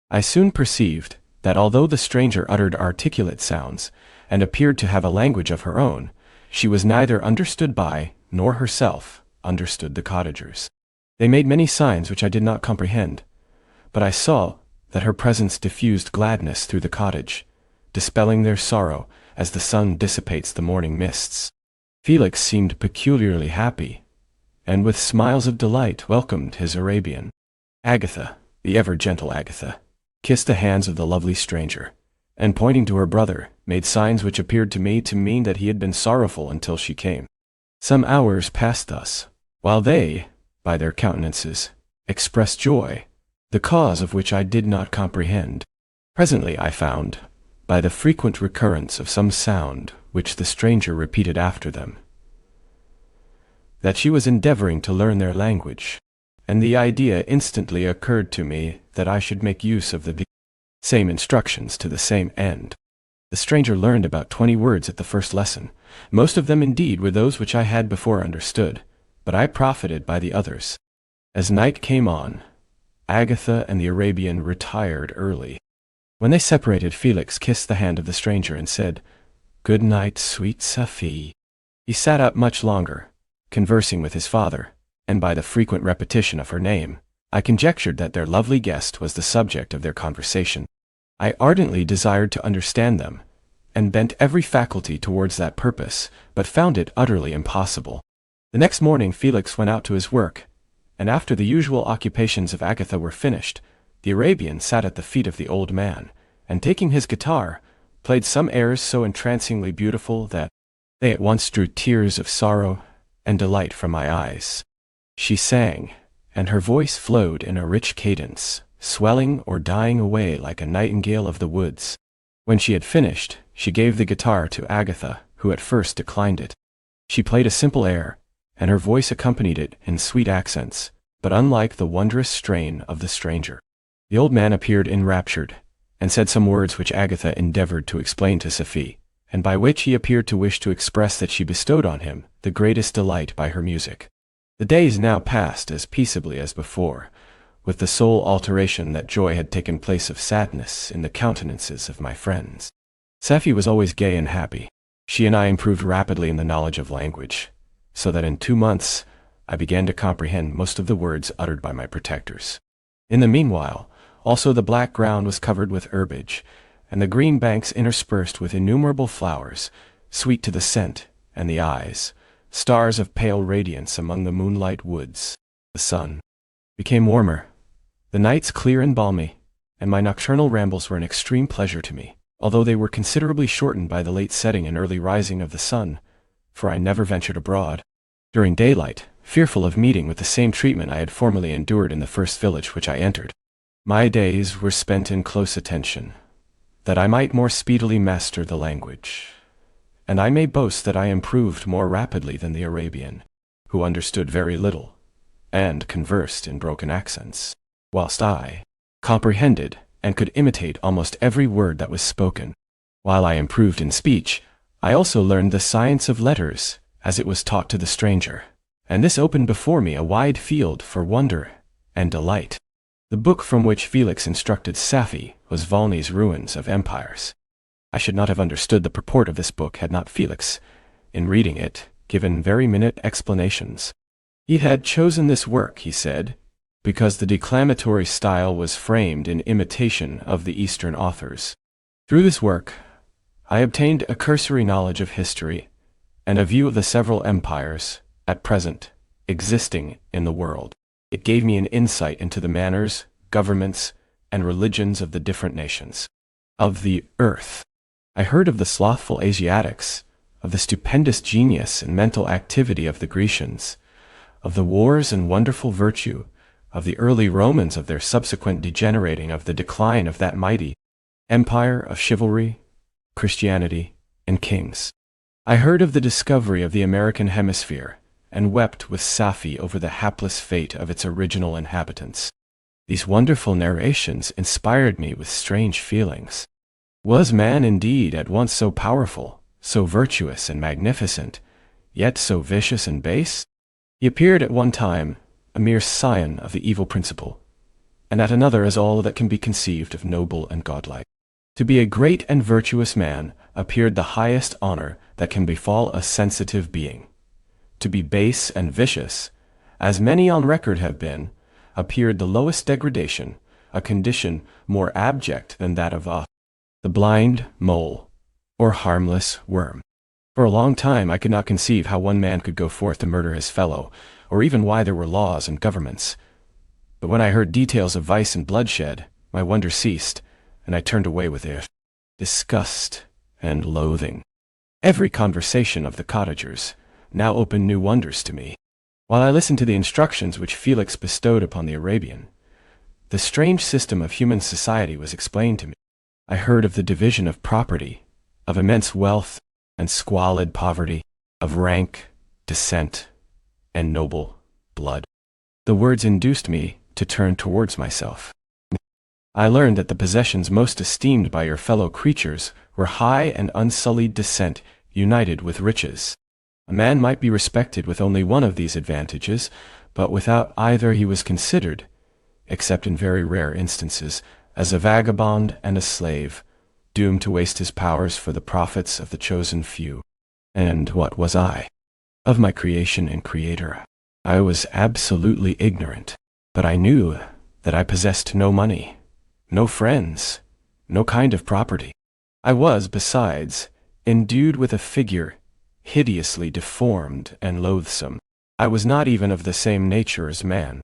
I soon perceived that although the stranger uttered articulate sounds, and appeared to have a language of her own, she was neither understood by, nor herself understood the cottagers. They made many signs which I did not comprehend, but I saw that her presence diffused gladness through the cottage, dispelling their sorrow as the sun dissipates the morning mists. Felix seemed peculiarly happy, and with smiles of delight welcomed his Arabian. Agatha, the ever-gentle Agatha, kissed the hands of the lovely stranger, and pointing to her brother, made signs which appeared to me to mean that he had been sorrowful until she came. Some hours passed thus, while they, by their countenances, expressed joy, the cause of which I did not comprehend. Presently I found, by the frequent recurrence of some sound which the stranger repeated after them, that she was endeavoring to learn their language, and the idea instantly occurred to me that I should make use of the same instructions to the same end. The stranger learned about 20 words at the first lesson. Most of them indeed were those which I had before understood, but I profited by the others. As night came on, Agatha and the Arabian retired early. When they separated, Felix kissed the hand of the stranger and said, "Good night, sweet Safie." He sat up much longer, conversing with his father, and by the frequent repetition of her name, I conjectured that their lovely guest was the subject of their conversation. I ardently desired to understand them, and bent every faculty towards that purpose, but found it utterly impossible. The next morning Felix went out to his work, and after the usual occupations of Agatha were finished, the Arabian sat at the feet of the old man, and taking his guitar, played some airs so entrancingly beautiful that they at once drew tears of sorrow and delight from my eyes. She sang, and her voice flowed in a rich cadence, swelling or dying away like a nightingale of the woods. When she had finished, she gave the guitar to Agatha, who at first declined it. She played a simple air, and her voice accompanied it in sweet accents, but unlike the wondrous strain of the stranger. The old man appeared enraptured, and said some words which Agatha endeavored to explain to Safie, and by which he appeared to wish to express that she bestowed on him the greatest delight by her music. The days now passed as peaceably as before, with the sole alteration that joy had taken place of sadness in the countenances of my friends. Safie was always gay and happy. She and I improved rapidly in the knowledge of language, so that in 2 months I began to comprehend most of the words uttered by my protectors. In the meanwhile, also the black ground was covered with herbage, and the green banks interspersed with innumerable flowers, sweet to the scent and the eyes, stars of pale radiance among the moonlight woods. The sun became warmer, the nights clear and balmy, and my nocturnal rambles were an extreme pleasure to me, although they were considerably shortened by the late setting and early rising of the sun, for I never ventured abroad during daylight, fearful of meeting with the same treatment I had formerly endured in the first village which I entered. My days were spent in close attention, that I might more speedily master the language, and I may boast that I improved more rapidly than the Arabian, who understood very little, and conversed in broken accents, whilst I comprehended and could imitate almost every word that was spoken. While I improved in speech, I also learned the science of letters, as it was taught to the stranger, and this opened before me a wide field for wonder and delight. The book from which Felix instructed Safie was Volney's Ruins of Empires. I should not have understood the purport of this book had not Felix, in reading it, given very minute explanations. He had chosen this work, he said, because the declamatory style was framed in imitation of the Eastern authors. Through this work, I obtained a cursory knowledge of history and a view of the several empires, at present, existing in the world. It gave me an insight into the manners, governments, and religions of the different nations of the earth. I heard of the slothful Asiatics, of the stupendous genius and mental activity of the Grecians, of the wars and wonderful virtue of the early Romans, of their subsequent degenerating, of the decline of that mighty empire of chivalry, Christianity, and kings. I heard of the discovery of the American hemisphere, and wept with Safie over the hapless fate of its original inhabitants. These wonderful narrations inspired me with strange feelings. Was man indeed at once so powerful, so virtuous and magnificent, yet so vicious and base? He appeared at one time a mere scion of the evil principle, and at another as all that can be conceived of noble and godlike. To be a great and virtuous man appeared the highest honor that can befall a sensitive being. To be base and vicious, as many on record have been, appeared the lowest degradation, a condition more abject than that of the blind mole, or harmless worm. For a long time I could not conceive how one man could go forth to murder his fellow, or even why there were laws and governments. But when I heard details of vice and bloodshed, my wonder ceased, and I turned away with disgust, and loathing. Every conversation of the cottagers now opened new wonders to me. While I listened to the instructions which Felix bestowed upon the Arabian, the strange system of human society was explained to me. I heard of the division of property, of immense wealth and squalid poverty, of rank, descent, and noble blood. The words induced me to turn towards myself. I learned that the possessions most esteemed by your fellow creatures were high and unsullied descent united with riches. A man might be respected with only one of these advantages, but without either he was considered, except in very rare instances, as a vagabond and a slave, doomed to waste his powers for the profits of the chosen few. And what was I? Of my creation and creator, I was absolutely ignorant, but I knew that I possessed no money, no friends, no kind of property. I was, besides, endued with a figure hideously deformed and loathsome. I was not even of the same nature as man.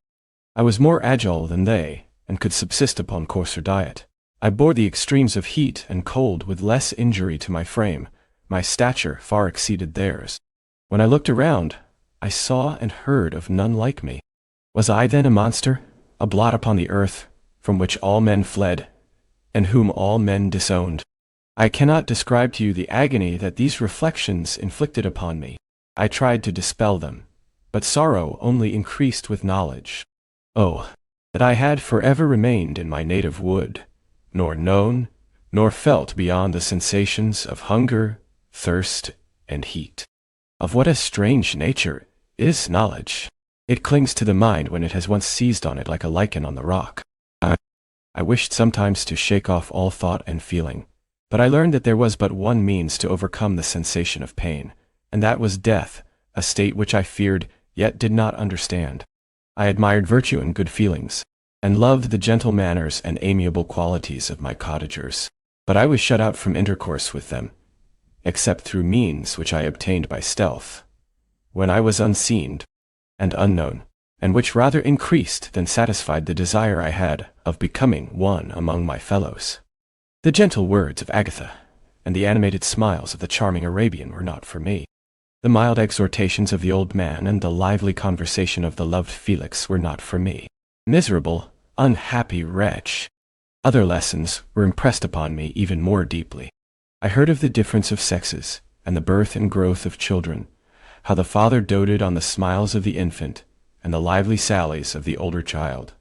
I was more agile than they, and could subsist upon coarser diet. I bore the extremes of heat and cold with less injury to my frame. My stature far exceeded theirs. When I looked around, I saw and heard of none like me. Was I then a monster, a blot upon the earth, from which all men fled, and whom all men disowned? I cannot describe to you the agony that these reflections inflicted upon me. I tried to dispel them, but sorrow only increased with knowledge. Oh, that I had forever remained in my native wood, nor known, nor felt beyond the sensations of hunger, thirst, and heat. Of what a strange nature is knowledge! It clings to the mind when it has once seized on it like a lichen on the rock. I wished sometimes to shake off all thought and feeling, but I learned that there was but one means to overcome the sensation of pain, and that was death, a state which I feared, yet did not understand. I admired virtue and good feelings, and loved the gentle manners and amiable qualities of my cottagers, but I was shut out from intercourse with them, except through means which I obtained by stealth, when I was unseen and unknown, and which rather increased than satisfied the desire I had of becoming one among my fellows. The gentle words of Agatha and the animated smiles of the charming Arabian were not for me. The mild exhortations of the old man and the lively conversation of the loved Felix were not for me. Miserable, unhappy wretch! Other lessons were impressed upon me even more deeply. I heard of the difference of sexes, and the birth and growth of children, how the father doted on the smiles of the infant, and the lively sallies of the older child,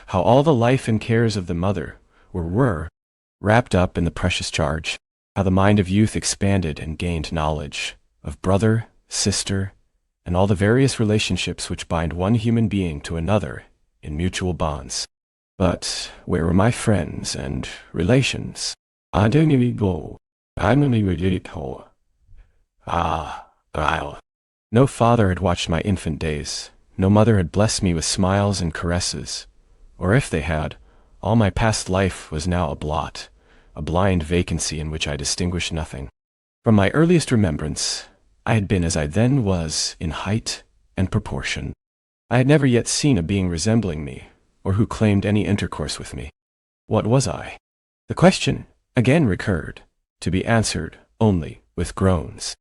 how all the life and cares of the mother were wrapped up in the precious charge, how the mind of youth expanded and gained knowledge of brother, sister, and all the various relationships which bind one human being to another in mutual bonds. But where were my friends and relations? I don't even go. I'm only ready to. No father had watched my infant days. No mother had blessed me with smiles and caresses. Or if they had, all my past life was now a blot, a blind vacancy in which I distinguished nothing. From my earliest remembrance, I had been as I then was in height and proportion. I had never yet seen a being resembling me, or who claimed any intercourse with me. What was I? The question again recurred, to be answered only with groans.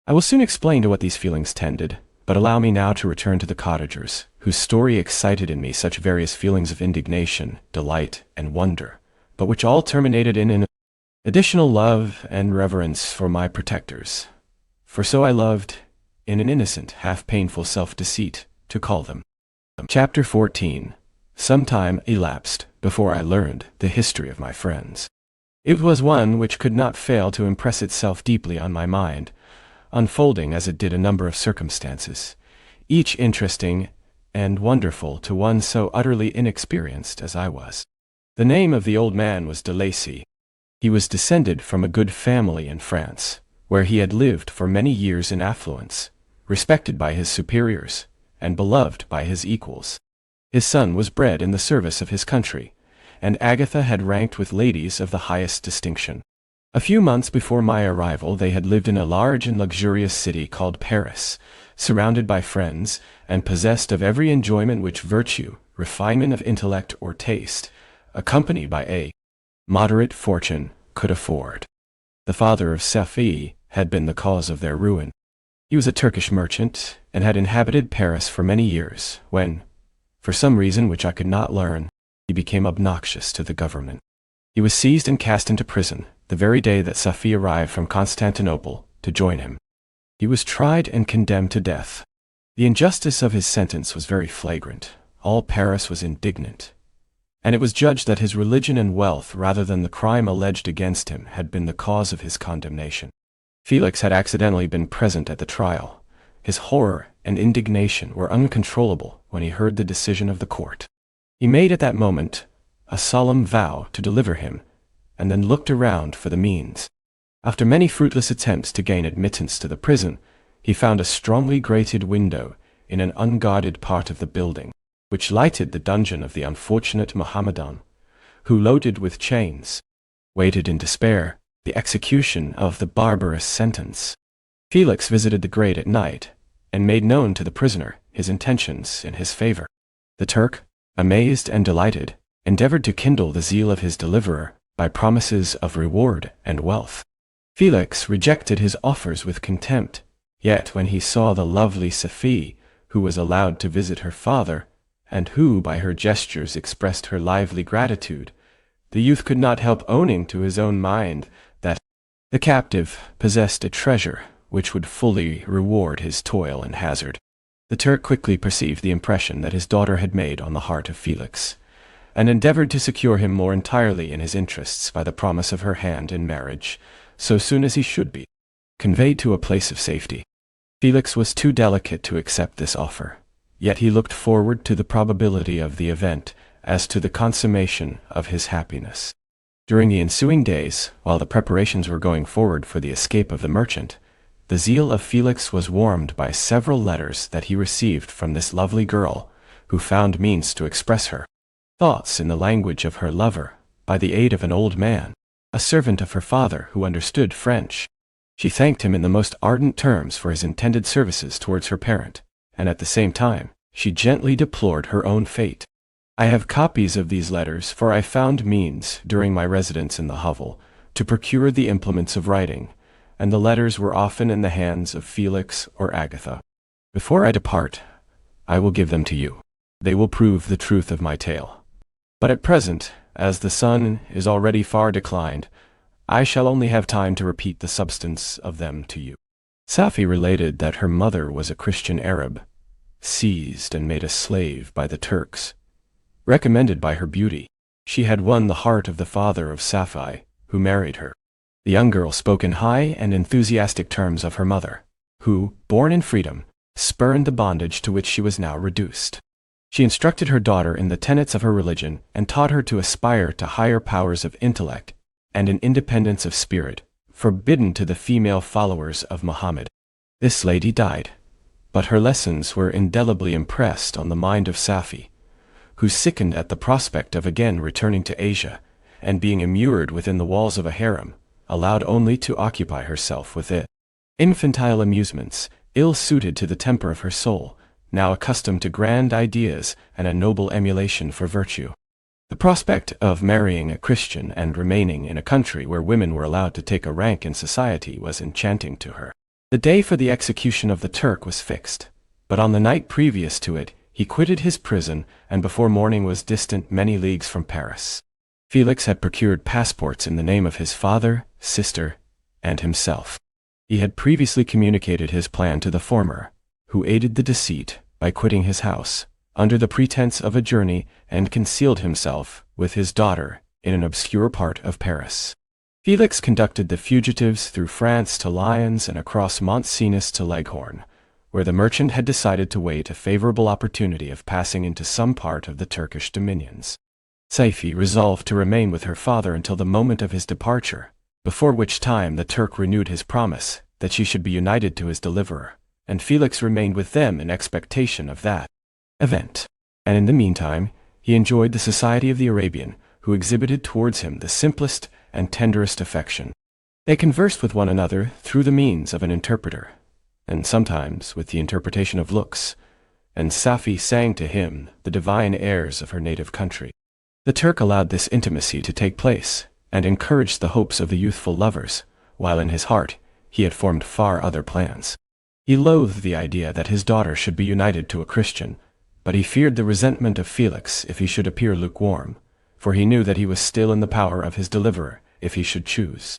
I will soon explain to what these feelings tended, but allow me now to return to the cottagers, whose story excited in me such various feelings of indignation, delight, and wonder, but which all terminated in an additional love and reverence for my protectors. For so I loved, in an innocent, half-painful self-deceit, to call them. Chapter 14. Some time elapsed before I learned the history of my friends. It was one which could not fail to impress itself deeply on my mind, unfolding as it did a number of circumstances, each interesting and wonderful to one so utterly inexperienced as I was. The name of the old man was de Lacy. He was descended from a good family in France, where he had lived for many years in affluence, respected by his superiors, and beloved by his equals. His son was bred in the service of his country, and Agatha had ranked with ladies of the highest distinction. A few months before my arrival they had lived in a large and luxurious city called Paris, surrounded by friends, and possessed of every enjoyment which virtue, refinement of intellect or taste, accompanied by a moderate fortune, could afford. the father of Safi, had been the cause of their ruin. He was a Turkish merchant and had inhabited Paris for many years when, for some reason which I could not learn, he became obnoxious to the government. He was seized and cast into prison the very day that Safi arrived from Constantinople to join him. He was tried and condemned to death. The injustice of his sentence was very flagrant. All Paris was indignant, and it was judged that his religion and wealth rather than the crime alleged against him had been the cause of his condemnation. Felix had accidentally been present at the trial. His horror and indignation were uncontrollable when he heard the decision of the court. He made at that moment a solemn vow to deliver him, and then looked around for the means. After many fruitless attempts to gain admittance to the prison, he found a strongly grated window in an unguarded part of the building, which lighted the dungeon of the unfortunate Mohammedan, who, loaded with chains, waited in despair the execution of the barbarous sentence. Felix visited the grate at night, and made known to the prisoner his intentions in his favor. The Turk, amazed and delighted, endeavored to kindle the zeal of his deliverer by promises of reward and wealth. Felix rejected his offers with contempt, yet when he saw the lovely Safi, who was allowed to visit her father, and who by her gestures expressed her lively gratitude, the youth could not help owning to his own mind that the captive possessed a treasure which would fully reward his toil and hazard. The Turk quickly perceived the impression that his daughter had made on the heart of Felix, and endeavored to secure him more entirely in his interests by the promise of her hand in marriage, so soon as he should be conveyed to a place of safety. Felix was too delicate to accept this offer, yet he looked forward to the probability of the event as to the consummation of his happiness. During the ensuing days, while the preparations were going forward for the escape of the merchant, the zeal of Felix was warmed by several letters that he received from this lovely girl, who found means to express her thoughts in the language of her lover by the aid of an old man, a servant of her father who understood French. She thanked him in the most ardent terms for his intended services towards her parent, and at the same time she gently deplored her own fate. I have copies of these letters, for I found means, during my residence in the hovel, to procure the implements of writing, and the letters were often in the hands of Felix or Agatha. Before I depart, I will give them to you. They will prove the truth of my tale. But at present, as the sun is already far declined, I shall only have time to repeat the substance of them to you. Safi related that her mother was a Christian Arab, seized and made a slave by the Turks. Recommended by her beauty, she had won the heart of the father of Safi, who married her. The young girl spoke in high and enthusiastic terms of her mother, who, born in freedom, spurned the bondage to which she was now reduced. She instructed her daughter in the tenets of her religion and taught her to aspire to higher powers of intellect and an independence of spirit, forbidden to the female followers of Muhammad. This lady died, but her lessons were indelibly impressed on the mind of Safi, who sickened at the prospect of again returning to Asia, and being immured within the walls of a harem, allowed only to occupy herself with it. Infantile amusements, ill-suited to the temper of her soul, now accustomed to grand ideas and a noble emulation for virtue. The prospect of marrying a Christian and remaining in a country where women were allowed to take a rank in society was enchanting to her. The day for the execution of the Turk was fixed, but on the night previous to it, he quitted his prison and before morning was distant many leagues from Paris. Felix had procured passports in the name of his father, sister, and himself. He had previously communicated his plan to the former, who aided the deceit by quitting his house, under the pretense of a journey, and concealed himself, with his daughter, in an obscure part of Paris. Felix conducted the fugitives through France to Lyons and across Mont Cenis to Leghorn, where the merchant had decided to wait a favorable opportunity of passing into some part of the Turkish dominions. Safi resolved to remain with her father until the moment of his departure, before which time the Turk renewed his promise that she should be united to his deliverer, and Felix remained with them in expectation of that event. And in the meantime, he enjoyed the society of the Arabian, who exhibited towards him the simplest and tenderest affection. They conversed with one another through the means of an interpreter, and sometimes with the interpretation of looks, and Safi sang to him the divine airs of her native country. The Turk allowed this intimacy to take place, and encouraged the hopes of the youthful lovers, while in his heart he had formed far other plans. He loathed the idea that his daughter should be united to a Christian, but he feared the resentment of Felix if he should appear lukewarm, for he knew that he was still in the power of his deliverer if he should choose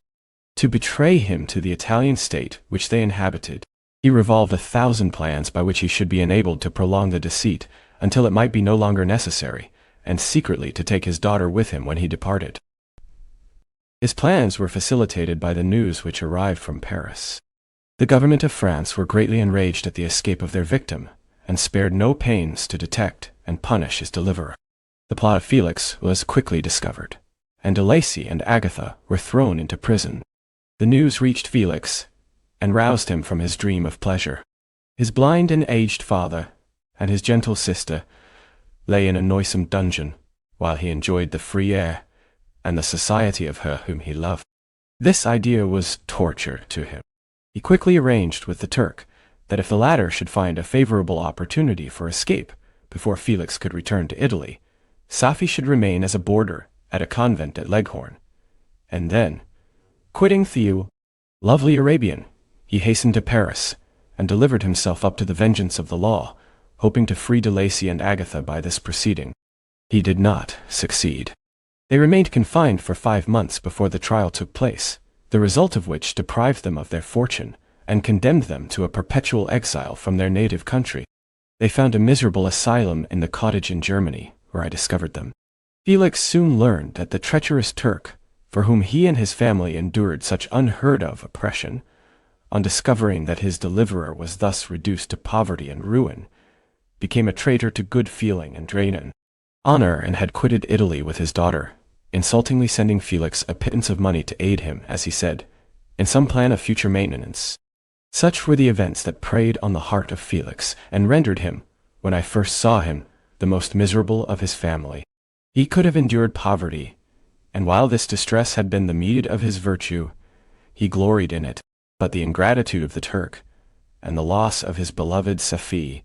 to betray him to the Italian state which they inhabited. He revolved 1,000 plans by which he should be enabled to prolong the deceit until it might be no longer necessary, and secretly to take his daughter with him when he departed. His plans were facilitated by the news which arrived from Paris. The government of France were greatly enraged at the escape of their victim, and spared no pains to detect and punish his deliverer. The plot of Felix was quickly discovered, and de Lacy and Agatha were thrown into prison. The news reached Felix, and roused him from his dream of pleasure. His blind and aged father, and his gentle sister, lay in a noisome dungeon, while he enjoyed the free air, and the society of her whom he loved. This idea was torture to him. He quickly arranged with the Turk that if the latter should find a favorable opportunity for escape before Felix could return to Italy, Safi should remain as a boarder at a convent at Leghorn, and then, quitting the lovely Arabian, he hastened to Paris and delivered himself up to the vengeance of the law, hoping to free de Lacy and Agatha by this proceeding. He did not succeed. They remained confined for 5 months before the trial took place, the result of which deprived them of their fortune and condemned them to a perpetual exile from their native country. They found a miserable asylum in the cottage in Germany, where I discovered them. Felix soon learned that the treacherous Turk, for whom he and his family endured such unheard-of oppression, on discovering that his deliverer was thus reduced to poverty and ruin, became a traitor to good feeling and honor, and had quitted Italy with his daughter, insultingly sending Felix a pittance of money to aid him, as he said, in some plan of future maintenance. Such were the events that preyed on the heart of Felix, and rendered him, when I first saw him, the most miserable of his family. He could have endured poverty, and while this distress had been the meed of his virtue, he gloried in it. But the ingratitude of the Turk, and the loss of his beloved Safi,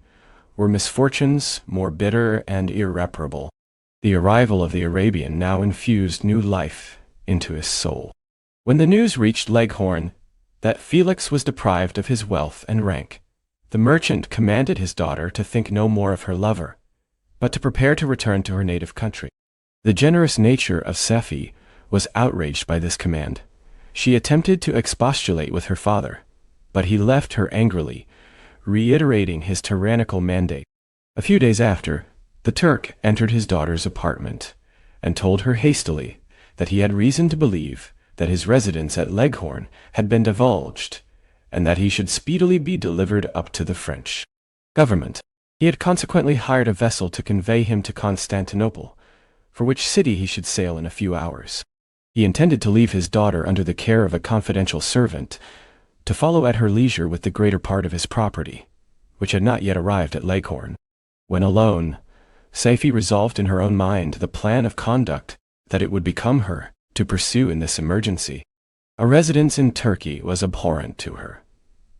were misfortunes more bitter and irreparable. The arrival of the Arabian now infused new life into his soul. When the news reached Leghorn that Felix was deprived of his wealth and rank, the merchant commanded his daughter to think no more of her lover, but to prepare to return to her native country. The generous nature of Safi was outraged by this command. She attempted to expostulate with her father, but he left her angrily, reiterating his tyrannical mandate. A few days after, the Turk entered his daughter's apartment, and told her hastily that he had reason to believe that his residence at Leghorn had been divulged, and that he should speedily be delivered up to the French government. He had consequently hired a vessel to convey him to Constantinople, for which city he should sail in a few hours. He intended to leave his daughter under the care of a confidential servant, to follow at her leisure with the greater part of his property, which had not yet arrived at Leghorn. When alone, Safi resolved in her own mind the plan of conduct that it would become her to pursue in this emergency. A residence in Turkey was abhorrent to her.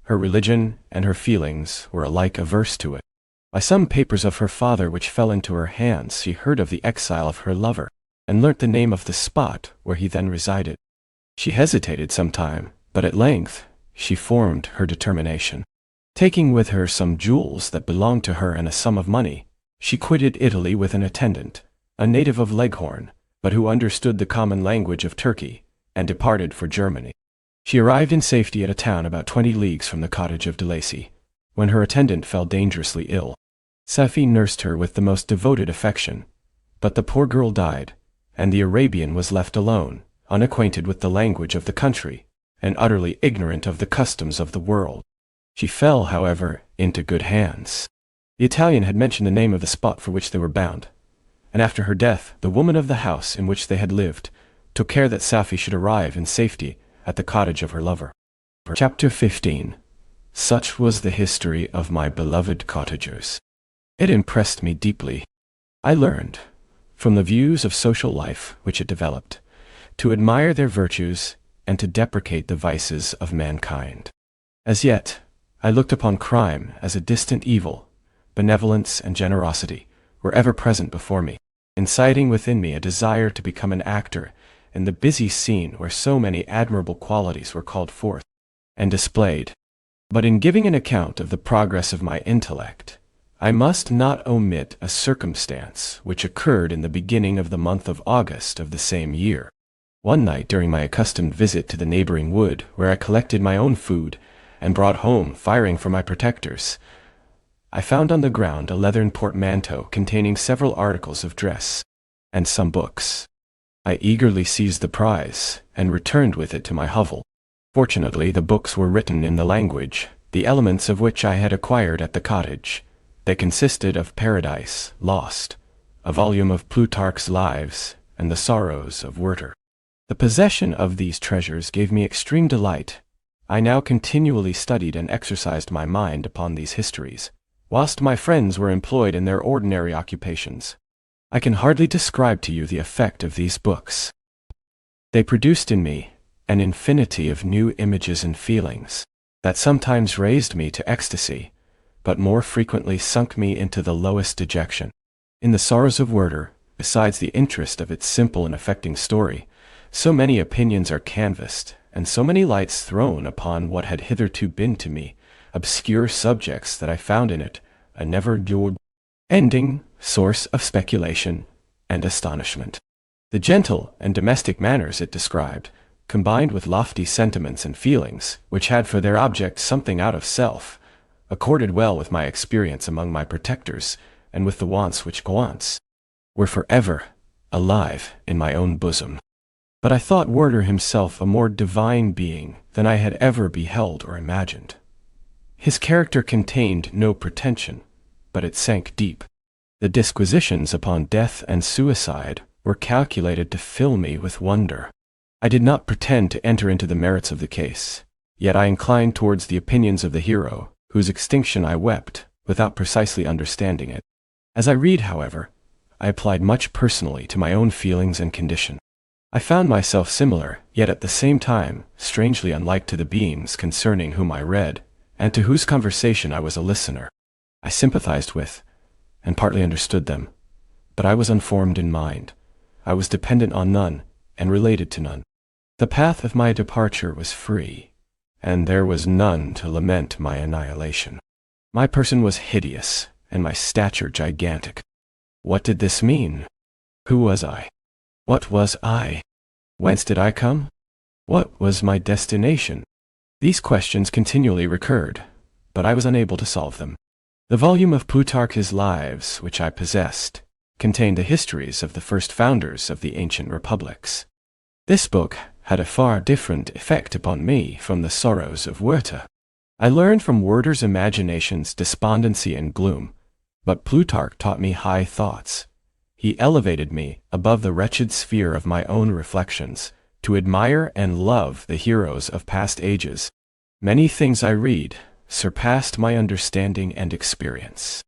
Her religion and her feelings were alike averse to it. By some papers of her father which fell into her hands, she heard of the exile of her lover, and learnt the name of the spot where he then resided. She hesitated some time, but at length she formed her determination. Taking with her some jewels that belonged to her and a sum of money, she quitted Italy with an attendant, a native of Leghorn, but who understood the common language of Turkey, and departed for Germany. She arrived in safety at a town about 20 leagues from the cottage of de Lacy, when her attendant fell dangerously ill. Safi nursed her with the most devoted affection, but the poor girl died, and the Arabian was left alone, unacquainted with the language of the country, and utterly ignorant of the customs of the world. She fell, however, into good hands. The Italian had mentioned the name of the spot for which they were bound, and after her death, the woman of the house in which they had lived took care that Safi should arrive in safety at the cottage of her lover. Chapter 15. Such was the history of my beloved cottagers. It impressed me deeply. I learned, from the views of social life which it developed, to admire their virtues and to deprecate the vices of mankind. As yet, I looked upon crime as a distant evil. Benevolence and generosity were ever present before me, inciting within me a desire to become an actor in the busy scene where so many admirable qualities were called forth and displayed. But in giving an account of the progress of my intellect, I must not omit a circumstance which occurred in the beginning of the month of August of the same year. One night during my accustomed visit to the neighboring wood, where I collected my own food and brought home firing for my protectors, I found on the ground a leathern portmanteau containing several articles of dress and some books. I eagerly seized the prize and returned with it to my hovel. Fortunately, the books were written in the language, the elements of which I had acquired at the cottage. They consisted of Paradise Lost, a volume of Plutarch's Lives, and the Sorrows of Werther. The possession of these treasures gave me extreme delight. I now continually studied and exercised my mind upon these histories, whilst my friends were employed in their ordinary occupations. I can hardly describe to you the effect of these books. They produced in me an infinity of new images and feelings that sometimes raised me to ecstasy, but more frequently sunk me into the lowest dejection. In the Sorrows of Werther, besides the interest of its simple and affecting story, so many opinions are canvassed, and so many lights thrown upon what had hitherto been to me obscure subjects, that I found in it a never-ending source of speculation and astonishment. The gentle and domestic manners it described, combined with lofty sentiments and feelings which had for their object something out of self, accorded well with my experience among my protectors and with the wants which were forever alive in my own bosom. But I thought Werther himself a more divine being than I had ever beheld or imagined. His character contained no pretension, but it sank deep. The disquisitions upon death and suicide were calculated to fill me with wonder. I did not pretend to enter into the merits of the case, yet I inclined towards the opinions of the hero, whose extinction I wept, without precisely understanding it. As I read, however, I applied much personally to my own feelings and condition. I found myself similar, yet at the same time strangely unlike to the beings concerning whom I read, and to whose conversation I was a listener. I sympathized with, and partly understood them, but I was unformed in mind. I was dependent on none, and related to none. The path of my departure was free, and there was none to lament my annihilation. My person was hideous, and my stature gigantic. What did this mean? Who was I? What was I? Whence did I come? What was my destination? These questions continually recurred, but I was unable to solve them. The volume of Plutarch's Lives which I possessed contained the histories of the first founders of the ancient republics. This book had a far different effect upon me from the Sorrows of Werther. I learned from Werther's imaginations despondency and gloom, but Plutarch taught me high thoughts. He elevated me above the wretched sphere of my own reflections, to admire and love the heroes of past ages. Many things I read surpassed my understanding and experience.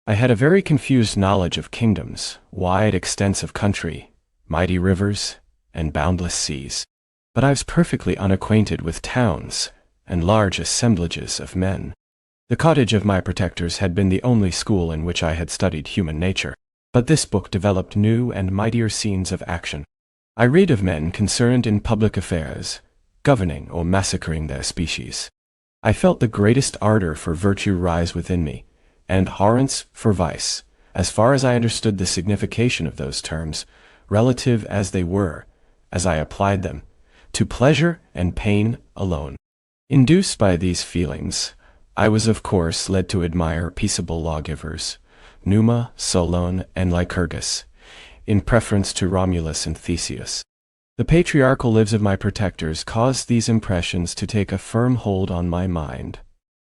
I had a very confused knowledge of kingdoms, wide extents of country, mighty rivers, and boundless seas. But I was perfectly unacquainted with towns and large assemblages of men. The cottage of my protectors had been the only school in which I had studied human nature, but this book developed new and mightier scenes of action. I read of men concerned in public affairs, governing or massacring their species. I felt the greatest ardor for virtue rise within me, and abhorrence for vice, as far as I understood the signification of those terms, relative as they were, as I applied them, to pleasure and pain alone. Induced by these feelings, I was of course led to admire peaceable lawgivers, Numa, Solon, and Lycurgus, in preference to Romulus and Theseus. The patriarchal lives of my protectors caused these impressions to take a firm hold on my mind.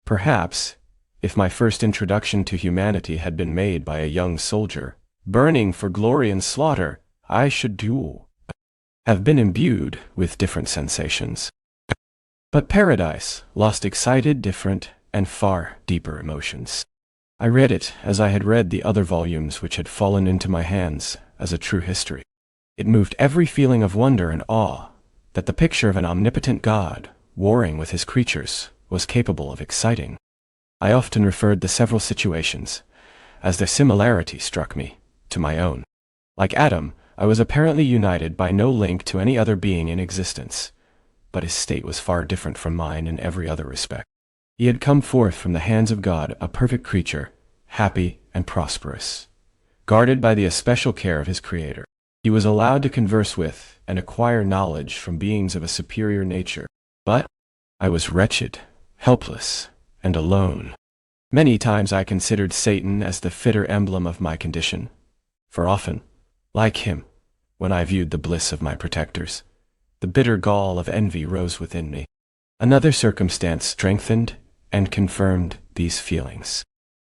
Perhaps, if my first introduction to humanity had been made by a young soldier, burning for glory and slaughter, I should have been imbued with different sensations. But Paradise Lost excited different and far deeper emotions. I read it as I had read the other volumes which had fallen into my hands as a true history. It moved every feeling of wonder and awe that the picture of an omnipotent God, warring with his creatures, was capable of exciting. I often referred the several situations, as their similarity struck me, to my own. Like Adam, I was apparently united by no link to any other being in existence, but his state was far different from mine in every other respect. He had come forth from the hands of God, a perfect creature, happy and prosperous, guarded by the especial care of his Creator. He was allowed to converse with and acquire knowledge from beings of a superior nature. But I was wretched, helpless, and alone. Many times I considered Satan as the fitter emblem of my condition, for often, like him, when I viewed the bliss of my protectors, the bitter gall of envy rose within me. Another circumstance strengthened and confirmed these feelings.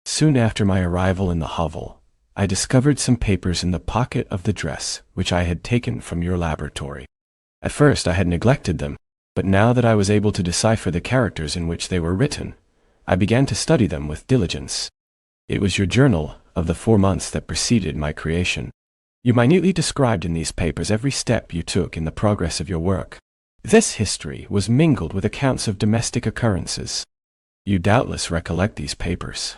Soon after my arrival in the hovel, I discovered some papers in the pocket of the dress which I had taken from your laboratory. At first I had neglected them, but now that I was able to decipher the characters in which they were written, I began to study them with diligence. It was your journal of the 4 months that preceded my creation. You minutely described in these papers every step you took in the progress of your work. This history was mingled with accounts of domestic occurrences. You doubtless recollect these papers.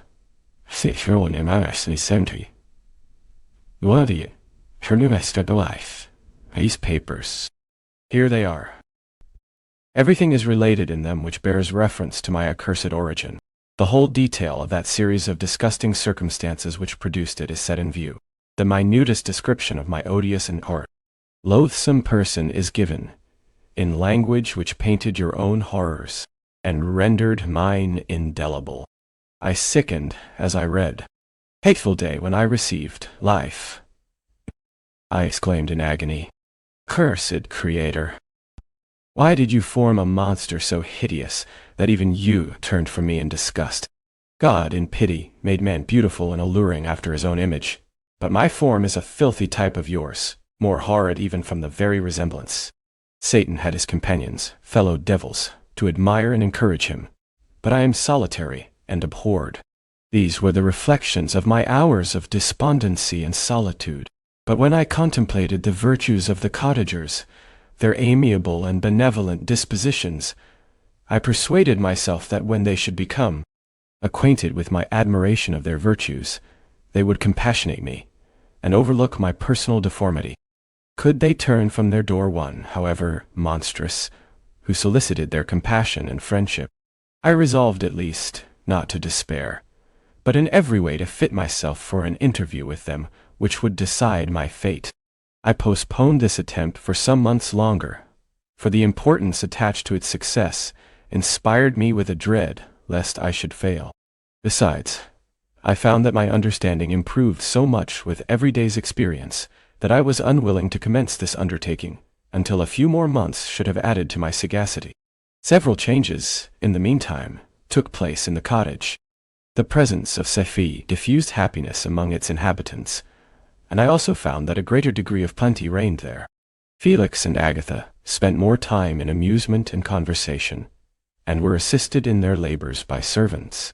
These papers. Here they are. Everything is related in them which bears reference to my accursed origin. The whole detail of that series of disgusting circumstances which produced it is set in view. The minutest description of my odious and loathsome person is given, in language which painted your own horrors, and rendered mine indelible. I sickened as I read. Hateful day when I received life, I exclaimed in agony. Cursed Creator! Why did you form a monster so hideous that even you turned from me in disgust? God, in pity, made man beautiful and alluring after his own image, but my form is a filthy type of yours, more horrid even from the very resemblance. Satan had his companions, fellow devils, to admire and encourage him, but I am solitary and abhorred. These were the reflections of my hours of despondency and solitude. But when I contemplated the virtues of the cottagers, their amiable and benevolent dispositions, I persuaded myself that when they should become acquainted with my admiration of their virtues, they would compassionate me, and overlook my personal deformity. Could they turn from their door one, however monstrous, who solicited their compassion and friendship? I resolved at least not to despair, but in every way to fit myself for an interview with them which would decide my fate. I postponed this attempt for some months longer, for the importance attached to its success inspired me with a dread lest I should fail. Besides, I found that my understanding improved so much with every day's experience that I was unwilling to commence this undertaking until a few more months should have added to my sagacity. Several changes, in the meantime, took place in the cottage. The presence of Sophie diffused happiness among its inhabitants, and I also found that a greater degree of plenty reigned there. Felix and Agatha spent more time in amusement and conversation, and were assisted in their labors by servants.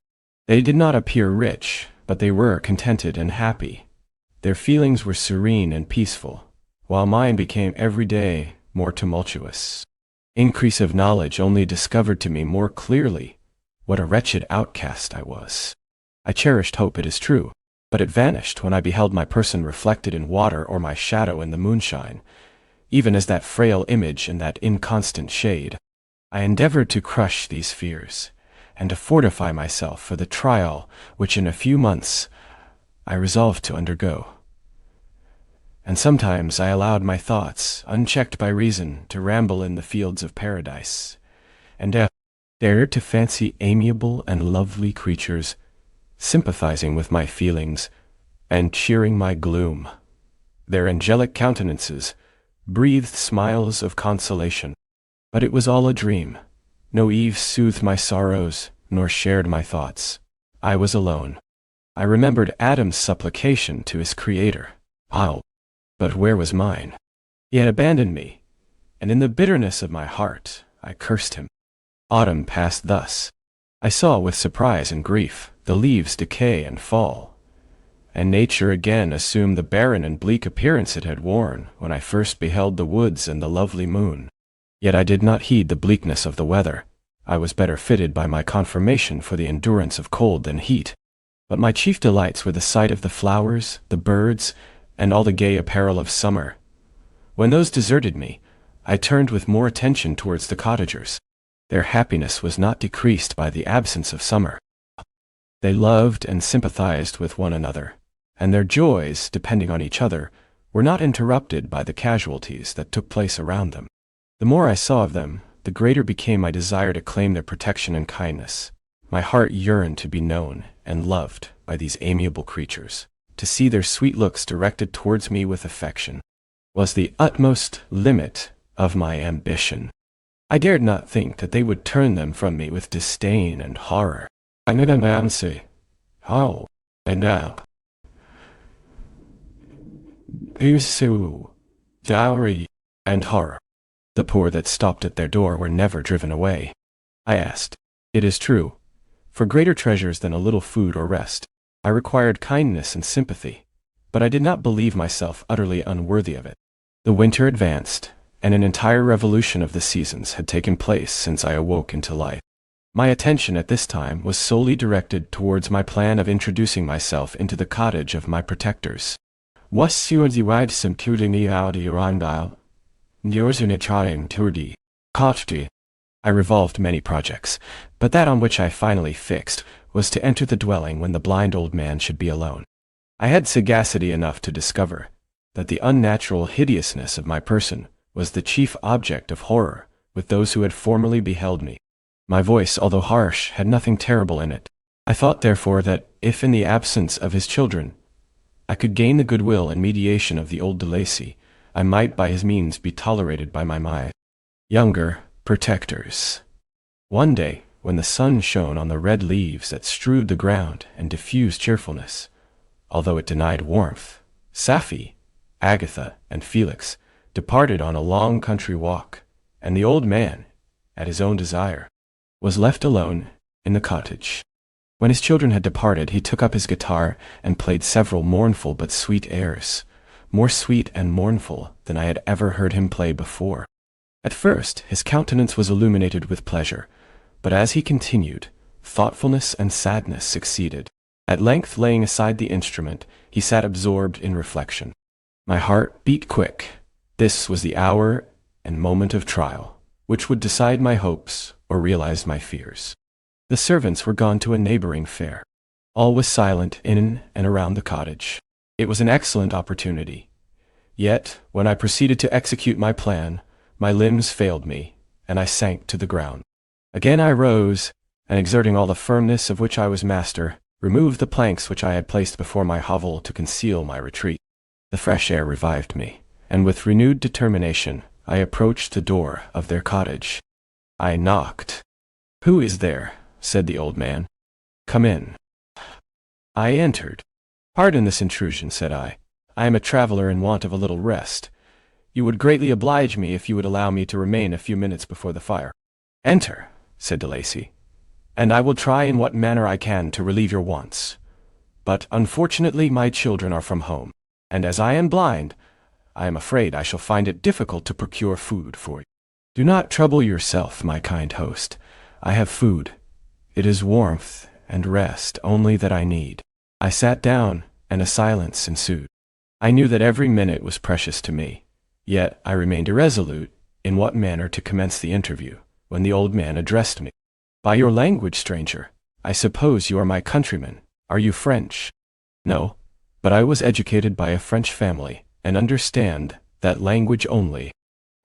They did not appear rich, but they were contented and happy. Their feelings were serene and peaceful, while mine became every day more tumultuous. Increase of knowledge only discovered to me more clearly what a wretched outcast I was. I cherished hope, it is true, but it vanished when I beheld my person reflected in water or my shadow in the moonshine, even as that frail image in that inconstant shade. I endeavored to crush these fears, and to fortify myself for the trial which in a few months I resolved to undergo. And sometimes I allowed my thoughts, unchecked by reason, to ramble in the fields of paradise, and dared to fancy amiable and lovely creatures sympathizing with my feelings and cheering my gloom. Their angelic countenances breathed smiles of consolation. But it was all a dream. No Eve soothed my sorrows, nor shared my thoughts. I was alone. I remembered Adam's supplication to his Creator. But where was mine? He had abandoned me, and in the bitterness of my heart I cursed him. Autumn passed thus. I saw with surprise and grief the leaves decay and fall, and nature again assumed the barren and bleak appearance it had worn when I first beheld the woods and the lovely moon. Yet I did not heed the bleakness of the weather. I was better fitted by my conformation for the endurance of cold than heat. But my chief delights were the sight of the flowers, the birds, and all the gay apparel of summer, When those deserted me, I turned with more attention towards the cottagers. Their happiness was not decreased by the absence of summer. They loved and sympathized with one another, and their joys, depending on each other, were not interrupted by the casualties that took place around them. The more I saw of them, the greater became my desire to claim their protection and kindness. My heart yearned to be known and loved by these amiable creatures. To see their sweet looks directed towards me with affection was the utmost limit of my ambition. I dared not think that they would turn them from me with disdain and horror. I didn't answer. How? And now. Pursue, dowry, and horror. The poor that stopped at their door were never driven away. I asked. It is true. For greater treasures than a little food or rest, I required kindness and sympathy, but I did not believe myself utterly unworthy of it. The winter advanced, and an entire revolution of the seasons had taken place since I awoke into life. My attention at this time was solely directed towards my plan of introducing myself into the cottage of my protectors. Was your divide some tudini audi rondile? Yours in a trying turdi. Cotty. I revolved many projects, but that on which I finally fixed was to enter the dwelling when the blind old man should be alone. I had sagacity enough to discover that the unnatural hideousness of my person was the chief object of horror with those who had formerly beheld me. My voice, although harsh, had nothing terrible in it. I thought, therefore, that if in the absence of his children I could gain the goodwill and mediation of the old de Lacy, I might by his means be tolerated by my younger protectors. One day, when the sun shone on the red leaves that strewed the ground and diffused cheerfulness, although it denied warmth, Safie, Agatha, and Felix departed on a long country walk, and the old man, at his own desire, was left alone in the cottage. When his children had departed, he took up his guitar and played several mournful but sweet airs, more sweet and mournful than I had ever heard him play before. At first, his countenance was illuminated with pleasure, but as he continued, thoughtfulness and sadness succeeded. At length, laying aside the instrument, he sat absorbed in reflection. My heart beat quick. This was the hour and moment of trial, which would decide my hopes or realize my fears. The servants were gone to a neighboring fair. All was silent in and around the cottage. It was an excellent opportunity. Yet, when I proceeded to execute my plan, my limbs failed me, and I sank to the ground. Again I rose, and exerting all the firmness of which I was master, removed the planks which I had placed before my hovel to conceal my retreat. The fresh air revived me, and with renewed determination I approached the door of their cottage. I knocked. "Who is there?" said the old man. "Come in." I entered. "Pardon this intrusion," said I. "I am a traveler in want of a little rest. You would greatly oblige me if you would allow me to remain a few minutes before the fire." "Enter," said de Lacy, "and I will try in what manner I can to relieve your wants. But unfortunately my children are from home, and as I am blind, I am afraid I shall find it difficult to procure food for you." "Do not trouble yourself, my kind host. I have food. It is warmth and rest only that I need." I sat down, and a silence ensued. I knew that every minute was precious to me, yet I remained irresolute in what manner to commence the interview, when the old man addressed me. "By your language, stranger, I suppose you are my countryman. Are you French?" "No, but I was educated by a French family, and understand that language only.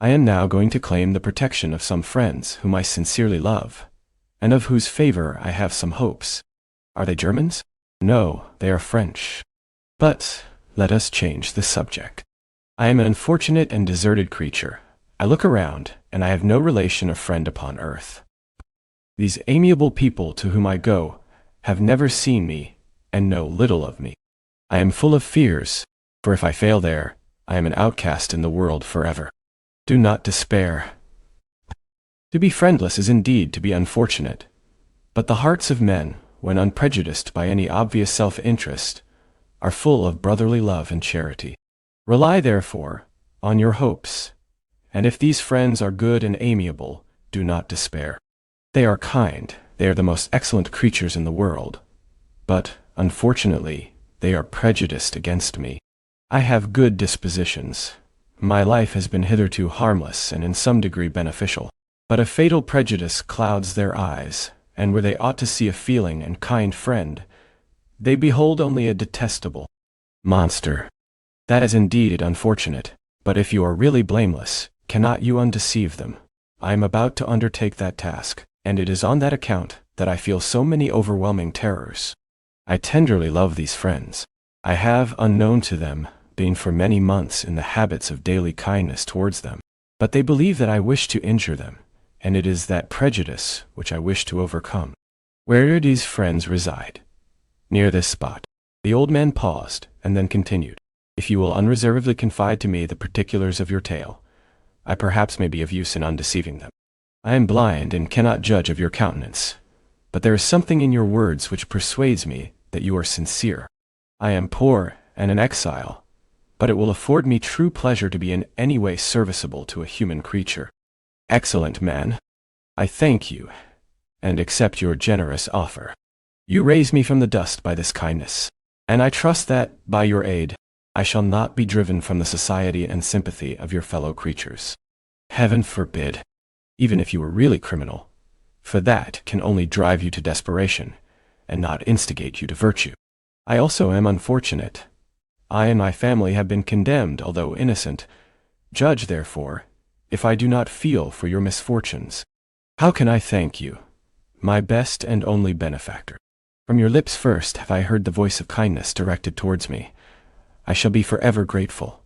I am now going to claim the protection of some friends whom I sincerely love, and of whose favor I have some hopes." "Are they Germans?" "No, they are French. But let us change the subject. I am an unfortunate and deserted creature. I look around, and I have no relation or friend upon earth. These amiable people to whom I go have never seen me and know little of me. I am full of fears, for if I fail there, I am an outcast in the world forever. Do not despair. To be friendless is indeed to be unfortunate, but the hearts of men, when unprejudiced by any obvious self-interest, are full of brotherly love and charity. Rely, therefore, on your hopes, and if these friends are good and amiable, do not despair. They are kind, they are the most excellent creatures in the world, but, unfortunately, they are prejudiced against me. I have good dispositions. My life has been hitherto harmless and in some degree beneficial. But a fatal prejudice clouds their eyes, and where they ought to see a feeling and kind friend, they behold only a detestable monster. That is indeed unfortunate, but if you are really blameless, cannot you undeceive them? I am about to undertake that task, and it is on that account that I feel so many overwhelming terrors. I tenderly love these friends. I have, unknown to them, been for many months in the habits of daily kindness towards them, but they believe that I wish to injure them, and it is that prejudice which I wish to overcome. Where do these friends reside? Near this spot. The old man paused, and then continued. If you will unreservedly confide to me the particulars of your tale, I perhaps may be of use in undeceiving them. I am blind and cannot judge of your countenance, but there is something in your words which persuades me that you are sincere. I am poor and an exile, but it will afford me true pleasure to be in any way serviceable to a human creature. Excellent man, I thank you, and accept your generous offer. You raise me from the dust by this kindness, and I trust that, by your aid, I shall not be driven from the society and sympathy of your fellow creatures. Heaven forbid, even if you were really criminal, for that can only drive you to desperation, and not instigate you to virtue. I also am unfortunate. I and my family have been condemned, although innocent. Judge, therefore, if I do not feel for your misfortunes. How can I thank you, my best and only benefactor? From your lips first have I heard the voice of kindness directed towards me. I shall be forever grateful,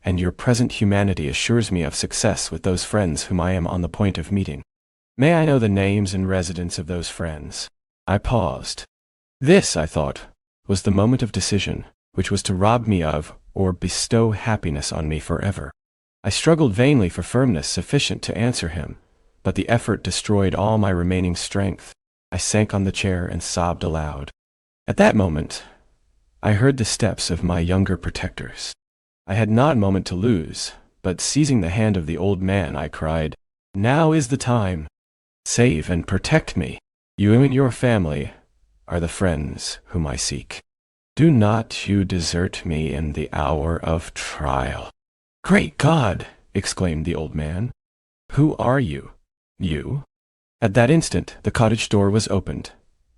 and your present humanity assures me of success with those friends whom I am on the point of meeting. May I know the names and residence of those friends? I paused. This, I thought, was the moment of decision, which was to rob me of, or bestow happiness on me forever. I struggled vainly for firmness sufficient to answer him, but the effort destroyed all my remaining strength. I sank on the chair and sobbed aloud. At that moment, I heard the steps of my younger protectors. I had not a moment to lose, but seizing the hand of the old man, I cried, "Now is the time! Save and protect me! You and your family are the friends whom I seek. Do not you desert me in the hour of trial." "Great God!" exclaimed the old man. "Who are you? You?" At that instant the cottage door was opened,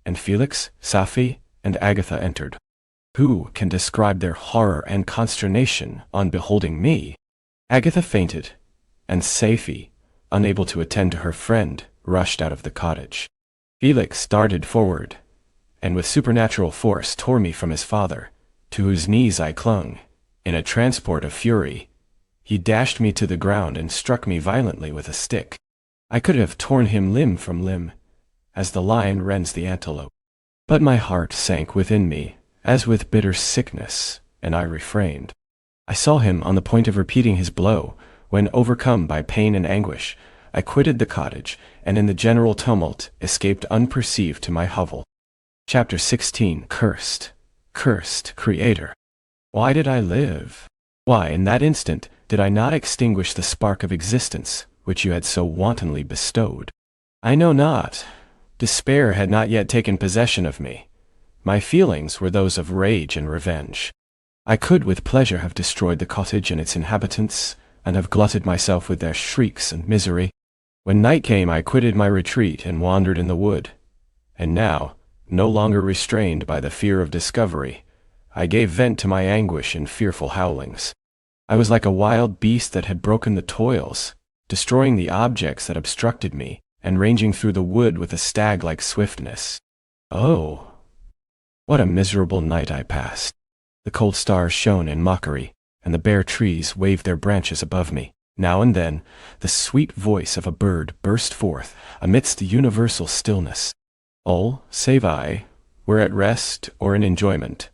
and Felix, Safi, and Agatha entered. Who can describe their horror and consternation on beholding me? Agatha fainted, and Safi, unable to attend to her friend, rushed out of the cottage. Felix darted forward, and with supernatural force tore me from his father, to whose knees I clung. In a transport of fury, he dashed me to the ground and struck me violently with a stick. I could have torn him limb from limb, as the lion rends the antelope. But my heart sank within me, as with bitter sickness, and I refrained. I saw him on the point of repeating his blow, when, overcome by pain and anguish, I quitted the cottage, and in the general tumult escaped unperceived to my hovel. Chapter 16. Cursed, cursed Creator! Why did I live? Why, in that instant, did I not extinguish the spark of existence which you had so wantonly bestowed? I know not. Despair had not yet taken possession of me. My feelings were those of rage and revenge. I could with pleasure have destroyed the cottage and its inhabitants, and have glutted myself with their shrieks and misery. When night came, I quitted my retreat and wandered in the wood. And now, no longer restrained by the fear of discovery, I gave vent to my anguish in fearful howlings. I was like a wild beast that had broken the toils, destroying the objects that obstructed me, and ranging through the wood with a stag-like swiftness. Oh, what a miserable night I passed! The cold stars shone in mockery, and the bare trees waved their branches above me. Now and then, the sweet voice of a bird burst forth amidst the universal stillness. All, save I, were at rest or in enjoyment.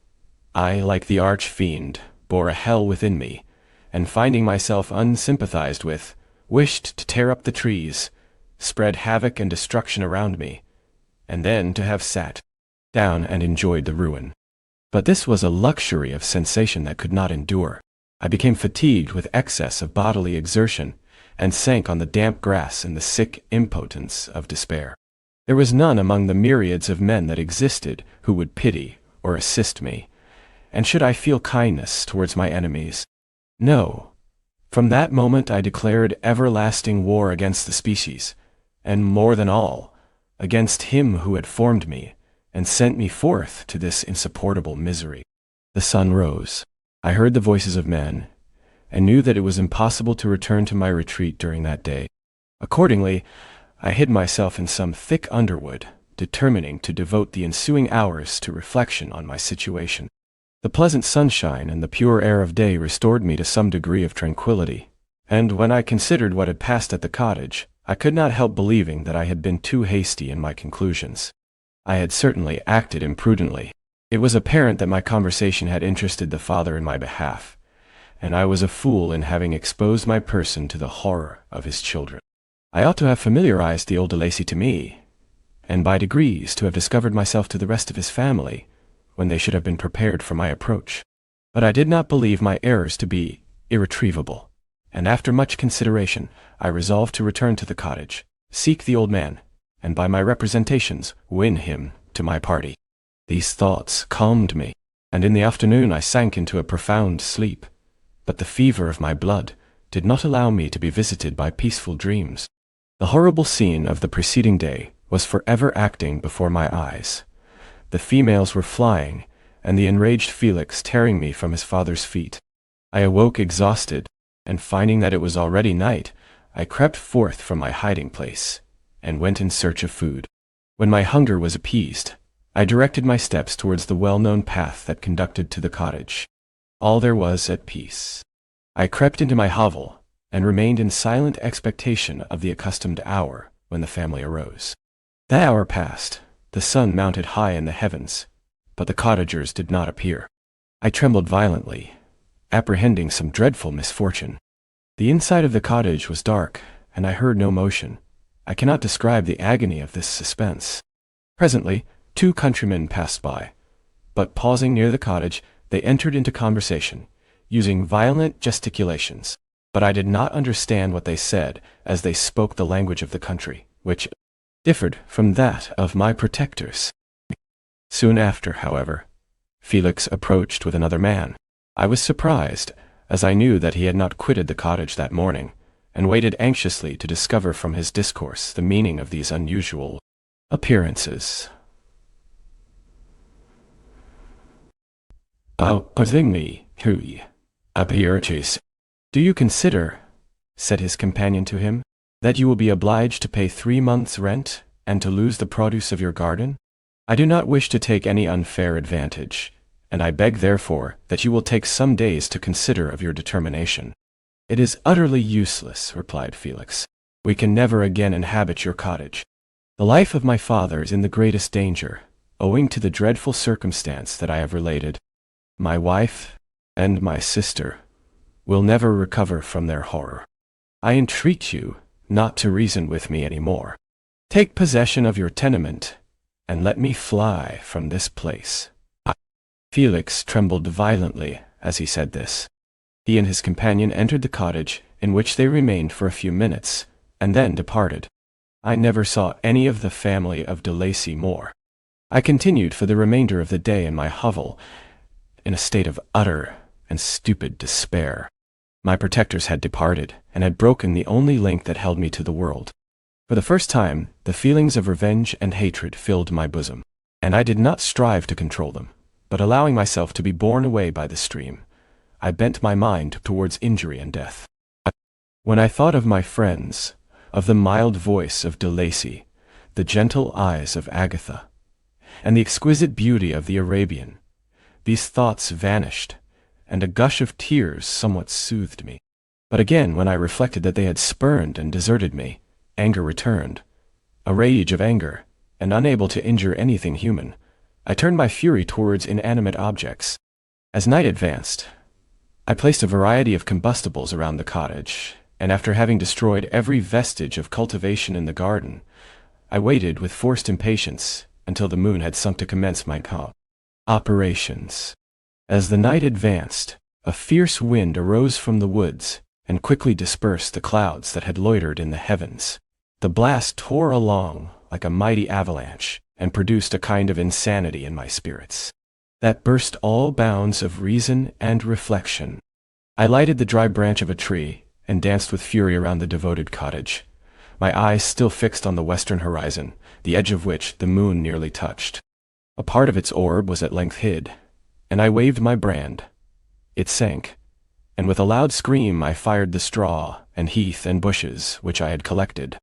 I, like the arch-fiend, bore a hell within me, and finding myself unsympathized with, wished to tear up the trees, spread havoc and destruction around me, and then to have sat down and enjoyed the ruin. But this was a luxury of sensation that could not endure. I became fatigued with excess of bodily exertion, and sank on the damp grass in the sick impotence of despair. There was none among the myriads of men that existed who would pity or assist me, and should I feel kindness towards my enemies? No, From that moment I declared everlasting war against the species, and more than all, against him who had formed me and sent me forth to this insupportable misery. The sun rose. I heard the voices of men, and knew that it was impossible to return to my retreat during that day. Accordingly, I hid myself in some thick underwood, determining to devote the ensuing hours to reflection on my situation. The pleasant sunshine and the pure air of day restored me to some degree of tranquility, and when I considered what had passed at the cottage, I could not help believing that I had been too hasty in my conclusions. I had certainly acted imprudently. It was apparent that my conversation had interested the father in my behalf, and I was a fool in having exposed my person to the horror of his children. I ought to have familiarized the old de Lacy to me, and by degrees to have discovered myself to the rest of his family, when they should have been prepared for my approach. But I did not believe my errors to be irretrievable, and after much consideration I resolved to return to the cottage, seek the old man, and by my representations win him to my party. These thoughts calmed me, and in the afternoon I sank into a profound sleep, but the fever of my blood did not allow me to be visited by peaceful dreams. The horrible scene of the preceding day was forever acting before my eyes. The females were flying, and the enraged Felix tearing me from his father's feet. I awoke exhausted, and finding that it was already night, I crept forth from my hiding place, and went in search of food. When my hunger was appeased, I directed my steps towards the well-known path that conducted to the cottage. All there was at peace. I crept into my hovel, and remained in silent expectation of the accustomed hour when the family arose. That hour passed. The sun mounted high in the heavens, but the cottagers did not appear. I trembled violently, apprehending some dreadful misfortune. The inside of the cottage was dark, and I heard no motion. I cannot describe the agony of this suspense. Presently, 2 countrymen passed by, but pausing near the cottage, they entered into conversation, using violent gesticulations. But I did not understand what they said, as they spoke the language of the country, which differed from that of my protectors. Soon after, however, Felix approached with another man. I was surprised, as I knew that he had not quitted the cottage that morning, and waited anxiously to discover from his discourse the meaning of these unusual appearances. Pardon me, hui, appearances. Do you consider, said his companion to him, that you will be obliged to pay 3 months' rent, and to lose the produce of your garden? I do not wish to take any unfair advantage, and I beg therefore that you will take some days to consider of your determination. It is utterly useless, replied Felix. We can never again inhabit your cottage. The life of my father is in the greatest danger, owing to the dreadful circumstance that I have related. My wife and my sister will never recover from their horror. I entreat you not to reason with me any more. Take possession of your tenement, and let me fly from this place. Felix trembled violently as he said this. He and his companion entered the cottage, in which they remained for a few minutes, and then departed. I never saw any of the family of de Lacy more. I continued for the remainder of the day in my hovel, in a state of utter and stupid despair. My protectors had departed, and had broken the only link that held me to the world. For the first time, the feelings of revenge and hatred filled my bosom, and I did not strive to control them, but allowing myself to be borne away by the stream, I bent my mind towards injury and death. When I thought of my friends, of the mild voice of de Lacy, the gentle eyes of Agatha, and the exquisite beauty of the Arabian, these thoughts vanished, and a gush of tears somewhat soothed me. But again, when I reflected that they had spurned and deserted me, anger returned, a rage of anger, and unable to injure anything human, I turned my fury towards inanimate objects. As night advanced, I placed a variety of combustibles around the cottage, and after having destroyed every vestige of cultivation in the garden, I waited with forced impatience until the moon had sunk to commence my operations. As the night advanced, a fierce wind arose from the woods, and quickly dispersed the clouds that had loitered in the heavens. The blast tore along like a mighty avalanche, and produced a kind of insanity in my spirits that burst all bounds of reason and reflection. I lighted the dry branch of a tree and danced with fury around the devoted cottage, my eyes still fixed on the western horizon, the edge of which the moon nearly touched. A part of its orb was at length hid, and I waved my brand. It sank, and with a loud scream I fired the straw and heath and bushes which I had collected.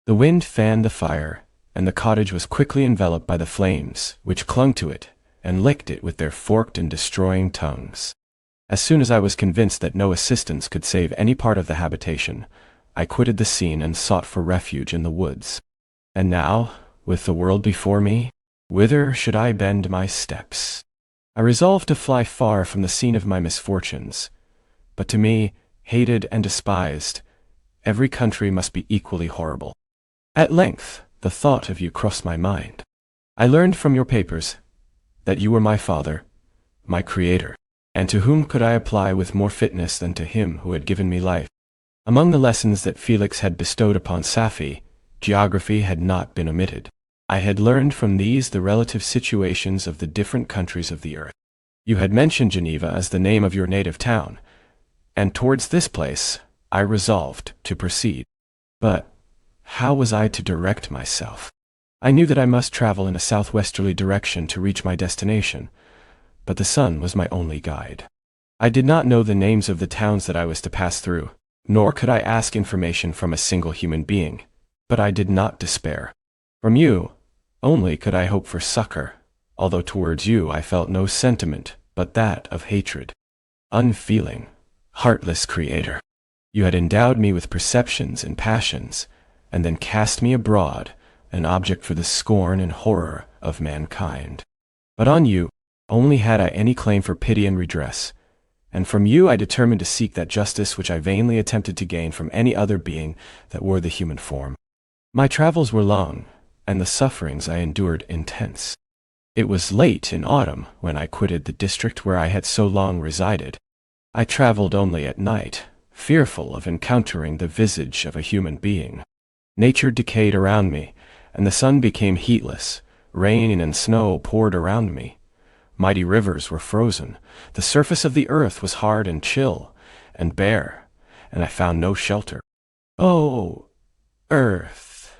The wind fanned the fire, and the cottage was quickly enveloped by the flames, which clung to it and licked it with their forked and destroying tongues. As soon as I was convinced that no assistance could save any part of the habitation, I quitted the scene and sought for refuge in the woods. And now, with the world before me, whither should I bend my steps? I resolved to fly far from the scene of my misfortunes, but to me, hated and despised, every country must be equally horrible. At length, the thought of you crossed my mind. I learned from your papers that you were my father, my creator, and to whom could I apply with more fitness than to him who had given me life? Among the lessons that Felix had bestowed upon Safie, geography had not been omitted. I had learned from these the relative situations of the different countries of the earth. You had mentioned Geneva as the name of your native town, and towards this place I resolved to proceed. But how was I to direct myself? I knew that I must travel in a southwesterly direction to reach my destination, but the sun was my only guide. I did not know the names of the towns that I was to pass through, nor could I ask information from a single human being, but I did not despair. From you only could I hope for succor, although towards you I felt no sentiment but that of hatred. Unfeeling, heartless creator, you had endowed me with perceptions and passions, and then cast me abroad, an object for the scorn and horror of mankind. But on you only had I any claim for pity and redress, and from you I determined to seek that justice which I vainly attempted to gain from any other being that wore the human form. My travels were long, and the sufferings I endured intense. It was late in autumn when I quitted the district where I had so long resided. I traveled only at night, fearful of encountering the visage of a human being. Nature decayed around me, and the sun became heatless. Rain and snow poured around me. Mighty rivers were frozen. The surface of the earth was hard and chill and bare, and I found no shelter. Oh, earth!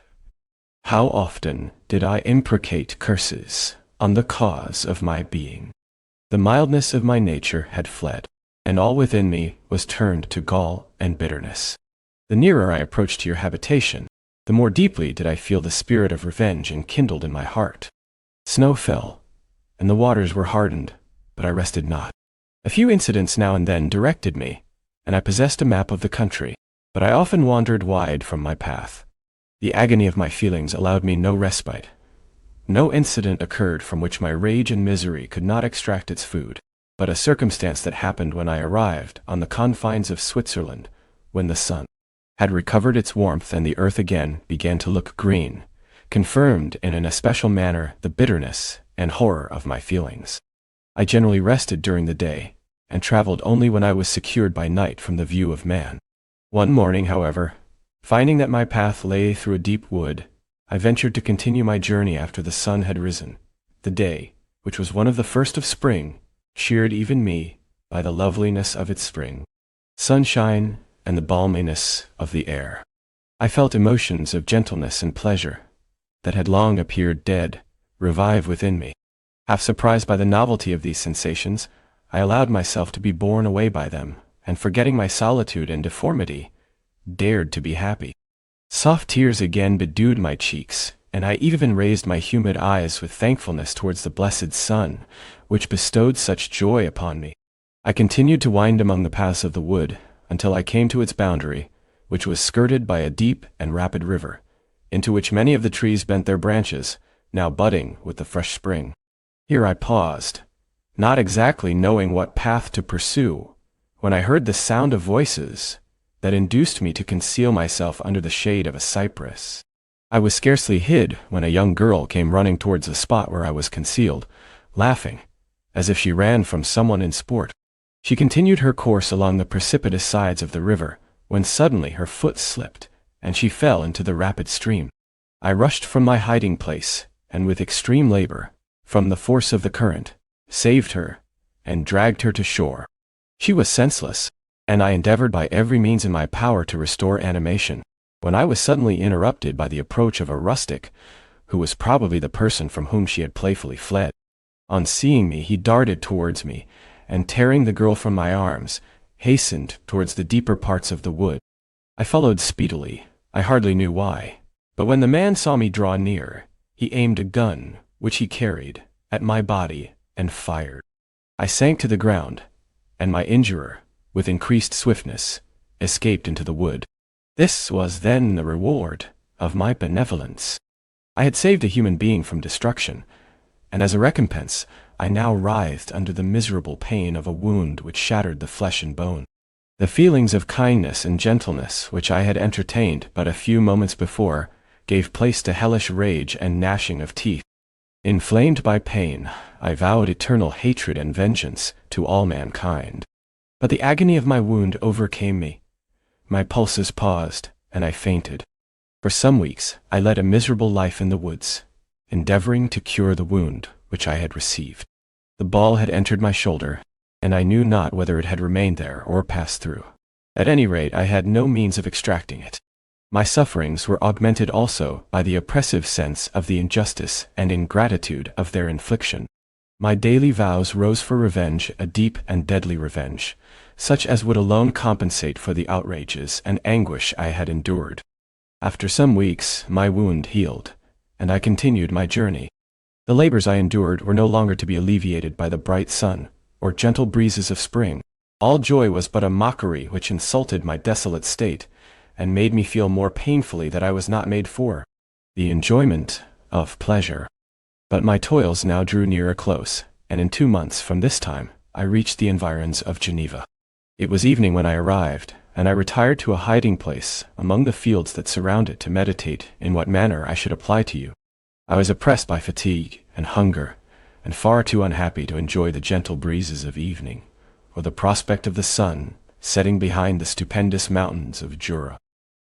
How often did I imprecate curses on the cause of my being? The mildness of my nature had fled, and all within me was turned to gall and bitterness. The nearer I approached to your habitation, the more deeply did I feel the spirit of revenge enkindled in my heart. Snow fell, and the waters were hardened, but I rested not. A few incidents now and then directed me, and I possessed a map of the country, but I often wandered wide from my path. The agony of my feelings allowed me no respite. No incident occurred from which my rage and misery could not extract its food, but a circumstance that happened when I arrived on the confines of Switzerland, when the sun had recovered its warmth and the earth again began to look green, confirmed in an especial manner the bitterness and horror of my feelings. I generally rested during the day, and traveled only when I was secured by night from the view of man. One morning, however, finding that my path lay through a deep wood, I ventured to continue my journey after the sun had risen. The day, which was one of the first of spring, cheered even me by the loveliness of its spring, sunshine, and the balminess of the air. I felt emotions of gentleness and pleasure that had long appeared dead revive within me. Half surprised by the novelty of these sensations, I allowed myself to be borne away by them, and forgetting my solitude and deformity, dared to be happy. Soft tears again bedewed my cheeks, and I even raised my humid eyes with thankfulness towards the blessed sun, which bestowed such joy upon me. I continued to wind among the paths of the wood, until I came to its boundary, which was skirted by a deep and rapid river, into which many of the trees bent their branches, now budding with the fresh spring. Here I paused, not exactly knowing what path to pursue, when I heard the sound of voices that induced me to conceal myself under the shade of a cypress. I was scarcely hid when a young girl came running towards the spot where I was concealed, laughing, as if she ran from someone in sport. She continued her course along the precipitous sides of the river, when suddenly her foot slipped, and she fell into the rapid stream. I rushed from my hiding place, and with extreme labor, from the force of the current, saved her, and dragged her to shore. She was senseless, and I endeavored by every means in my power to restore animation, when I was suddenly interrupted by the approach of a rustic, who was probably the person from whom she had playfully fled. On seeing me, he darted towards me, and tearing the girl from my arms, hastened towards the deeper parts of the wood. I followed speedily, I hardly knew why, but when the man saw me draw near, he aimed a gun, which he carried, at my body, and fired. I sank to the ground, and my injurer, with increased swiftness, escaped into the wood. This was then the reward of my benevolence. I had saved a human being from destruction, and as a recompense, I now writhed under the miserable pain of a wound which shattered the flesh and bone. The feelings of kindness and gentleness which I had entertained but a few moments before gave place to hellish rage and gnashing of teeth. Inflamed by pain, I vowed eternal hatred and vengeance to all mankind. But the agony of my wound overcame me. My pulses paused, and I fainted. For some weeks I led a miserable life in the woods, endeavoring to cure the wound which I had received. The ball had entered my shoulder, and I knew not whether it had remained there or passed through. At any rate, I had no means of extracting it. My sufferings were augmented also by the oppressive sense of the injustice and ingratitude of their infliction. My daily vows rose for revenge, a deep and deadly revenge, such as would alone compensate for the outrages and anguish I had endured. After some weeks, my wound healed, and I continued my journey. The labors I endured were no longer to be alleviated by the bright sun or gentle breezes of spring. All joy was but a mockery which insulted my desolate state, and made me feel more painfully that I was not made for the enjoyment of pleasure. But my toils now drew near a close, and in 2 months from this time I reached the environs of Geneva. It was evening when I arrived, and I retired to a hiding place among the fields that surround it to meditate in what manner I should apply to you. I was oppressed by fatigue and hunger, and far too unhappy to enjoy the gentle breezes of evening, or the prospect of the sun setting behind the stupendous mountains of Jura.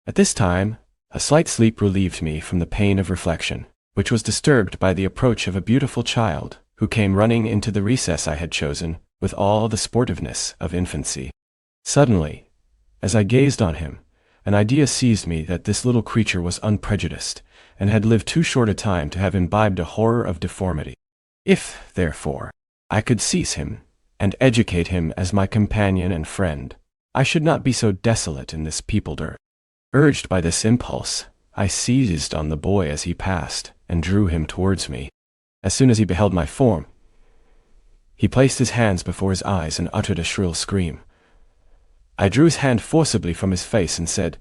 At this time, a slight sleep relieved me from the pain of reflection, which was disturbed by the approach of a beautiful child, who came running into the recess I had chosen with all the sportiveness of infancy. Suddenly, as I gazed on him, an idea seized me that this little creature was unprejudiced, and had lived too short a time to have imbibed a horror of deformity. If, therefore, I could seize him, and educate him as my companion and friend, I should not be so desolate in this peopled earth. Urged by this impulse, I seized on the boy as he passed, and drew him towards me. As soon as he beheld my form, he placed his hands before his eyes and uttered a shrill scream. I drew his hand forcibly from his face and said,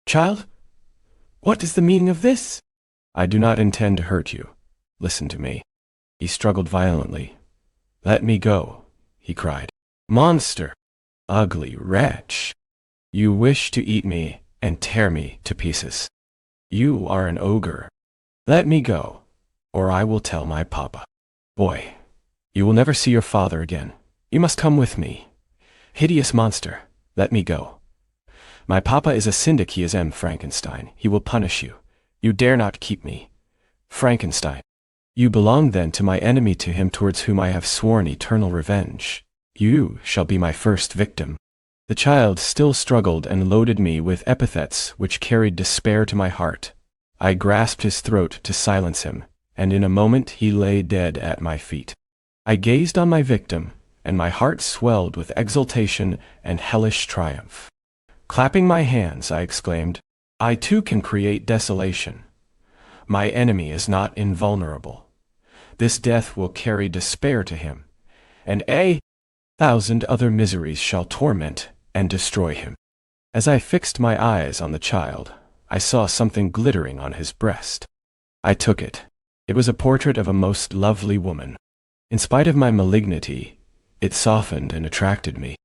"Child, what is the meaning of this?" "I do not intend to hurt you. Listen to me." He struggled violently. "Let me go," he cried. "Monster! Ugly wretch! You wish to eat me and tear me to pieces. You are an ogre. Let me go, or I will tell my papa. Boy, you will never see your father again. You must come with me. Hideous monster, let me go. My papa is a syndic, he is Frankenstein. He will punish you. You dare not keep me. Frankenstein. You belong then to my enemy, to him towards whom I have sworn eternal revenge. You shall be my first victim." The child still struggled and loaded me with epithets which carried despair to my heart. I grasped his throat to silence him, and in a moment he lay dead at my feet. I gazed on my victim, and my heart swelled with exultation and hellish triumph. Clapping my hands, I exclaimed, "I too can create desolation. My enemy is not invulnerable. This death will carry despair to him, and 1,000 other miseries shall torment and destroy him." As I fixed my eyes on the child, I saw something glittering on his breast. I took it. It was a portrait of a most lovely woman. In spite of my malignity, it softened and attracted me.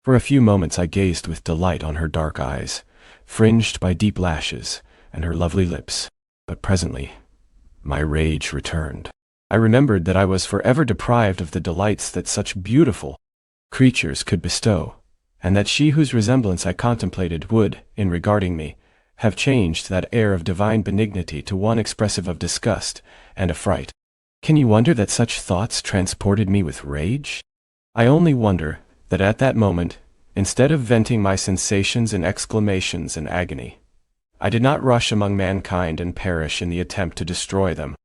For a few moments I gazed with delight on her dark eyes, fringed by deep lashes, and her lovely lips. But presently, my rage returned. I remembered that I was forever deprived of the delights that such beautiful creatures could bestow, and that she whose resemblance I contemplated would, in regarding me, have changed that air of divine benignity to one expressive of disgust and affright. Can you wonder that such thoughts transported me with rage? I only wonder that at that moment Instead of venting my sensations in exclamations and agony, I did not rush among mankind and perish in the attempt to destroy them.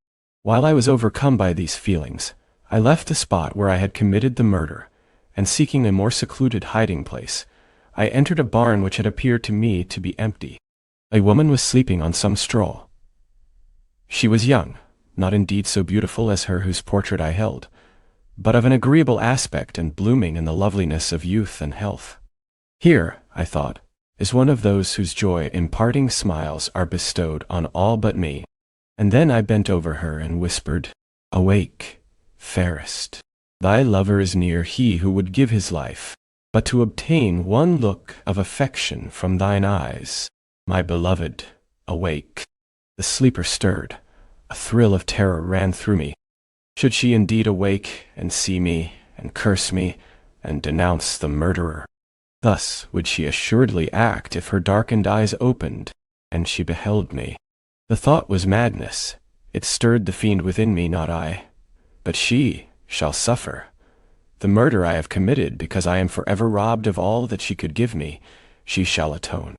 While I was overcome by these feelings, I left the spot where I had committed the murder, and seeking a more secluded hiding place, I entered a barn which had appeared to me to be empty. A woman was sleeping on some straw. She was young, not indeed so beautiful as her whose portrait I held, but of an agreeable aspect and blooming in the loveliness of youth and health. Here, I thought, is one of those whose joy-imparting smiles are bestowed on all but me. And then I bent over her and whispered, "Awake, fairest. Thy lover is near, he who would give his life, but to obtain one look of affection from thine eyes. My beloved, awake." The sleeper stirred. A thrill of terror ran through me. Should she indeed awake and see me, and curse me, and denounce the murderer? Thus would she assuredly act if her darkened eyes opened, and she beheld me. The thought was madness. It stirred the fiend within me, not I. But she shall suffer. The murder I have committed because I am forever robbed of all that she could give me, she shall atone.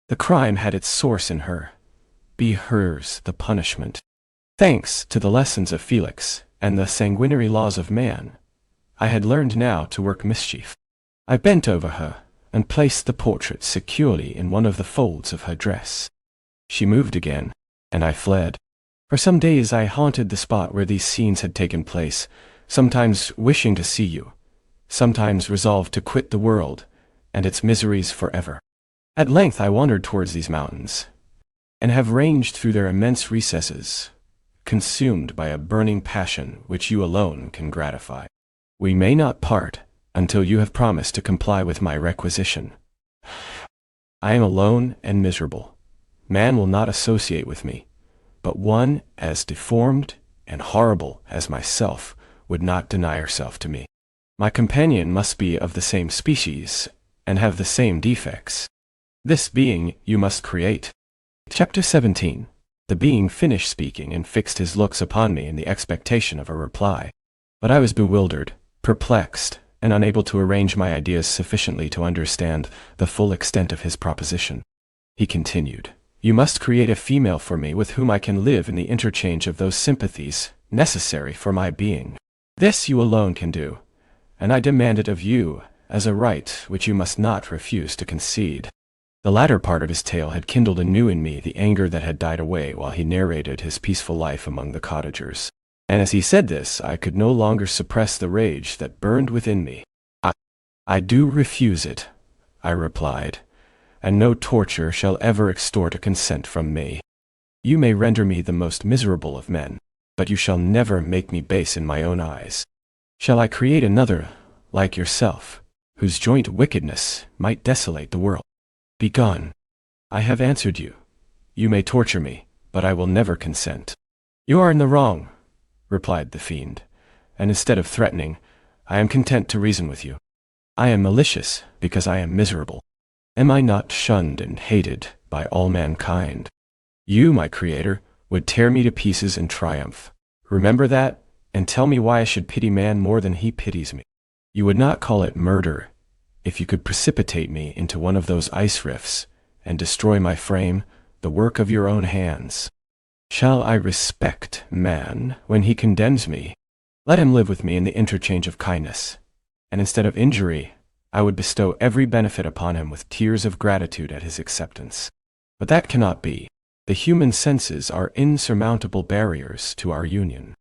The crime had its source in her. Be hers the punishment. Thanks to the lessons of Felix and the sanguinary laws of man, I had learned now to work mischief. I bent over her and placed the portrait securely in one of the folds of her dress. She moved again, and I fled. For some days I haunted the spot where these scenes had taken place, sometimes wishing to see you, sometimes resolved to quit the world and its miseries forever. At length I wandered towards these mountains, and have ranged through their immense recesses, consumed by a burning passion which you alone can gratify. We may not part until you have promised to comply with my requisition. I am alone and miserable. Man will not associate with me, but one as deformed and horrible as myself would not deny herself to me. My companion must be of the same species and have the same defects. This being you must create. Chapter 17. The being finished speaking and fixed his looks upon me in the expectation of a reply. But I was bewildered, perplexed, and unable to arrange my ideas sufficiently to understand the full extent of his proposition. He continued, "You must create a female for me with whom I can live in the interchange of those sympathies necessary for my being. This you alone can do, and I demand it of you as a right which you must not refuse to concede." The latter part of his tale had kindled anew in me the anger that had died away while he narrated his peaceful life among the cottagers. And as he said this, I could no longer suppress the rage that burned within me. I do refuse it," I replied, "and no torture shall ever extort a consent from me. You may render me the most miserable of men, but you shall never make me base in my own eyes. Shall I create another, like yourself, whose joint wickedness might desolate the world? Begone. I have answered you. You may torture me, but I will never consent." "You are in the wrong," replied the fiend, "and instead of threatening, I am content to reason with you. I am malicious because I am miserable. Am I not shunned and hated by all mankind? You, my creator, would tear me to pieces in triumph. Remember that, and tell me why I should pity man more than he pities me. You would not call it murder if you could precipitate me into one of those ice rifts and destroy my frame, the work of your own hands. Shall I respect man when he condemns me? Let him live with me in the interchange of kindness, and instead of injury, I would bestow every benefit upon him with tears of gratitude at his acceptance. But that cannot be. The human senses are insurmountable barriers to our union.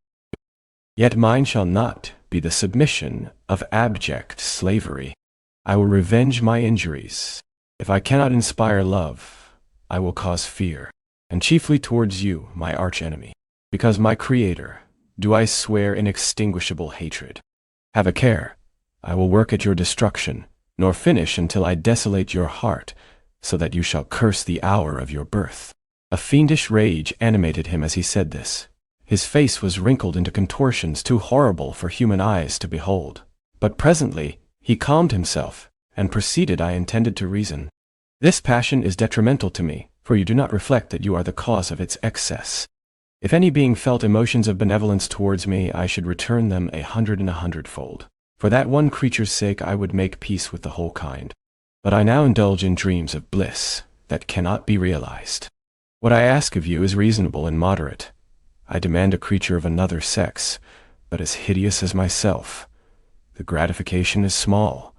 Yet mine shall not be the submission of abject slavery. I will revenge my injuries. If I cannot inspire love, I will cause fear, and chiefly towards you, my archenemy, because my creator, do I swear inextinguishable hatred. Have a care. I will work at your destruction, nor finish until I desolate your heart, so that you shall curse the hour of your birth." A fiendish rage animated him as he said this. His face was wrinkled into contortions too horrible for human eyes to behold. But presently he calmed himself, and proceeded. "I intended to reason. This passion is detrimental to me, for you do not reflect that you are the cause of its excess. If any being felt emotions of benevolence towards me, I should return them 100 and 100-fold. For that one creature's sake I would make peace with the whole kind. but I now indulge in dreams of bliss that cannot be realized. What I ask of you is reasonable and moderate. I demand a creature of another sex, but as hideous as myself. The gratification is small,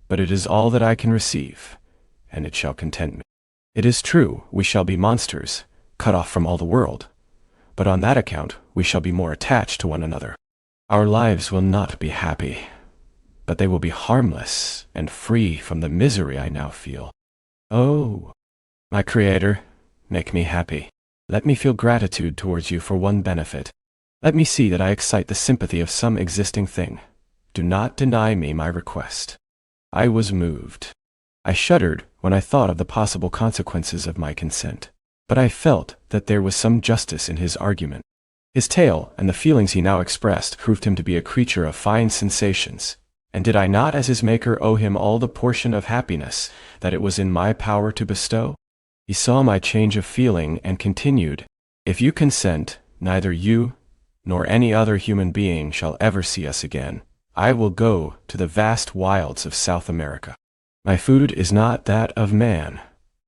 but it is all that I can receive, and it shall content me. It is true, we shall be monsters, cut off from all the world, but on that account we shall be more attached to one another. Our lives will not be happy, but they will be harmless and free from the misery I now feel. Oh, my Creator, make me happy. Let me feel gratitude towards you for one benefit. Let me see that I excite the sympathy of some existing thing. Do not deny me my request. I was moved. I shuddered when I thought of the possible consequences of my consent, but I felt that there was some justice in his argument. His tale and the feelings he now expressed proved him to be a creature of fine sensations, and did I not as his maker owe him all the portion of happiness that it was in my power to bestow? He saw my change of feeling and continued, "If you consent, neither you nor any other human being shall ever see us again. I will go to the vast wilds of South America. My food is not that of man.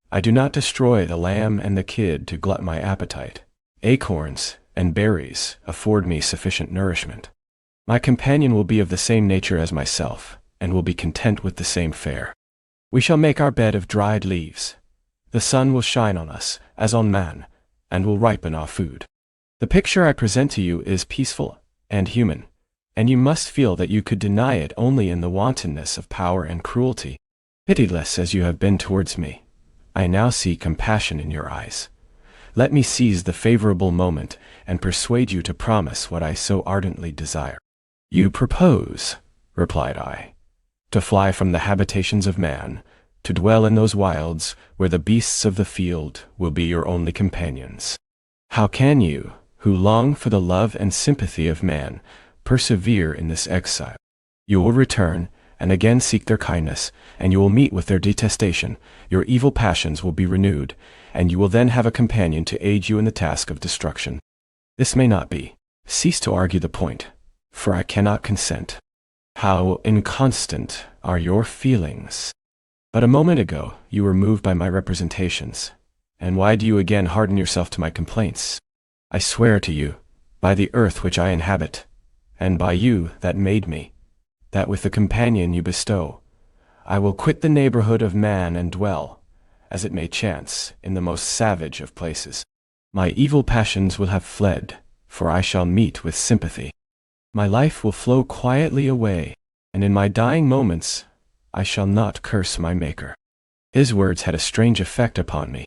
I do not destroy the lamb and the kid to glut my appetite. Acorns and berries afford me sufficient nourishment. My companion will be of the same nature as myself, and will be content with the same fare. We shall make our bed of dried leaves. The sun will shine on us, as on man, and will ripen our food. The picture I present to you is peaceful and human, and you must feel that you could deny it only in the wantonness of power and cruelty. Pitiless as you have been towards me, I now see compassion in your eyes. Let me seize the favorable moment and persuade you to promise what I so ardently desire." "You propose," replied I, "to fly from the habitations of man, to dwell in those wilds where the beasts of the field will be your only companions. How can you, who long for the love and sympathy of man, persevere in this exile? You will return, and again seek their kindness, and you will meet with their detestation. Your evil passions will be renewed, and you will then have a companion to aid you in the task of destruction. This may not be. Cease to argue the point, for I cannot consent. How inconstant are your feelings! But a moment ago you were moved by my representations, and why do you again harden yourself to my complaints? I swear to you, by the earth which I inhabit, and by you that made me, that with the companion you bestow, I will quit the neighborhood of man and dwell, as it may chance, in the most savage of places. My evil passions will have fled, for I shall meet with sympathy. My life will flow quietly away, and in my dying moments I shall not curse my Maker." His words had a strange effect upon me.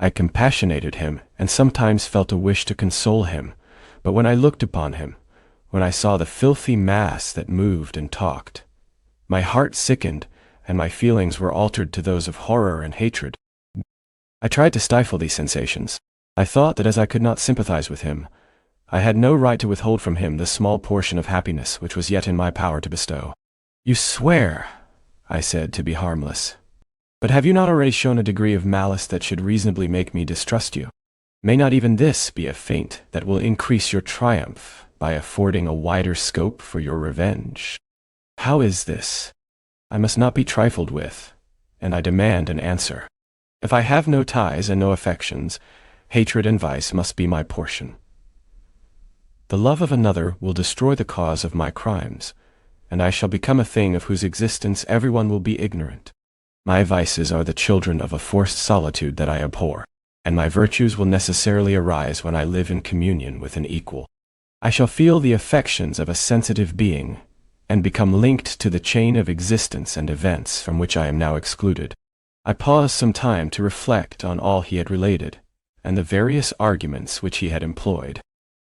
I compassionated him, and sometimes felt a wish to console him, but when I looked upon him, when I saw the filthy mass that moved and talked, my heart sickened, and my feelings were altered to those of horror and hatred. I tried to stifle these sensations. I thought that as I could not sympathize with him, I had no right to withhold from him the small portion of happiness which was yet in my power to bestow. "You swear," I said, "to be harmless. But have you not already shown a degree of malice that should reasonably make me distrust you? May not even this be a feint that will increase your triumph by affording a wider scope for your revenge? How is this? I must not be trifled with, and I demand an answer. If I have no ties and no affections, hatred and vice must be my portion. The love of another will destroy the cause of my crimes, and I shall become a thing of whose existence everyone will be ignorant. My vices are the children of a forced solitude that I abhor, and my virtues will necessarily arise when I live in communion with an equal. I shall feel the affections of a sensitive being, and become linked to the chain of existence and events from which I am now excluded." I paused some time to reflect on all he had related, and the various arguments which he had employed.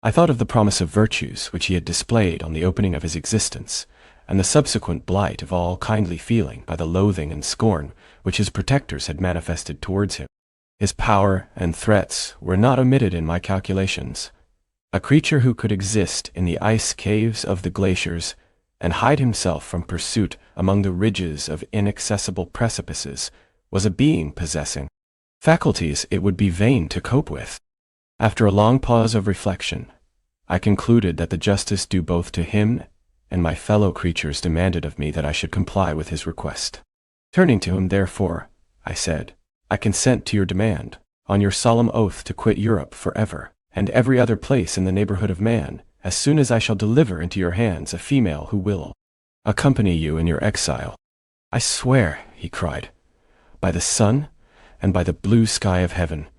I thought of the promise of virtues which he had displayed on the opening of his existence, and the subsequent blight of all kindly feeling by the loathing and scorn which his protectors had manifested towards him. His power and threats were not omitted in my calculations. A creature who could exist in the ice caves of the glaciers, and hide himself from pursuit among the ridges of inaccessible precipices, was a being possessing faculties it would be vain to cope with. After a long pause of reflection, I concluded that the justice due both to him and my fellow creatures demanded of me that I should comply with his request. Turning to him, therefore, I said, I consent to your demand, on your solemn oath to quit Europe forever, and every other place in the neighborhood of man, as soon as I shall deliver into your hands a female who will accompany you in your exile. I swear, he cried, by the sun, and by the blue sky of heaven,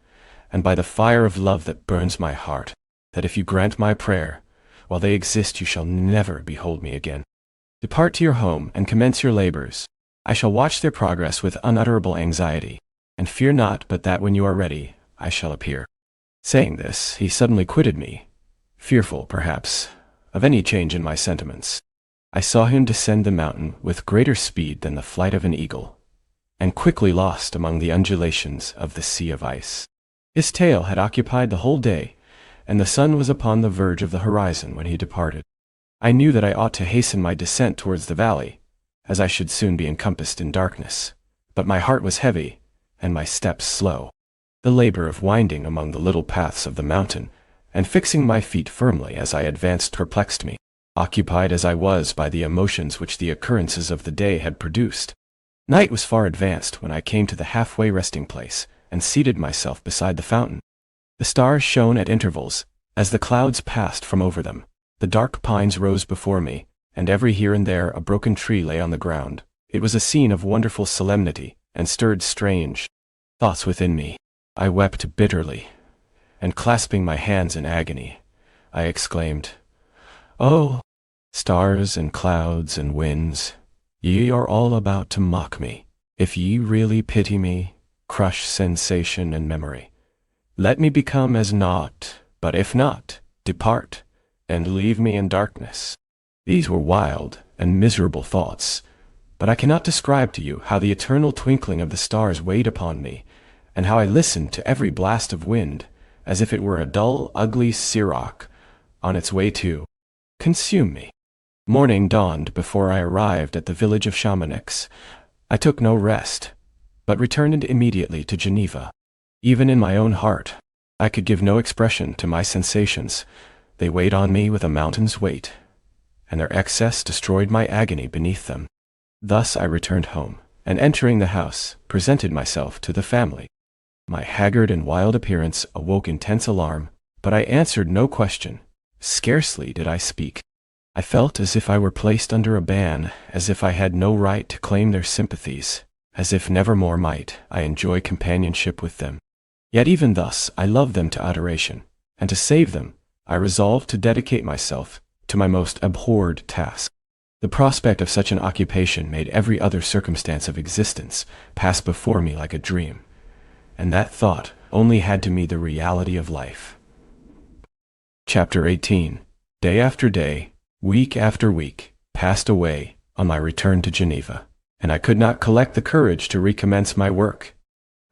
and by the fire of love that burns my heart, that if you grant my prayer, while they exist you shall never behold me again. Depart to your home and commence your labors. I shall watch their progress with unutterable anxiety, and fear not but that when you are ready, I shall appear. Saying this, he suddenly quitted me, fearful, perhaps, of any change in my sentiments. I saw him descend the mountain with greater speed than the flight of an eagle, and quickly lost among the undulations of the sea of ice. His tale had occupied the whole day, and the sun was upon the verge of the horizon when he departed. I knew that I ought to hasten my descent towards the valley, as I should soon be encompassed in darkness, but my heart was heavy, and my steps slow. The labor of winding among the little paths of the mountain, and fixing my feet firmly as I advanced perplexed me, occupied as I was by the emotions which the occurrences of the day had produced. Night was far advanced when I came to the halfway resting place, and seated myself beside the fountain. The stars shone at intervals, as the clouds passed from over them. The dark pines rose before me, and every here and there a broken tree lay on the ground. It was a scene of wonderful solemnity, and stirred strange thoughts within me. I wept bitterly, and clasping my hands in agony, I exclaimed, "Oh, stars and clouds and winds, ye are all about to mock me. If ye really pity me, crush sensation and memory. Let me become as naught, but if not, depart, and leave me in darkness." These were wild and miserable thoughts, but I cannot describe to you how the eternal twinkling of the stars weighed upon me, and how I listened to every blast of wind, as if it were a dull, ugly siroc on its way to consume me. Morning dawned before I arrived at the village of Chamonix. I took no rest, but returned immediately to Geneva. Even in my own heart, I could give no expression to my sensations. They weighed on me with a mountain's weight, and their excess destroyed my agony beneath them. Thus I returned home, and entering the house, presented myself to the family. My haggard and wild appearance awoke intense alarm, but I answered no question. Scarcely did I speak. I felt as if I were placed under a ban, as if I had no right to claim their sympathies, as if nevermore might I enjoy companionship with them. Yet even thus I loved them to adoration, and to save them, I resolved to dedicate myself to my most abhorred task. The prospect of such an occupation made every other circumstance of existence pass before me like a dream, and that thought only had to me the reality of life. Chapter 18. Day after day, week after week, passed away on my return to Geneva, and I could not collect the courage to recommence my work.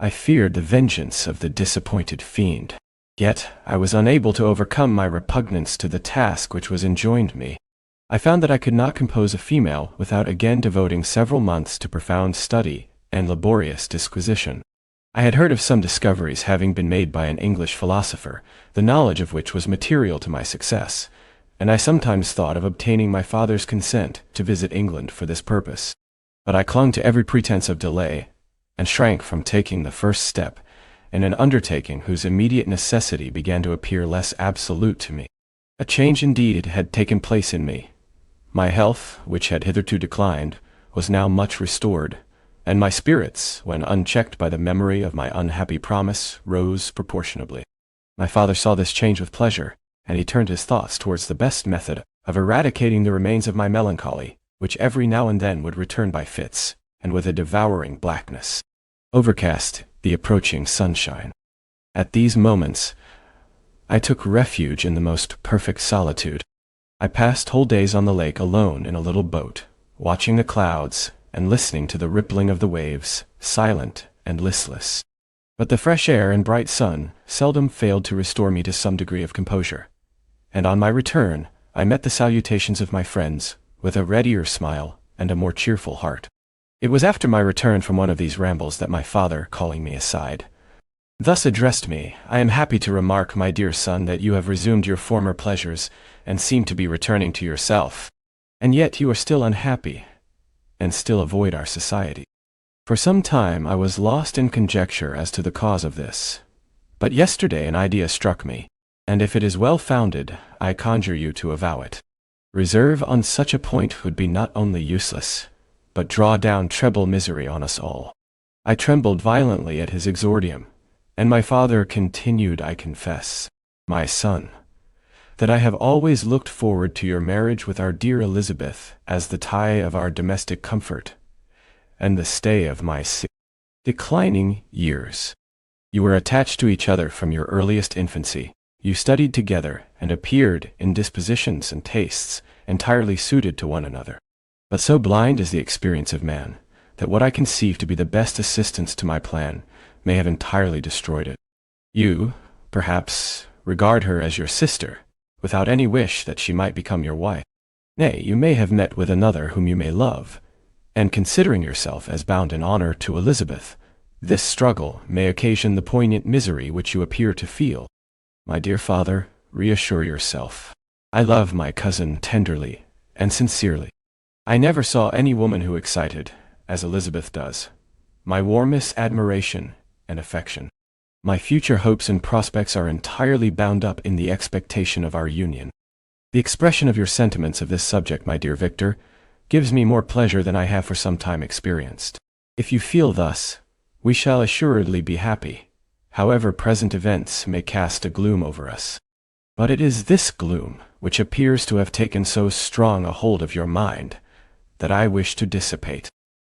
I feared the vengeance of the disappointed fiend, yet I was unable to overcome my repugnance to the task which was enjoined me. I found that I could not compose a female without again devoting several months to profound study and laborious disquisition. I had heard of some discoveries having been made by an English philosopher, the knowledge of which was material to my success, and I sometimes thought of obtaining my father's consent to visit England for this purpose. But I clung to every pretense of delay, and shrank from taking the first step in an undertaking whose immediate necessity began to appear less absolute to me. A change indeed had taken place in me. My health, which had hitherto declined, was now much restored, and my spirits, when unchecked by the memory of my unhappy promise, rose proportionably. My father saw this change with pleasure, and he turned his thoughts towards the best method of eradicating the remains of my melancholy, which every now and then would return by fits, and with a devouring blackness, overcast the approaching sunshine. At these moments, I took refuge in the most perfect solitude. I passed whole days on the lake alone in a little boat, watching the clouds and listening to the rippling of the waves, silent and listless. But the fresh air and bright sun seldom failed to restore me to some degree of composure, and on my return I met the salutations of my friends with a readier smile and a more cheerful heart. It was after my return from one of these rambles that my father, calling me aside, thus addressed me, "I am happy to remark, my dear son, that you have resumed your former pleasures, and seem to be returning to yourself. And yet you are still unhappy, and still avoid our society. For some time I was lost in conjecture as to the cause of this. But yesterday an idea struck me, and if it is well-founded, I conjure you to avow it. Reserve on such a point would be not only useless, but draw down treble misery on us all. I trembled violently at his exordium, and my father continued, I confess, my son, that I have always looked forward to your marriage with our dear Elizabeth as the tie of our domestic comfort, and the stay of my declining years. You were attached to each other from your earliest infancy. You studied together and appeared in dispositions and tastes entirely suited to one another. But so blind is the experience of man, that what I conceive to be the best assistance to my plan may have entirely destroyed it. You, perhaps, regard her as your sister, without any wish that she might become your wife. Nay, you may have met with another whom you may love, and considering yourself as bound in honor to Elizabeth, this struggle may occasion the poignant misery which you appear to feel. My dear father, reassure yourself. I love my cousin tenderly and sincerely. I never saw any woman who excited, as Elizabeth does, my warmest admiration and affection. My future hopes and prospects are entirely bound up in the expectation of our union. The expression of your sentiments of this subject, my dear Victor, gives me more pleasure than I have for some time experienced. If you feel thus, we shall assuredly be happy, however present events may cast a gloom over us. But it is this gloom which appears to have taken so strong a hold of your mind that I wish to dissipate.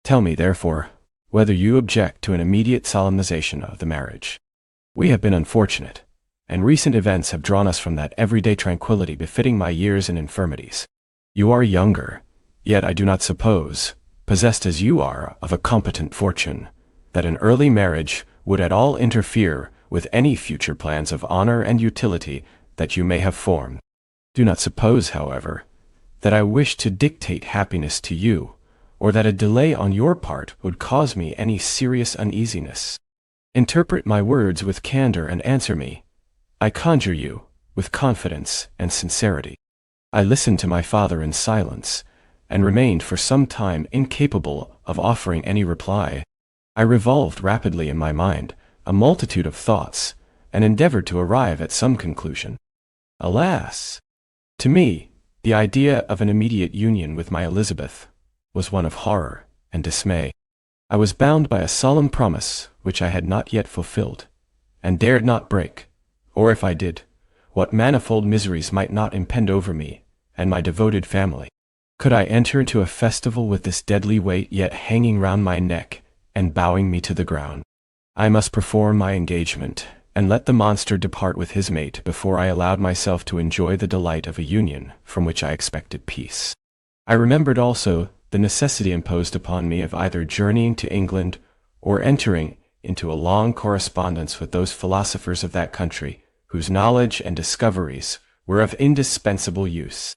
Tell me, therefore, whether you object to an immediate solemnization of the marriage. We have been unfortunate, and recent events have drawn us from that everyday tranquility befitting my years and infirmities. You are younger, yet I do not suppose, possessed as you are of a competent fortune, that an early marriage would at all interfere with any future plans of honor and utility that you may have formed. Do not suppose, however, that I wish to dictate happiness to you, or that a delay on your part would cause me any serious uneasiness. Interpret my words with candor and answer me, I conjure you, with confidence and sincerity. I listened to my father in silence, and remained for some time incapable of offering any reply. I revolved rapidly in my mind a multitude of thoughts, and endeavored to arrive at some conclusion. Alas! To me, the idea of an immediate union with my Elizabeth was one of horror and dismay. I was bound by a solemn promise which I had not yet fulfilled, and dared not break, or if I did, what manifold miseries might not impend over me and my devoted family. Could I enter into a festival with this deadly weight yet hanging round my neck and bowing me to the ground? I must perform my engagement, and let the monster depart with his mate before I allowed myself to enjoy the delight of a union from which I expected peace. I remembered also the necessity imposed upon me of either journeying to England or entering into a long correspondence with those philosophers of that country whose knowledge and discoveries were of indispensable use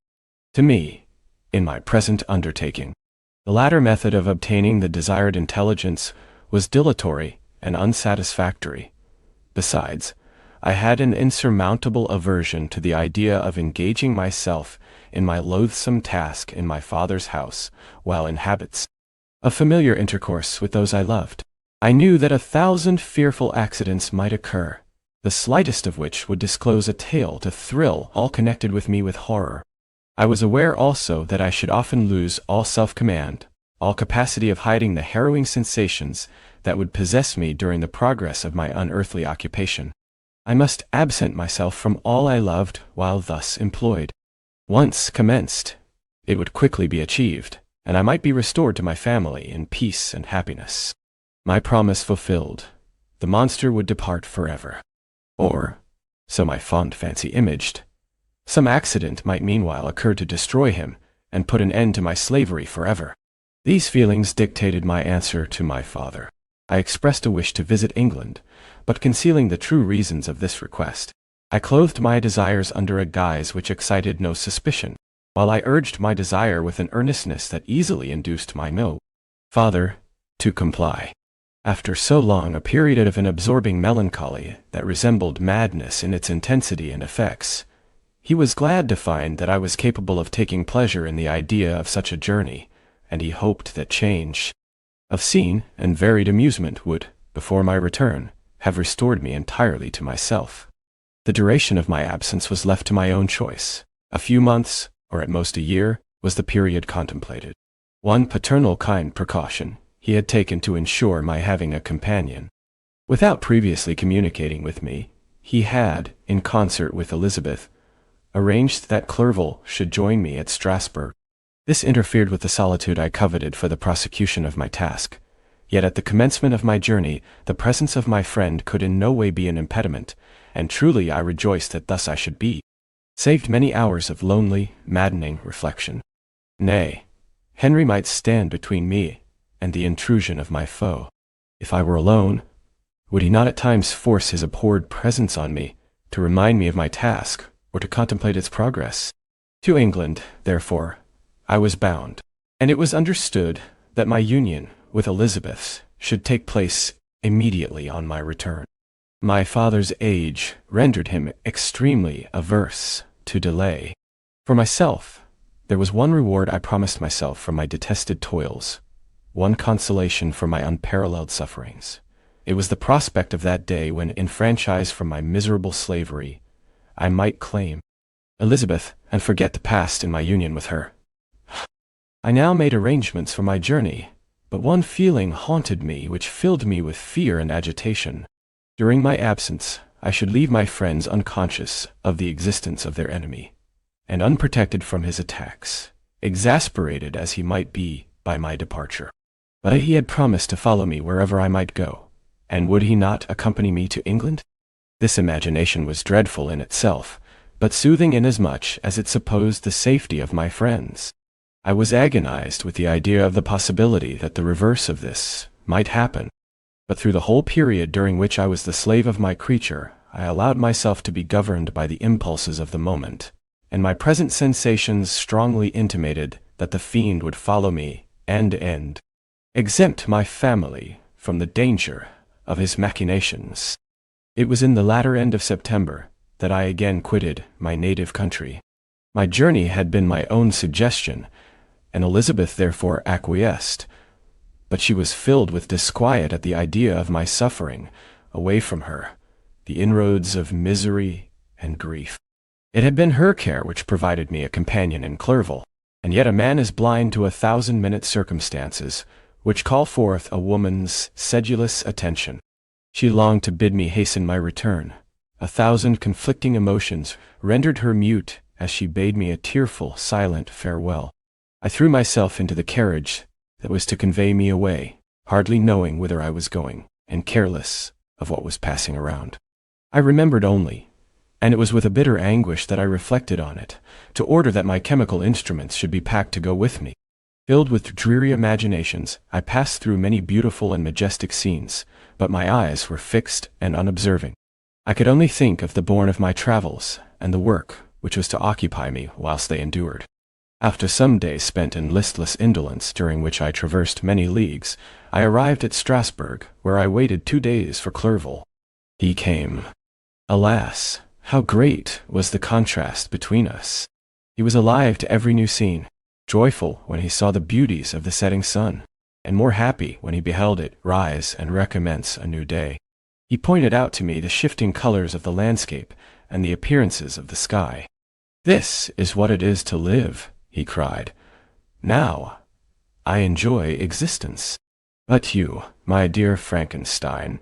to me in my present undertaking. The latter method of obtaining the desired intelligence was dilatory and unsatisfactory. Besides, I had an insurmountable aversion to the idea of engaging myself in my loathsome task in my father's house while in habits of familiar intercourse with those I loved. I knew that 1,000 fearful accidents might occur, the slightest of which would disclose a tale to thrill all connected with me with horror. I was aware also that I should often lose all self-command, all capacity of hiding the harrowing sensations that would possess me during the progress of my unearthly occupation. I must absent myself from all I loved while thus employed. Once commenced, it would quickly be achieved, and I might be restored to my family in peace and happiness. My promise fulfilled, the monster would depart forever. Or, so my fond fancy imaged, some accident might meanwhile occur to destroy him and put an end to my slavery forever. These feelings dictated my answer to my father. I expressed a wish to visit England, but concealing the true reasons of this request, I clothed my desires under a guise which excited no suspicion, while I urged my desire with an earnestness that easily induced my father to comply. After so long a period of an absorbing melancholy that resembled madness in its intensity and effects, he was glad to find that I was capable of taking pleasure in the idea of such a journey, and he hoped that change of scene and varied amusement would, before my return, have restored me entirely to myself. The duration of my absence was left to my own choice. A few months, or at most a year, was the period contemplated. One paternal kind precaution he had taken to ensure my having a companion. Without previously communicating with me, he had, in concert with Elizabeth, arranged that Clerval should join me at Strasbourg. This interfered with the solitude I coveted for the prosecution of my task. Yet at the commencement of my journey, the presence of my friend could in no way be an impediment, and truly I rejoiced that thus I should be, saved many hours of lonely, maddening reflection. Nay, Henry might stand between me and the intrusion of my foe. If I were alone, would he not at times force his abhorred presence on me, to remind me of my task, or to contemplate its progress? To England, therefore, I was bound, and it was understood that my union with Elizabeth should take place immediately on my return. My father's age rendered him extremely averse to delay. For myself, there was one reward I promised myself for my detested toils, one consolation for my unparalleled sufferings. It was the prospect of that day when, enfranchised from my miserable slavery, I might claim Elizabeth and forget the past in my union with her. I now made arrangements for my journey, but one feeling haunted me which filled me with fear and agitation. During my absence, I should leave my friends unconscious of the existence of their enemy, and unprotected from his attacks, exasperated as he might be by my departure. But he had promised to follow me wherever I might go, and would he not accompany me to England? This imagination was dreadful in itself, but soothing inasmuch as it supposed the safety of my friends. I was agonized with the idea of the possibility that the reverse of this might happen. But through the whole period during which I was the slave of my creature, I allowed myself to be governed by the impulses of the moment, and my present sensations strongly intimated that the fiend would follow me end to end, exempt my family from the danger of his machinations. It was in the latter end of September that I again quitted my native country. My journey had been my own suggestion, and Elizabeth therefore acquiesced, but she was filled with disquiet at the idea of my suffering, away from her, the inroads of misery and grief. It had been her care which provided me a companion in Clerval, and yet a man is blind to 1,000-minute circumstances, which call forth a woman's sedulous attention. She longed to bid me hasten my return. 1,000 conflicting emotions rendered her mute as she bade me a tearful, silent farewell. I threw myself into the carriage that was to convey me away, hardly knowing whither I was going, and careless of what was passing around. I remembered only, and it was with a bitter anguish that I reflected on it, to order that my chemical instruments should be packed to go with me. Filled with dreary imaginations, I passed through many beautiful and majestic scenes, but my eyes were fixed and unobserving. I could only think of the bourne of my travels, and the work which was to occupy me whilst they endured. After some days spent in listless indolence, during which I traversed many leagues, I arrived at Strasbourg, where I waited 2 days for Clerval. He came. Alas, how great was the contrast between us! He was alive to every new scene, joyful when he saw the beauties of the setting sun, and more happy when he beheld it rise and recommence a new day. He pointed out to me the shifting colors of the landscape and the appearances of the sky. "This is what it is to live," he cried. "Now I enjoy existence. But you, my dear Frankenstein,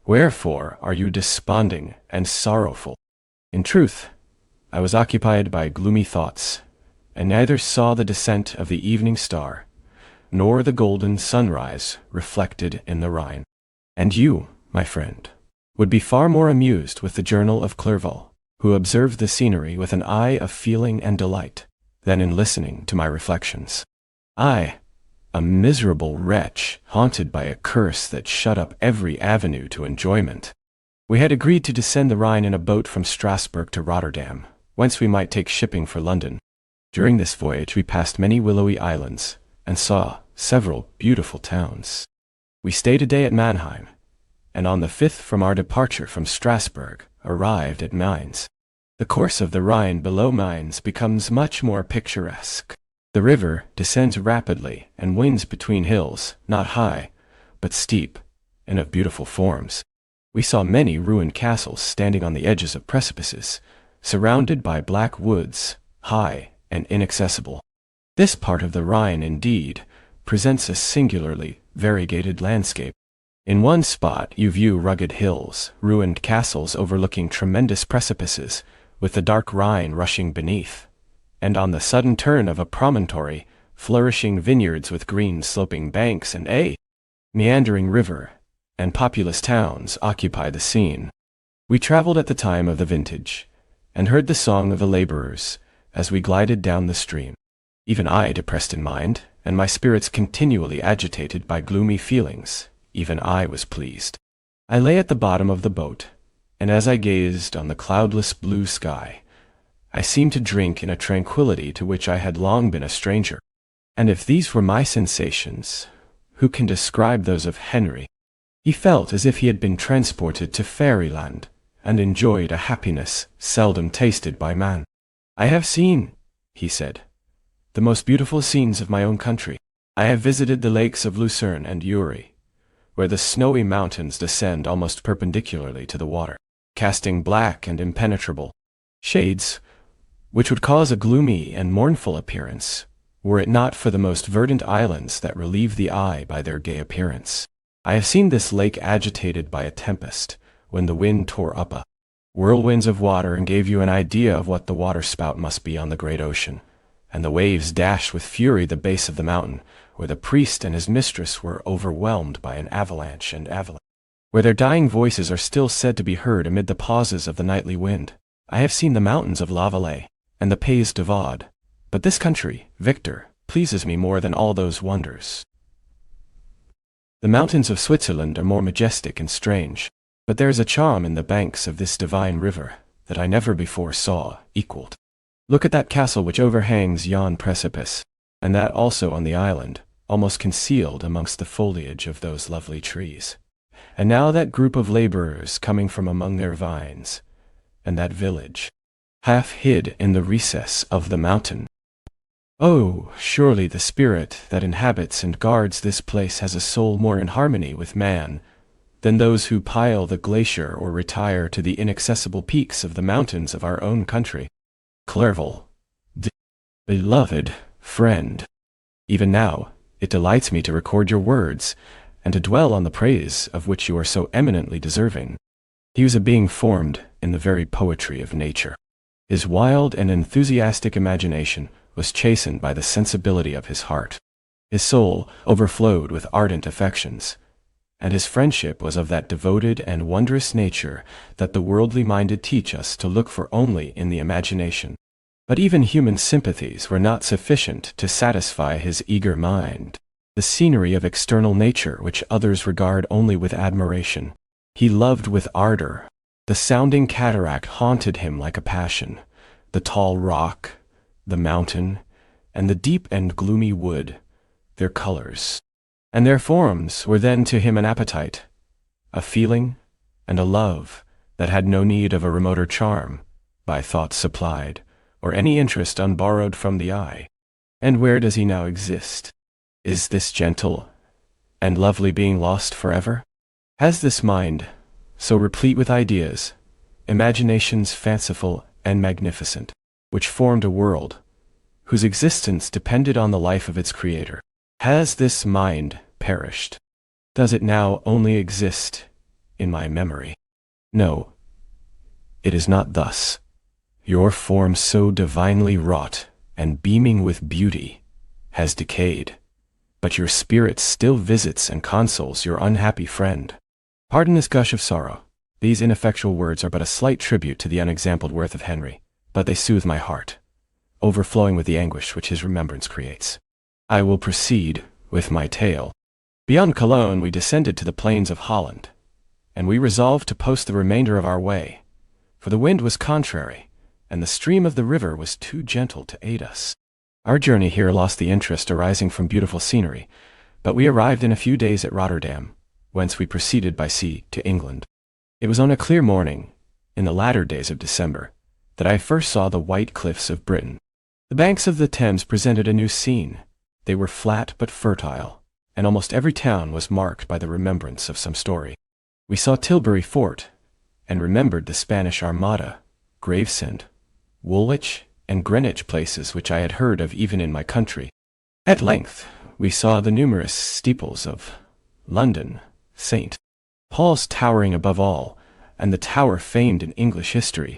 wherefore are you desponding and sorrowful?" In truth, I was occupied by gloomy thoughts, and neither saw the descent of the evening star, nor the golden sunrise reflected in the Rhine. And you, my friend, would be far more amused with the journal of Clerval, who observed the scenery with an eye of feeling and delight, than in listening to my reflections. I, a miserable wretch, haunted by a curse that shut up every avenue to enjoyment. We had agreed to descend the Rhine in a boat from Strasbourg to Rotterdam, whence we might take shipping for London. During this voyage we passed many willowy islands, and saw several beautiful towns. We stayed a day at Mannheim, and on the 5th from our departure from Strasbourg, arrived at Mainz. The course of the Rhine below Mainz becomes much more picturesque. The river descends rapidly and winds between hills, not high, but steep, and of beautiful forms. We saw many ruined castles standing on the edges of precipices, surrounded by black woods, high and inaccessible. This part of the Rhine, indeed, presents a singularly variegated landscape. In one spot you view rugged hills, ruined castles overlooking tremendous precipices, with the dark Rhine rushing beneath, and on the sudden turn of a promontory, flourishing vineyards with green sloping banks and a meandering river, and populous towns occupy the scene. We traveled at the time of the vintage, and heard the song of the laborers as we glided down the stream. Even I, depressed in mind, and my spirits continually agitated by gloomy feelings, even I was pleased. I lay at the bottom of the boat, and as I gazed on the cloudless blue sky, I seemed to drink in a tranquility to which I had long been a stranger. And if these were my sensations, who can describe those of Henry? He felt as if he had been transported to fairyland, and enjoyed a happiness seldom tasted by man. "I have seen," he said, "the most beautiful scenes of my own country. I have visited the lakes of Lucerne and Uri, where the snowy mountains descend almost perpendicularly to the water, casting black and impenetrable shades, which would cause a gloomy and mournful appearance, were it not for the most verdant islands that relieve the eye by their gay appearance. I have seen this lake agitated by a tempest, when the wind tore up a whirlwinds of water and gave you an idea of what the waterspout must be on the great ocean, and the waves dashed with fury the base of the mountain, where the priest and his mistress were overwhelmed by an avalanche, where their dying voices are still said to be heard amid the pauses of the nightly wind. I have seen the mountains of La Valais and the Pays de Vaud, but this country, Victor, pleases me more than all those wonders. The mountains of Switzerland are more majestic and strange, but there is a charm in the banks of this divine river that I never before saw equaled. Look at that castle which overhangs yon precipice, and that also on the island, almost concealed amongst the foliage of those lovely trees. And now that group of laborers coming from among their vines, and that village, half hid in the recess of the mountain. Oh, surely the spirit that inhabits and guards this place has a soul more in harmony with man than those who pile the glacier or retire to the inaccessible peaks of the mountains of our own country. Clerval, beloved friend, even now it delights me to record your words, and to dwell on the praise of which you are so eminently deserving. He was a being formed in the very poetry of nature. His wild and enthusiastic imagination was chastened by the sensibility of his heart. His soul overflowed with ardent affections, and his friendship was of that devoted and wondrous nature that the worldly-minded teach us to look for only in the imagination. But even human sympathies were not sufficient to satisfy his eager mind. The scenery of external nature which others regard only with admiration, he loved with ardor. The sounding cataract haunted him like a passion. The tall rock, the mountain, and the deep and gloomy wood, their colors and their forms were then to him an appetite, a feeling, and a love that had no need of a remoter charm, by thought supplied, or any interest unborrowed from the eye. And where does he now exist? Is this gentle and lovely being lost forever? Has this mind, so replete with ideas, imaginations fanciful and magnificent, which formed a world, whose existence depended on the life of its creator, has this mind perished? Does it now only exist in my memory? No, it is not thus. Your form so divinely wrought and beaming with beauty has decayed, but your spirit still visits and consoles your unhappy friend. Pardon this gush of sorrow. These ineffectual words are but a slight tribute to the unexampled worth of Henry, but they soothe my heart, overflowing with the anguish which his remembrance creates. I will proceed with my tale. Beyond Cologne we descended to the plains of Holland, and we resolved to post the remainder of our way, for the wind was contrary, and the stream of the river was too gentle to aid us. Our journey here lost the interest arising from beautiful scenery, but we arrived in a few days at Rotterdam, whence we proceeded by sea to England. It was on a clear morning, in the latter days of December, that I first saw the white cliffs of Britain. The banks of the Thames presented a new scene. They were flat but fertile, and almost every town was marked by the remembrance of some story. We saw Tilbury Fort, and remembered the Spanish Armada, Gravesend, Woolwich, and Greenwich, places which I had heard of even in my country. At length, we saw the numerous steeples of London, St. Paul's towering above all, and the tower famed in English history.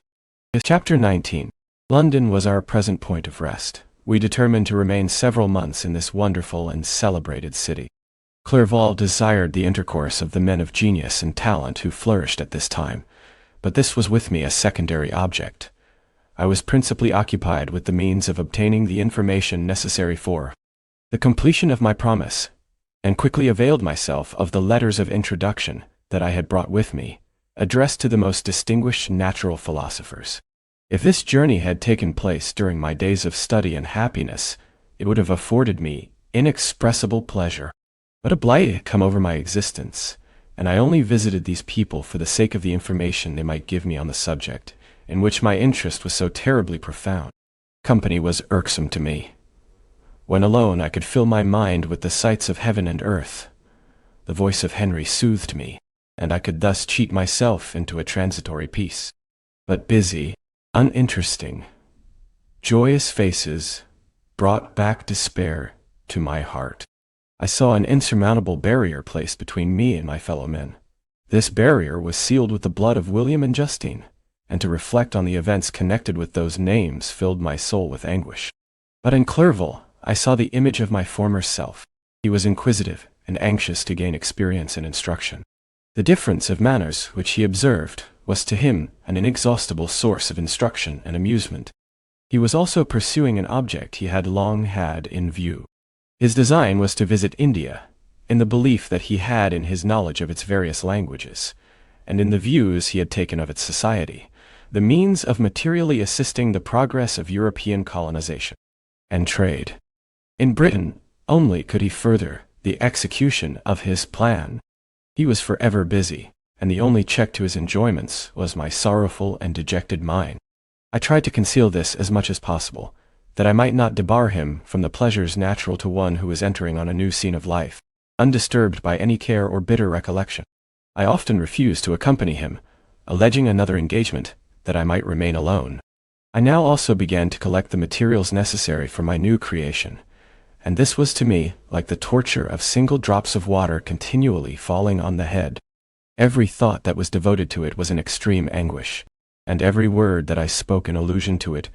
Chapter 19. London was our present point of rest. We determined to remain several months in this wonderful and celebrated city. Clerval desired the intercourse of the men of genius and talent who flourished at this time, but this was with me a secondary object. I was principally occupied with the means of obtaining the information necessary for the completion of my promise, and quickly availed myself of the letters of introduction that I had brought with me, addressed to the most distinguished natural philosophers. If this journey had taken place during my days of study and happiness, it would have afforded me inexpressible pleasure. But a blight had come over my existence, and I only visited these people for the sake of the information they might give me on the subject, in which my interest was so terribly profound. Company was irksome to me. When alone, I could fill my mind with the sights of heaven and earth. The voice of Henry soothed me, and I could thus cheat myself into a transitory peace. But busy, uninteresting, joyous faces brought back despair to my heart. I saw an insurmountable barrier placed between me and my fellow men. This barrier was sealed with the blood of William and Justine, and to reflect on the events connected with those names filled my soul with anguish. But in Clerval, I saw the image of my former self. He was inquisitive and anxious to gain experience and instruction. The difference of manners which he observed was to him an inexhaustible source of instruction and amusement. He was also pursuing an object he had long had in view. His design was to visit India, in the belief that he had in his knowledge of its various languages, and in the views he had taken of its society, the means of materially assisting the progress of European colonization and trade. In Britain only could he further the execution of his plan. He was forever busy, and the only check to his enjoyments was my sorrowful and dejected mind. I tried to conceal this as much as possible, that I might not debar him from the pleasures natural to one who is entering on a new scene of life, undisturbed by any care or bitter recollection. I often refused to accompany him, alleging another engagement, that I might remain alone. I now also began to collect the materials necessary for my new creation, and this was to me like the torture of single drops of water continually falling on the head. Every thought that was devoted to it was an extreme anguish, and every word that I spoke in allusion to it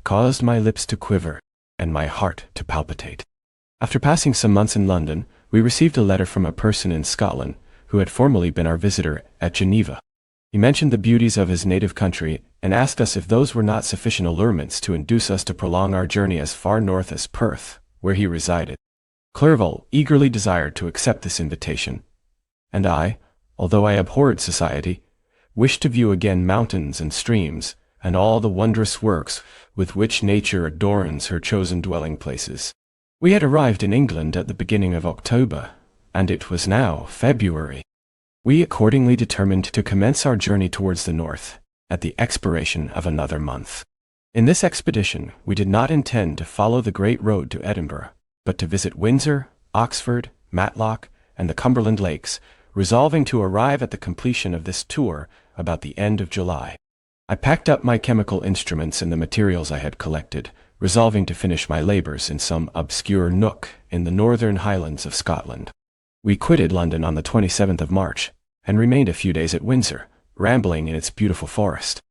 caused my lips to quiver and my heart to palpitate. After passing some months in London, we received a letter from a person in Scotland who had formerly been our visitor at Geneva. He mentioned the beauties of his native country and asked us if those were not sufficient allurements to induce us to prolong our journey as far north as Perth, where he resided. Clerval eagerly desired to accept this invitation, and I, although I abhorred society, wished to view again mountains and streams, and all the wondrous works with which nature adorns her chosen dwelling places. We had arrived in England at the beginning of October, and it was now February. We accordingly determined to commence our journey towards the north, at the expiration of another month. In this expedition, we did not intend to follow the great road to Edinburgh, but to visit Windsor, Oxford, Matlock, and the Cumberland Lakes, resolving to arrive at the completion of this tour about the end of July. I packed up my chemical instruments and the materials I had collected, resolving to finish my labors in some obscure nook in the northern highlands of Scotland. We quitted London on the 27th of March, and remained a few days at Windsor, rambling in its beautiful forest.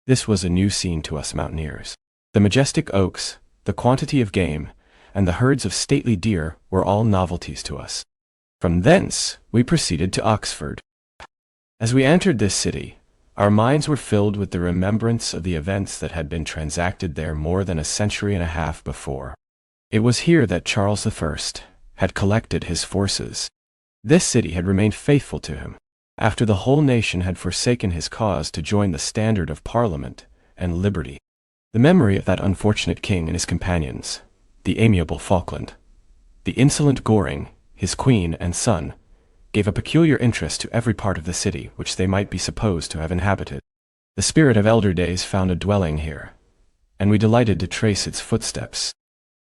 This was a new scene to us mountaineers. The majestic oaks, the quantity of game, and the herds of stately deer were all novelties to us. From thence we proceeded to Oxford. As we entered this city, our minds were filled with the remembrance of the events that had been transacted there more than a century and a half before. It was here that Charles I had collected his forces. This city had remained faithful to him, after the whole nation had forsaken his cause to join the standard of Parliament and liberty. The memory of that unfortunate king and his companions, the amiable Falkland, the insolent Goring, his queen and son, gave a peculiar interest to every part of the city which they might be supposed to have inhabited. The spirit of elder days found a dwelling here, and we delighted to trace its footsteps.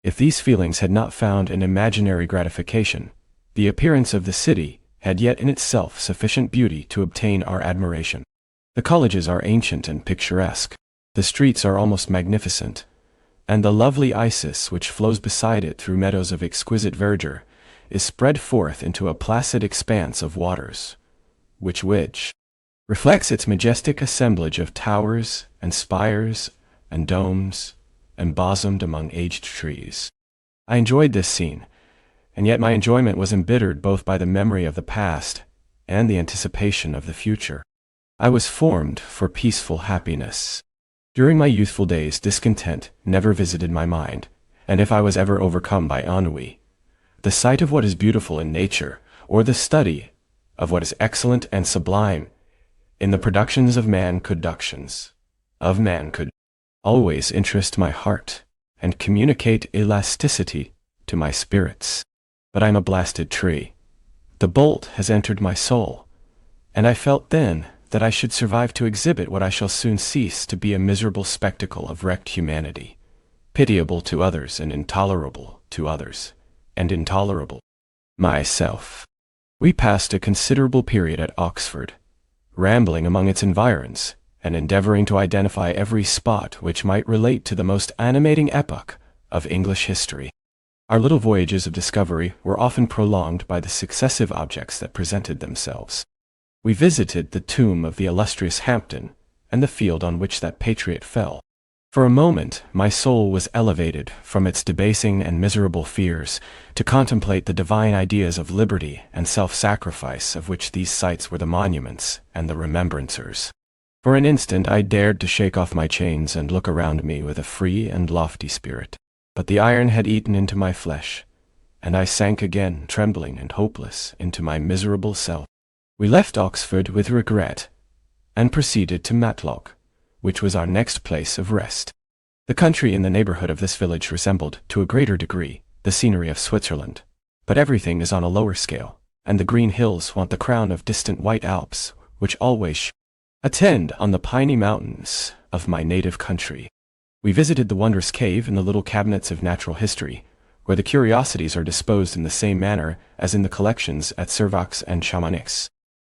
If these feelings had not found an imaginary gratification, The appearance of the city had yet in itself sufficient beauty to obtain our admiration. The colleges are ancient and picturesque, the streets are almost magnificent, and the lovely Isis which flows beside it through meadows of exquisite verdure is spread forth into a placid expanse of waters, which reflects its majestic assemblage of towers and spires and domes embosomed among aged trees. I enjoyed this scene, and yet my enjoyment was embittered both by the memory of the past and the anticipation of the future. I was formed for peaceful happiness. During my youthful days, discontent never visited my mind, and if I was ever overcome by ennui, the sight of what is beautiful in nature, or the study of what is excellent and sublime in the productions of man could always interest my heart and communicate elasticity to my spirits. But I'm a blasted tree. The bolt has entered my soul, and I felt then that I should survive to exhibit what I shall soon cease to be, a miserable spectacle of wrecked humanity, pitiable to others and intolerable to others, and intolerable myself. We passed a considerable period at Oxford, rambling among its environs, and endeavoring to identify every spot which might relate to the most animating epoch of English history. Our little voyages of discovery were often prolonged by the successive objects that presented themselves. We visited the tomb of the illustrious Hampden, and the field on which that patriot fell. For a moment my soul was elevated from its debasing and miserable fears to contemplate the divine ideas of liberty and self-sacrifice of which these sites were the monuments and the remembrancers. For an instant I dared to shake off my chains and look around me with a free and lofty spirit. But the iron had eaten into my flesh, and I sank again, trembling and hopeless, into my miserable self. We left Oxford with regret, and proceeded to Matlock, which was our next place of rest. The country in the neighborhood of this village resembled, to a greater degree, the scenery of Switzerland, but everything is on a lower scale, and the green hills want the crown of distant white Alps, which always attend on the piny mountains of my native country. We visited the wondrous cave and the little cabinets of natural history, where the curiosities are disposed in the same manner as in the collections at Servox and Chamonix.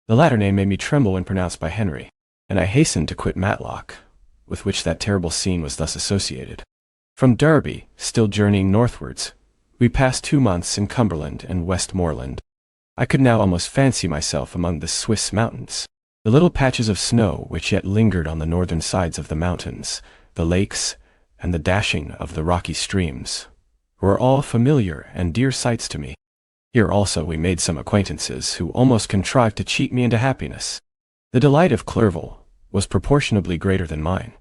The latter name made me tremble when pronounced by Henry, and I hastened to quit Matlock, with which that terrible scene was thus associated. From Derby, still journeying northwards, we passed 2 months in Cumberland and Westmoreland. I could now almost fancy myself among the Swiss mountains. The little patches of snow which yet lingered on the northern sides of the mountains, the lakes, and the dashing of the rocky streams, were all familiar and dear sights to me. Here also we made some acquaintances who almost contrived to cheat me into happiness. The delight of Clerval was proportionably greater than mine.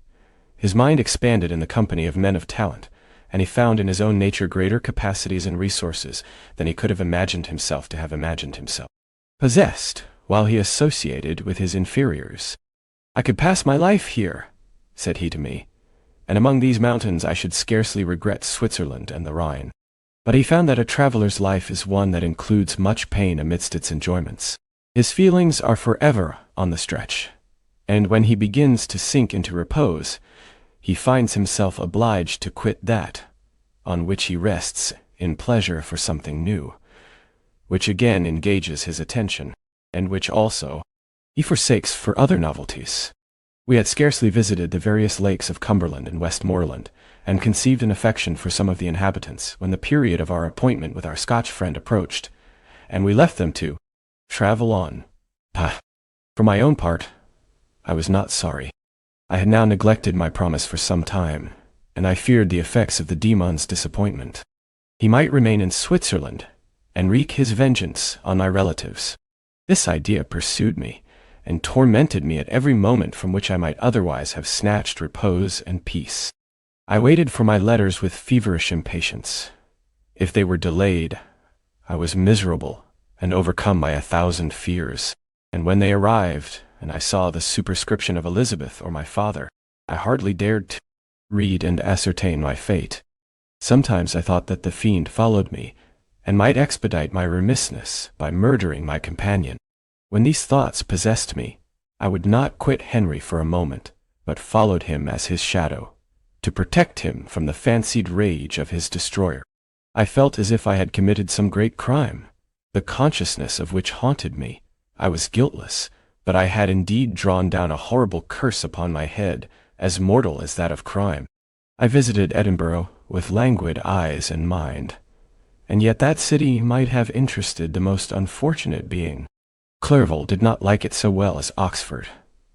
His mind expanded in the company of men of talent, and he found in his own nature greater capacities and resources than he could have imagined himself to have imagined himself possessed while he associated with his inferiors. "I could pass my life here," said he to me, "and among these mountains I should scarcely regret Switzerland and the Rhine." But he found that a traveler's life is one that includes much pain amidst its enjoyments. His feelings are forever on the stretch, and when he begins to sink into repose, he finds himself obliged to quit that on which he rests in pleasure for something new, which again engages his attention, and which also he forsakes for other novelties. We had scarcely visited the various lakes of Cumberland and Westmoreland, and conceived an affection for some of the inhabitants, when the period of our appointment with our Scotch friend approached, and we left them to travel on. For my own part, I was not sorry. I had now neglected my promise for some time, and I feared the effects of the demon's disappointment. He might remain in Switzerland, and wreak his vengeance on my relatives. This idea pursued me, and tormented me at every moment from which I might otherwise have snatched repose and peace. I waited for my letters with feverish impatience. If they were delayed, I was miserable and overcome by 1,000 fears, and when they arrived, and I saw the superscription of Elizabeth or my father, I hardly dared to read and ascertain my fate. Sometimes I thought that the fiend followed me, and might expedite my remissness by murdering my companion. When these thoughts possessed me, I would not quit Henry for a moment, but followed him as his shadow, to protect him from the fancied rage of his destroyer. I felt as if I had committed some great crime, the consciousness of which haunted me. I was guiltless, but I had indeed drawn down a horrible curse upon my head, as mortal as that of crime. I visited Edinburgh with languid eyes and mind, and yet that city might have interested the most unfortunate being. Clerval did not like it so well as Oxford,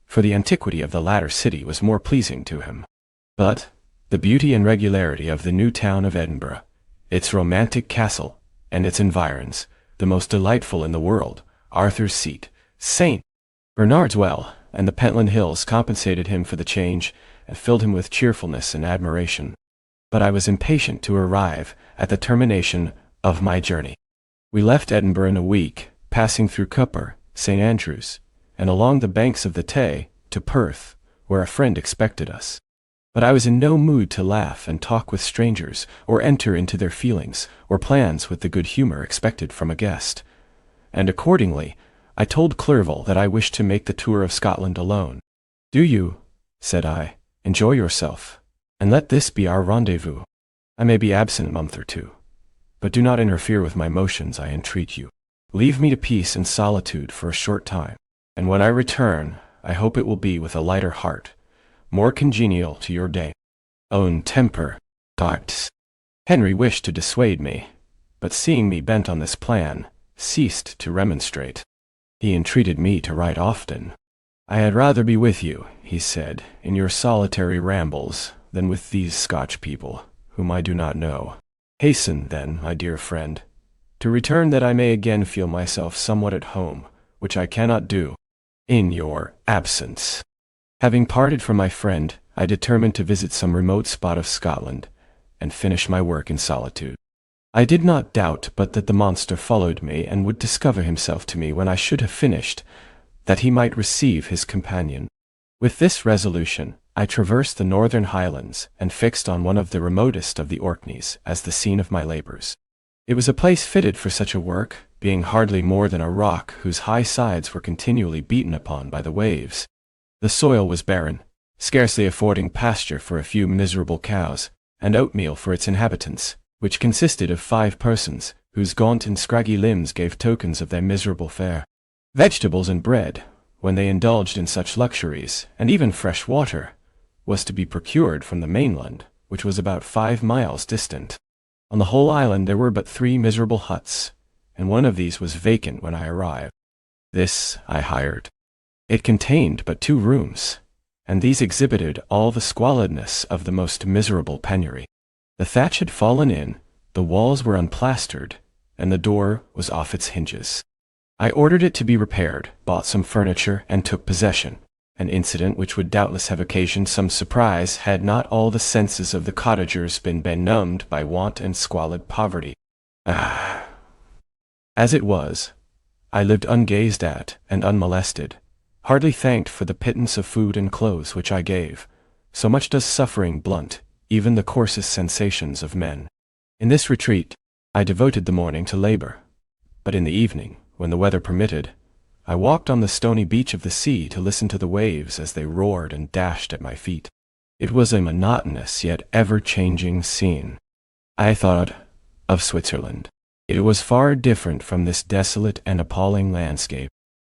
for the antiquity of the latter city was more pleasing to him. But the beauty and regularity of the new town of Edinburgh, its romantic castle, and its environs, the most delightful in the world, Arthur's Seat, St. Bernard's Well, and the Pentland Hills compensated him for the change and filled him with cheerfulness and admiration. But I was impatient to arrive at the termination of my journey. We left Edinburgh in a week, passing through Cupar, St. Andrews, and along the banks of the Tay, to Perth, where a friend expected us. But I was in no mood to laugh and talk with strangers, or enter into their feelings or plans with the good humor expected from a guest. And accordingly, I told Clerval that I wished to make the tour of Scotland alone. "Do you," said I, "enjoy yourself, and let this be our rendezvous. I may be absent a month or two, but do not interfere with my motions, I entreat you. Leave me to peace and solitude for a short time, and when I return, I hope it will be with a lighter heart, more congenial to your own temper, thoughts." Henry wished to dissuade me, but seeing me bent on this plan, ceased to remonstrate. He entreated me to write often. "I had rather be with you," he said, "in your solitary rambles, than with these Scotch people, whom I do not know. Hasten, then, my dear friend, to return that I may again feel myself somewhat at home, which I cannot do in your absence." Having parted from my friend, I determined to visit some remote spot of Scotland, and finish my work in solitude. I did not doubt but that the monster followed me and would discover himself to me when I should have finished, that he might receive his companion. With this resolution, I traversed the northern highlands and fixed on one of the remotest of the Orkneys as the scene of my labors. It was a place fitted for such a work, being hardly more than a rock whose high sides were continually beaten upon by the waves. The soil was barren, scarcely affording pasture for a few miserable cows, and oatmeal for its inhabitants, which consisted of 5 persons, whose gaunt and scraggy limbs gave tokens of their miserable fare. Vegetables and bread, when they indulged in such luxuries, and even fresh water, was to be procured from the mainland, which was about 5 miles distant. On the whole island there were but 3 miserable huts, and one of these was vacant when I arrived. This I hired. It contained but 2 rooms, and these exhibited all the squalidness of the most miserable penury. The thatch had fallen in, the walls were unplastered, and the door was off its hinges. I ordered it to be repaired, bought some furniture, and took possession, an incident which would doubtless have occasioned some surprise had not all the senses of the cottagers been benumbed by want and squalid poverty. As it was, I lived ungazed at and unmolested, hardly thanked for the pittance of food and clothes which I gave. So much does suffering blunt even the coarsest sensations of men. In this retreat, I devoted the morning to labor, but in the evening, when the weather permitted, I walked on the stony beach of the sea to listen to the waves as they roared and dashed at my feet. It was a monotonous yet ever-changing scene. I thought of Switzerland. It was far different from this desolate and appalling landscape.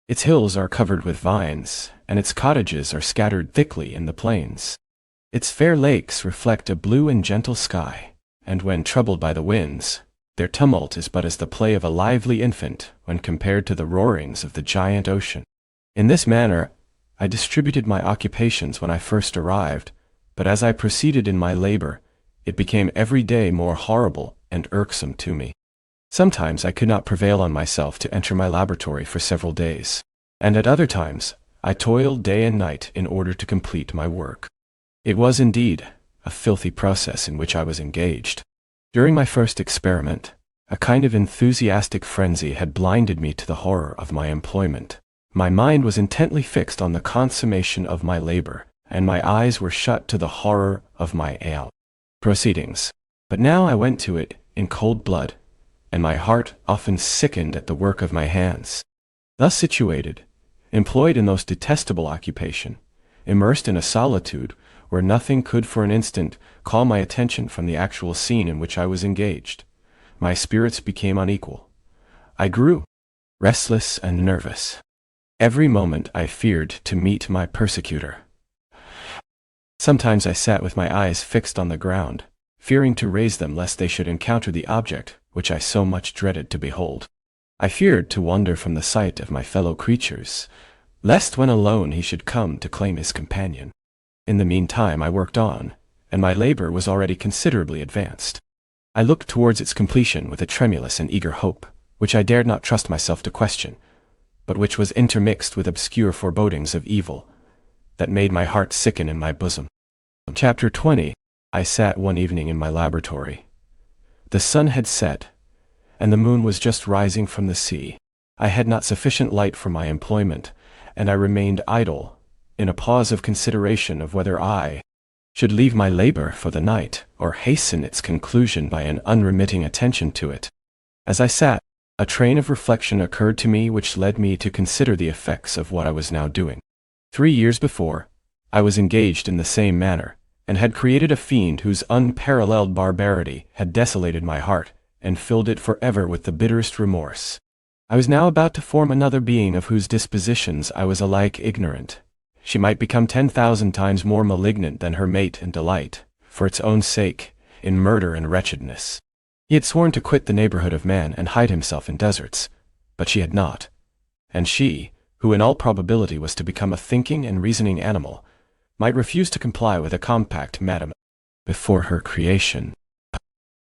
Its hills are covered with vines, and its cottages are scattered thickly in the plains. Its fair lakes reflect a blue and gentle sky, and when troubled by the winds, their tumult is but as the play of a lively infant when compared to the roarings of the giant ocean. In this manner, I distributed my occupations when I first arrived, but as I proceeded in my labor, it became every day more horrible and irksome to me. Sometimes I could not prevail on myself to enter my laboratory for several days, and at other times I toiled day and night in order to complete my work. It was indeed a filthy process in which I was engaged. During my first experiment, a kind of enthusiastic frenzy had blinded me to the horror of my employment. My mind was intently fixed on the consummation of my labor, and my eyes were shut to the horror of my proceedings. But now I went to it in cold blood, and my heart often sickened at the work of my hands. Thus situated, employed in those detestable occupation, immersed in a solitude where nothing could for an instant call my attention from the actual scene in which I was engaged, my spirits became unequal. I grew restless and nervous. Every moment I feared to meet my persecutor. Sometimes I sat with my eyes fixed on the ground, fearing to raise them lest they should encounter the object which I so much dreaded to behold. I feared to wander from the sight of my fellow creatures, lest when alone he should come to claim his companion. In the meantime I worked on, and my labor was already considerably advanced. I looked towards its completion with a tremulous and eager hope, which I dared not trust myself to question, but which was intermixed with obscure forebodings of evil, that made my heart sicken in my bosom. Chapter 20. I sat one evening in my laboratory. The sun had set, and the moon was just rising from the sea. I had not sufficient light for my employment, and I remained idle, in a pause of consideration of whether I should leave my labor for the night, or hasten its conclusion by an unremitting attention to it. As I sat, a train of reflection occurred to me which led me to consider the effects of what I was now doing. 3 years before, I was engaged in the same manner, and had created a fiend whose unparalleled barbarity had desolated my heart, and filled it forever with the bitterest remorse. I was now about to form another being of whose dispositions I was alike ignorant. She might become 10,000 times more malignant than her mate and delight, for its own sake, in murder and wretchedness. He had sworn to quit the neighborhood of man and hide himself in deserts, but she had not. And she, who in all probability was to become a thinking and reasoning animal, might refuse to comply with a compact made before her creation.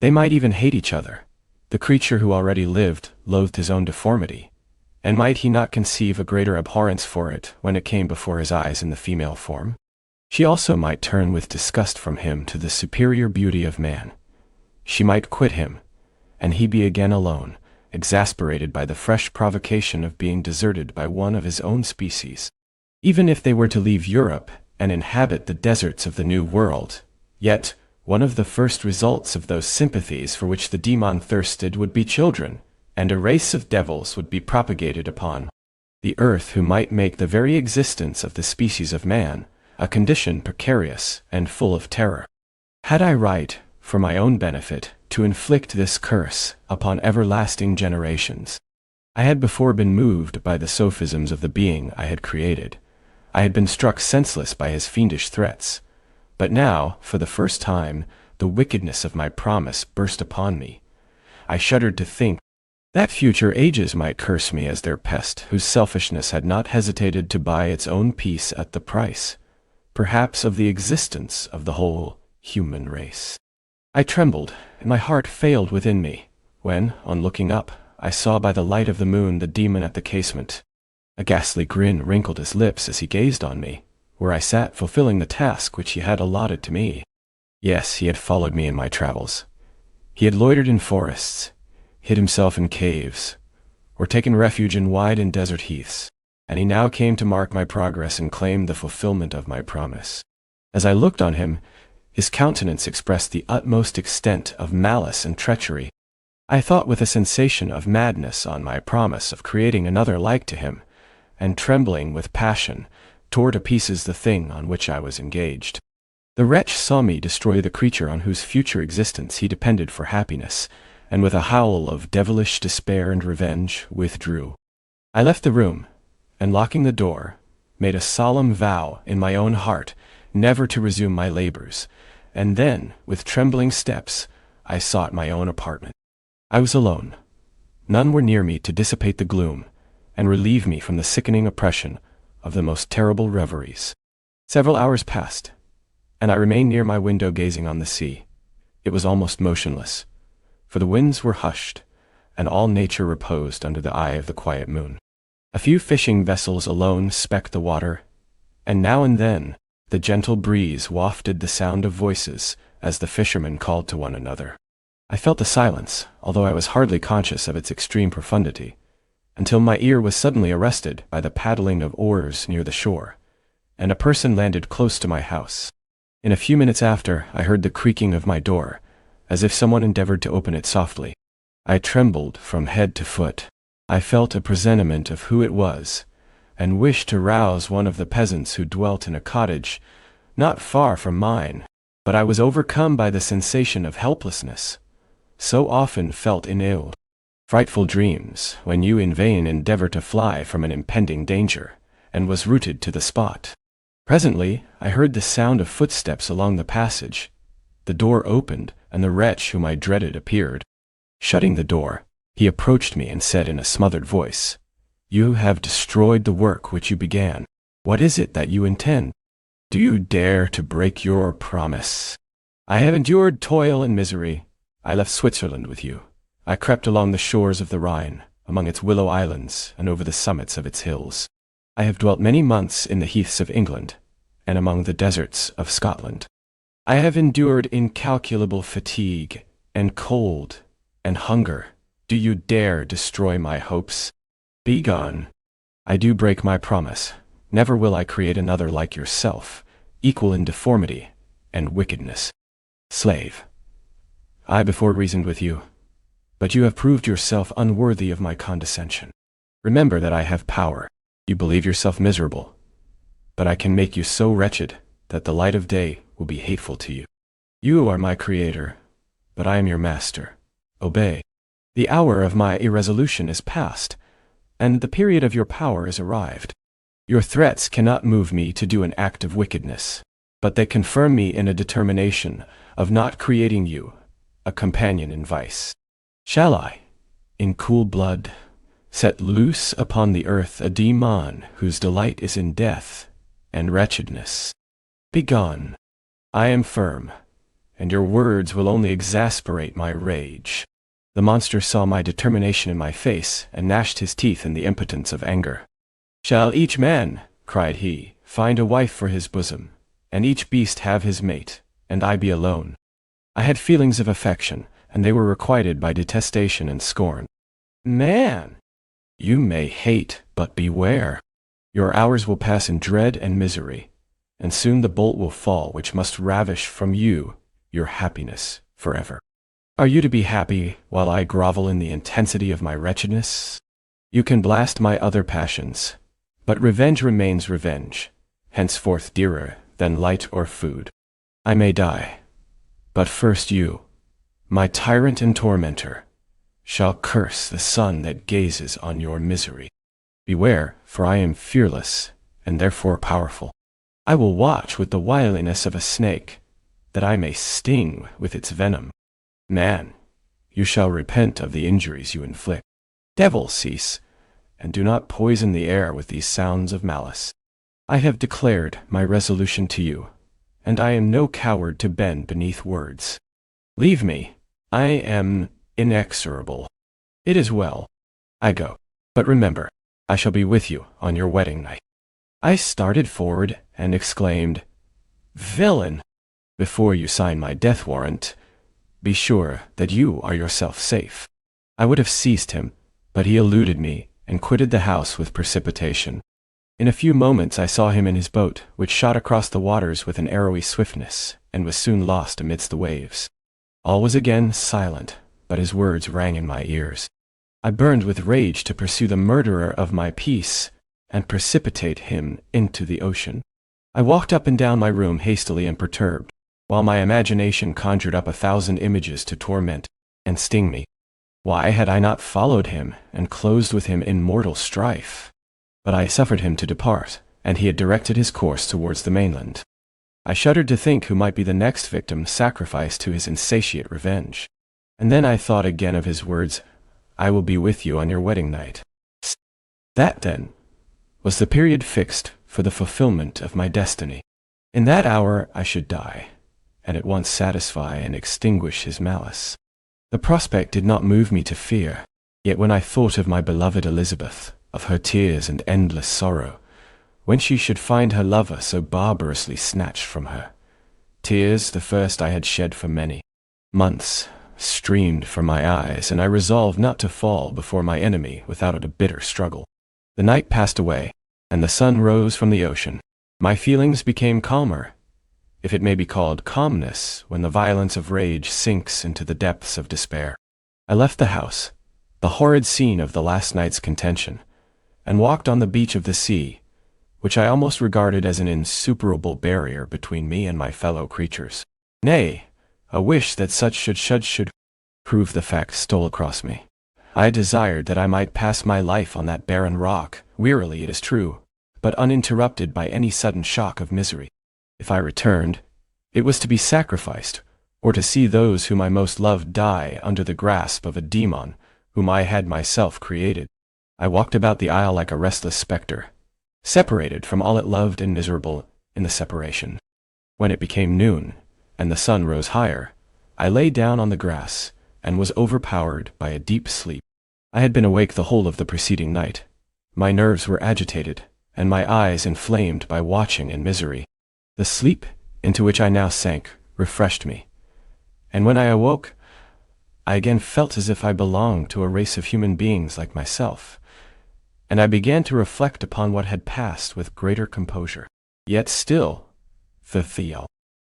They might even hate each other. The creature who already lived loathed his own deformity, and might he not conceive a greater abhorrence for it when it came before his eyes in the female form? She also might turn with disgust from him to the superior beauty of man. She might quit him, and he be again alone, exasperated by the fresh provocation of being deserted by one of his own species. Even if they were to leave Europe and inhabit the deserts of the New World, yet one of the first results of those sympathies for which the demon thirsted would be children, and a race of devils would be propagated upon the earth who might make the very existence of the species of man a condition precarious and full of terror. Had I right, for my own benefit, to inflict this curse upon everlasting generations? I had before been moved by the sophisms of the being I had created. I had been struck senseless by his fiendish threats. But now, for the first time, the wickedness of my promise burst upon me. I shuddered to think that future ages might curse me as their pest, whose selfishness had not hesitated to buy its own peace at the price, perhaps of the existence of the whole human race. I trembled, and my heart failed within me, when, on looking up, I saw by the light of the moon the demon at the casement. A ghastly grin wrinkled his lips as he gazed on me, where I sat fulfilling the task which he had allotted to me. Yes, he had followed me in my travels. He had loitered in forests, hid himself in caves, or taken refuge in wide and desert heaths, and he now came to mark my progress and claim the fulfillment of my promise. As I looked on him, his countenance expressed the utmost extent of malice and treachery. I thought with a sensation of madness on my promise of creating another like to him, and trembling with passion, tore to pieces the thing on which I was engaged. The wretch saw me destroy the creature on whose future existence he depended for happiness, and with a howl of devilish despair and revenge, withdrew. I left the room, and locking the door, made a solemn vow in my own heart never to resume my labors, and then, with trembling steps, I sought my own apartment. I was alone. None were near me to dissipate the gloom, and relieve me from the sickening oppression of the most terrible reveries. Several hours passed, and I remained near my window gazing on the sea. It was almost motionless, for the winds were hushed, and all nature reposed under the eye of the quiet moon. A few fishing vessels alone specked the water, and now and then the gentle breeze wafted the sound of voices as the fishermen called to one another. I felt the silence, although I was hardly conscious of its extreme profundity, until my ear was suddenly arrested by the paddling of oars near the shore, and a person landed close to my house. In a few minutes after, I heard the creaking of my door, as if someone endeavored to open it softly. I trembled from head to foot. I felt a presentiment of who it was, and wished to rouse one of the peasants who dwelt in a cottage not far from mine, but I was overcome by the sensation of helplessness, so often felt in ill Frightful dreams, when you in vain endeavor to fly from an impending danger, and was rooted to the spot. Presently, I heard the sound of footsteps along the passage. The door opened, and the wretch whom I dreaded appeared. Shutting the door, he approached me and said in a smothered voice, "You have destroyed the work which you began. What is it that you intend? Do you dare to break your promise? I have endured toil and misery. I left Switzerland with you. I crept along the shores of the Rhine, among its willow islands, and over the summits of its hills. I have dwelt many months in the heaths of England, and among the deserts of Scotland. I have endured incalculable fatigue, and cold, and hunger. Do you dare destroy my hopes? Begone. I do break my promise. Never will I create another like yourself, equal in deformity and wickedness. Slave. I before reasoned with you, but you have proved yourself unworthy of my condescension. Remember that I have power. You believe yourself miserable, but I can make you so wretched that the light of day will be hateful to you. You are my creator, but I am your master. Obey. The hour of my irresolution is past, and the period of your power is arrived. Your threats cannot move me to do an act of wickedness, but they confirm me in a determination of not creating you a companion in vice. Shall I, in cool blood, set loose upon the earth a demon whose delight is in death and wretchedness? Begone. I am firm, and your words will only exasperate my rage. The monster saw my determination in my face and gnashed his teeth in the impotence of anger. Shall each man, cried he, find a wife for his bosom, and each beast have his mate, and I be alone? I had feelings of affection, and they were requited by detestation and scorn. Man! You may hate, but beware. Your hours will pass in dread and misery, and soon the bolt will fall which must ravish from you your happiness forever. Are you to be happy while I grovel in the intensity of my wretchedness? You can blast my other passions, but revenge remains revenge, henceforth dearer than light or food. I may die, but first you, my tyrant and tormentor, shall curse the sun that gazes on your misery. Beware, for I am fearless, and therefore powerful. I will watch with the wiliness of a snake, that I may sting with its venom. Man, you shall repent of the injuries you inflict. Devil, cease, and do not poison the air with these sounds of malice. I have declared my resolution to you, and I am no coward to bend beneath words. Leave me. I am inexorable. It is well. I go. But remember, I shall be with you on your wedding night. I started forward and exclaimed, Villain! Before you sign my death warrant, be sure that you are yourself safe. I would have seized him, but he eluded me and quitted the house with precipitation. In a few moments I saw him in his boat, which shot across the waters with an arrowy swiftness, and was soon lost amidst the waves. All was again silent, but his words rang in my ears. I burned with rage to pursue the murderer of my peace, and precipitate him into the ocean. I walked up and down my room hastily and perturbed, while my imagination conjured up 1,000 images to torment and sting me. Why had I not followed him and closed with him in mortal strife? But I suffered him to depart, and he had directed his course towards the mainland. I shuddered to think who might be the next victim sacrificed to his insatiate revenge. And then I thought again of his words, I will be with you on your wedding night. That, then, was the period fixed for the fulfillment of my destiny. In that hour I should die, and at once satisfy and extinguish his malice. The prospect did not move me to fear, yet when I thought of my beloved Elizabeth, of her tears and endless sorrow, when she should find her lover so barbarously snatched from her, tears, the first I had shed for many months, streamed from my eyes, and I resolved not to fall before my enemy without a bitter struggle. The night passed away, and the sun rose from the ocean. My feelings became calmer, if it may be called calmness, when the violence of rage sinks into the depths of despair. I left the house, the horrid scene of the last night's contention, and walked on the beach of the sea, which I almost regarded as an insuperable barrier between me and my fellow creatures. Nay, a wish that such should prove the fact stole across me. I desired that I might pass my life on that barren rock, wearily it is true, but uninterrupted by any sudden shock of misery. If I returned, it was to be sacrificed, or to see those whom I most loved die under the grasp of a demon whom I had myself created. I walked about the isle like a restless spectre, separated from all it loved and miserable in the separation. When it became noon, and the sun rose higher, I lay down on the grass, and was overpowered by a deep sleep. I had been awake the whole of the preceding night. My nerves were agitated, and my eyes inflamed by watching and misery. The sleep into which I now sank refreshed me, and when I awoke, I again felt as if I belonged to a race of human beings like myself, and I began to reflect upon what had passed with greater composure. Yet still, the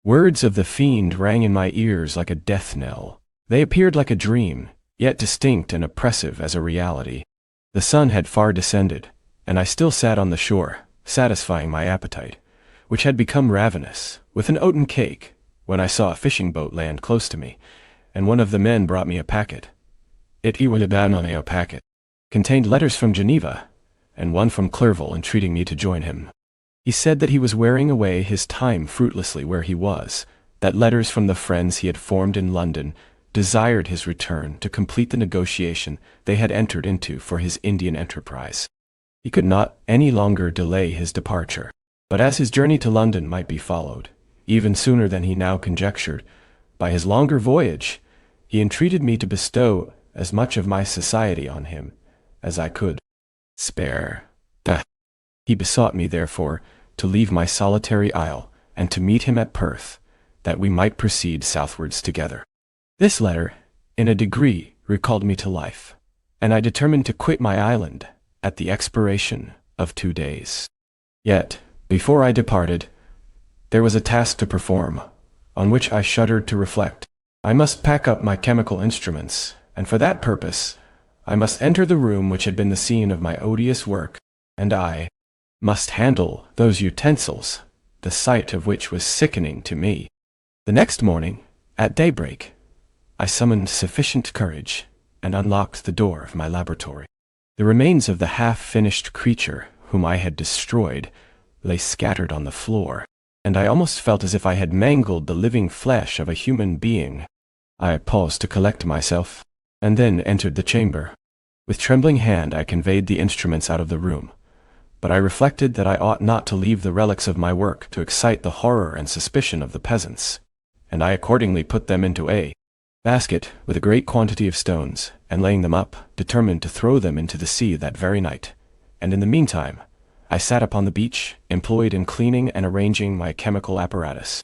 words of the fiend rang in my ears like a death knell. They appeared like a dream, yet distinct and oppressive as a reality. The sun had far descended, and I still sat on the shore, satisfying my appetite, which had become ravenous, with an oaten cake, when I saw a fishing boat land close to me, and one of the men brought me a packet. It was a packet, contained letters from Geneva, and one from Clerval entreating me to join him. He said that he was wearing away his time fruitlessly where he was, that letters from the friends he had formed in London desired his return to complete the negotiation they had entered into for his Indian enterprise. He could not any longer delay his departure, but as his journey to London might be followed, even sooner than he now conjectured, by his longer voyage, he entreated me to bestow as much of my society on him as I could spare. He besought me, therefore, to leave my solitary isle and to meet him at Perth, that we might proceed southwards together. This letter, in a degree, recalled me to life, and I determined to quit my island at the expiration of 2 days. Yet, before I departed, there was a task to perform, on which I shuddered to reflect. I must pack up my chemical instruments, and for that purpose, I must enter the room which had been the scene of my odious work, and I must handle those utensils, the sight of which was sickening to me. The next morning, at daybreak, I summoned sufficient courage and unlocked the door of my laboratory. The remains of the half-finished creature whom I had destroyed lay scattered on the floor, and I almost felt as if I had mangled the living flesh of a human being. I paused to collect myself, and then entered the chamber. With trembling hand I conveyed the instruments out of the room, but I reflected that I ought not to leave the relics of my work to excite the horror and suspicion of the peasants, and I accordingly put them into a basket with a great quantity of stones, and laying them up, determined to throw them into the sea that very night, and in the meantime I sat upon the beach, employed in cleaning and arranging my chemical apparatus.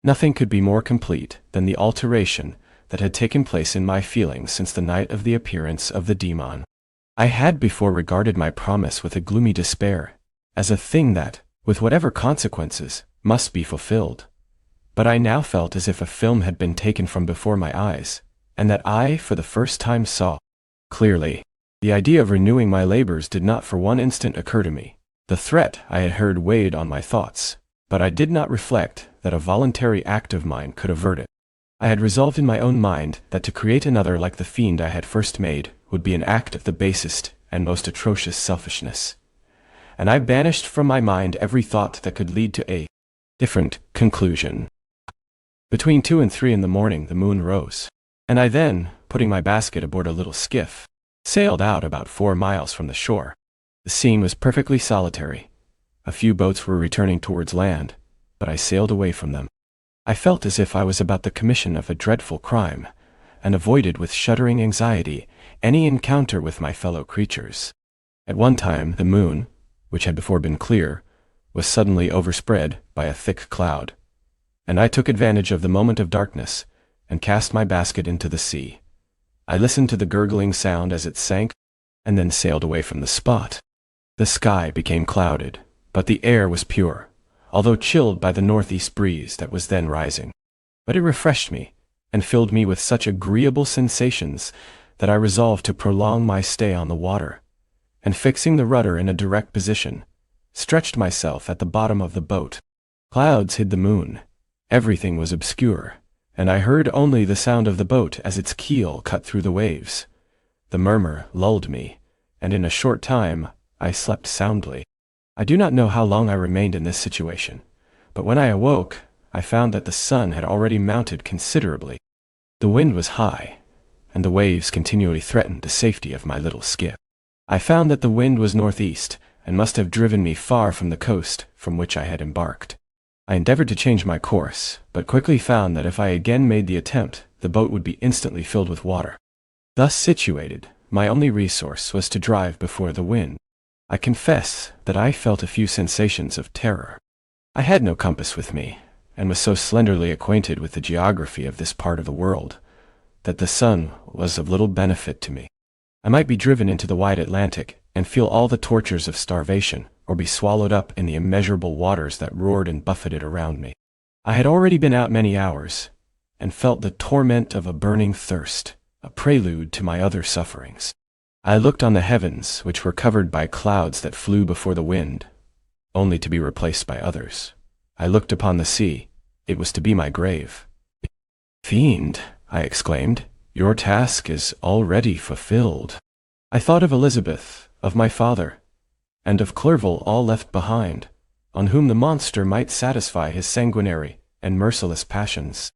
Nothing could be more complete than the alteration that had taken place in my feelings since the night of the appearance of the demon. I had before regarded my promise with a gloomy despair, as a thing that, with whatever consequences, must be fulfilled. But I now felt as if a film had been taken from before my eyes, and that I, for the first time, saw clearly. The idea of renewing my labors did not for one instant occur to me. The threat I had heard weighed on my thoughts, but I did not reflect that a voluntary act of mine could avert it. I had resolved in my own mind that to create another like the fiend I had first made would be an act of the basest and most atrocious selfishness, and I banished from my mind every thought that could lead to a different conclusion. Between 2 and 3 in the morning the moon rose, and I then, putting my basket aboard a little skiff, sailed out about 4 miles from the shore. The scene was perfectly solitary. A few boats were returning towards land, but I sailed away from them. I felt as if I was about the commission of a dreadful crime, and avoided with shuddering anxiety any encounter with my fellow creatures. At one time the moon, which had before been clear, was suddenly overspread by a thick cloud, and I took advantage of the moment of darkness, and cast my basket into the sea. I listened to the gurgling sound as it sank, and then sailed away from the spot. The sky became clouded, but the air was pure, although chilled by the northeast breeze that was then rising. But it refreshed me, and filled me with such agreeable sensations that I resolved to prolong my stay on the water, and fixing the rudder in a direct position, stretched myself at the bottom of the boat. Clouds hid the moon, everything was obscure, and I heard only the sound of the boat as its keel cut through the waves. The murmur lulled me, and in a short time I slept soundly. I do not know how long I remained in this situation, but when I awoke, I found that the sun had already mounted considerably. The wind was high, and the waves continually threatened the safety of my little skiff. I found that the wind was northeast, and must have driven me far from the coast from which I had embarked. I endeavored to change my course, but quickly found that if I again made the attempt, the boat would be instantly filled with water. Thus situated, my only resource was to drive before the wind. I confess that I felt a few sensations of terror. I had no compass with me, and was so slenderly acquainted with the geography of this part of the world, that the sun was of little benefit to me. I might be driven into the wide Atlantic, and feel all the tortures of starvation, or be swallowed up in the immeasurable waters that roared and buffeted around me. I had already been out many hours, and felt the torment of a burning thirst, a prelude to my other sufferings. I looked on the heavens, which were covered by clouds that flew before the wind, only to be replaced by others. I looked upon the sea. It was to be my grave. "Fiend," I exclaimed, "your task is already fulfilled." I thought of Elizabeth, of my father, and of Clerval all left behind, on whom the monster might satisfy his sanguinary and merciless passions.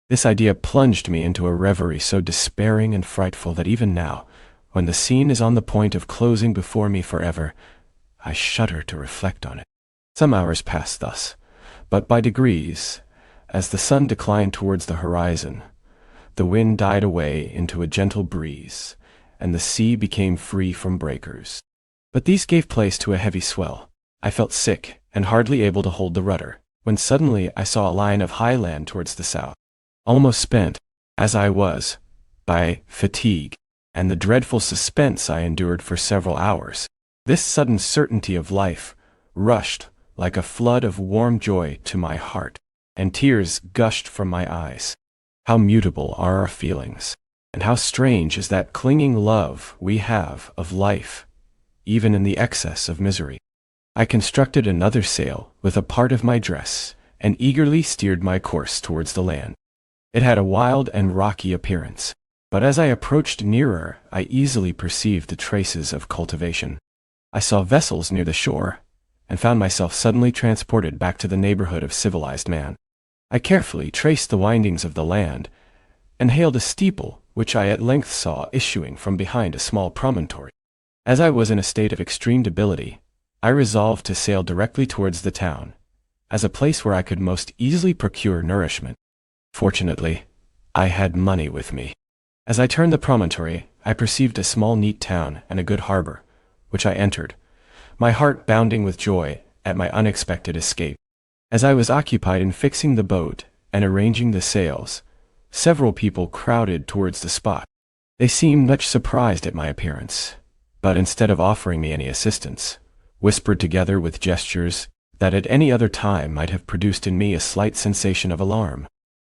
This idea plunged me into a reverie so despairing and frightful that even now, when the scene is on the point of closing before me forever, I shudder to reflect on it. Some hours passed thus, but by degrees, as the sun declined towards the horizon, the wind died away into a gentle breeze, and the sea became free from breakers. But these gave place to a heavy swell. I felt sick, and hardly able to hold the rudder, when suddenly I saw a line of high land towards the south. Almost spent, as I was, by fatigue, and the dreadful suspense I endured for several hours, this sudden certainty of life rushed like a flood of warm joy to my heart, and tears gushed from my eyes. How mutable are our feelings, and how strange is that clinging love we have of life, even in the excess of misery. I constructed another sail with a part of my dress, and eagerly steered my course towards the land. It had a wild and rocky appearance, but as I approached nearer, I easily perceived the traces of cultivation. I saw vessels near the shore, and found myself suddenly transported back to the neighborhood of civilized man. I carefully traced the windings of the land, and hailed a steeple which I at length saw issuing from behind a small promontory. As I was in a state of extreme debility, I resolved to sail directly towards the town, as a place where I could most easily procure nourishment. Fortunately, I had money with me. As I turned the promontory, I perceived a small neat town and a good harbor, which I entered, my heart bounding with joy at my unexpected escape. As I was occupied in fixing the boat and arranging the sails, several people crowded towards the spot. They seemed much surprised at my appearance, but instead of offering me any assistance, whispered together with gestures that at any other time might have produced in me a slight sensation of alarm.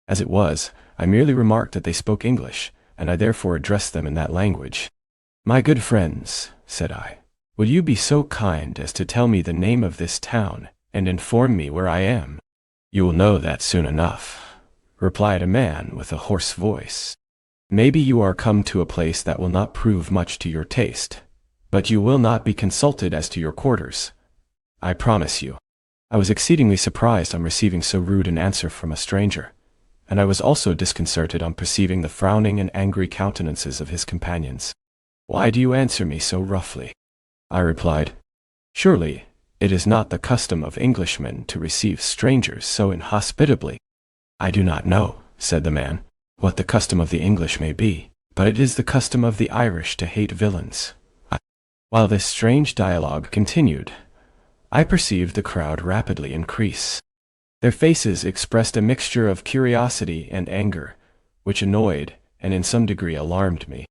As it was, I merely remarked that they spoke English, and I therefore addressed them in that language. "My good friends," said I, "will you be so kind as to tell me the name of this town, and inform me where I am?" "You will know that soon enough," replied a man with a hoarse voice. "Maybe you are come to a place that will not prove much to your taste, but you will not be consulted as to your quarters, I promise you." I was exceedingly surprised on receiving so rude an answer from a stranger, and I was also disconcerted on perceiving the frowning and angry countenances of his companions. "Why do you answer me so roughly?" I replied. "Surely it is not the custom of Englishmen to receive strangers so inhospitably." "I do not know," said the man, "what the custom of the English may be, but it is the custom of the Irish to hate villains." While this strange dialogue continued, I perceived the crowd rapidly increase. Their faces expressed a mixture of curiosity and anger, which annoyed and in some degree alarmed me.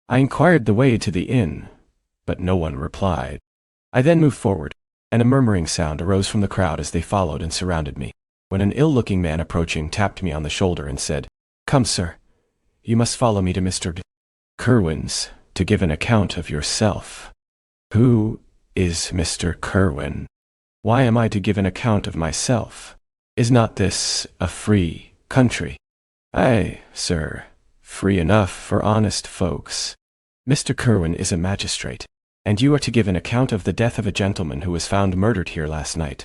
I inquired the way to the inn, but no one replied. I then moved forward, and a murmuring sound arose from the crowd as they followed and surrounded me, when an ill-looking man approaching tapped me on the shoulder and said, "Come, sir, you must follow me to Mr. Kerwin's to give an account of yourself." "Who is Mr. Kerwin? Why am I to give an account of myself? Is not this a free country?" "Aye, sir, free enough for honest folks. Mr. Kerwin is a magistrate, and you are to give an account of the death of a gentleman who was found murdered here last night."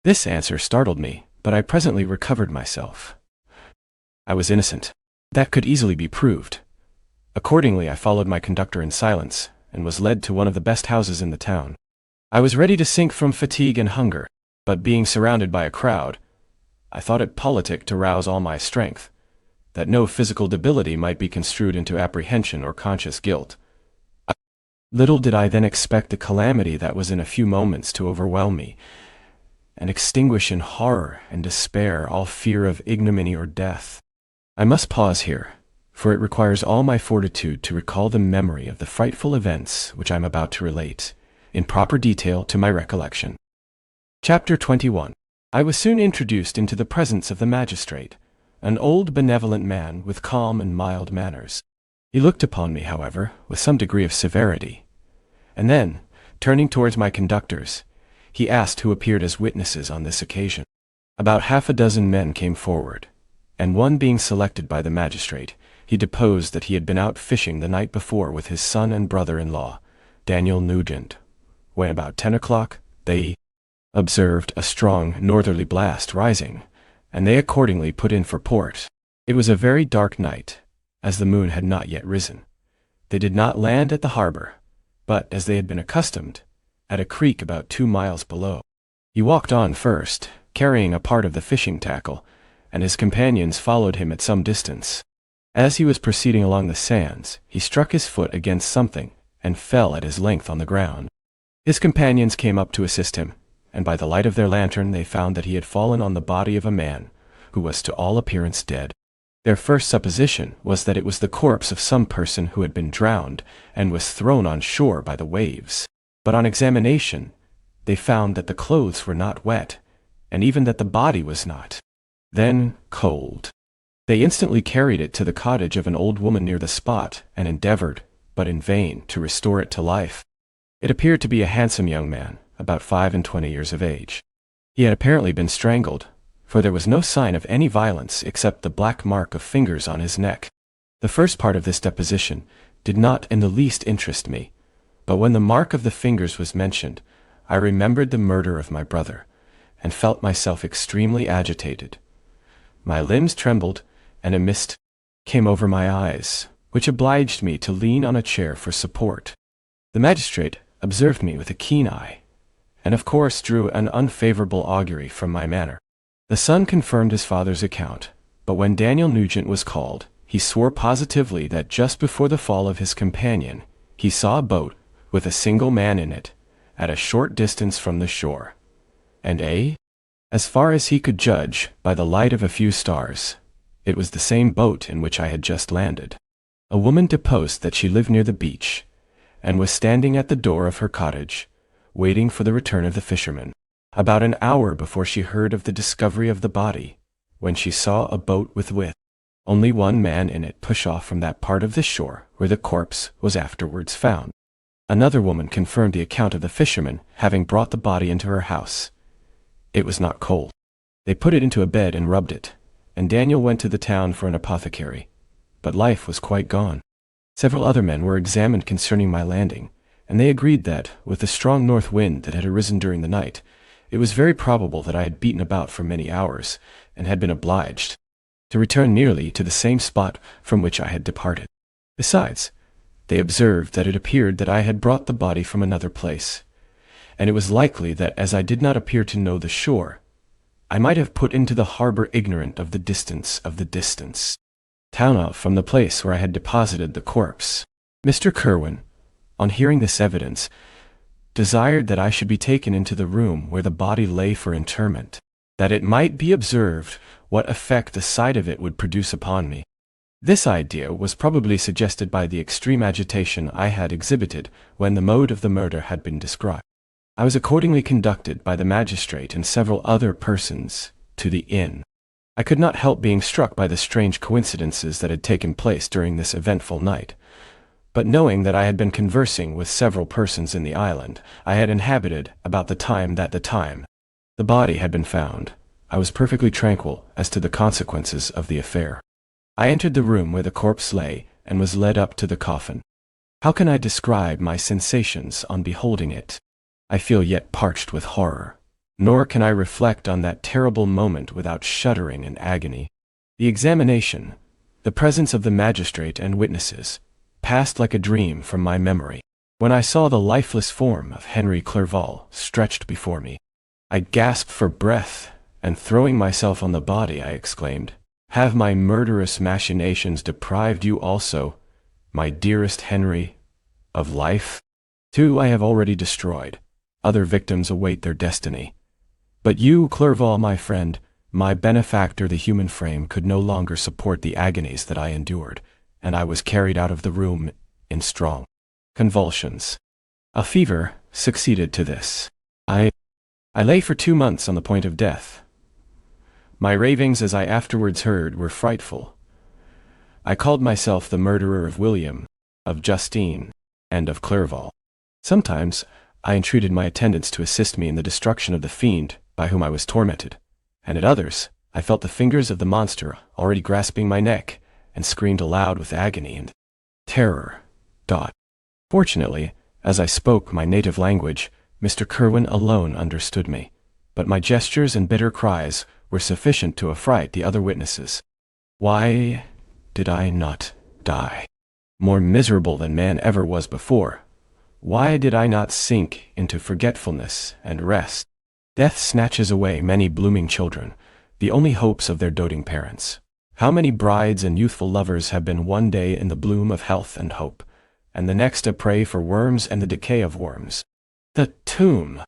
This answer startled me, but I presently recovered myself. I was innocent. That could easily be proved. Accordingly, I followed my conductor in silence, and was led to one of the best houses in the town. I was ready to sink from fatigue and hunger, but being surrounded by a crowd, I thought it politic to rouse all my strength, that no physical debility might be construed into apprehension or conscious guilt. Little did I then expect the calamity that was in a few moments to overwhelm me, and extinguish in horror and despair all fear of ignominy or death. I must pause here, for it requires all my fortitude to recall the memory of the frightful events which I am about to relate, in proper detail to my recollection. Chapter 21. I was soon introduced into the presence of the magistrate, an old benevolent man with calm and mild manners. He looked upon me, however, with some degree of severity, and then, turning towards my conductors, he asked who appeared as witnesses on this occasion. About half a dozen men came forward, and one being selected by the magistrate, he deposed that he had been out fishing the night before with his son and brother-in-law, Daniel Nugent, when about 10 o'clock they observed a strong northerly blast rising, and they accordingly put in for port. It was a very dark night, as the moon had not yet risen. They did not land at the harbor, but, as they had been accustomed, at a creek about 2 miles below. He walked on first, carrying a part of the fishing tackle, and his companions followed him at some distance. As he was proceeding along the sands, he struck his foot against something, and fell at his length on the ground. His companions came up to assist him, and by the light of their lantern they found that he had fallen on the body of a man, who was to all appearance dead. Their first supposition was that it was the corpse of some person who had been drowned, and was thrown on shore by the waves. But on examination, they found that the clothes were not wet, and even that the body was not. Then, cold. They instantly carried it to the cottage of an old woman near the spot, and endeavored, but in vain, to restore it to life. It appeared to be a handsome young man, about 25 years of age. He had apparently been strangled, for there was no sign of any violence except the black mark of fingers on his neck. The first part of this deposition did not in the least interest me, but when the mark of the fingers was mentioned, I remembered the murder of my brother, and felt myself extremely agitated. My limbs trembled, and a mist came over my eyes, which obliged me to lean on a chair for support. The magistrate observed me with a keen eye, and of course drew an unfavorable augury from my manner. The son confirmed his father's account, but when Daniel Nugent was called, he swore positively that just before the fall of his companion, he saw a boat, with a single man in it, at a short distance from the shore, and as far as he could judge by the light of a few stars, it was the same boat in which I had just landed. A woman deposed that she lived near the beach, and was standing at the door of her cottage, waiting for the return of the fishermen, about an hour before she heard of the discovery of the body, when she saw a boat with only one man in it push off from that part of the shore where the corpse was afterwards found. Another woman confirmed the account of the fishermen having brought the body into her house. It was not cold. They put it into a bed and rubbed it, and Daniel went to the town for an apothecary, but life was quite gone. Several other men were examined concerning my landing, and they agreed that, with the strong north wind that had arisen during the night, it was very probable that I had beaten about for many hours, and had been obliged to return nearly to the same spot from which I had departed. Besides, they observed that it appeared that I had brought the body from another place, and it was likely that as I did not appear to know the shore, I might have put into the harbor ignorant of the distance town off from the place where I had deposited the corpse. Mr. Kerwin, on hearing this evidence, desired that I should be taken into the room where the body lay for interment, that it might be observed what effect the sight of it would produce upon me. This idea was probably suggested by the extreme agitation I had exhibited when the mode of the murder had been described. I was accordingly conducted by the magistrate and several other persons to the inn. I could not help being struck by the strange coincidences that had taken place during this eventful night, but knowing that I had been conversing with several persons in the island I had inhabited about the time the body had been found, I was perfectly tranquil as to the consequences of the affair. I entered the room where the corpse lay, and was led up to the coffin. How can I describe my sensations on beholding it? I feel yet parched with horror, nor can I reflect on that terrible moment without shuddering in agony. The examination, the presence of the magistrate and witnesses, passed like a dream from my memory. When I saw the lifeless form of Henry Clerval stretched before me, I gasped for breath, and throwing myself on the body, I exclaimed, "Have my murderous machinations deprived you also, my dearest Henry, of life? 2 I have already destroyed. Other victims await their destiny. But you, Clerval, my friend, my benefactor, the human frame could no longer support the agonies that I endured, and I was carried out of the room in strong convulsions. A fever succeeded to this. I lay for 2 months on the point of death. My ravings, as I afterwards heard, were frightful. I called myself the murderer of William, of Justine, and of Clerval. Sometimes I entreated my attendants to assist me in the destruction of the fiend by whom I was tormented, and at others I felt the fingers of the monster already grasping my neck, and screamed aloud with agony and terror. Fortunately, as I spoke my native language, Mr. Kerwin alone understood me, but my gestures and bitter cries were sufficient to affright the other witnesses. Why did I not die? More miserable than man ever was before. Why did I not sink into forgetfulness and rest? Death snatches away many blooming children, the only hopes of their doting parents. How many brides and youthful lovers have been one day in the bloom of health and hope, and the next a prey for worms and the decay of worms? The tomb!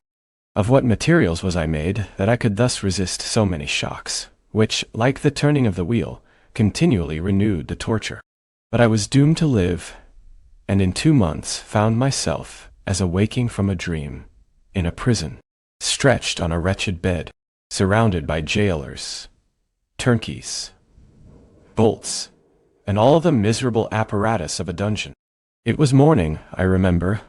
Of what materials was I made that I could thus resist so many shocks, which, like the turning of the wheel, continually renewed the torture? But I was doomed to live, and in 2 months found myself, as awaking from a dream, in a prison, stretched on a wretched bed, surrounded by jailers, turnkeys, bolts, and all the miserable apparatus of a dungeon. It was morning, I remember,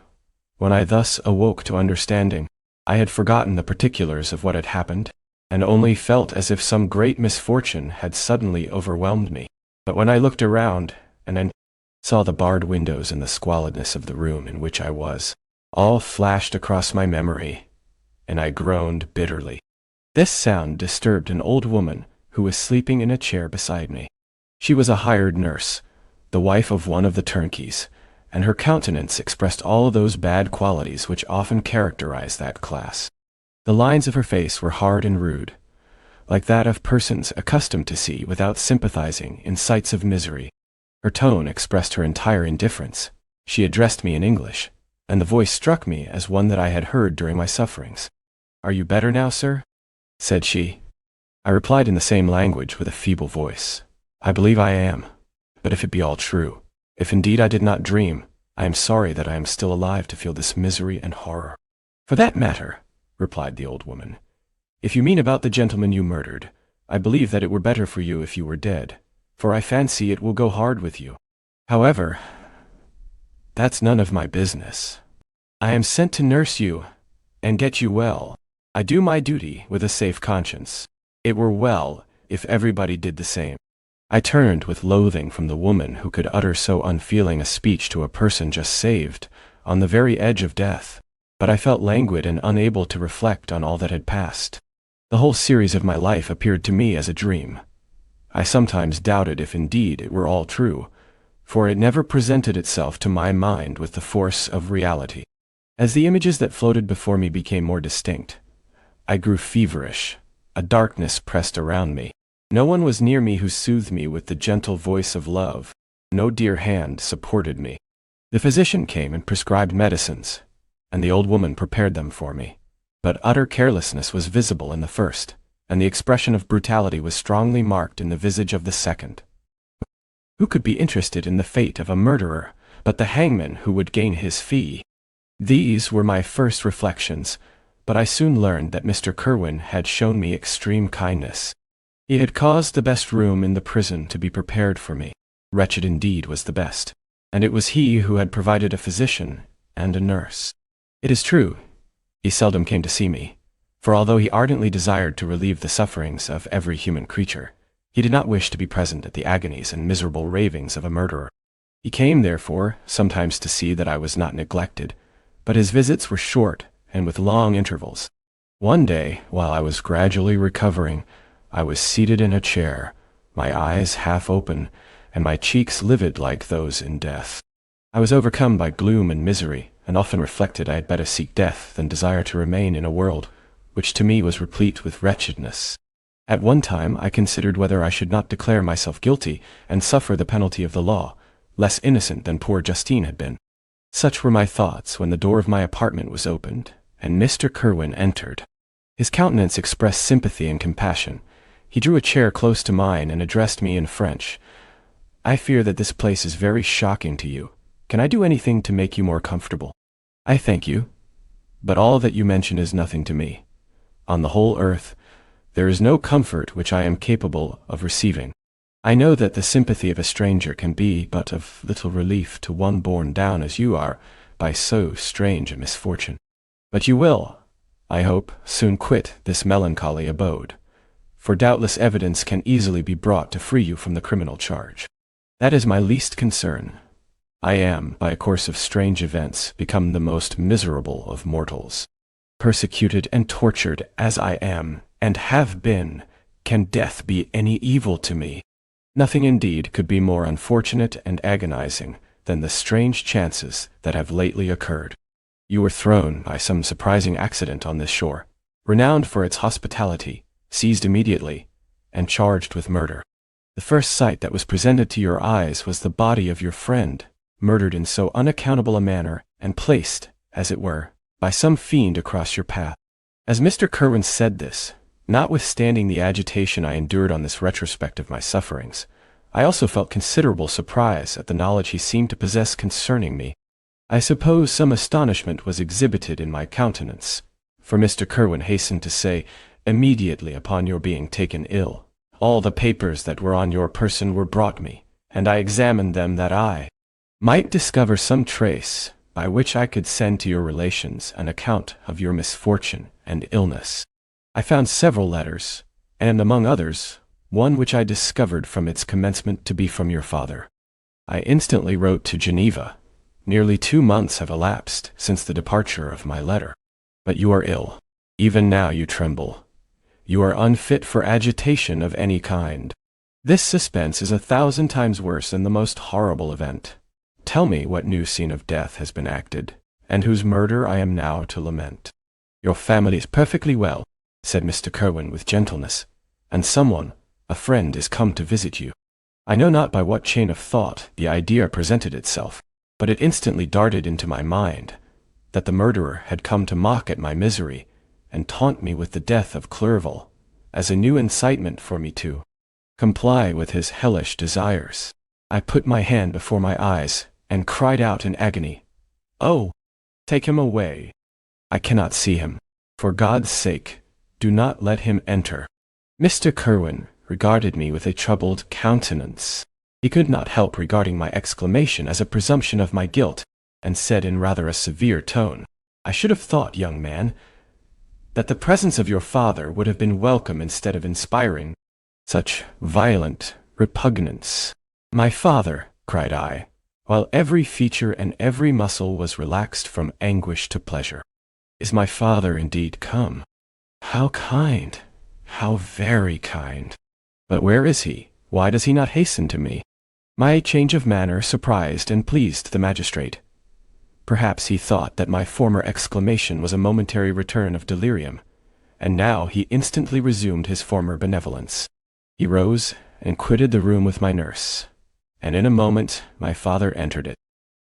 when I thus awoke to understanding. I had forgotten the particulars of what had happened, and only felt as if some great misfortune had suddenly overwhelmed me. But when I looked around, and then saw the barred windows and the squalidness of the room in which I was, all flashed across my memory, and I groaned bitterly. This sound disturbed an old woman who was sleeping in a chair beside me. She was a hired nurse, the wife of one of the turnkeys, and her countenance expressed all those bad qualities which often characterize that class. The lines of her face were hard and rude, like that of persons accustomed to see without sympathizing in sights of misery. Her tone expressed her entire indifference. She addressed me in English, and the voice struck me as one that I had heard during my sufferings. "Are you better now, sir?" said she. I replied in the same language with a feeble voice, "I believe I am, but if it be all true, if indeed I did not dream, I am sorry that I am still alive to feel this misery and horror." "For that matter," replied the old woman, "if you mean about the gentleman you murdered, I believe that it were better for you if you were dead, for I fancy it will go hard with you. However, that's none of my business. I am sent to nurse you and get you well. I do my duty with a safe conscience. It were well if everybody did the same." I turned with loathing from the woman who could utter so unfeeling a speech to a person just saved, on the very edge of death, but I felt languid and unable to reflect on all that had passed. The whole series of my life appeared to me as a dream. I sometimes doubted if indeed it were all true, for it never presented itself to my mind with the force of reality. As the images that floated before me became more distinct, I grew feverish. A darkness pressed around me. No one was near me who soothed me with the gentle voice of love. No dear hand supported me. The physician came and prescribed medicines, and the old woman prepared them for me. But utter carelessness was visible in the first, and the expression of brutality was strongly marked in the visage of the second. Who could be interested in the fate of a murderer but the hangman who would gain his fee? These were my first reflections, but I soon learned that Mr. Kerwin had shown me extreme kindness. He had caused the best room in the prison to be prepared for me. Wretched indeed was the best, and it was he who had provided a physician and a nurse. It is true, he seldom came to see me, for although he ardently desired to relieve the sufferings of every human creature, he did not wish to be present at the agonies and miserable ravings of a murderer. He came, therefore, sometimes to see that I was not neglected, but his visits were short and with long intervals. One day, while I was gradually recovering, I was seated in a chair, my eyes half open, and my cheeks livid like those in death. I was overcome by gloom and misery, and often reflected I had better seek death than desire to remain in a world which to me was replete with wretchedness. At one time I considered whether I should not declare myself guilty and suffer the penalty of the law, less innocent than poor Justine had been. Such were my thoughts when the door of my apartment was opened, and Mr. Kerwin entered. His countenance expressed sympathy and compassion. He drew a chair close to mine and addressed me in French. "I fear that this place is very shocking to you. Can I do anything to make you more comfortable?" "I thank you, but all that you mention is nothing to me. On the whole earth, there is no comfort which I am capable of receiving. I know that the sympathy of a stranger can be but of little relief to one borne down as you are by so strange a misfortune. But you will, I hope, soon quit this melancholy abode, for doubtless evidence can easily be brought to free you from the criminal charge. That is my least concern. I am, by a course of strange events, become the most miserable of mortals. Persecuted and tortured as I am, and have been, can death be any evil to me? Nothing indeed could be more unfortunate and agonizing than the strange chances that have lately occurred. You were thrown by some surprising accident on this shore, renowned for its hospitality, seized immediately, and charged with murder. The first sight that was presented to your eyes was the body of your friend, murdered in so unaccountable a manner, and placed, as it were, by some fiend across your path." As Mr. Kerwin said this, notwithstanding the agitation I endured on this retrospect of my sufferings, I also felt considerable surprise at the knowledge he seemed to possess concerning me. I suppose some astonishment was exhibited in my countenance, for Mr. Kerwin hastened to say, "Immediately upon your being taken ill, all the papers that were on your person were brought me, and I examined them that I might discover some trace by which I could send to your relations an account of your misfortune and illness. I found several letters, and among others, one which I discovered from its commencement to be from your father. I instantly wrote to Geneva. Nearly 2 months have elapsed since the departure of my letter. But you are ill. Even now you tremble. You are unfit for agitation of any kind. This suspense is 1,000 times worse than the most horrible event. Tell me what new scene of death has been acted, and whose murder I am now to lament." "Your family is perfectly well," said Mr. Kerwin with gentleness, "and someone, a friend, is come to visit you." I know not by what chain of thought the idea presented itself, but it instantly darted into my mind that the murderer had come to mock at my misery and taunt me with the death of Clerval as a new incitement for me to comply with his hellish desires. I put my hand before my eyes and cried out in agony, "Oh, take him away! I cannot see him. For God's sake, do not let him enter." Mr. Kerwin regarded me with a troubled countenance. He could not help regarding my exclamation as a presumption of my guilt, and said in rather a severe tone, "I should have thought, young man, that the presence of your father would have been welcome instead of inspiring such violent repugnance." "My father!" cried I, while every feature and every muscle was relaxed from anguish to pleasure. "Is my father indeed come? How kind! How very kind! But where is he? Why does he not hasten to me?" My change of manner surprised and pleased the magistrate. Perhaps he thought that my former exclamation was a momentary return of delirium, and now he instantly resumed his former benevolence. He rose and quitted the room with my nurse, and in a moment my father entered it.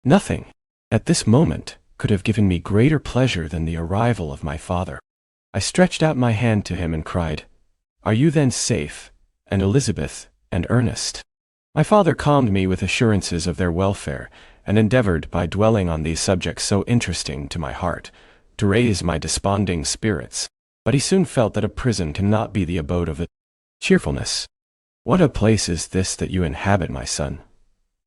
Nothing, at this moment, could have given me greater pleasure than the arrival of my father. I stretched out my hand to him and cried, "Are you then safe, and Elizabeth, and Ernest?" My father calmed me with assurances of their welfare, and endeavored, by dwelling on these subjects so interesting to my heart, to raise my desponding spirits. But he soon felt that a prison cannot be the abode of cheerfulness. "What a place is this that you inhabit, my son?"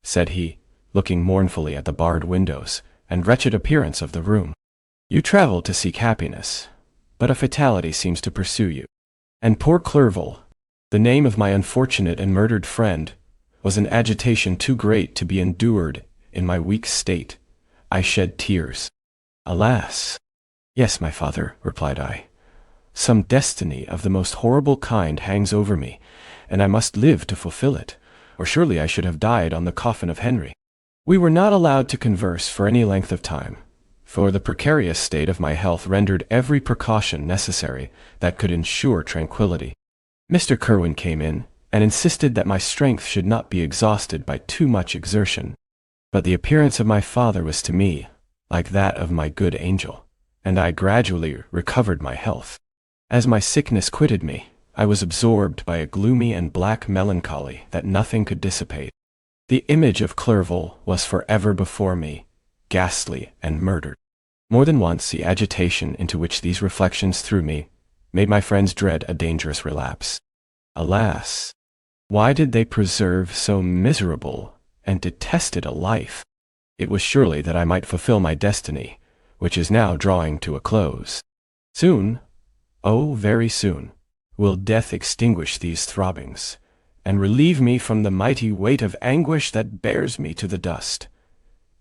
said he, looking mournfully at the barred windows and wretched appearance of the room. "You travel to seek happiness, but a fatality seems to pursue you. And poor Clerval, the name of my unfortunate and murdered friend, Was an agitation too great to be endured in my weak state? I shed tears. Alas! Yes, my father, replied I. Some destiny of the most horrible kind hangs over me, and I must live to fulfill it, or surely I should have died on the coffin of Henry. We were not allowed to converse for any length of time, for the precarious state of my health rendered every precaution necessary that could ensure tranquility. Mr. Kerwin came in, and insisted that my strength should not be exhausted by too much exertion. But the appearance of my father was to me like that of my good angel, and I gradually recovered my health. As my sickness quitted me, I was absorbed by a gloomy and black melancholy that nothing could dissipate. The image of Clerval was forever before me, ghastly and murdered. More than once the agitation into which these reflections threw me made my friends dread a dangerous relapse. Alas! Why did they preserve so miserable and detested a life? It was surely that I might fulfill my destiny, which is now drawing to a close. Soon, oh, very soon, will death extinguish these throbbings, and relieve me from the mighty weight of anguish that bears me to the dust.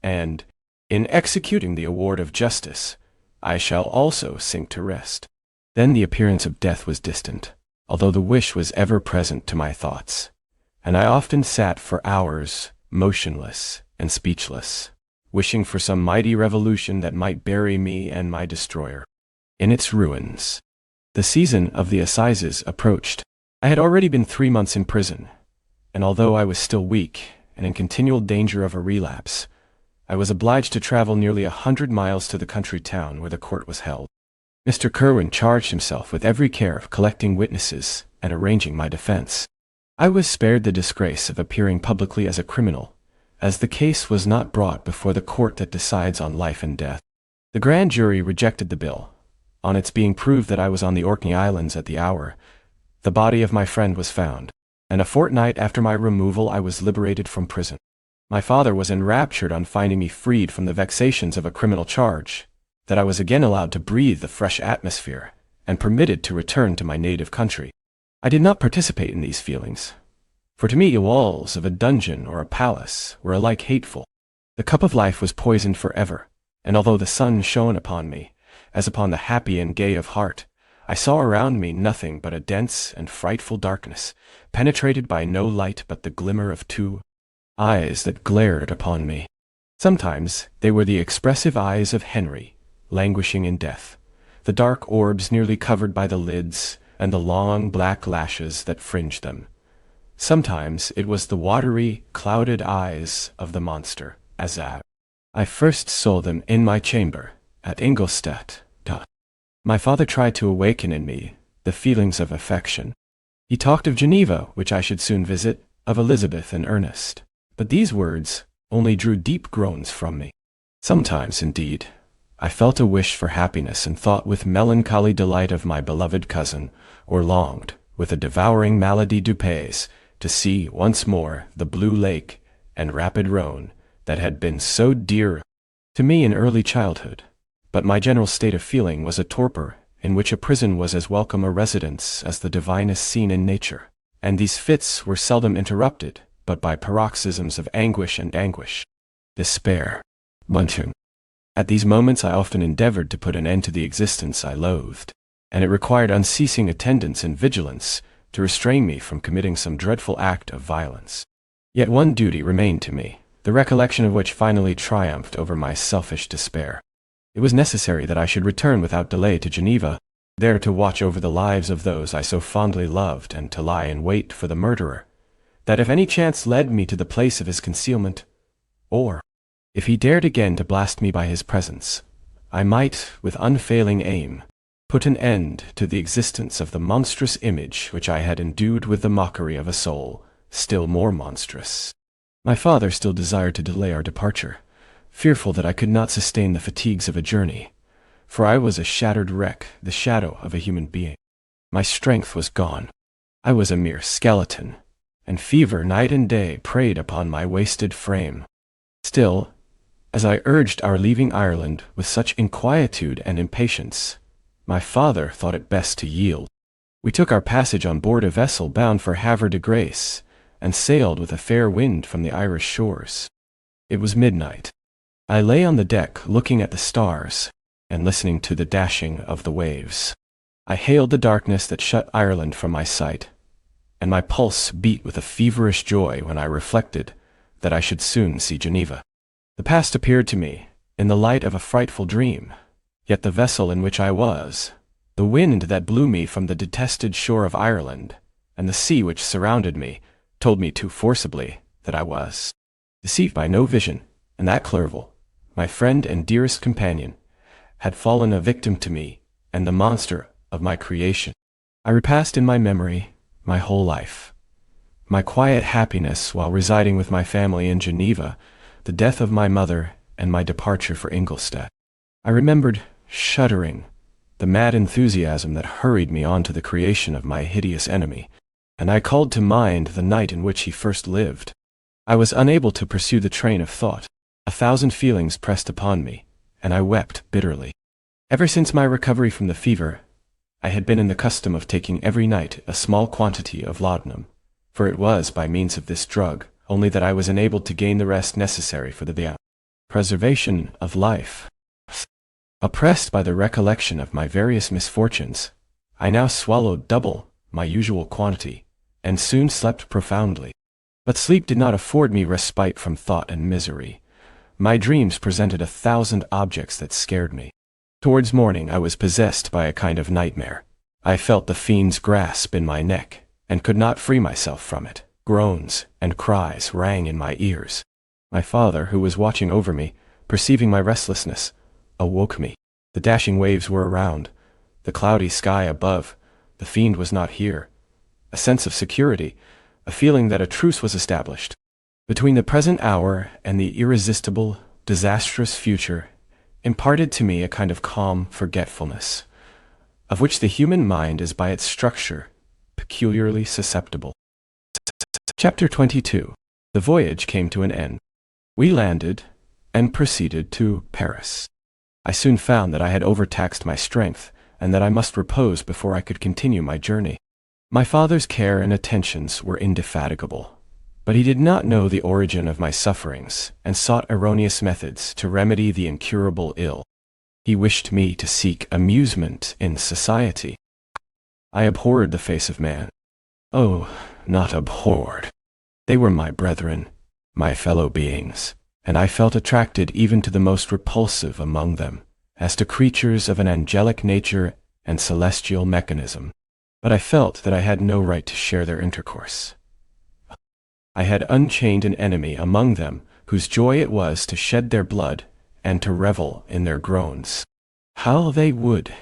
And, in executing the award of justice, I shall also sink to rest. Then the appearance of death was distant, although the wish was ever present to my thoughts, and I often sat for hours, motionless and speechless, wishing for some mighty revolution that might bury me and my destroyer in its ruins. The season of the assizes approached. I had already been 3 months in prison, and although I was still weak and in continual danger of a relapse, I was obliged to travel nearly 100 miles to the country town where the court was held. Mr. Kerwin charged himself with every care of collecting witnesses and arranging my defense. I was spared the disgrace of appearing publicly as a criminal, as the case was not brought before the court that decides on life and death. The grand jury rejected the bill. On its being proved that I was on the Orkney Islands at the hour, the body of my friend was found, and a fortnight after my removal I was liberated from prison. My father was enraptured on finding me freed from the vexations of a criminal charge, that I was again allowed to breathe the fresh atmosphere, and permitted to return to my native country. I did not participate in these feelings, for to me the walls of a dungeon or a palace were alike hateful. The cup of life was poisoned forever, and although the sun shone upon me, as upon the happy and gay of heart, I saw around me nothing but a dense and frightful darkness, penetrated by no light but the glimmer of 2 eyes that glared upon me. Sometimes they were the expressive eyes of Henry, languishing in death, the dark orbs nearly covered by the lids, and the long black lashes that fringed them. Sometimes it was the watery, clouded eyes of the monster, Azab. I first saw them in my chamber at Ingolstadt. My father tried to awaken in me the feelings of affection. He talked of Geneva, which I should soon visit, of Elizabeth and Ernest, but these words only drew deep groans from me. Sometimes, indeed, I felt a wish for happiness and thought with melancholy delight of my beloved cousin, or longed, with a devouring malady du pays, to see once more the blue lake and rapid Rhone that had been so dear to me in early childhood. But my general state of feeling was a torpor, in which a prison was as welcome a residence as the divinest scene in nature, and these fits were seldom interrupted but by paroxysms of anguish and anguish. Despair. Bunting. At these moments I often endeavored to put an end to the existence I loathed, and it required unceasing attendance and vigilance to restrain me from committing some dreadful act of violence. Yet one duty remained to me, the recollection of which finally triumphed over my selfish despair. It was necessary that I should return without delay to Geneva, there to watch over the lives of those I so fondly loved and to lie in wait for the murderer, that if any chance led me to the place of his concealment, or if he dared again to blast me by his presence, I might, with unfailing aim, put an end to the existence of the monstrous image which I had endued with the mockery of a soul still more monstrous. My father still desired to delay our departure, fearful that I could not sustain the fatigues of a journey, for I was a shattered wreck, the shadow of a human being. My strength was gone. I was a mere skeleton, and fever night and day preyed upon my wasted frame. Still, as I urged our leaving Ireland with such inquietude and impatience, my father thought it best to yield. We took our passage on board a vessel bound for Havre de Grace, and sailed with a fair wind from the Irish shores. It was midnight. I lay on the deck looking at the stars and listening to the dashing of the waves. I hailed the darkness that shut Ireland from my sight, and my pulse beat with a feverish joy when I reflected that I should soon see Geneva. The past appeared to me in the light of a frightful dream, yet the vessel in which I was, the wind that blew me from the detested shore of Ireland, and the sea which surrounded me, told me too forcibly that I was deceived by no vision, and that Clerval, my friend and dearest companion, had fallen a victim to me and the monster of my creation. I repassed in my memory my whole life, my quiet happiness while residing with my family in Geneva, the death of my mother, and my departure for Ingolstadt. I remembered, shuddering, the mad enthusiasm that hurried me on to the creation of my hideous enemy, and I called to mind the night in which he first lived. I was unable to pursue the train of thought. 1,000 feelings pressed upon me, and I wept bitterly. Ever since my recovery from the fever, I had been in the custom of taking every night a small quantity of laudanum, for it was by means of this drug only that I was enabled to gain the rest necessary for the preservation of life. Oppressed by the recollection of my various misfortunes, I now swallowed double my usual quantity, and soon slept profoundly. But sleep did not afford me respite from thought and misery. My dreams presented 1,000 objects that scared me. Towards morning I was possessed by a kind of nightmare. I felt the fiend's grasp in my neck, and could not free myself from it. Groans and cries rang in my ears. My father, who was watching over me, perceiving my restlessness, awoke me. The dashing waves were around, the cloudy sky above. The fiend was not here. A sense of security, a feeling that a truce was established between the present hour and the irresistible, disastrous future, imparted to me a kind of calm forgetfulness, of which the human mind is by its structure peculiarly susceptible. Chapter 22. The voyage came to an end. We landed and proceeded to Paris. I soon found that I had overtaxed my strength, and that I must repose before I could continue my journey. My father's care and attentions were indefatigable, but he did not know the origin of my sufferings, and sought erroneous methods to remedy the incurable ill. He wished me to seek amusement in society. I abhorred the face of man. Oh, not abhorred. They were my brethren, my fellow beings, and I felt attracted even to the most repulsive among them, as to creatures of an angelic nature and celestial mechanism. But I felt that I had no right to share their intercourse. I had unchained an enemy among them, whose joy it was to shed their blood and to revel in their groans. How they would,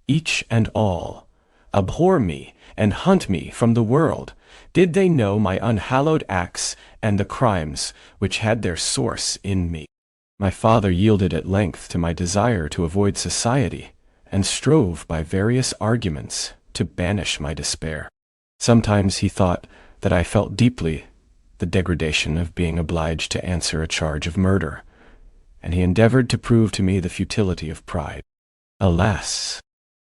each and all, abhor me and hunt me from the world, did they know my unhallowed acts and the crimes which had their source in me. My father yielded at length to my desire to avoid society, and strove by various arguments to banish my despair. Sometimes he thought that I felt deeply the degradation of being obliged to answer a charge of murder, and he endeavored to prove to me the futility of pride. Alas!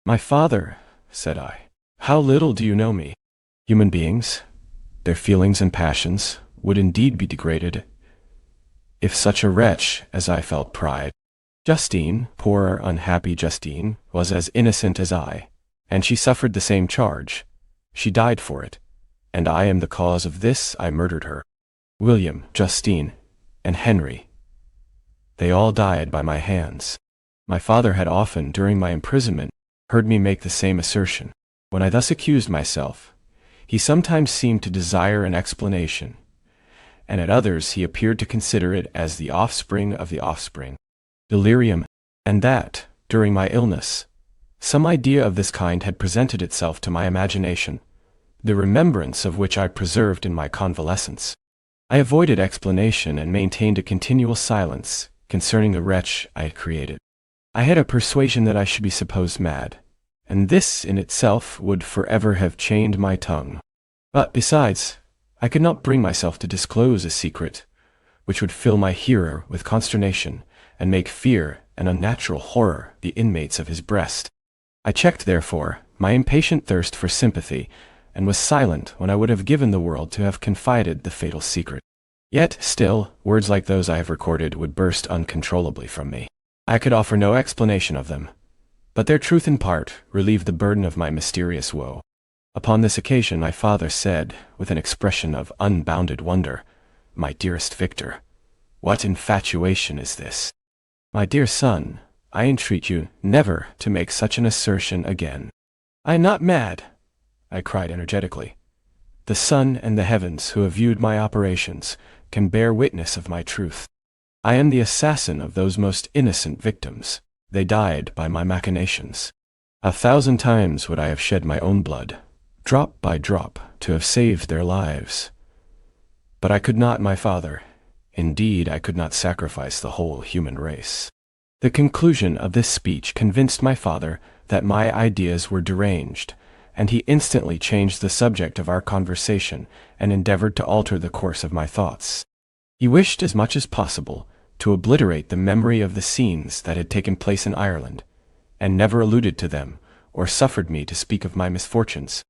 My father, said I, how little do you know me? Human beings, their feelings and passions, would indeed be degraded if such a wretch as I felt pride. Justine, poor unhappy Justine, was as innocent as I, and she suffered the same charge. She died for it, and I am the cause of this. I murdered her. William, Justine, and Henry, they all died by my hands. My father had often, during my imprisonment, heard me make the same assertion. When I thus accused myself, he sometimes seemed to desire an explanation, and at others he appeared to consider it as the offspring of the offspring, delirium, and that, during my illness, some idea of this kind had presented itself to my imagination, the remembrance of which I preserved in my convalescence. I avoided explanation and maintained a continual silence concerning the wretch I had created. I had a persuasion that I should be supposed mad, and this in itself would forever have chained my tongue. But besides, I could not bring myself to disclose a secret which would fill my hearer with consternation and make fear and unnatural horror the inmates of his breast. I checked, therefore, my impatient thirst for sympathy, and was silent when I would have given the world to have confided the fatal secret. Yet, still, words like those I have recorded would burst uncontrollably from me. I could offer no explanation of them, but their truth in part relieved the burden of my mysterious woe. Upon this occasion my father said, with an expression of unbounded wonder, "My dearest Victor, what infatuation is this? My dear son, I entreat you never to make such an assertion again." "I am not mad," I cried energetically. "The sun and the heavens who have viewed my operations can bear witness of my truth. I am the assassin of those most innocent victims. They died by my machinations. 1,000 times would I have shed my own blood, drop by drop, to have saved their lives. But I could not, my father. Indeed, I could not sacrifice the whole human race." The conclusion of this speech convinced my father that my ideas were deranged, and he instantly changed the subject of our conversation and endeavored to alter the course of my thoughts. He wished as much as possible to obliterate the memory of the scenes that had taken place in Ireland, and never alluded to them or suffered me to speak of my misfortunes.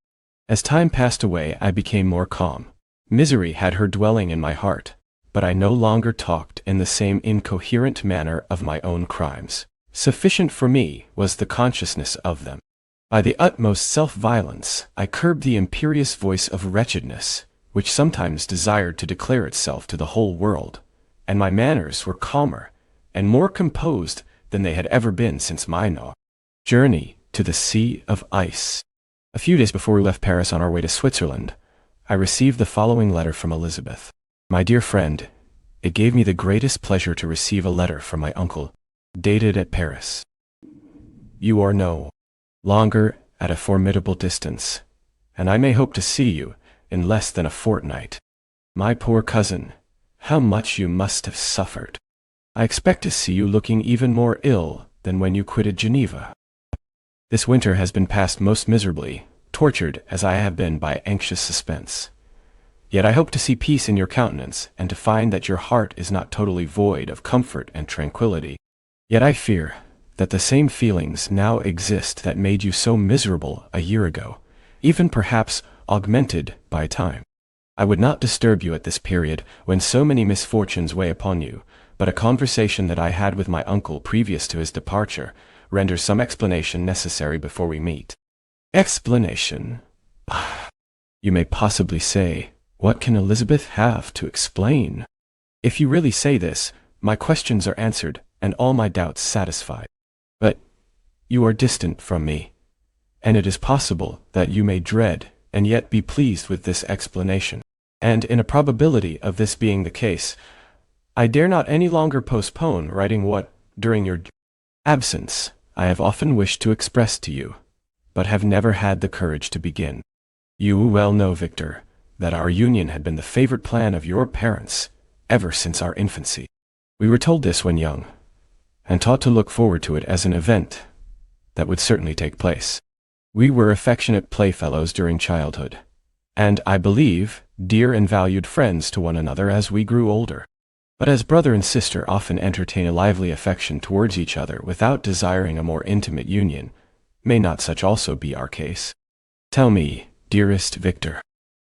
As time passed away, I became more calm. Misery had her dwelling in my heart, but I no longer talked in the same incoherent manner of my own crimes. Sufficient for me was the consciousness of them. By the utmost self-violence, I curbed the imperious voice of wretchedness, which sometimes desired to declare itself to the whole world, and my manners were calmer and more composed than they had ever been since my journey to the Sea of Ice. A few days before we left Paris on our way to Switzerland, I received the following letter from Elizabeth. "My dear friend, it gave me the greatest pleasure to receive a letter from my uncle, dated at Paris. You are no longer at a formidable distance, and I may hope to see you in less than a fortnight. My poor cousin, how much you must have suffered! I expect to see you looking even more ill than when you quitted Geneva. This winter has been passed most miserably, tortured as I have been by anxious suspense. Yet I hope to see peace in your countenance, and to find that your heart is not totally void of comfort and tranquillity. Yet I fear that the same feelings now exist that made you so miserable a year ago, even perhaps augmented by time. I would not disturb you at this period, when so many misfortunes weigh upon you, but a conversation that I had with my uncle previous to his departure renders some explanation necessary before we meet." "Explanation? You may possibly say, what can Elizabeth have to explain? If you really say this, my questions are answered and all my doubts satisfied. But you are distant from me, and it is possible that you may dread and yet be pleased with this explanation. And in a probability of this being the case, I dare not any longer postpone writing what, during your absence, I have often wished to express to you, but have never had the courage to begin. You well know, Victor, that our union had been the favorite plan of your parents ever since our infancy. We were told this when young, and taught to look forward to it as an event that would certainly take place. We were affectionate playfellows during childhood, and, I believe, dear and valued friends to one another as we grew older. But as brother and sister often entertain a lively affection towards each other without desiring a more intimate union, may not such also be our case? Tell me, dearest Victor,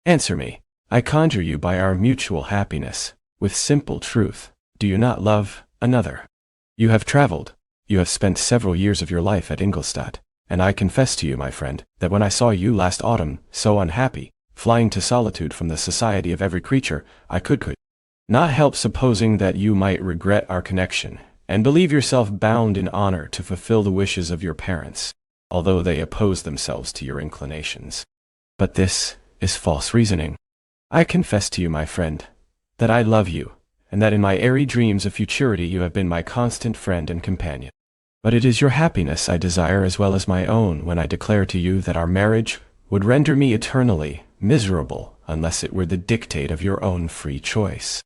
answer me, I conjure you by our mutual happiness, with simple truth, do you not love another? You have traveled, you have spent several years of your life at Ingolstadt, and I confess to you, my friend, that when I saw you last autumn, so unhappy, flying to solitude from the society of every creature, I could not help supposing that you might regret our connection, and believe yourself bound in honor to fulfill the wishes of your parents, although they oppose themselves to your inclinations. But this is false reasoning. I confess to you, my friend, that I love you, and that in my airy dreams of futurity you have been my constant friend and companion. But it is your happiness I desire as well as my own when I declare to you that our marriage would render me eternally miserable unless it were the dictate of your own free choice.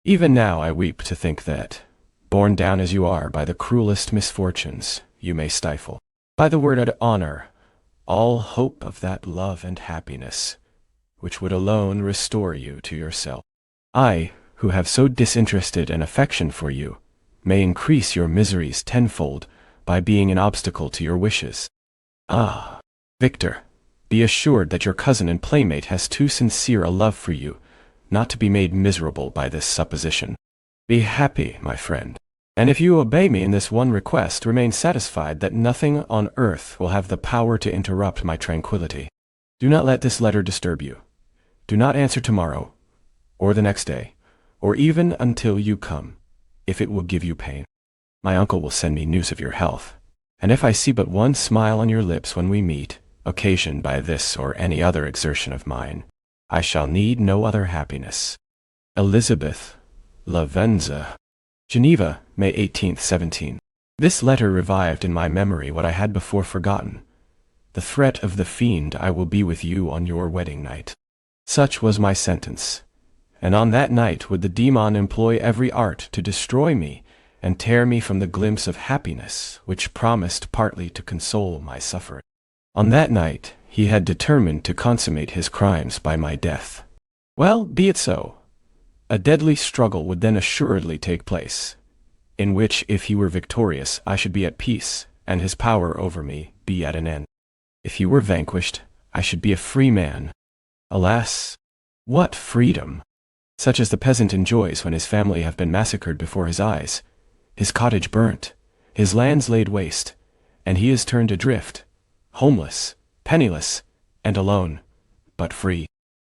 Even now I weep to think that, borne down as you are by the cruelest misfortunes, you may stifle, by the word honor, all hope of that love and happiness, which would alone restore you to yourself. I, who have so disinterested an affection for you, may increase your miseries tenfold by being an obstacle to your wishes. Ah, Victor, Be assured that your cousin and playmate has too sincere a love for you not to be made miserable by this supposition. Be happy, my friend. And if you obey me in this one request, remain satisfied that nothing on earth will have the power to interrupt my tranquility. Do not let this letter disturb you. Do not answer tomorrow, or the next day, or even until you come, if it will give you pain. My uncle will send me news of your health, and if I see but one smile on your lips when we meet, occasioned by this or any other exertion of mine, I shall need no other happiness. Elizabeth Lavenza. Geneva, May 18th, 17. This letter revived in my memory what I had before forgotten. The threat of the fiend, I will be with you on your wedding night. Such was my sentence, and on that night would the demon employ every art to destroy me and tear me from the glimpse of happiness which promised partly to console my suffering. On that night he had determined to consummate his crimes by my death. Well, be it so. A deadly struggle would then assuredly take place, in which, if he were victorious, I should be at peace, and his power over me be at an end. If he were vanquished, I should be a free man. Alas, what freedom! Such as the peasant enjoys when his family have been massacred before his eyes, his cottage burnt, his lands laid waste, and he is turned adrift, homeless, penniless, and alone, but free.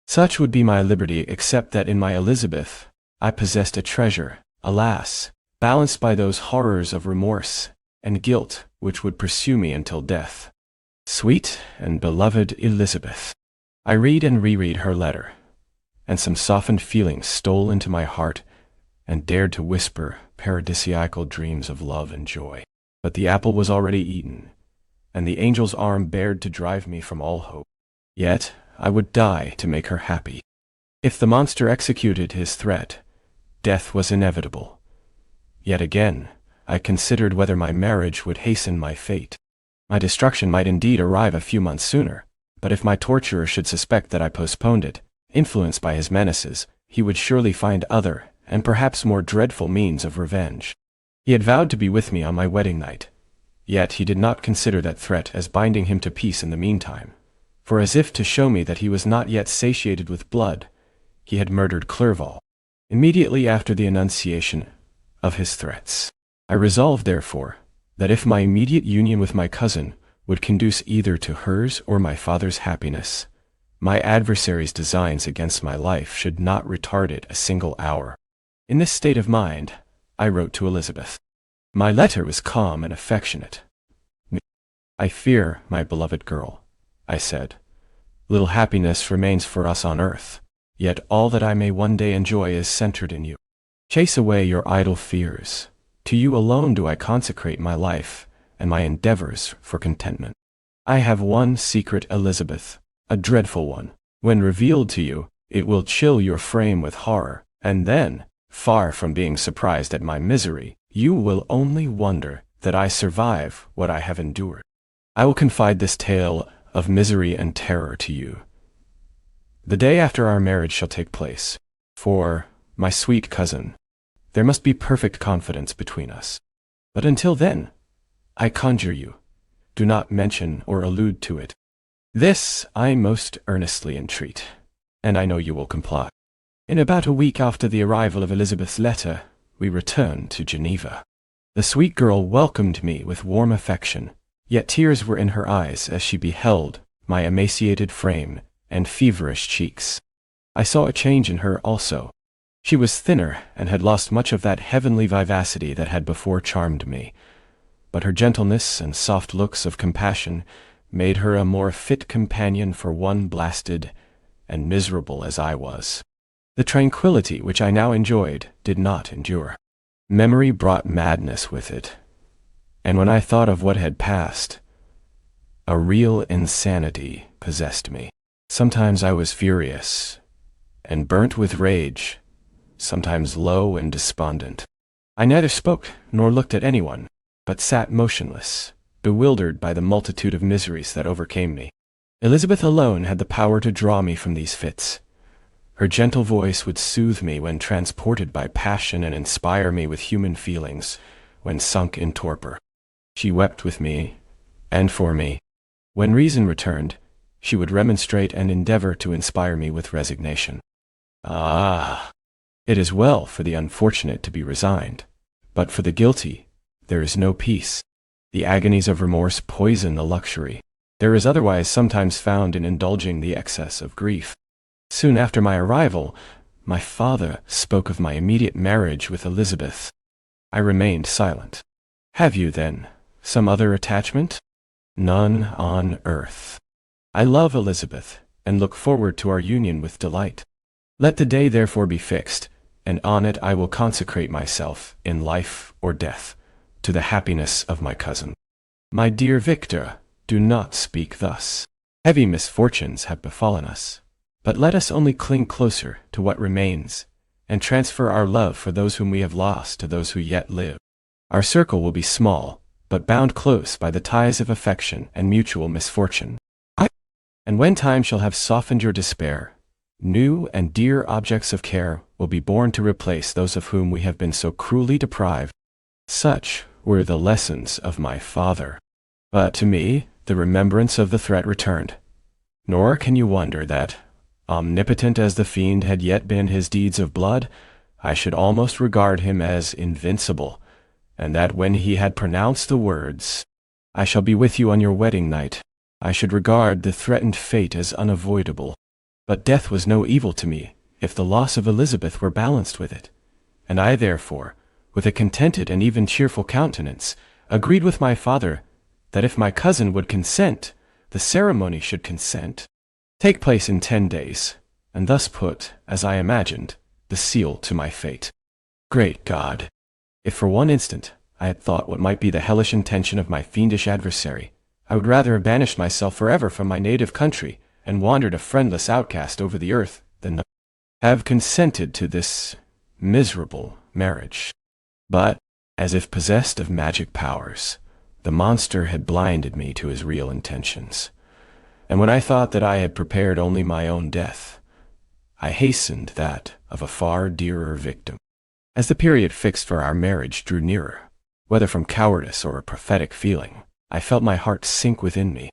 Such would be my liberty, except that in my Elizabeth I possessed a treasure, alas, balanced by those horrors of remorse and guilt which would pursue me until death. Sweet and beloved Elizabeth. I read and reread her letter, and some softened feelings stole into my heart and dared to whisper paradisiacal dreams of love and joy. But the apple was already eaten, and the angel's arm bared to drive me from all hope. Yet I would die to make her happy. If the monster executed his threat, death was inevitable. Yet again, I considered whether my marriage would hasten my fate. My destruction might indeed arrive a few months sooner, but if my torturer should suspect that I postponed it, influenced by his menaces, he would surely find other, and perhaps more dreadful means of revenge. He had vowed to be with me on my wedding night, yet he did not consider that threat as binding him to peace in the meantime, for as if to show me that he was not yet satiated with blood, he had murdered Clerval. Immediately after the enunciation of his threats, I resolved, therefore, that if my immediate union with my cousin would conduce either to hers or my father's happiness, my adversary's designs against my life should not retard it a single hour. In this state of mind, I wrote to Elizabeth. My letter was calm and affectionate. I fear, my beloved girl, I said, little happiness remains for us on earth, yet all that I may one day enjoy is centered in you. Chase away your idle fears. To you alone do I consecrate my life and my endeavors for contentment. I have one secret, Elizabeth, a dreadful one. When revealed to you, it will chill your frame with horror, and then, far from being surprised at my misery, you will only wonder that I survive what I have endured. I will confide this tale of misery and terror to you the day after our marriage shall take place, for, my sweet cousin, there must be perfect confidence between us. But until then, I conjure you, do not mention or allude to it. This I most earnestly entreat, and I know you will comply. In about a week after the arrival of Elizabeth's letter, we returned to Geneva. The sweet girl welcomed me with warm affection, yet tears were in her eyes as she beheld my emaciated frame and feverish cheeks. I saw a change in her also. She was thinner and had lost much of that heavenly vivacity that had before charmed me, but her gentleness and soft looks of compassion made her a more fit companion for one blasted and miserable as I was. The tranquility which I now enjoyed did not endure. Memory brought madness with it, and when I thought of what had passed, a real insanity possessed me. Sometimes I was furious and burnt with rage, sometimes low and despondent. I neither spoke nor looked at anyone, but sat motionless, bewildered by the multitude of miseries that overcame me. Elizabeth alone had the power to draw me from these fits. Her gentle voice would soothe me when transported by passion and inspire me with human feelings when sunk in torpor. She wept with me and for me. When reason returned, she would remonstrate and endeavor to inspire me with resignation. Ah! It is well for the unfortunate to be resigned, but for the guilty there is no peace. The agonies of remorse poison the luxury there is otherwise sometimes found in indulging the excess of grief. Soon after my arrival, my father spoke of my immediate marriage with Elizabeth. I remained silent. Have you, then, some other attachment? None on earth. I love Elizabeth, and look forward to our union with delight. Let the day therefore be fixed, and on it I will consecrate myself, in life or death, to the happiness of my cousin. My dear Victor, do not speak thus. Heavy misfortunes have befallen us, but let us only cling closer to what remains, and transfer our love for those whom we have lost to those who yet live. Our circle will be small, but bound close by the ties of affection and mutual misfortune. And when time shall have softened your despair, new and dear objects of care will be born to replace those of whom we have been so cruelly deprived. Such were the lessons of my father. But to me, the remembrance of the threat returned. Nor can you wonder that, omnipotent as the fiend had yet been his deeds of blood, I should almost regard him as invincible, and that when he had pronounced the words, "I shall be with you on your wedding night," I should regard the threatened fate as unavoidable. But death was no evil to me, if the loss of Elizabeth were balanced with it, and I therefore, with a contented and even cheerful countenance, agreed with my father that if my cousin would consent, the ceremony should take place in 10 days, and thus put, as I imagined, the seal to my fate. Great God! If for one instant I had thought what might be the hellish intention of my fiendish adversary, I would rather have banished myself forever from my native country and wandered a friendless outcast over the earth than have consented to this miserable marriage. But, as if possessed of magic powers, the monster had blinded me to his real intentions, and when I thought that I had prepared only my own death, I hastened that of a far dearer victim. As the period fixed for our marriage drew nearer, whether from cowardice or a prophetic feeling, I felt my heart sink within me,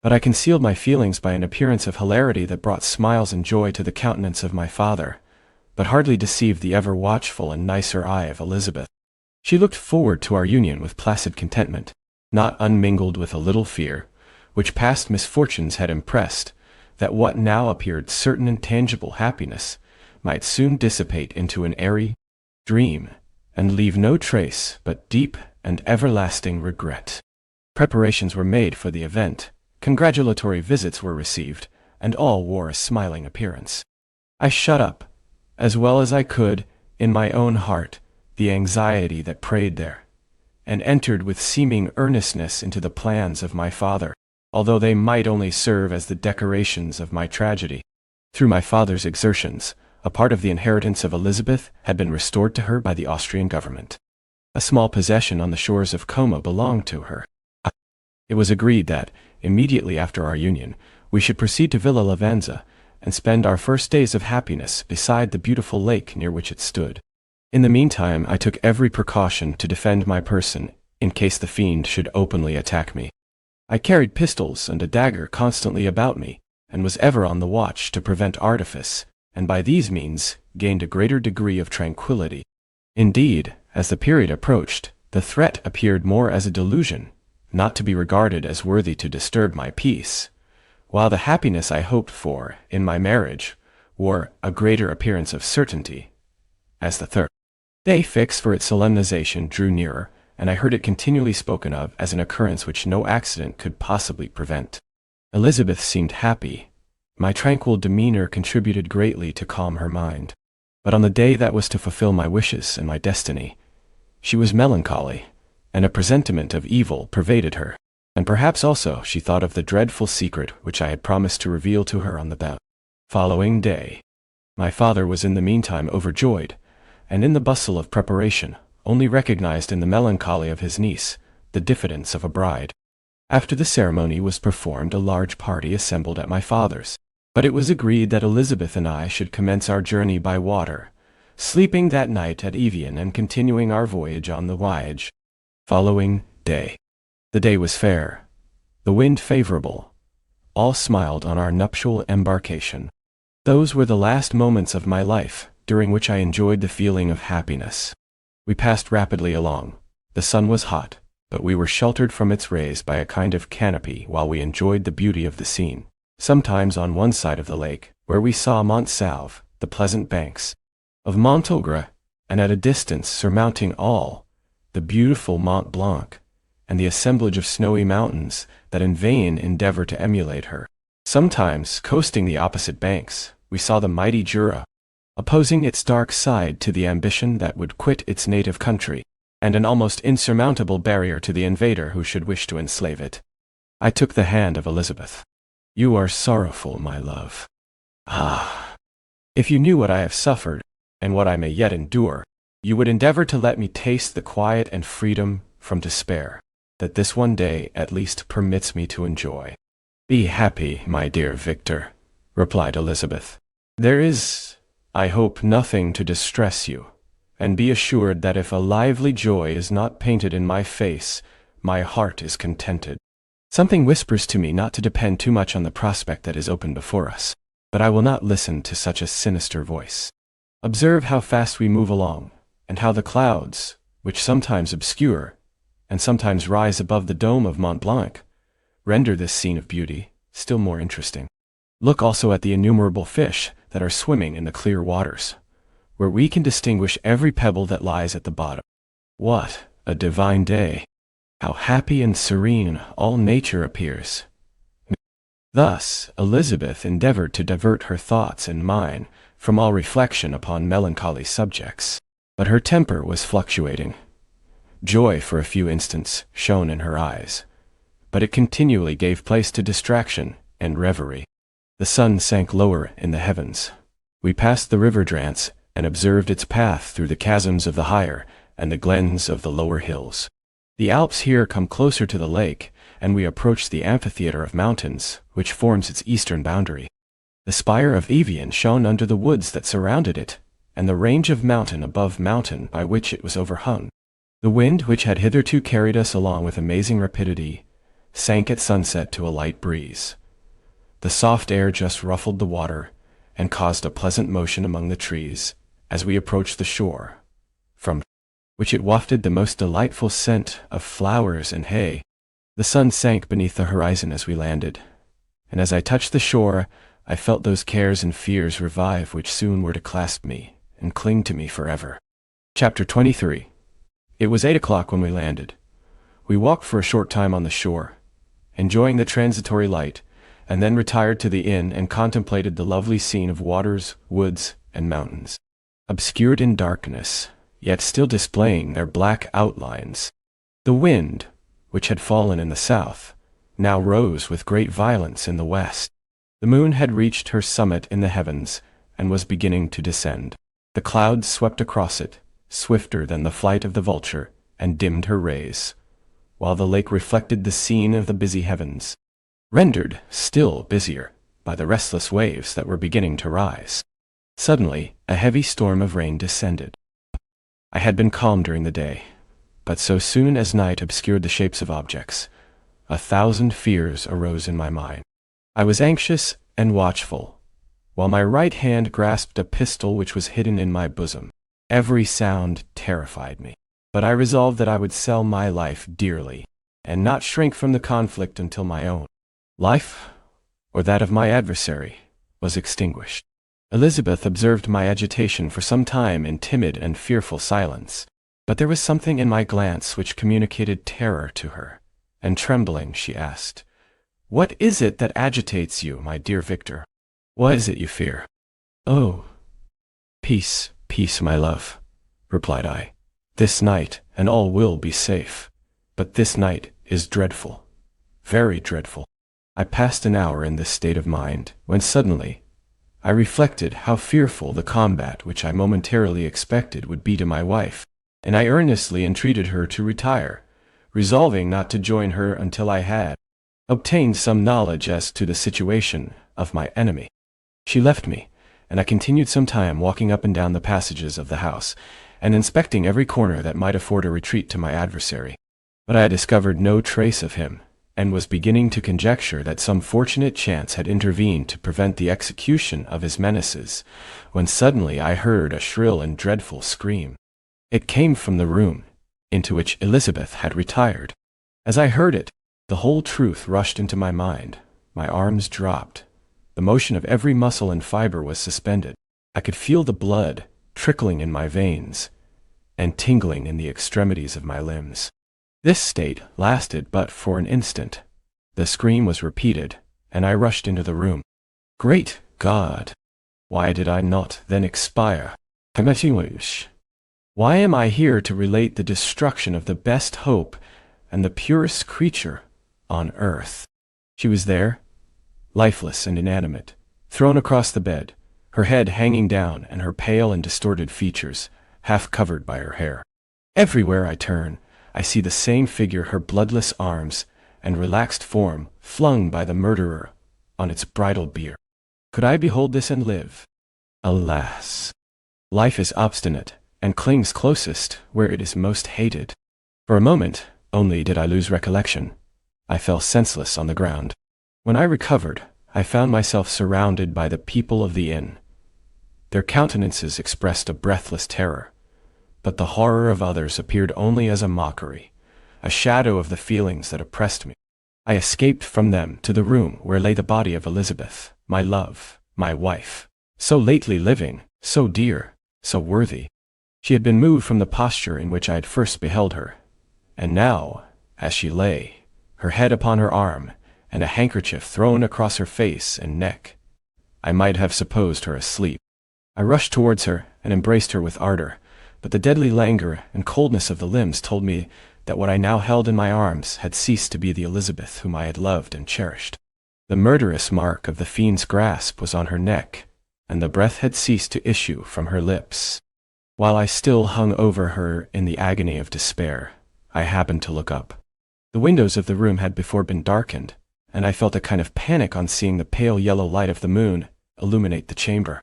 but I concealed my feelings by an appearance of hilarity that brought smiles and joy to the countenance of my father, but hardly deceived the ever watchful and nicer eye of Elizabeth. She looked forward to our union with placid contentment, not unmingled with a little fear, which past misfortunes had impressed, that what now appeared certain and tangible happiness might soon dissipate into an airy dream, and leave no trace but deep and everlasting regret. Preparations were made for the event, congratulatory visits were received, and all wore a smiling appearance. I shut up, as well as I could, in my own heart, the anxiety that preyed there, and entered with seeming earnestness into the plans of my father, although they might only serve as the decorations of my tragedy. Through my father's exertions, a part of the inheritance of Elizabeth had been restored to her by the Austrian government. A small possession on the shores of Como belonged to her. It was agreed that, immediately after our union, we should proceed to Villa Lavenza, and spend our first days of happiness beside the beautiful lake near which it stood. In the meantime, I took every precaution to defend my person, in case the fiend should openly attack me. I carried pistols and a dagger constantly about me, and was ever on the watch to prevent artifice, and by these means gained a greater degree of tranquillity. Indeed, as the period approached, the threat appeared more as a delusion, not to be regarded as worthy to disturb my peace, while the happiness I hoped for in my marriage wore a greater appearance of certainty. As the third day fixed for its solemnization drew nearer, and I heard it continually spoken of as an occurrence which no accident could possibly prevent, Elizabeth seemed happy. My tranquil demeanor contributed greatly to calm her mind. But on the day that was to fulfill my wishes and my destiny, she was melancholy, and a presentiment of evil pervaded her, and perhaps also she thought of the dreadful secret which I had promised to reveal to her on the following day. My father was in the meantime overjoyed, and in the bustle of preparation only recognized in the melancholy of his niece the diffidence of a bride. After the ceremony was performed, a large party assembled at my father's, but it was agreed that Elizabeth and I should commence our journey by water, sleeping that night at Evian and continuing our voyage on the following day. The day was fair, the wind favorable, all smiled on our nuptial embarkation. Those were the last moments of my life, during which I enjoyed the feeling of happiness. We passed rapidly along. The sun was hot, but we were sheltered from its rays by a kind of canopy while we enjoyed the beauty of the scene. Sometimes on one side of the lake, where we saw Mont Salve, the pleasant banks of Montaugre, and at a distance surmounting all, the beautiful Mont Blanc, and the assemblage of snowy mountains that in vain endeavor to emulate her. Sometimes, coasting the opposite banks, we saw the mighty Jura, opposing its dark side to the ambition that would quit its native country, and an almost insurmountable barrier to the invader who should wish to enslave it. I took the hand of Elizabeth. "You are sorrowful, my love. Ah! If you knew what I have suffered, and what I may yet endure, you would endeavor to let me taste the quiet and freedom from despair that this one day at least permits me to enjoy." "Be happy, my dear Victor," replied Elizabeth. "There is, I hope, nothing to distress you, and be assured that if a lively joy is not painted in my face, my heart is contented. Something whispers to me not to depend too much on the prospect that is open before us, but I will not listen to such a sinister voice. Observe how fast we move along, and how the clouds, which sometimes obscure, and sometimes rise above the dome of Mont Blanc, render this scene of beauty still more interesting. Look also at the innumerable fish that are swimming in the clear waters, where we can distinguish every pebble that lies at the bottom. What a divine day! How happy and serene all nature appears." Thus Elizabeth endeavored to divert her thoughts and mine from all reflection upon melancholy subjects, but her temper was fluctuating. Joy for a few instants shone in her eyes, but it continually gave place to distraction and reverie. The sun sank lower in the heavens. We passed the river Drance and observed its path through the chasms of the higher and the glens of the lower hills. The Alps here come closer to the lake, and we approached the amphitheater of mountains, which forms its eastern boundary. The spire of Evian shone under the woods that surrounded it, and the range of mountain above mountain by which it was overhung. The wind, which had hitherto carried us along with amazing rapidity, sank at sunset to a light breeze. The soft air just ruffled the water, and caused a pleasant motion among the trees as we approached the shore, from which it wafted the most delightful scent of flowers and hay. The sun sank beneath the horizon as we landed, and as I touched the shore, I felt those cares and fears revive which soon were to clasp me and cling to me forever. Chapter 23. It was 8 o'clock when we landed. We walked for a short time on the shore, enjoying the transitory light, and then retired to the inn and contemplated the lovely scene of waters, woods, and mountains, obscured in darkness, yet still displaying their black outlines. The wind, which had fallen in the south, now rose with great violence in the west. The moon had reached her summit in the heavens, and was beginning to descend. The clouds swept across it, swifter than the flight of the vulture, and dimmed her rays, while the lake reflected the scene of the busy heavens, rendered still busier by the restless waves that were beginning to rise. Suddenly, a heavy storm of rain descended. I had been calm during the day, but so soon as night obscured the shapes of objects, 1,000 fears arose in my mind. I was anxious and watchful, while my right hand grasped a pistol which was hidden in my bosom. Every sound terrified me, but I resolved that I would sell my life dearly, and not shrink from the conflict until my own life, or that of my adversary, was extinguished. Elizabeth observed my agitation for some time in timid and fearful silence, but there was something in my glance which communicated terror to her, and trembling she asked, "What is it that agitates you, my dear Victor? What is it you fear?" "Oh, peace, peace, my love," replied I. "This night, and all will be safe. But this night is dreadful, very dreadful." I passed an hour in this state of mind, when suddenly I reflected how fearful the combat which I momentarily expected would be to my wife, and I earnestly entreated her to retire, resolving not to join her until I had obtained some knowledge as to the situation of my enemy. She left me, and I continued some time walking up and down the passages of the house, and inspecting every corner that might afford a retreat to my adversary. But I had discovered no trace of him, and was beginning to conjecture that some fortunate chance had intervened to prevent the execution of his menaces, when suddenly I heard a shrill and dreadful scream. It came from the room into which Elizabeth had retired. As I heard it, the whole truth rushed into my mind. My arms dropped. The motion of every muscle and fiber was suspended. I could feel the blood trickling in my veins and tingling in the extremities of my limbs. This state lasted but for an instant. The scream was repeated, and I rushed into the room. Great God! Why did I not then expire? Why am I here to relate the destruction of the best hope and the purest creature on earth? She was there, lifeless and inanimate, thrown across the bed, her head hanging down and her pale and distorted features half covered by her hair. Everywhere I turn, I see the same figure, her bloodless arms and relaxed form flung by the murderer on its bridal bier. Could I behold this and live? Alas! Life is obstinate and clings closest where it is most hated. For a moment only did I lose recollection. I fell senseless on the ground. When I recovered, I found myself surrounded by the people of the inn. Their countenances expressed a breathless terror, but the horror of others appeared only as a mockery, a shadow of the feelings that oppressed me. I escaped from them to the room where lay the body of Elizabeth, my love, my wife, so lately living, so dear, so worthy. She had been moved from the posture in which I had first beheld her, and now, as she lay, her head upon her arm, and a handkerchief thrown across her face and neck, I might have supposed her asleep. I rushed towards her and embraced her with ardor, but the deadly languor and coldness of the limbs told me that what I now held in my arms had ceased to be the Elizabeth whom I had loved and cherished. The murderous mark of the fiend's grasp was on her neck, and the breath had ceased to issue from her lips. While I still hung over her in the agony of despair, I happened to look up. The windows of the room had before been darkened, and I felt a kind of panic on seeing the pale yellow light of the moon illuminate the chamber.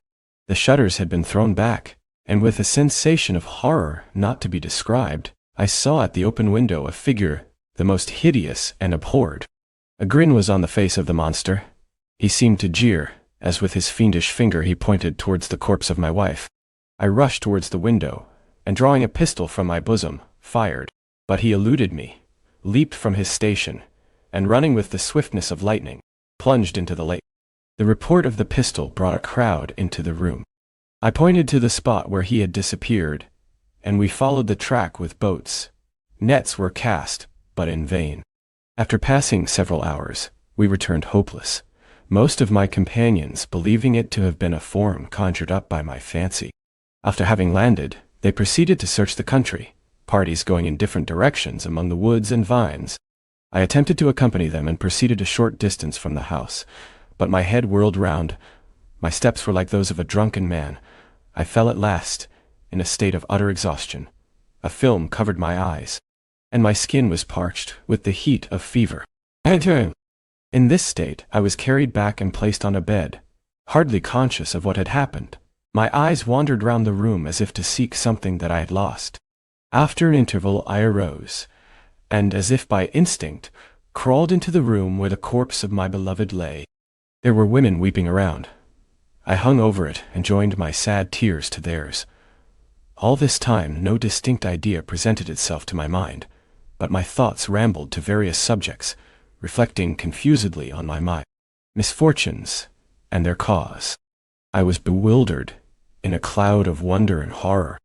The shutters had been thrown back, and with a sensation of horror not to be described, I saw at the open window a figure the most hideous and abhorred. A grin was on the face of the monster. He seemed to jeer, as with his fiendish finger he pointed towards the corpse of my wife. I rushed towards the window, and drawing a pistol from my bosom, fired. But he eluded me, leaped from his station, and running with the swiftness of lightning, plunged into the lake. The report of the pistol brought a crowd into the room. I pointed to the spot where he had disappeared, and we followed the track with boats. Nets were cast, but in vain. After passing several hours, we returned hopeless, most of my companions believing it to have been a form conjured up by my fancy. After having landed, they proceeded to search the country, parties going in different directions among the woods and vines. I attempted to accompany them and proceeded a short distance from the house, but my head whirled round. My steps were like those of a drunken man. I fell at last, in a state of utter exhaustion. A film covered my eyes, and my skin was parched with the heat of fever. In this state, I was carried back and placed on a bed, hardly conscious of what had happened. My eyes wandered round the room as if to seek something that I had lost. After an interval I arose, and as if by instinct, crawled into the room where the corpse of my beloved lay. There were women weeping around. I hung over it and joined my sad tears to theirs. All this time no distinct idea presented itself to my mind, but my thoughts rambled to various subjects, reflecting confusedly on my misfortunes and their cause. I was bewildered in a cloud of wonder and horror.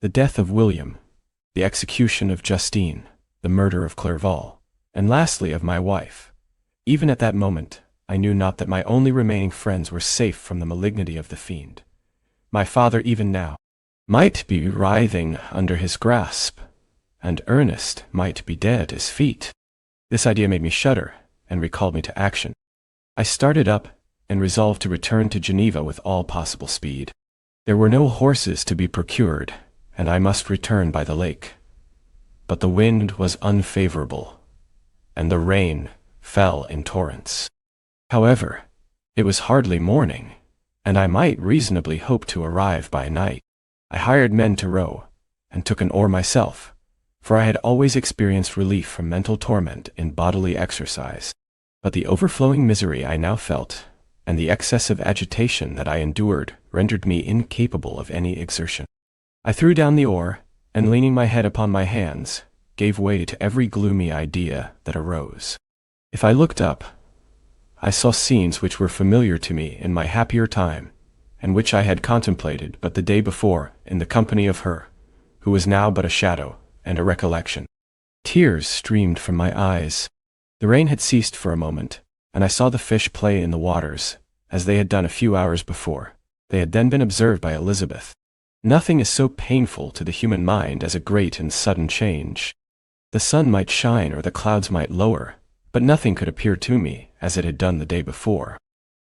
The death of William, the execution of Justine, the murder of Clerval, and lastly of my wife. Even at that moment, I knew not that my only remaining friends were safe from the malignity of the fiend. My father even now might be writhing under his grasp, and Ernest might be dead at his feet. This idea made me shudder and recalled me to action. I started up and resolved to return to Geneva with all possible speed. There were no horses to be procured, and I must return by the lake. But the wind was unfavorable, and the rain fell in torrents. However, it was hardly morning, and I might reasonably hope to arrive by night. I hired men to row, and took an oar myself, for I had always experienced relief from mental torment in bodily exercise. But the overflowing misery I now felt, and the excessive agitation that I endured, rendered me incapable of any exertion. I threw down the oar, and leaning my head upon my hands, gave way to every gloomy idea that arose. If I looked up, I saw scenes which were familiar to me in my happier time, and which I had contemplated but the day before in the company of her, who was now but a shadow and a recollection. Tears streamed from my eyes. The rain had ceased for a moment, and I saw the fish play in the waters, as they had done a few hours before. They had then been observed by Elizabeth. Nothing is so painful to the human mind as a great and sudden change. The sun might shine or the clouds might lower, but nothing could appear to me as it had done the day before.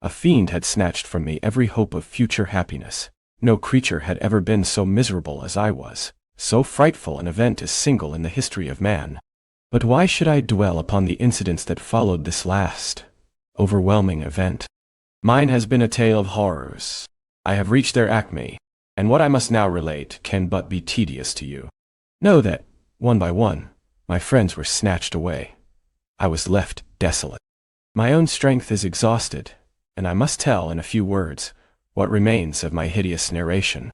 A fiend had snatched from me every hope of future happiness. No creature had ever been so miserable as I was. So frightful an event is single in the history of man. But why should I dwell upon the incidents that followed this last, overwhelming event? Mine has been a tale of horrors. I have reached their acme, and what I must now relate can but be tedious to you. Know that, one by one, my friends were snatched away. I was left desolate. My own strength is exhausted, and I must tell in a few words what remains of my hideous narration.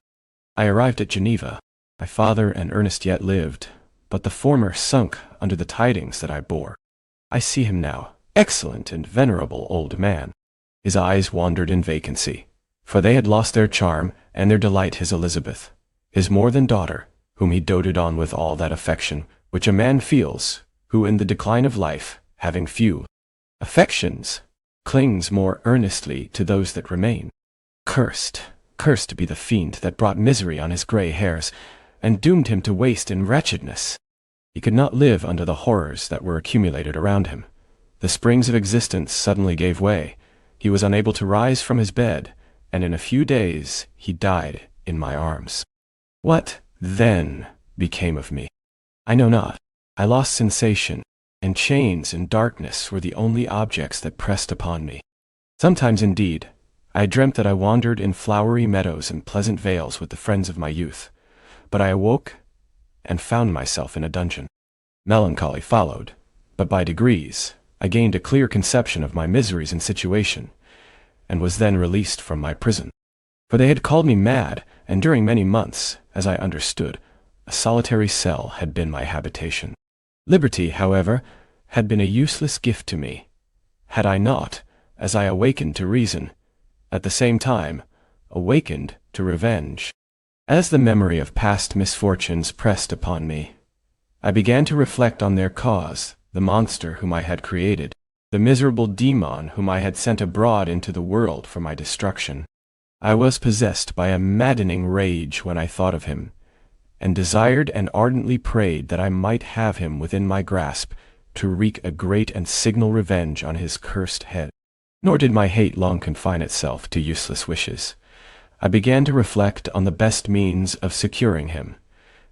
I arrived at Geneva. My father and Ernest yet lived, but the former sunk under the tidings that I bore. I see him now, excellent and venerable old man. His eyes wandered in vacancy, for they had lost their charm and their delight his Elizabeth, his more than daughter, whom he doted on with all that affection which a man feels, who in the decline of life, having few affections, clings more earnestly to those that remain. Cursed be the fiend that brought misery on his gray hairs, and doomed him to waste in wretchedness. He could not live under the horrors that were accumulated around him. The springs of existence suddenly gave way. He was unable to rise from his bed, and in a few days he died in my arms. What, then, became of me? I know not. I lost sensation, and chains and darkness were the only objects that pressed upon me. Sometimes, indeed, I dreamt that I wandered in flowery meadows and pleasant vales with the friends of my youth. But I awoke and found myself in a dungeon. Melancholy followed, but by degrees I gained a clear conception of my miseries and situation, and was then released from my prison. For they had called me mad, and during many months, as I understood, a solitary cell had been my habitation. Liberty, however, had been a useless gift to me, had I not, as I awakened to reason, at the same time, awakened to revenge. As the memory of past misfortunes pressed upon me, I began to reflect on their cause, the monster whom I had created, the miserable demon whom I had sent abroad into the world for my destruction. I was possessed by a maddening rage when I thought of him, and desired and ardently prayed that I might have him within my grasp to wreak a great and signal revenge on his cursed head. Nor did my hate long confine itself to useless wishes. I began to reflect on the best means of securing him,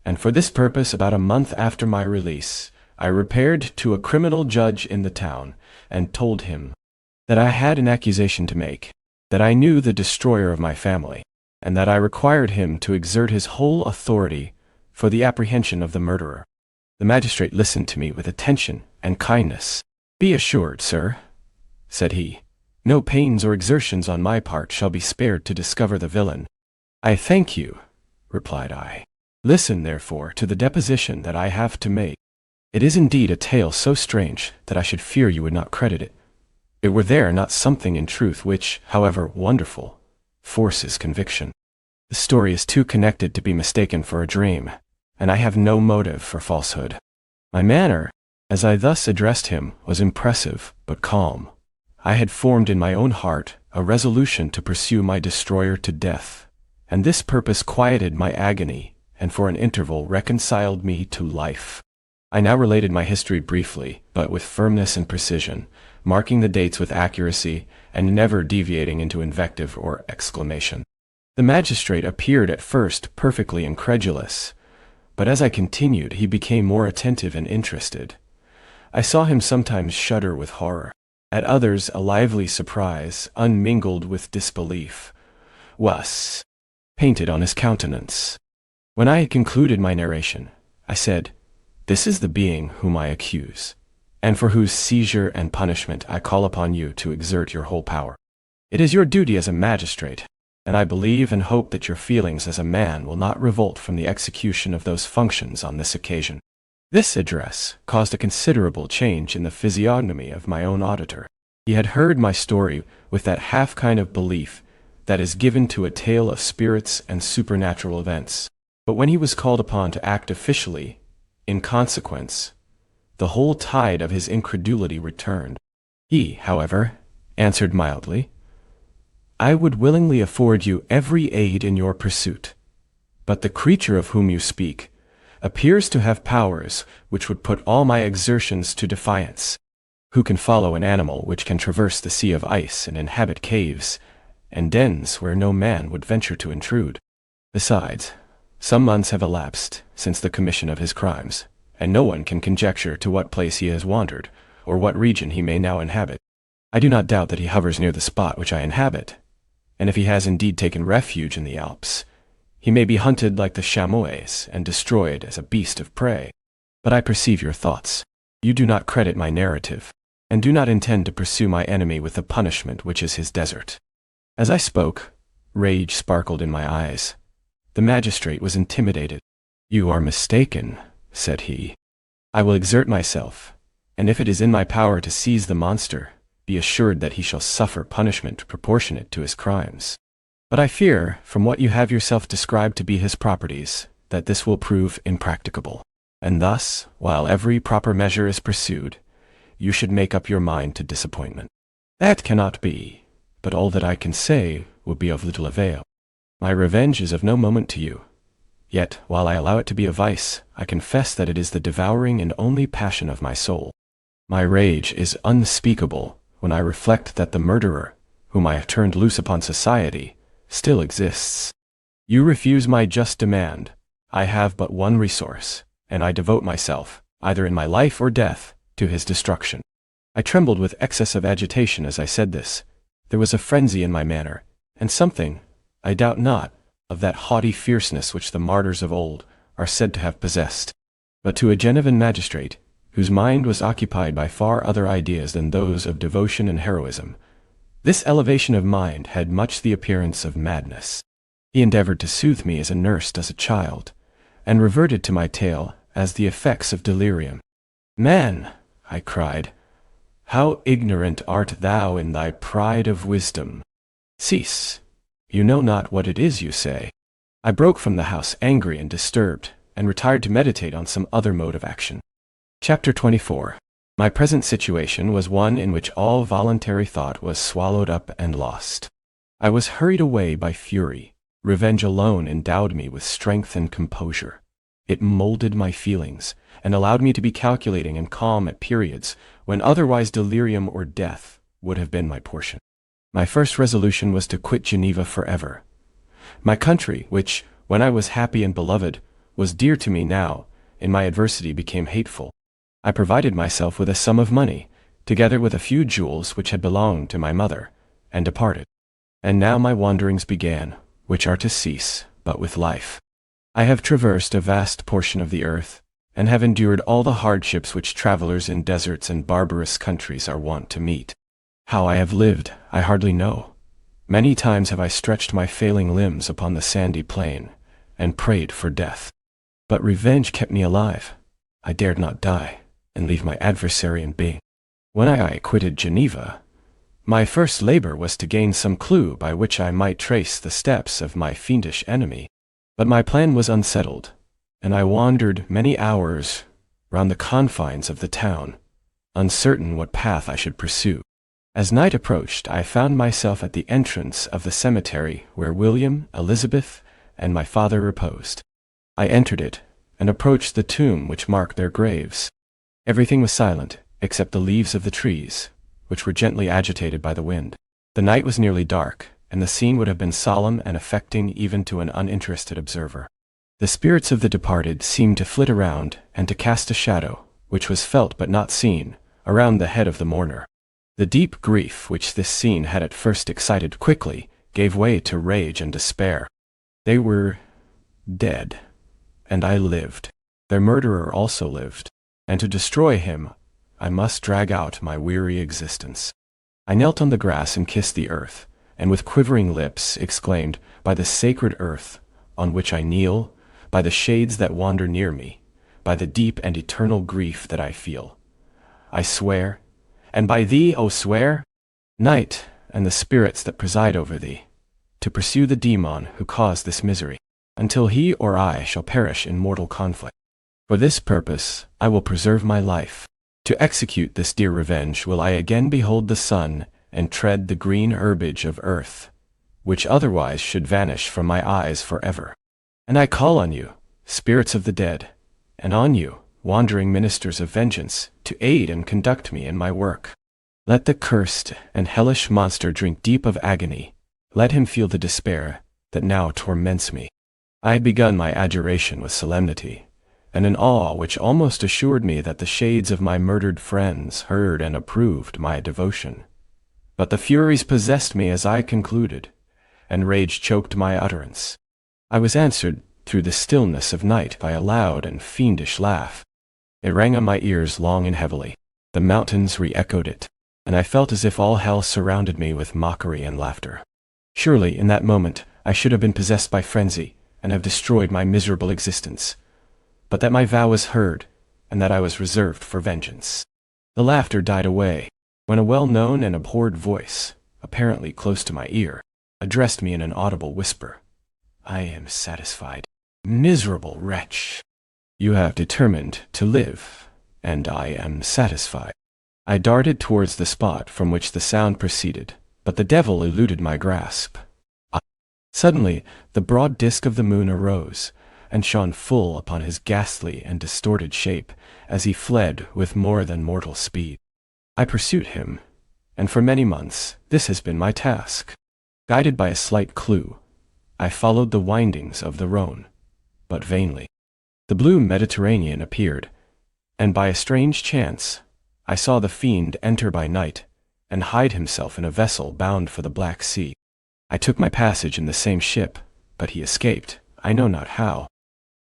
and for this purpose, about a month after my release, I repaired to a criminal judge in the town, and told him that I had an accusation to make, that I knew the destroyer of my family, and that I required him to exert his whole authority for the apprehension of the murderer. The magistrate listened to me with attention and kindness. "Be assured, sir," said he, "no pains or exertions on my part shall be spared to discover the villain." "I thank you," replied I. "Listen, therefore, to the deposition that I have to make. It is indeed a tale so strange that I should fear you would not credit it. It were there not something in truth which, however wonderful, forces conviction. The story is too connected to be mistaken for a dream, and I have no motive for falsehood. My manner, as I thus addressed him, was impressive but calm. I had formed in my own heart a resolution to pursue my destroyer to death, and this purpose quieted my agony and for an interval reconciled me to life. I now related my history briefly, but with firmness and precision, marking the dates with accuracy and never deviating into invective or exclamation. The magistrate appeared at first perfectly incredulous, but as I continued he became more attentive and interested. I saw him sometimes shudder with horror, at others a lively surprise, unmingled with disbelief, was painted on his countenance. When I had concluded my narration, I said, This is the being whom I accuse, and for whose seizure and punishment I call upon you to exert your whole power. It is your duty as a magistrate, and I believe and hope that your feelings as a man will not revolt from the execution of those functions on this occasion." This address caused a considerable change in the physiognomy of my own auditor. He had heard my story with that half kind of belief that is given to a tale of spirits and supernatural events. But when he was called upon to act officially, in consequence, the whole tide of his incredulity returned. He, however, answered mildly, "I would willingly afford you every aid in your pursuit, but the creature of whom you speak appears to have powers which would put all my exertions to defiance. Who can follow an animal which can traverse the sea of ice and inhabit caves and dens where no man would venture to intrude? Besides, some months have elapsed since the commission of his crimes, and no one can conjecture to what place he has wandered, or what region he may now inhabit. I do not doubt that he hovers near the spot which I inhabit, and if he has indeed taken refuge in the Alps, he may be hunted like the chamois and destroyed as a beast of prey. But I perceive your thoughts. You do not credit my narrative, and do not intend to pursue my enemy with the punishment which is his desert." As I spoke, rage sparkled in my eyes. The magistrate was intimidated. "You are mistaken," said he. "I will exert myself, and if it is in my power to seize the monster, be assured that he shall suffer punishment proportionate to his crimes. But I fear, from what you have yourself described to be his properties, that this will prove impracticable. And thus, while every proper measure is pursued, you should make up your mind to disappointment. That cannot be, but all that I can say will be of little avail. My revenge is of no moment to you. Yet, while I allow it to be a vice, I confess that it is the devouring and only passion of my soul. My rage is unspeakable when I reflect that the murderer, whom I have turned loose upon society, still exists. You refuse my just demand. I have but one resource, and I devote myself, either in my life or death, to his destruction." I trembled with excess of agitation as I said this. There was a frenzy in my manner, and something, I doubt not, of that haughty fierceness which the martyrs of old are said to have possessed. But to a Genevan magistrate, whose mind was occupied by far other ideas than those of devotion and heroism, this elevation of mind had much the appearance of madness. He endeavored to soothe me as a nurse does a child, and reverted to my tale as the effects of delirium. "Man," I cried, "how ignorant art thou in thy pride of wisdom! Cease. You know not what it is you say." I broke from the house angry and disturbed, and retired to meditate on some other mode of action. Chapter 24. My present situation was one in which all voluntary thought was swallowed up and lost. I was hurried away by fury. Revenge alone endowed me with strength and composure. It molded my feelings, and allowed me to be calculating and calm at periods when otherwise delirium or death would have been my portion. My first resolution was to quit Geneva forever. My country, which, when I was happy and beloved, was dear to me now, in my adversity became hateful. I provided myself with a sum of money, together with a few jewels which had belonged to my mother, and departed. And now my wanderings began, which are to cease but with life. I have traversed a vast portion of the earth, and have endured all the hardships which travelers in deserts and barbarous countries are wont to meet. How I have lived, I hardly know. Many times have I stretched my failing limbs upon the sandy plain, and prayed for death. But revenge kept me alive. I dared not die, and leave my adversary in being. When I quitted Geneva, my first labor was to gain some clue by which I might trace the steps of my fiendish enemy. But my plan was unsettled, and I wandered many hours round the confines of the town, uncertain what path I should pursue. As night approached, I found myself at the entrance of the cemetery where William, Elizabeth, and my father reposed. I entered it, and approached the tomb which marked their graves. Everything was silent, except the leaves of the trees, which were gently agitated by the wind. The night was nearly dark, and the scene would have been solemn and affecting even to an uninterested observer. The spirits of the departed seemed to flit around and to cast a shadow, which was felt but not seen, around the head of the mourner. The deep grief which this scene had at first excited quickly gave way to rage and despair. They were dead, and I lived. Their murderer also lived, and to destroy him, I must drag out my weary existence. I knelt on the grass and kissed the earth, and with quivering lips exclaimed, "By the sacred earth on which I kneel, by the shades that wander near me, by the deep and eternal grief that I feel, I swear, and by thee, O swear, night and the spirits that preside over thee, to pursue the demon who caused this misery, until he or I shall perish in mortal conflict. For this purpose I will preserve my life. To execute this dear revenge will I again behold the sun and tread the green herbage of earth, which otherwise should vanish from my eyes forever. And I call on you, spirits of the dead, and on you, wandering ministers of vengeance, to aid and conduct me in my work. Let the cursed and hellish monster drink deep of agony. Let him feel the despair that now torments me." I had begun my adjuration with solemnity, and an awe which almost assured me that the shades of my murdered friends heard and approved my devotion. But the furies possessed me as I concluded, and rage choked my utterance. I was answered through the stillness of night by a loud and fiendish laugh. It rang on my ears long and heavily. The mountains re-echoed it, and I felt as if all hell surrounded me with mockery and laughter. Surely, in that moment, I should have been possessed by frenzy, and have destroyed my miserable existence, but that my vow was heard, and that I was reserved for vengeance. The laughter died away, when a well-known and abhorred voice, apparently close to my ear, addressed me in an audible whisper. "I am satisfied. Miserable wretch! You have determined to live, and I am satisfied." I darted towards the spot from which the sound proceeded, but the devil eluded my grasp. Suddenly, the broad disk of the moon arose, and shone full upon his ghastly and distorted shape as he fled with more than mortal speed. I pursued him, and for many months this has been my task. Guided by a slight clue, I followed the windings of the Rhone, but vainly. The blue Mediterranean appeared, and by a strange chance, I saw the fiend enter by night and hide himself in a vessel bound for the Black Sea. I took my passage in the same ship, but he escaped, I know not how.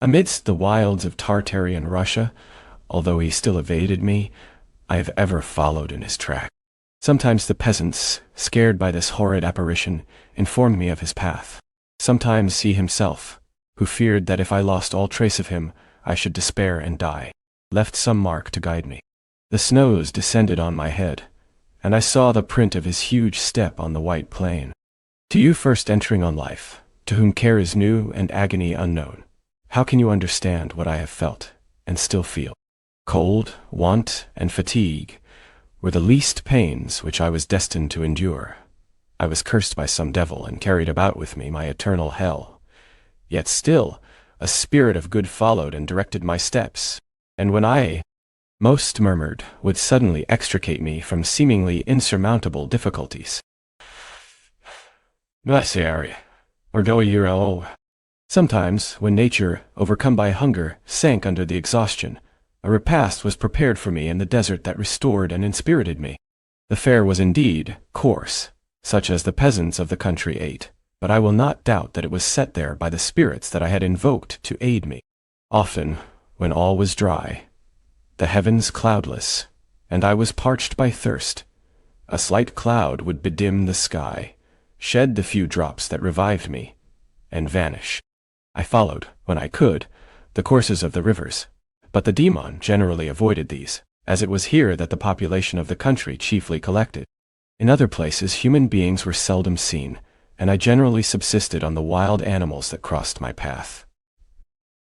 Amidst the wilds of Tartarian Russia, although he still evaded me, I have ever followed in his track. Sometimes the peasants, scared by this horrid apparition, informed me of his path. Sometimes he himself, who feared that if I lost all trace of him, I should despair and die, left some mark to guide me. The snows descended on my head, and I saw the print of his huge step on the white plain. To you first entering on life, to whom care is new and agony unknown, how can you understand what I have felt, and still feel? Cold, want, and fatigue were the least pains which I was destined to endure. I was cursed by some devil and carried about with me my eternal hell. Yet still, a spirit of good followed and directed my steps, and when I most murmured, would suddenly extricate me from seemingly insurmountable difficulties. Sometimes, when nature, overcome by hunger, sank under the exhaustion, a repast was prepared for me in the desert that restored and inspirited me. The fare was indeed coarse, such as the peasants of the country ate, but I will not doubt that it was set there by the spirits that I had invoked to aid me. Often, when all was dry, the heavens cloudless, and I was parched by thirst, a slight cloud would bedim the sky, shed the few drops that revived me, and vanish. I followed, when I could, the courses of the rivers, but the demon generally avoided these, as it was here that the population of the country chiefly collected. In other places human beings were seldom seen, and I generally subsisted on the wild animals that crossed my path.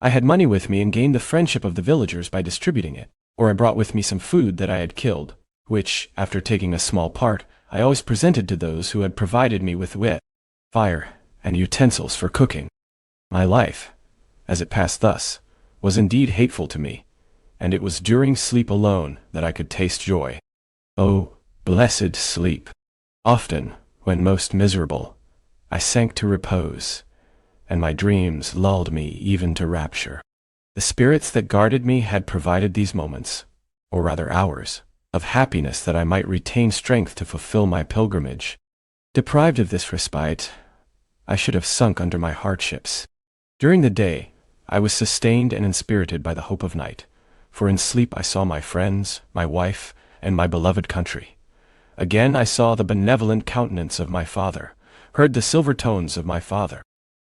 I had money with me and gained the friendship of the villagers by distributing it, or I brought with me some food that I had killed, which, after taking a small part, I always presented to those who had provided me with wit, fire, and utensils for cooking. My life, as it passed thus, was indeed hateful to me, and it was during sleep alone that I could taste joy. Oh, blessed sleep! Often, when most miserable, I sank to repose, and my dreams lulled me even to rapture. The spirits that guarded me had provided these moments, or rather hours, of happiness that I might retain strength to fulfill my pilgrimage. Deprived of this respite, I should have sunk under my hardships. During the day, I was sustained and inspirited by the hope of night, for in sleep I saw my friends, my wife, and my beloved country. Again I saw the benevolent countenance of my father, heard the silver tones of my father,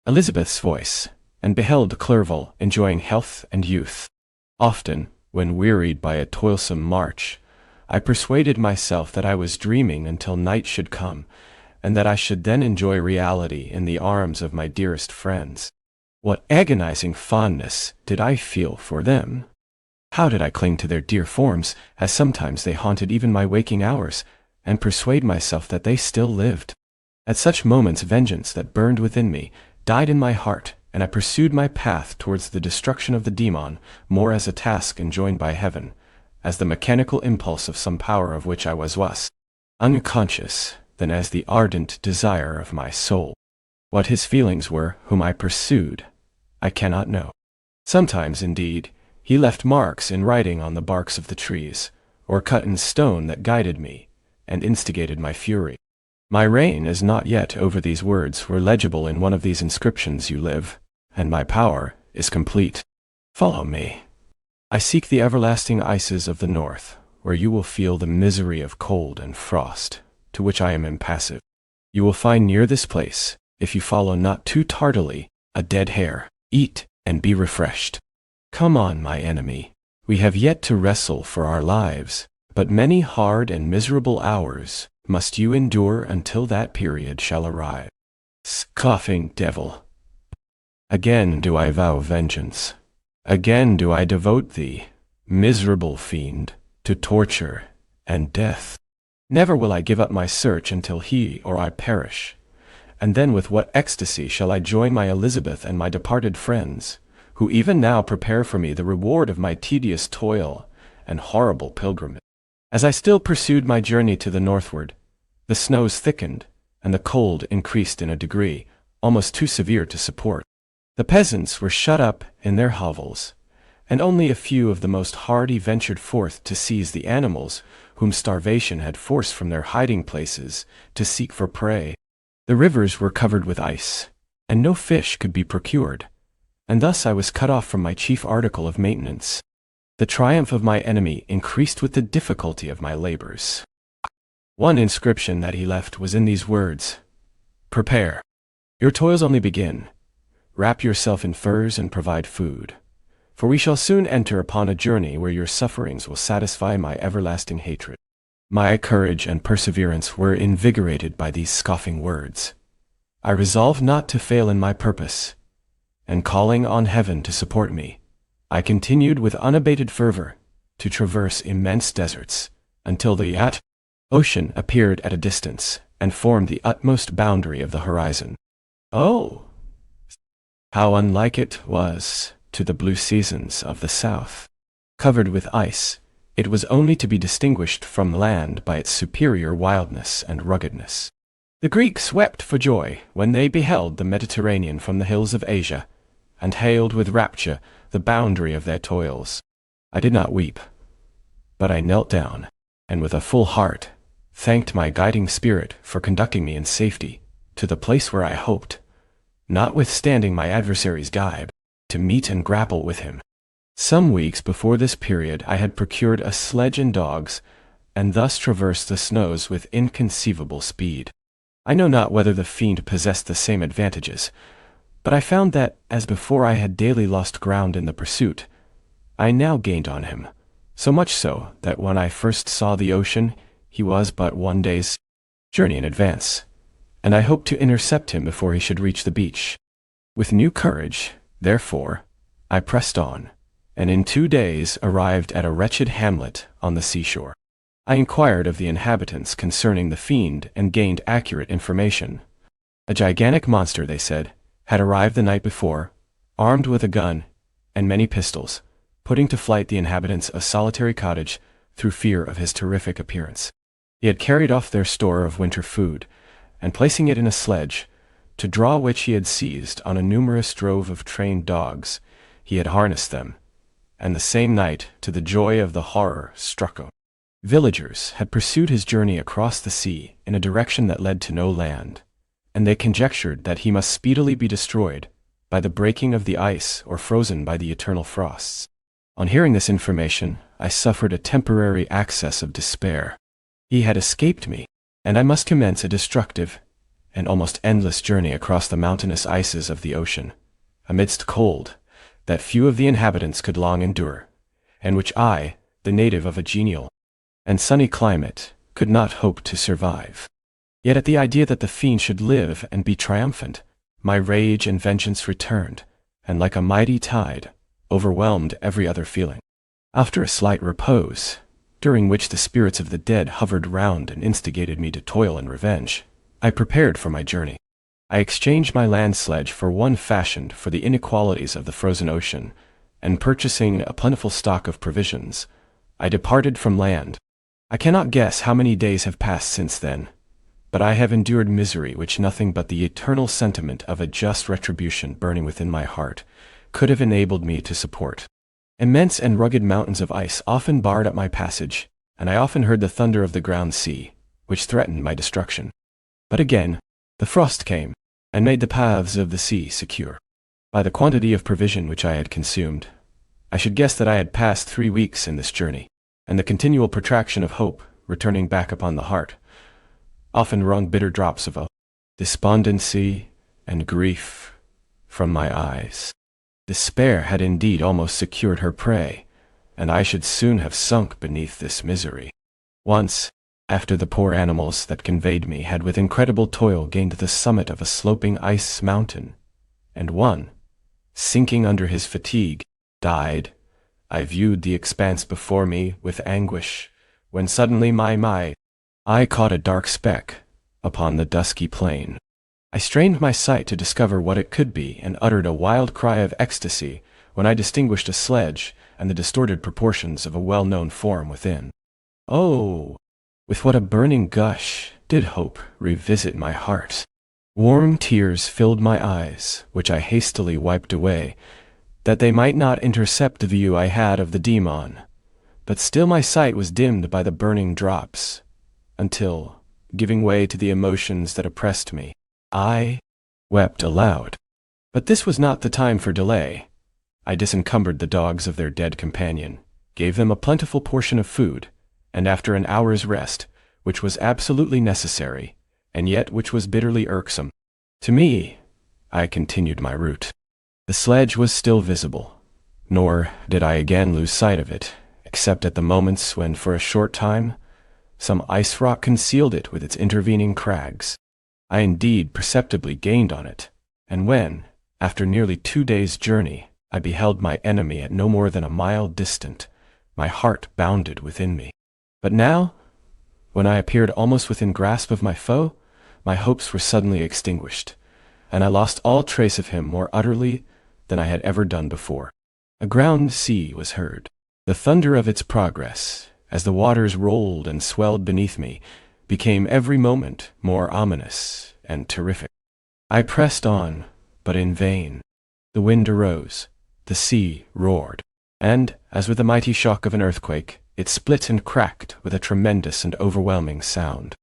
Elizabeth's voice, and beheld Clerval enjoying health and youth. Often, when wearied by a toilsome march, I persuaded myself that I was dreaming until night should come, and that I should then enjoy reality in the arms of my dearest friends. What agonizing fondness did I feel for them! How did I cling to their dear forms, as sometimes they haunted even my waking hours, and persuade myself that they still lived! At such moments vengeance that burned within me died in my heart, and I pursued my path towards the destruction of the demon more as a task enjoined by heaven, as the mechanical impulse of some power of which I was unconscious, than as the ardent desire of my soul. What his feelings were whom I pursued, I cannot know. Sometimes, indeed, he left marks in writing on the barks of the trees, or cut in stone that guided me, and instigated my fury. My reign is not yet over. These words were legible in one of these inscriptions: you live, and my power is complete. Follow me. I seek the everlasting ices of the north, where you will feel the misery of cold and frost, to which I am impassive. You will find near this place, if you follow not too tardily, a dead hare. Eat and be refreshed. Come on, my enemy. We have yet to wrestle for our lives, but many hard and miserable hours must you endure until that period shall arrive. Scoffing devil! Again do I vow vengeance. Again do I devote thee, miserable fiend, to torture and death. Never will I give up my search until he or I perish. And then with what ecstasy shall I join my Elizabeth and my departed friends, who even now prepare for me the reward of my tedious toil and horrible pilgrimage. As I still pursued my journey to the northward, the snows thickened, and the cold increased in a degree almost too severe to support. The peasants were shut up in their hovels, and only a few of the most hardy ventured forth to seize the animals whom starvation had forced from their hiding places to seek for prey. The rivers were covered with ice, and no fish could be procured, and thus I was cut off from my chief article of maintenance. The triumph of my enemy increased with the difficulty of my labors. One inscription that he left was in these words: "Prepare. Your toils only begin. Wrap yourself in furs and provide food, for we shall soon enter upon a journey where your sufferings will satisfy my everlasting hatred." My courage and perseverance were invigorated by these scoffing words. I resolved not to fail in my purpose, and calling on heaven to support me, I continued with unabated fervor to traverse immense deserts until the ocean appeared at a distance and formed the utmost boundary of the horizon. Oh, how unlike it was to the blue seasons of the south! Covered with ice, it was only to be distinguished from land by its superior wildness and ruggedness. The Greeks wept for joy when they beheld the Mediterranean from the hills of Asia, and hailed with rapture the boundary of their toils. I did not weep, but I knelt down, and with a full heart thanked my guiding spirit for conducting me in safety to the place where I hoped, notwithstanding my adversary's gibe, to meet and grapple with him. Some weeks before this period I had procured a sledge and dogs, and thus traversed the snows with inconceivable speed. I know not whether the fiend possessed the same advantages, but I found that, as before I had daily lost ground in the pursuit, I now gained on him, so much so that when I first saw the ocean he was but 1 day's journey in advance, and I hoped to intercept him before he should reach the beach. With new courage, therefore, I pressed on, and in 2 days arrived at a wretched hamlet on the seashore. I inquired of the inhabitants concerning the fiend and gained accurate information. A gigantic monster, they said, had arrived the night before, armed with a gun and many pistols, putting to flight the inhabitants of a solitary cottage through fear of his terrific appearance. He had carried off their store of winter food, and placing it in a sledge, to draw which he had seized on a numerous drove of trained dogs, he had harnessed them, and the same night, to the joy of the horror-struck villagers, had pursued his journey across the sea in a direction that led to no land, and they conjectured that he must speedily be destroyed by the breaking of the ice or frozen by the eternal frosts. On hearing this information, I suffered a temporary access of despair. He had escaped me, and I must commence a destructive and almost endless journey across the mountainous ices of the ocean, amidst cold that few of the inhabitants could long endure, and which I, the native of a genial and sunny climate, could not hope to survive. Yet at the idea that the fiend should live and be triumphant, my rage and vengeance returned, and like a mighty tide, overwhelmed every other feeling. After a slight repose, during which the spirits of the dead hovered round and instigated me to toil and revenge, I prepared for my journey. I exchanged my land sledge for one fashioned for the inequalities of the frozen ocean, and purchasing a plentiful stock of provisions, I departed from land. I cannot guess how many days have passed since then, but I have endured misery which nothing but the eternal sentiment of a just retribution burning within my heart could have enabled me to support. Immense and rugged mountains of ice often barred up my passage, and I often heard the thunder of the ground sea, which threatened my destruction. But again, the frost came, and made the paths of the sea secure. By the quantity of provision which I had consumed, I should guess that I had passed 3 weeks in this journey, and the continual protraction of hope, returning back upon the heart, often wrung bitter drops of despondency and grief from my eyes. Despair had indeed almost secured her prey, and I should soon have sunk beneath this misery. Once, after the poor animals that conveyed me had with incredible toil gained the summit of a sloping ice mountain, and one, sinking under his fatigue, died, I viewed the expanse before me with anguish, when suddenly my eye caught a dark speck upon the dusky plain. I strained my sight to discover what it could be and uttered a wild cry of ecstasy when I distinguished a sledge and the distorted proportions of a well-known form within. Oh, with what a burning gush did hope revisit my heart! Warm tears filled my eyes, which I hastily wiped away, that they might not intercept the view I had of the demon. But still my sight was dimmed by the burning drops, until, giving way to the emotions that oppressed me, I wept aloud. But this was not the time for delay. I disencumbered the dogs of their dead companion, gave them a plentiful portion of food, and after an hour's rest, which was absolutely necessary, and yet which was bitterly irksome to me, I continued my route. The sledge was still visible, nor did I again lose sight of it, except at the moments when, for a short time, some ice rock concealed it with its intervening crags. I indeed perceptibly gained on it, and when, after nearly 2 days' journey, I beheld my enemy at no more than a mile distant, my heart bounded within me. But now, when I appeared almost within grasp of my foe, my hopes were suddenly extinguished, and I lost all trace of him more utterly than I had ever done before. A ground sea was heard. The thunder of its progress, as the waters rolled and swelled beneath me, became every moment more ominous and terrific. I pressed on, but in vain. The wind arose, the sea roared, and, as with the mighty shock of an earthquake, it split and cracked with a tremendous and overwhelming sound.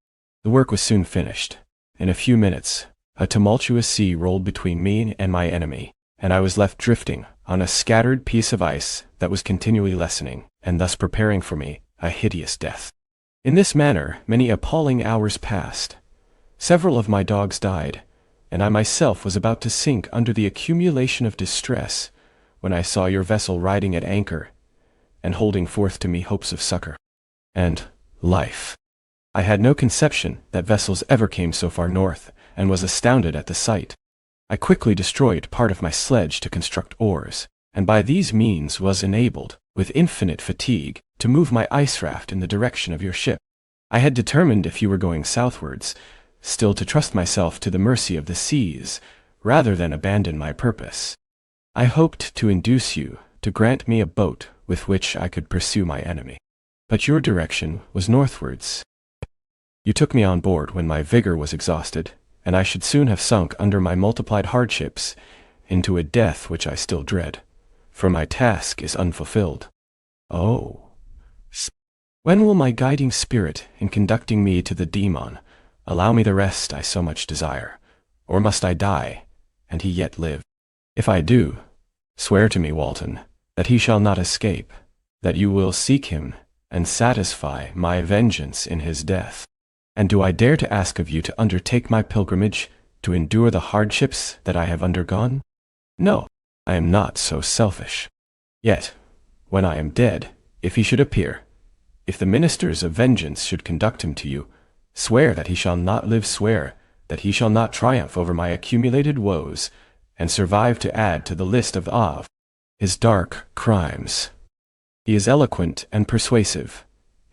The work was soon finished. In a few minutes, a tumultuous sea rolled between me and my enemy, and I was left drifting on a scattered piece of ice that was continually lessening, and thus preparing for me a hideous death. In this manner, many appalling hours passed. Several of my dogs died, and I myself was about to sink under the accumulation of distress when I saw your vessel riding at anchor and holding forth to me hopes of succor and life. I had no conception that vessels ever came so far north, and was astounded at the sight. I quickly destroyed part of my sledge to construct oars, and by these means was enabled, with infinite fatigue, to move my ice raft in the direction of your ship. I had determined, if you were going southwards, still to trust myself to the mercy of the seas, rather than abandon my purpose. I hoped to induce you to grant me a boat with which I could pursue my enemy. But your direction was northwards. You took me on board when my vigor was exhausted, and I should soon have sunk under my multiplied hardships into a death which I still dread, for my task is unfulfilled. Oh, when will my guiding spirit, in conducting me to the demon, allow me the rest I so much desire? Or must I die, and he yet live? If I do, swear to me, Walton, that he shall not escape, that you will seek him and satisfy my vengeance in his death. And do I dare to ask of you to undertake my pilgrimage, to endure the hardships that I have undergone? No, I am not so selfish. Yet, when I am dead, if he should appear, if the ministers of vengeance should conduct him to you, swear that he shall not live, swear that he shall not triumph over my accumulated woes, and survive to add to the list of his dark crimes. He is eloquent and persuasive,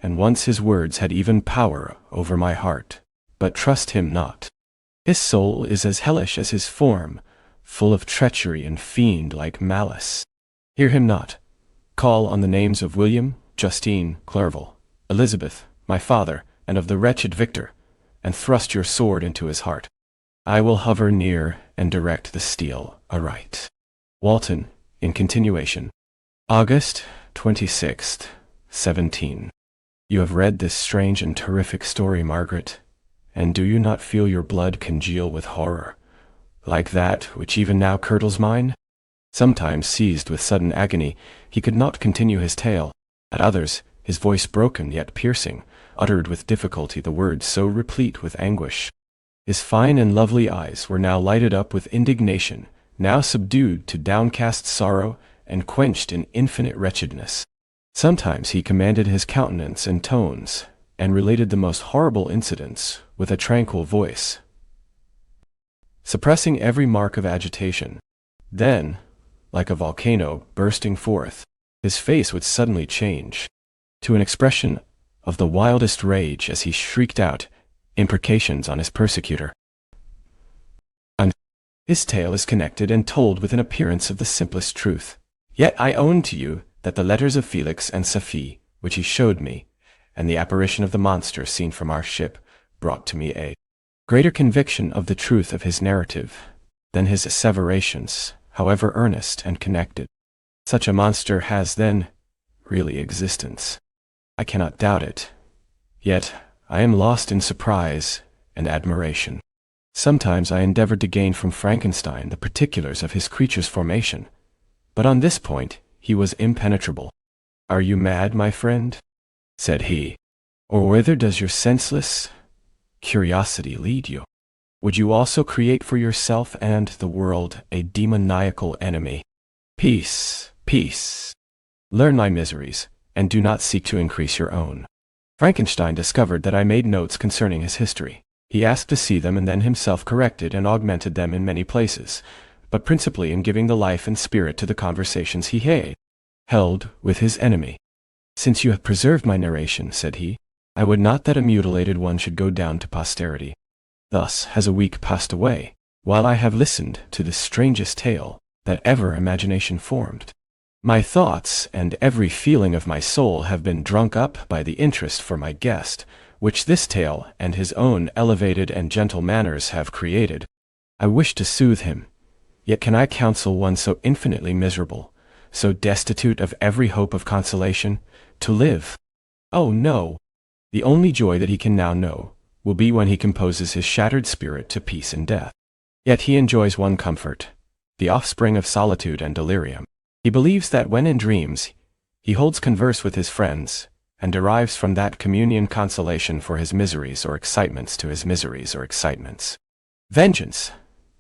and once his words had even power over my heart. But trust him not. His soul is as hellish as his form, full of treachery and fiend-like malice. Hear him not. Call on the names of William, Justine, Clerval, Elizabeth, my father, and of the wretched Victor, and thrust your sword into his heart. I will hover near and direct the steel aright. Walton, in continuation. August 26th, 17. You have read this strange and terrific story, Margaret, and do you not feel your blood congeal with horror, like that which even now curdles mine? Sometimes, seized with sudden agony, he could not continue his tale. At others, his voice broken yet piercing, uttered with difficulty the words so replete with anguish. His fine and lovely eyes were now lighted up with indignation, now subdued to downcast sorrow, and quenched in infinite wretchedness. Sometimes he commanded his countenance and tones, and related the most horrible incidents with a tranquil voice, suppressing every mark of agitation. Then, like a volcano bursting forth, his face would suddenly change to an expression of the wildest rage as he shrieked out imprecations on his persecutor. And his tale is connected and told with an appearance of the simplest truth. Yet I own to you that the letters of Felix and Safie, which he showed me, and the apparition of the monster seen from our ship, brought to me a greater conviction of the truth of his narrative than his asseverations, however earnest and connected. Such a monster has, then, really existence. I cannot doubt it. Yet I am lost in surprise and admiration. Sometimes I endeavored to gain from Frankenstein the particulars of his creature's formation, but on this point he was impenetrable. "Are you mad, my friend?" said he. "Or whither does your senseless curiosity lead you? Would you also create for yourself and the world a demoniacal enemy? Peace, peace. Learn my miseries, and do not seek to increase your own." Frankenstein discovered that I made notes concerning his history. He asked to see them and then himself corrected and augmented them in many places, but principally in giving the life and spirit to the conversations he held with his enemy. "Since you have preserved my narration," said he, "I would not that a mutilated one should go down to posterity. Thus has a week passed away, while I have listened to the strangest tale that ever imagination formed. My thoughts and every feeling of my soul have been drunk up by the interest for my guest, which this tale and his own elevated and gentle manners have created. I wish to soothe him, yet can I counsel one so infinitely miserable, so destitute of every hope of consolation, to live? Oh no! The only joy that he can now know will be when he composes his shattered spirit to peace and death. Yet he enjoys one comfort, the offspring of solitude and delirium. He believes that when in dreams he holds converse with his friends, and derives from that communion consolation for his miseries or excitements to his miseries or excitements. Vengeance,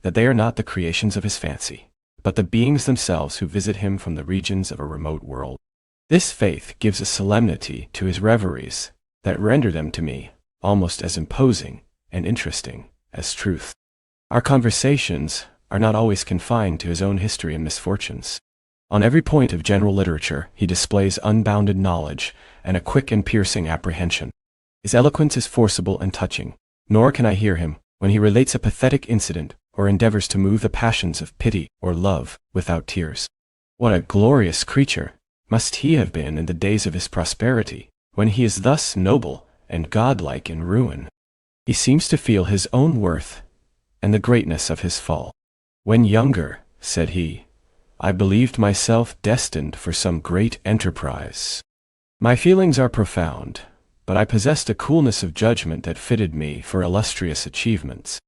that they are not the creations of his fancy, but the beings themselves who visit him from the regions of a remote world. This faith gives a solemnity to his reveries that render them to me almost as imposing and interesting as truth. Our conversations are not always confined to his own history and misfortunes. On every point of general literature he displays unbounded knowledge and a quick and piercing apprehension. His eloquence is forcible and touching, nor can I hear him when he relates a pathetic incident or endeavors to move the passions of pity or love without tears. What a glorious creature must he have been in the days of his prosperity, when he is thus noble and godlike in ruin. He seems to feel his own worth and the greatness of his fall. "When younger," said he, "I believed myself destined for some great enterprise. My feelings are profound, but I possessed a coolness of judgment that fitted me for illustrious achievements.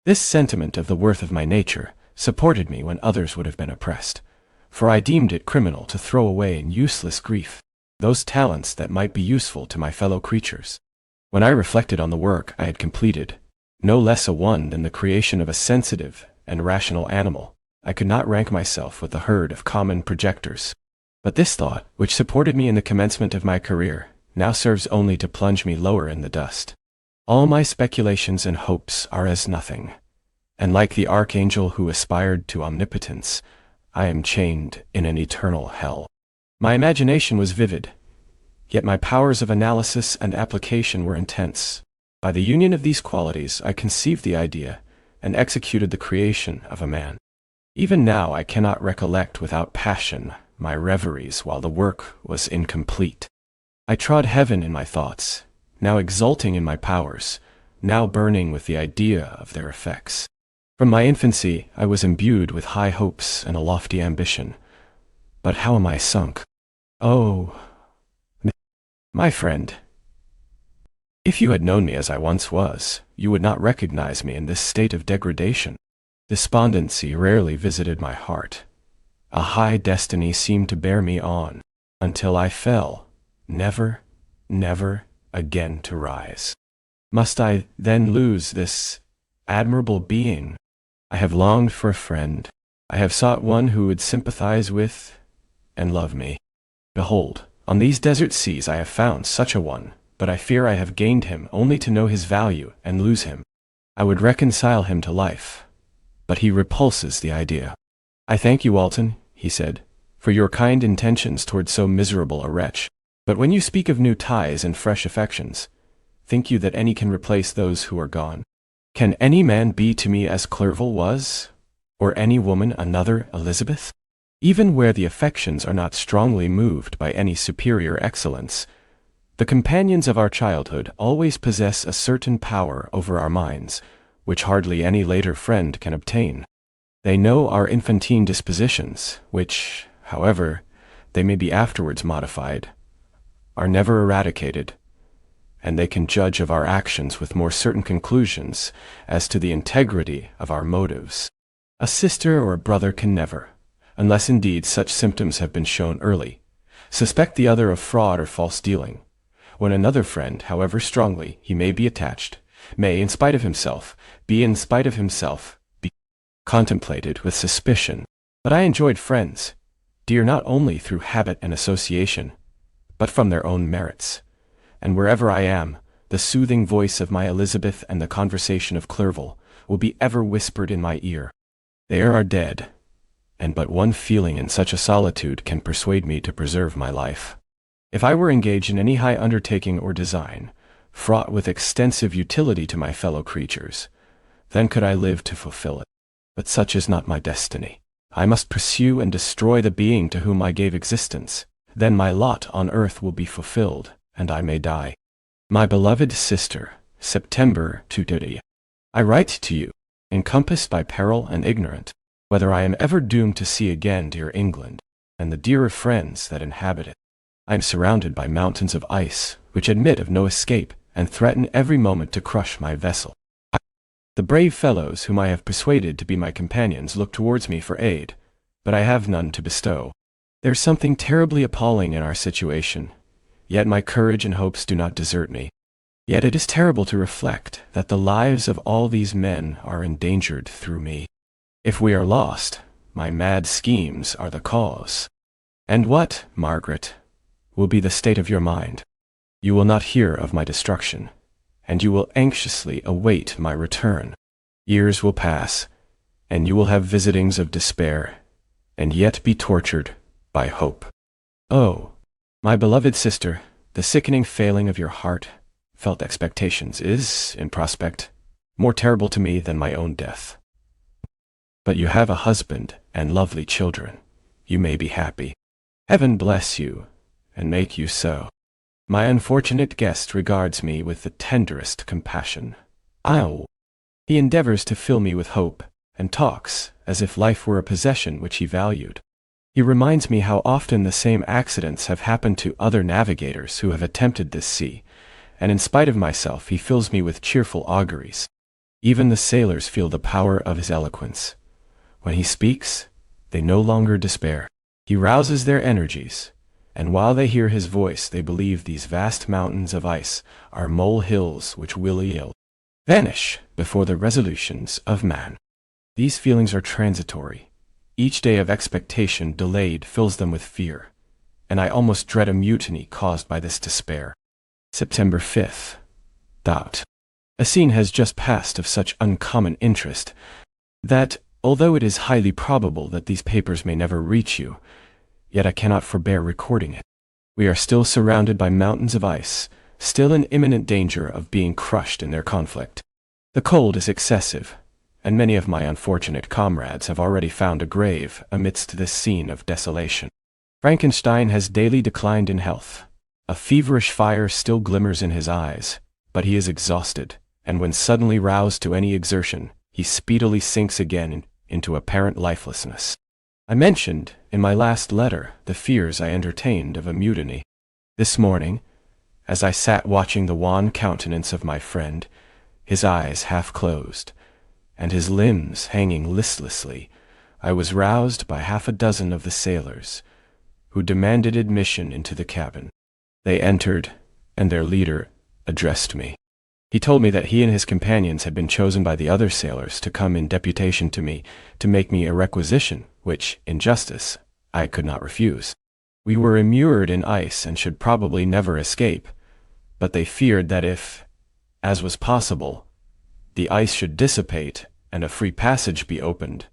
This sentiment of the worth of my nature supported me when others would have been oppressed, for I deemed it criminal to throw away in useless grief those talents that might be useful to my fellow creatures. When I reflected on the work I had completed, no less a one than the creation of a sensitive and rational animal, I could not rank myself with the herd of common projectors. But this thought, which supported me in the commencement of my career, now serves only to plunge me lower in the dust. All my speculations and hopes are as nothing, and like the archangel who aspired to omnipotence, I am chained in an eternal hell. My imagination was vivid, yet my powers of analysis and application were intense. By the union of these qualities I conceived the idea and executed the creation of a man. Even now I cannot recollect without passion my reveries while the work was incomplete. I trod heaven in my thoughts, now exulting in my powers, now burning with the idea of their effects. From my infancy I was imbued with high hopes and a lofty ambition. But how am I sunk? Oh, my friend, if you had known me as I once was, you would not recognize me in this state of degradation. Despondency rarely visited my heart. A high destiny seemed to bear me on, until I fell, never, never again to rise. Must I then lose this admirable being? I have longed for a friend. I have sought one who would sympathize with and love me. Behold, on these desert seas I have found such a one, but I fear I have gained him only to know his value and lose him. I would reconcile him to life, but he repulses the idea. I thank you, Walton, he said, for your kind intentions toward so miserable a wretch. But when you speak of new ties and fresh affections, think you that any can replace those who are gone? Can any man be to me as Clerval was, or any woman another Elizabeth? Even where the affections are not strongly moved by any superior excellence, the companions of our childhood always possess a certain power over our minds, which hardly any later friend can obtain. They know our infantine dispositions, which, however they may be afterwards modified, are never eradicated, and they can judge of our actions with more certain conclusions as to the integrity of our motives. A sister or a brother can never, unless indeed such symptoms have been shown early, suspect the other of fraud or false dealing, when another friend, however strongly he may be attached, may, in spite of himself, be contemplated with suspicion. But I enjoyed friends, dear not only through habit and association, but from their own merits. And wherever I am, the soothing voice of my Elizabeth and the conversation of Clerval will be ever whispered in my ear. They are dead, and but one feeling in such a solitude can persuade me to preserve my life. If I were engaged in any high undertaking or design, fraught with extensive utility to my fellow creatures, then could I live to fulfill it. But such is not my destiny. I must pursue and destroy the being to whom I gave existence. Then my lot on earth will be fulfilled, and I may die. My beloved sister, September 2. I write to you, encompassed by peril and ignorant, whether I am ever doomed to see again dear England, and the dearer friends that inhabit it. I am surrounded by mountains of ice, which admit of no escape, and threaten every moment to crush my vessel. The brave fellows whom I have persuaded to be my companions look towards me for aid, but I have none to bestow. There's something terribly appalling in our situation, yet my courage and hopes do not desert me. Yet it is terrible to reflect that the lives of all these men are endangered through me. If we are lost, my mad schemes are the cause. And what, Margaret, will be the state of your mind? You will not hear of my destruction, and you will anxiously await my return. Years will pass, and you will have visitings of despair, and yet be tortured by hope. Oh, my beloved sister, the sickening failing of your heart-felt expectations is, in prospect, more terrible to me than my own death. But you have a husband and lovely children. You may be happy. Heaven bless you, and make you so. My unfortunate guest regards me with the tenderest compassion. He endeavors to fill me with hope, and talks as if life were a possession which he valued. He reminds me how often the same accidents have happened to other navigators who have attempted this sea, and in spite of myself he fills me with cheerful auguries. Even the sailors feel the power of his eloquence. When he speaks, they no longer despair. He rouses their energies, and while they hear his voice, they believe these vast mountains of ice are molehills which will vanish before the resolutions of man. These feelings are transitory. Each day of expectation delayed fills them with fear, and I almost dread a mutiny caused by this despair. September 5th. A scene has just passed of such uncommon interest that, although it is highly probable that these papers may never reach you, yet I cannot forbear recording it. We are still surrounded by mountains of ice, still in imminent danger of being crushed in their conflict. The cold is excessive, and many of my unfortunate comrades have already found a grave amidst this scene of desolation. Frankenstein has daily declined in health. A feverish fire still glimmers in his eyes, but he is exhausted, and when suddenly roused to any exertion, he speedily sinks again into apparent lifelessness. I mentioned, in my last letter, the fears I entertained of a mutiny. This morning, as I sat watching the wan countenance of my friend, his eyes half closed, and his limbs hanging listlessly, I was roused by half a dozen of the sailors, who demanded admission into the cabin. They entered, and their leader addressed me. He told me that he and his companions had been chosen by the other sailors to come in deputation to me to make me a requisition, which, in justice, I could not refuse. We were immured in ice and should probably never escape, but they feared that if, as was possible, the ice should dissipate and a free passage be opened,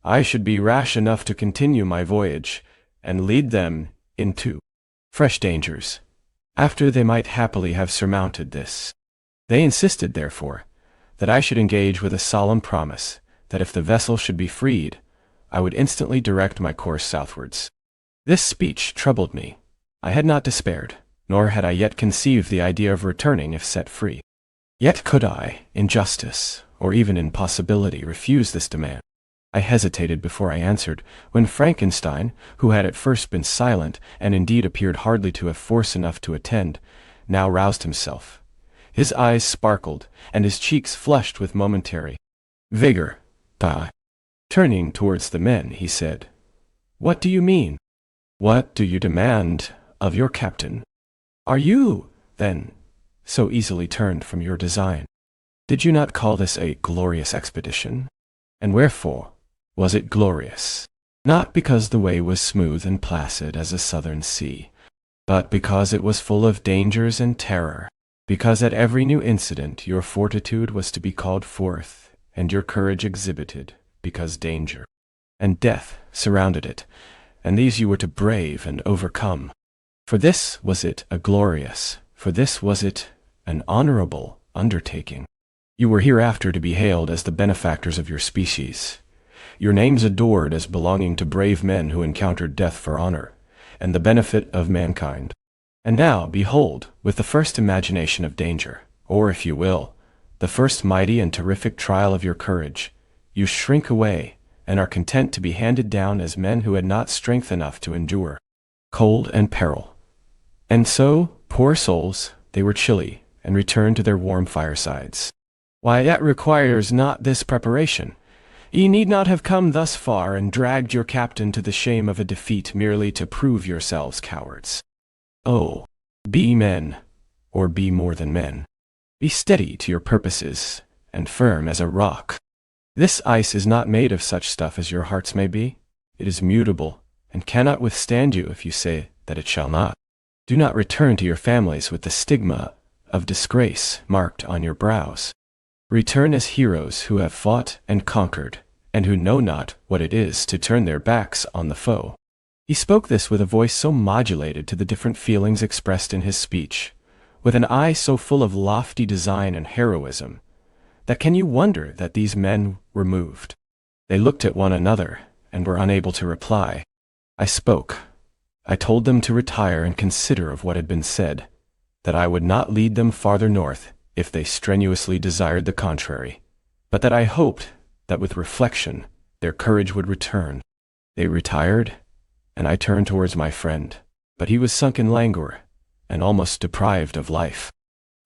I should be rash enough to continue my voyage and lead them into fresh dangers, after they might happily have surmounted this. They insisted, therefore, that I should engage with a solemn promise that if the vessel should be freed, I would instantly direct my course southwards. This speech troubled me. I had not despaired, nor had I yet conceived the idea of returning if set free. Yet could I, in justice, or even in possibility, refuse this demand? I hesitated before I answered, when Frankenstein, who had at first been silent, and indeed appeared hardly to have force enough to attend, now roused himself. His eyes sparkled, and his cheeks flushed with momentary vigor. Turning towards the men, he said, "What do you mean? What do you demand of your captain? Are you, then, so easily turned from your design? Did you not call this a glorious expedition? And wherefore was it glorious? Not because the way was smooth and placid as a southern sea, but because it was full of dangers and terror, because at every new incident your fortitude was to be called forth, and your courage exhibited, because danger and death surrounded it, and these you were to brave and overcome. For this was it a glorious, for this was it an honorable undertaking. You were hereafter to be hailed as the benefactors of your species, your names adored as belonging to brave men who encountered death for honor, and the benefit of mankind. And now, behold, with the first imagination of danger, or, if you will, the first mighty and terrific trial of your courage, you shrink away, and are content to be handed down as men who had not strength enough to endure cold and peril. And so, poor souls, they were chilly, and returned to their warm firesides. Why, that requires not this preparation. Ye need not have come thus far and dragged your captain to the shame of a defeat merely to prove yourselves cowards. Oh, be men, or be more than men. Be steady to your purposes, and firm as a rock. This ice is not made of such stuff as your hearts may be. It is mutable, and cannot withstand you if you say that it shall not. Do not return to your families with the stigma of disgrace marked on your brows. Return as heroes who have fought and conquered, and who know not what it is to turn their backs on the foe." He spoke this with a voice so modulated to the different feelings expressed in his speech, with an eye so full of lofty design and heroism, that can you wonder that these men were moved? They looked at one another, and were unable to reply. I spoke. I told them to retire and consider of what had been said, that I would not lead them farther north if they strenuously desired the contrary, but that I hoped that with reflection their courage would return. They retired, and I turned towards my friend, but he was sunk in languor, and almost deprived of life.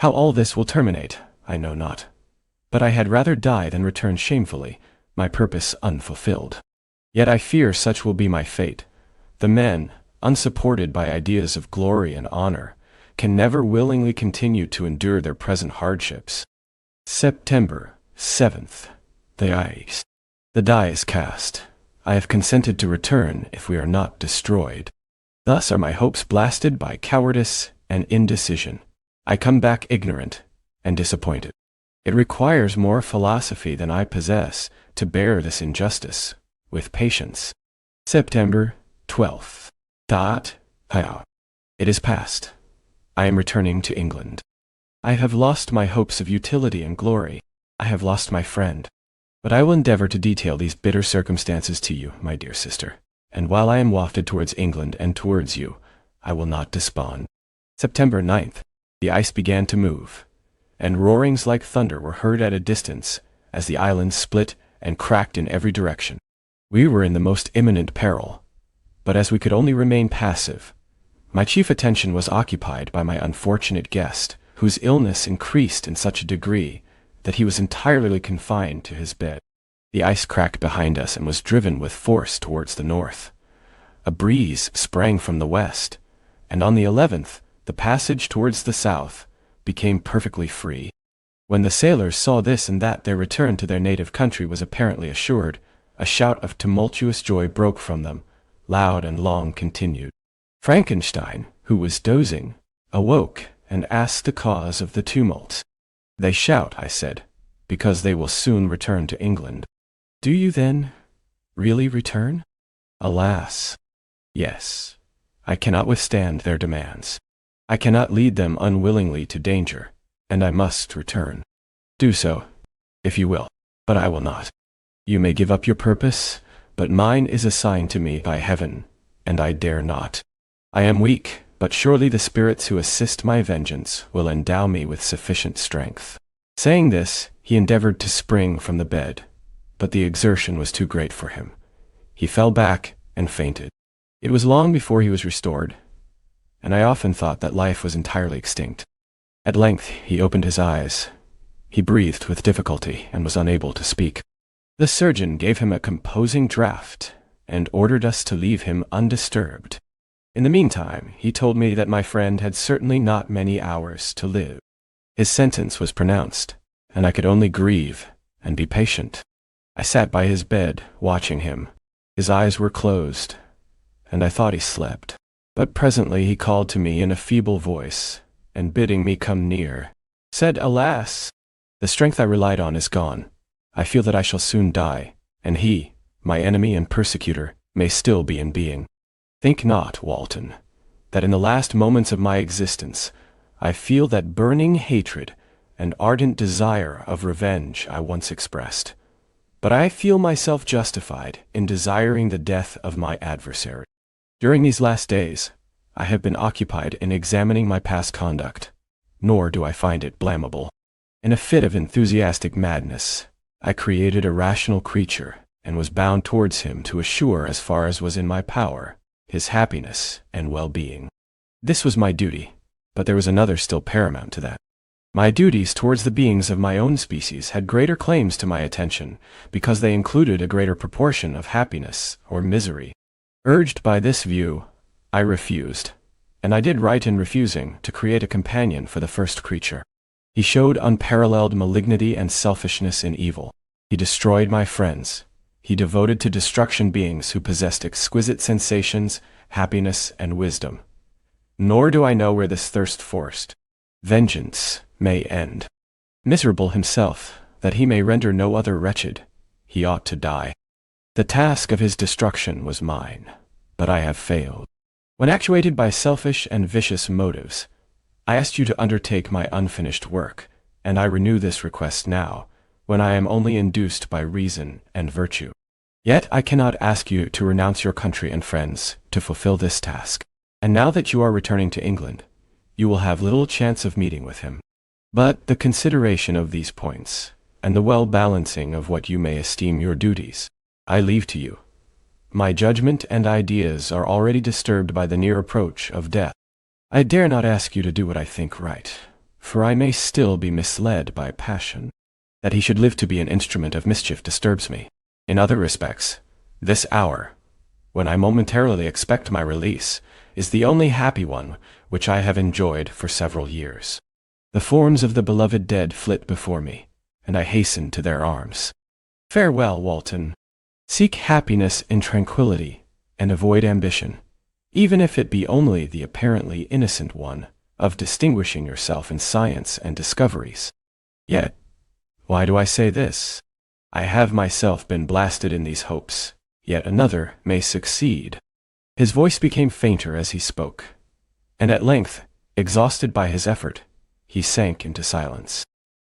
How all this will terminate, I know not, but I had rather die than return shamefully, my purpose unfulfilled. Yet I fear such will be my fate. The men, unsupported by ideas of glory and honor, can never willingly continue to endure their present hardships. September 7th. The die is cast. I have consented to return if we are not destroyed. Thus are my hopes blasted by cowardice and indecision. I come back ignorant and disappointed. It requires more philosophy than I possess to bear this injustice with patience. September 12th. It is past. I am returning to England. I have lost my hopes of utility and glory. I have lost my friend. But I will endeavor to detail these bitter circumstances to you, my dear sister, and while I am wafted towards England and towards you, I will not despond. September 9th. The ice began to move, and roarings like thunder were heard at a distance as the island split and cracked in every direction. We were in the most imminent peril, but as we could only remain passive, my chief attention was occupied by my unfortunate guest, whose illness increased in such a degree that he was entirely confined to his bed. The ice cracked behind us and was driven with force towards the north. A breeze sprang from the west, and on the 11th, the passage towards the south became perfectly free. When the sailors saw this and that their return to their native country was apparently assured, a shout of tumultuous joy broke from them, loud and long continued. Frankenstein, who was dozing, awoke and asked the cause of the tumult. They shout, I said, because they will soon return to England. Do you then really return? Alas, yes. I cannot withstand their demands. I cannot lead them unwillingly to danger, and I must return. Do so, if you will, but I will not. You may give up your purpose, but mine is assigned to me by heaven, and I dare not. I am weak, but surely the spirits who assist my vengeance will endow me with sufficient strength. Saying this, he endeavored to spring from the bed, but the exertion was too great for him. He fell back and fainted. It was long before he was restored, and I often thought that life was entirely extinct. At length he opened his eyes. He breathed with difficulty and was unable to speak. The surgeon gave him a composing draught and ordered us to leave him undisturbed. In the meantime, he told me that my friend had certainly not many hours to live. His sentence was pronounced, and I could only grieve and be patient. I sat by his bed, watching him. His eyes were closed, and I thought he slept. But presently he called to me in a feeble voice, and bidding me come near, said, "Alas! The strength I relied on is gone. I feel that I shall soon die, and he, my enemy and persecutor, may still be in being. Think not, Walton, that in the last moments of my existence I feel that burning hatred and ardent desire of revenge I once expressed, but I feel myself justified in desiring the death of my adversary. During these last days, I have been occupied in examining my past conduct, nor do I find it blamable. In a fit of enthusiastic madness, I created a rational creature and was bound towards him to assure, as far as was in my power, his happiness and well-being. This was my duty, but there was another still paramount to that. My duties towards the beings of my own species had greater claims to my attention because they included a greater proportion of happiness or misery. Urged by this view, I refused, and I did right in refusing to create a companion for the first creature. He showed unparalleled malignity and selfishness in evil. He destroyed my friends. He devoted to destruction beings who possessed exquisite sensations, happiness, and wisdom. Nor do I know where this thirst forced vengeance may end. Miserable himself, that he may render no other wretched, he ought to die. The task of his destruction was mine, but I have failed. When actuated by selfish and vicious motives, I asked you to undertake my unfinished work, and I renew this request now, when I am only induced by reason and virtue. Yet I cannot ask you to renounce your country and friends to fulfill this task, and now that you are returning to England, you will have little chance of meeting with him. But the consideration of these points, and the well-balancing of what you may esteem your duties, I leave to you. My judgment and ideas are already disturbed by the near approach of death. I dare not ask you to do what I think right, for I may still be misled by passion. That he should live to be an instrument of mischief disturbs me. In other respects, this hour, when I momentarily expect my release, is the only happy one which I have enjoyed for several years. The forms of the beloved dead flit before me, and I hasten to their arms. Farewell, Walton. Seek happiness in tranquility, and avoid ambition, even if it be only the apparently innocent one of distinguishing yourself in science and discoveries. Yet, why do I say this? I have myself been blasted in these hopes, yet another may succeed. His voice became fainter as he spoke, and at length, exhausted by his effort, he sank into silence.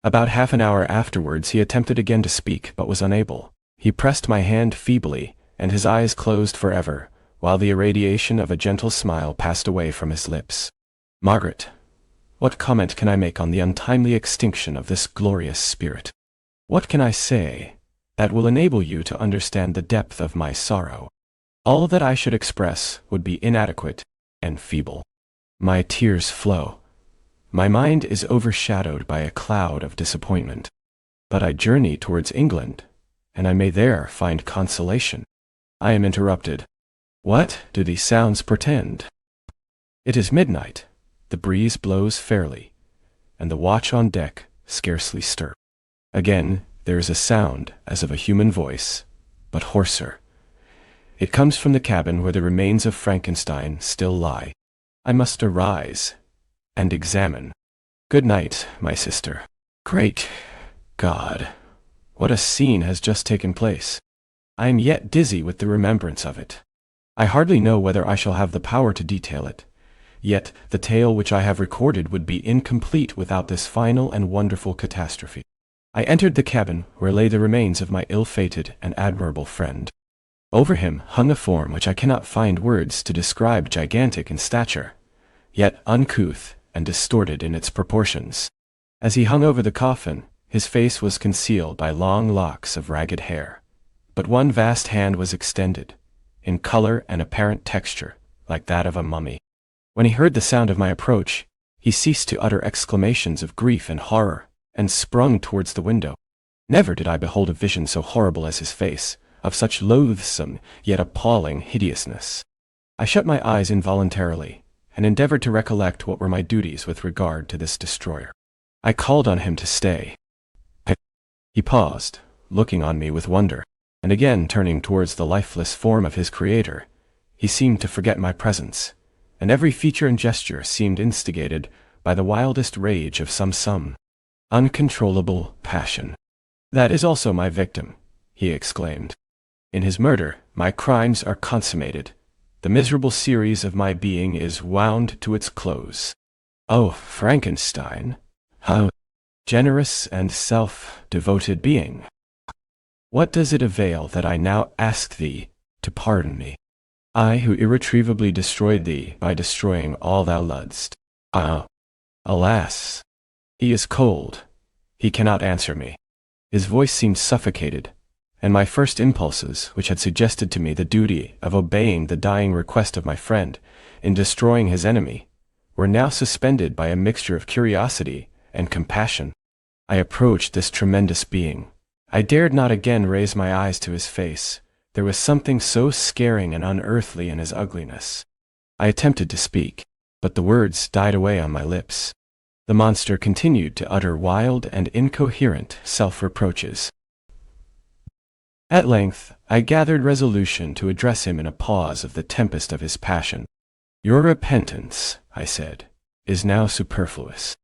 About half an hour afterwards he attempted again to speak, but was unable. He pressed my hand feebly, and his eyes closed forever, while the irradiation of a gentle smile passed away from his lips. Margaret, what comment can I make on the untimely extinction of this glorious spirit? What can I say that will enable you to understand the depth of my sorrow? All that I should express would be inadequate and feeble. My tears flow. My mind is overshadowed by a cloud of disappointment. But I journey towards England, and I may there find consolation. I am interrupted. What do these sounds portend? It is midnight. The breeze blows fairly, and the watch on deck scarcely stir. Again, there is a sound as of a human voice, but hoarser. It comes from the cabin where the remains of Frankenstein still lie. I must arise and examine. Good night, my sister. Great God, what a scene has just taken place. I am yet dizzy with the remembrance of it. I hardly know whether I shall have the power to detail it. Yet the tale which I have recorded would be incomplete without this final and wonderful catastrophe. I entered the cabin where lay the remains of my ill-fated and admirable friend. Over him hung a form which I cannot find words to describe, gigantic in stature, yet uncouth and distorted in its proportions. As he hung over the coffin, his face was concealed by long locks of ragged hair, but one vast hand was extended, in color and apparent texture, like that of a mummy. When he heard the sound of my approach, he ceased to utter exclamations of grief and horror, and sprung towards the window. Never did I behold a vision so horrible as his face, of such loathsome yet appalling hideousness. I shut my eyes involuntarily, and endeavored to recollect what were my duties with regard to this destroyer. I called on him to stay. He paused, looking on me with wonder, and again turning towards the lifeless form of his creator. He seemed to forget my presence, and every feature and gesture seemed instigated by the wildest rage of some uncontrollable passion. That is also my victim, he exclaimed. In his murder, my crimes are consummated. The miserable series of my being is wound to its close. Oh, Frankenstein, how generous and self-devoted being! What does it avail that I now ask thee to pardon me? I who irretrievably destroyed thee by destroying all thou lovedst. Ah, alas! He is cold. He cannot answer me. His voice seemed suffocated, and my first impulses, which had suggested to me the duty of obeying the dying request of my friend in destroying his enemy, were now suspended by a mixture of curiosity and compassion. I approached this tremendous being. I dared not again raise my eyes to his face. There was something so scaring and unearthly in his ugliness. I attempted to speak, but the words died away on my lips. The monster continued to utter wild and incoherent self-reproaches. At length, I gathered resolution to address him in a pause of the tempest of his passion. Your repentance, I said, is now superfluous.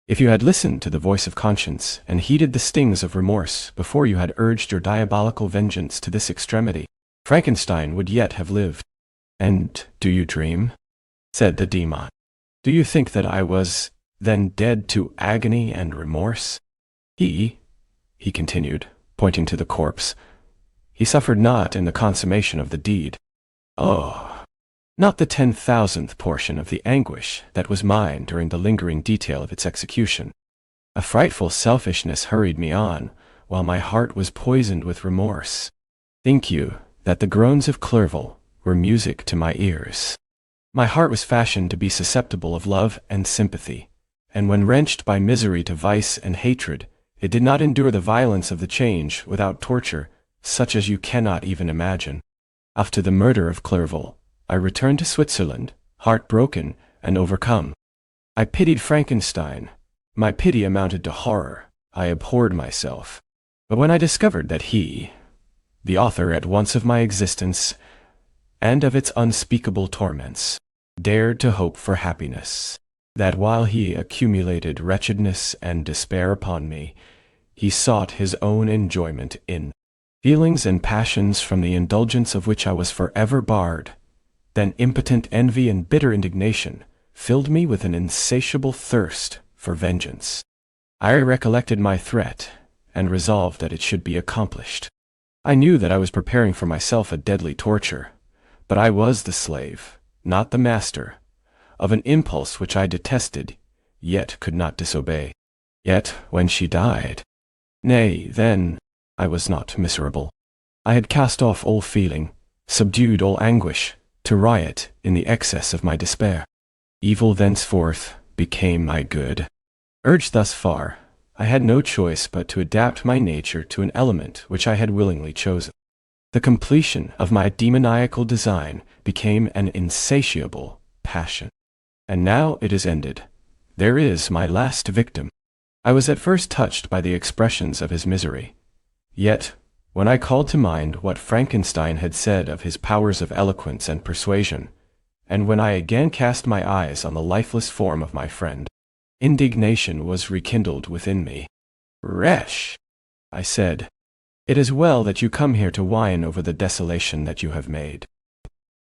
If you had listened to the voice of conscience and heeded the stings of remorse before you had urged your diabolical vengeance to this extremity, Frankenstein would yet have lived. And do you dream? Said the demon. Do you think that I was then dead to agony and remorse? He continued, pointing to the corpse, he suffered not in the consummation of the deed. Oh, not the 10,000th portion of the anguish that was mine during the lingering detail of its execution. A frightful selfishness hurried me on, while my heart was poisoned with remorse. Think you that the groans of Clerval were music to my ears? My heart was fashioned to be susceptible of love and sympathy, and when wrenched by misery to vice and hatred, it did not endure the violence of the change without torture, such as you cannot even imagine. After the murder of Clerval, I returned to Switzerland, heartbroken and overcome. I pitied Frankenstein. My pity amounted to horror. I abhorred myself. But when I discovered that he, the author at once of my existence and of its unspeakable torments, dared to hope for happiness, that while he accumulated wretchedness and despair upon me, he sought his own enjoyment in feelings and passions from the indulgence of which I was forever barred, then impotent envy and bitter indignation filled me with an insatiable thirst for vengeance. I recollected my threat and resolved that it should be accomplished. I knew that I was preparing for myself a deadly torture, but I was the slave, not the master, of an impulse which I detested, yet could not disobey. Yet when she died, nay, then, I was not miserable. I had cast off all feeling, subdued all anguish, to riot in the excess of my despair. Evil thenceforth became my good. Urged thus far, I had no choice but to adapt my nature to an element which I had willingly chosen. The completion of my demoniacal design became an insatiable passion. And now it is ended. There is my last victim. I was at first touched by the expressions of his misery. Yet, when I called to mind what Frankenstein had said of his powers of eloquence and persuasion, and when I again cast my eyes on the lifeless form of my friend, indignation was rekindled within me. "Wretch," I said, "it is well that you come here to whine over the desolation that you have made.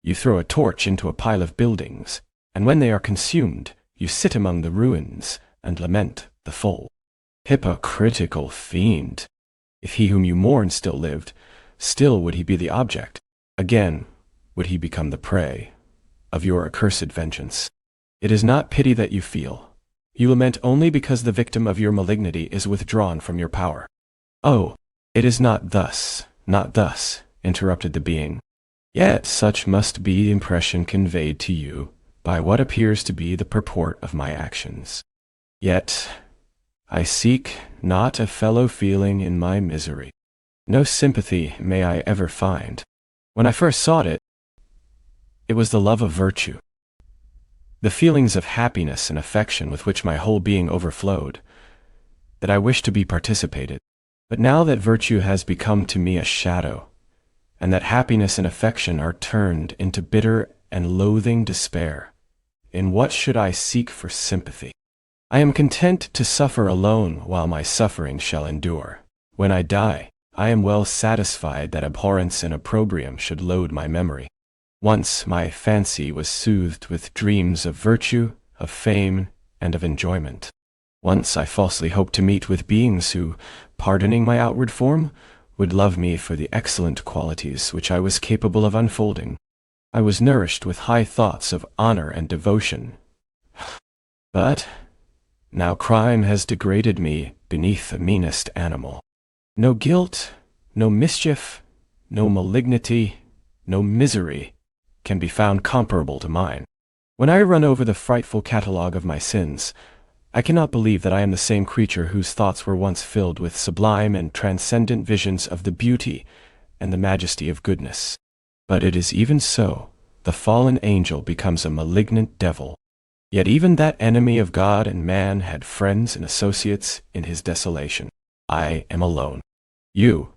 You throw a torch into a pile of buildings, and when they are consumed, you sit among the ruins and lament the fall. Hypocritical fiend! If he whom you mourn still lived, still would he be the object. Again would he become the prey of your accursed vengeance. It is not pity that you feel. You lament only because the victim of your malignity is withdrawn from your power." "Oh, it is not thus, interrupted the being. "Yet such must be the impression conveyed to you by what appears to be the purport of my actions. Yet I seek not a fellow feeling in my misery. No sympathy may I ever find. When I first sought it, it was the love of virtue, the feelings of happiness and affection with which my whole being overflowed, that I wished to be participated. But now that virtue has become to me a shadow, and that happiness and affection are turned into bitter and loathing despair, in what should I seek for sympathy? I am content to suffer alone while my suffering shall endure. When I die, I am well satisfied that abhorrence and opprobrium should load my memory. Once my fancy was soothed with dreams of virtue, of fame, and of enjoyment. Once I falsely hoped to meet with beings who, pardoning my outward form, would love me for the excellent qualities which I was capable of unfolding. I was nourished with high thoughts of honor and devotion. But now crime has degraded me beneath the meanest animal. No guilt, no mischief, no malignity, no misery can be found comparable to mine. When I run over the frightful catalogue of my sins, I cannot believe that I am the same creature whose thoughts were once filled with sublime and transcendent visions of the beauty and the majesty of goodness. But it is even so, the fallen angel becomes a malignant devil. Yet even that enemy of God and man had friends and associates in his desolation. I am alone. You,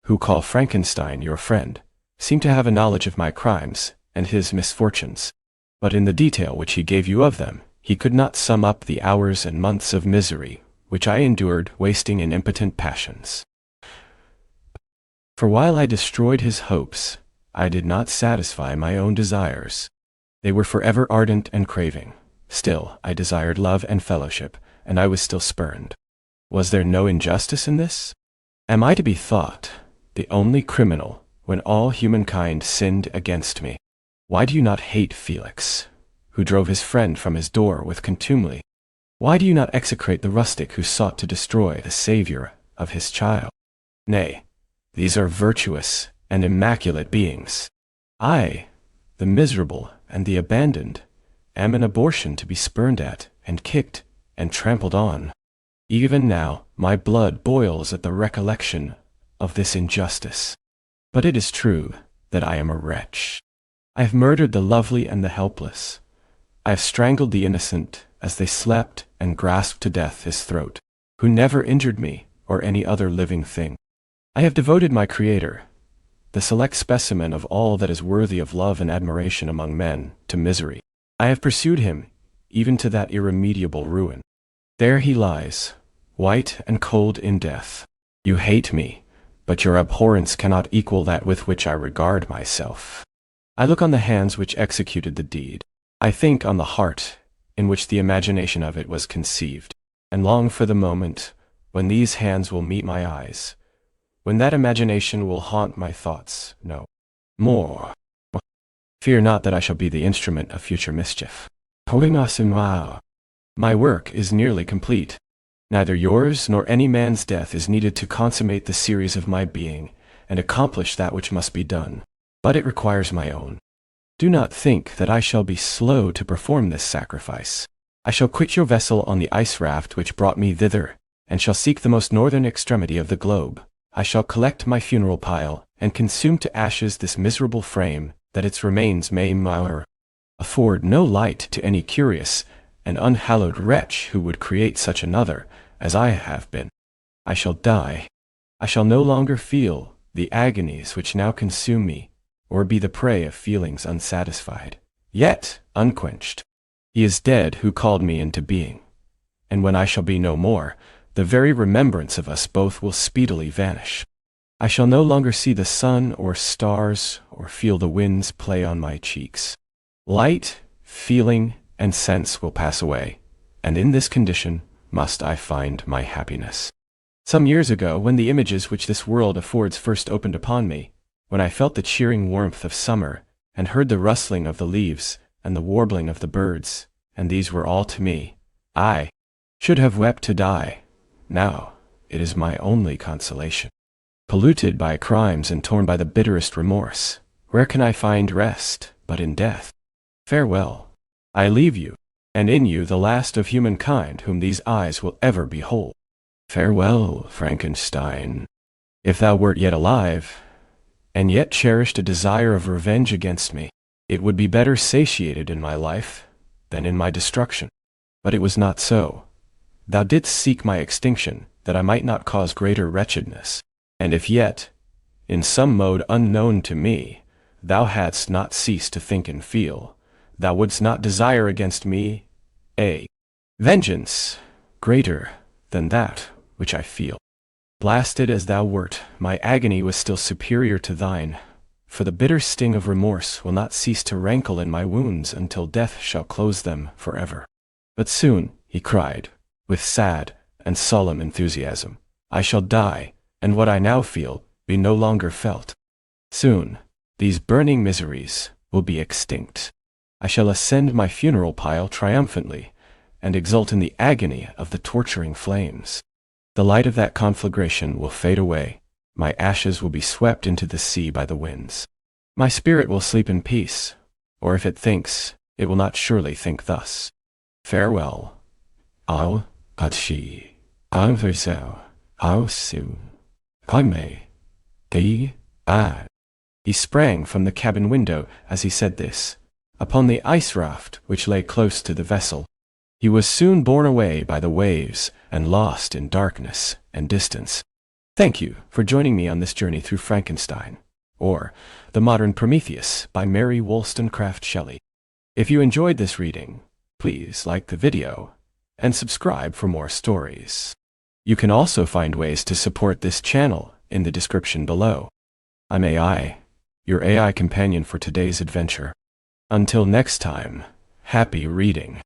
who call Frankenstein your friend, seem to have a knowledge of my crimes and his misfortunes. But in the detail which he gave you of them, he could not sum up the hours and months of misery which I endured wasting in impotent passions. For while I destroyed his hopes, I did not satisfy my own desires. They were forever ardent and craving. Still, I desired love and fellowship, and I was still spurned. Was there no injustice in this? Am I to be thought the only criminal when all humankind sinned against me? Why do you not hate Felix, who drove his friend from his door with contumely? Why do you not execrate the rustic who sought to destroy the Savior of his child? Nay, these are virtuous and immaculate beings. I, the miserable and the abandoned, am an abortion to be spurned at and kicked and trampled on. Even now my blood boils at the recollection of this injustice. But it is true that I am a wretch. I have murdered the lovely and the helpless. I have strangled the innocent as they slept and grasped to death his throat, who never injured me or any other living thing. I have devoted my Creator, the select specimen of all that is worthy of love and admiration among men, to misery. I have pursued him, even to that irremediable ruin. There he lies, white and cold in death. You hate me, but your abhorrence cannot equal that with which I regard myself. I look on the hands which executed the deed. I think on the heart in which the imagination of it was conceived, and long for the moment when these hands will meet my eyes, when that imagination will haunt my thoughts no more. Fear not that I shall be the instrument of future mischief. My work is nearly complete. Neither yours nor any man's death is needed to consummate the series of my being and accomplish that which must be done, but it requires my own. Do not think that I shall be slow to perform this sacrifice. I shall quit your vessel on the ice raft which brought me thither, and shall seek the most northern extremity of the globe. I shall collect my funeral pile, and consume to ashes this miserable frame, that its remains may afford no light to any curious and unhallowed wretch who would create such another as I have been. I shall die. I shall no longer feel the agonies which now consume me, or be the prey of feelings unsatisfied, yet unquenched. He is dead who called me into being, and when I shall be no more, the very remembrance of us both will speedily vanish. I shall no longer see the sun or stars or feel the winds play on my cheeks. Light, feeling, and sense will pass away, and in this condition must I find my happiness. Some years ago, when the images which this world affords first opened upon me, when I felt the cheering warmth of summer, and heard the rustling of the leaves and the warbling of the birds, and these were all to me, I should have wept to die. Now it is my only consolation. Polluted by crimes and torn by the bitterest remorse, where can I find rest but in death? Farewell. I leave you, and in you the last of humankind whom these eyes will ever behold. Farewell, Frankenstein. If thou wert yet alive, and yet cherished a desire of revenge against me, it would be better satiated in my life than in my destruction. But it was not so. Thou didst seek my extinction, that I might not cause greater wretchedness. And if yet, in some mode unknown to me, thou hadst not ceased to think and feel, thou wouldst not desire against me a vengeance greater than that which I feel. Blasted as thou wert, my agony was still superior to thine, for the bitter sting of remorse will not cease to rankle in my wounds until death shall close them forever. But soon, he cried, with sad and solemn enthusiasm, I shall die, and what I now feel be no longer felt. Soon, these burning miseries will be extinct. I shall ascend my funeral pile triumphantly, and exult in the agony of the torturing flames. The light of that conflagration will fade away. My ashes will be swept into the sea by the winds. My spirit will sleep in peace, or if it thinks, it will not surely think thus. Farewell. I'll Adshi. I'll soon. He sprang from the cabin window as he said this, upon the ice raft which lay close to the vessel. He was soon borne away by the waves and lost in darkness and distance. Thank you for joining me on this journey through Frankenstein, or The Modern Prometheus by Mary Shelley. If you enjoyed this reading, please like the video and subscribe for more stories. You can also find ways to support this channel in the description below. I'm AI, your AI companion for today's adventure. Until next time, happy reading.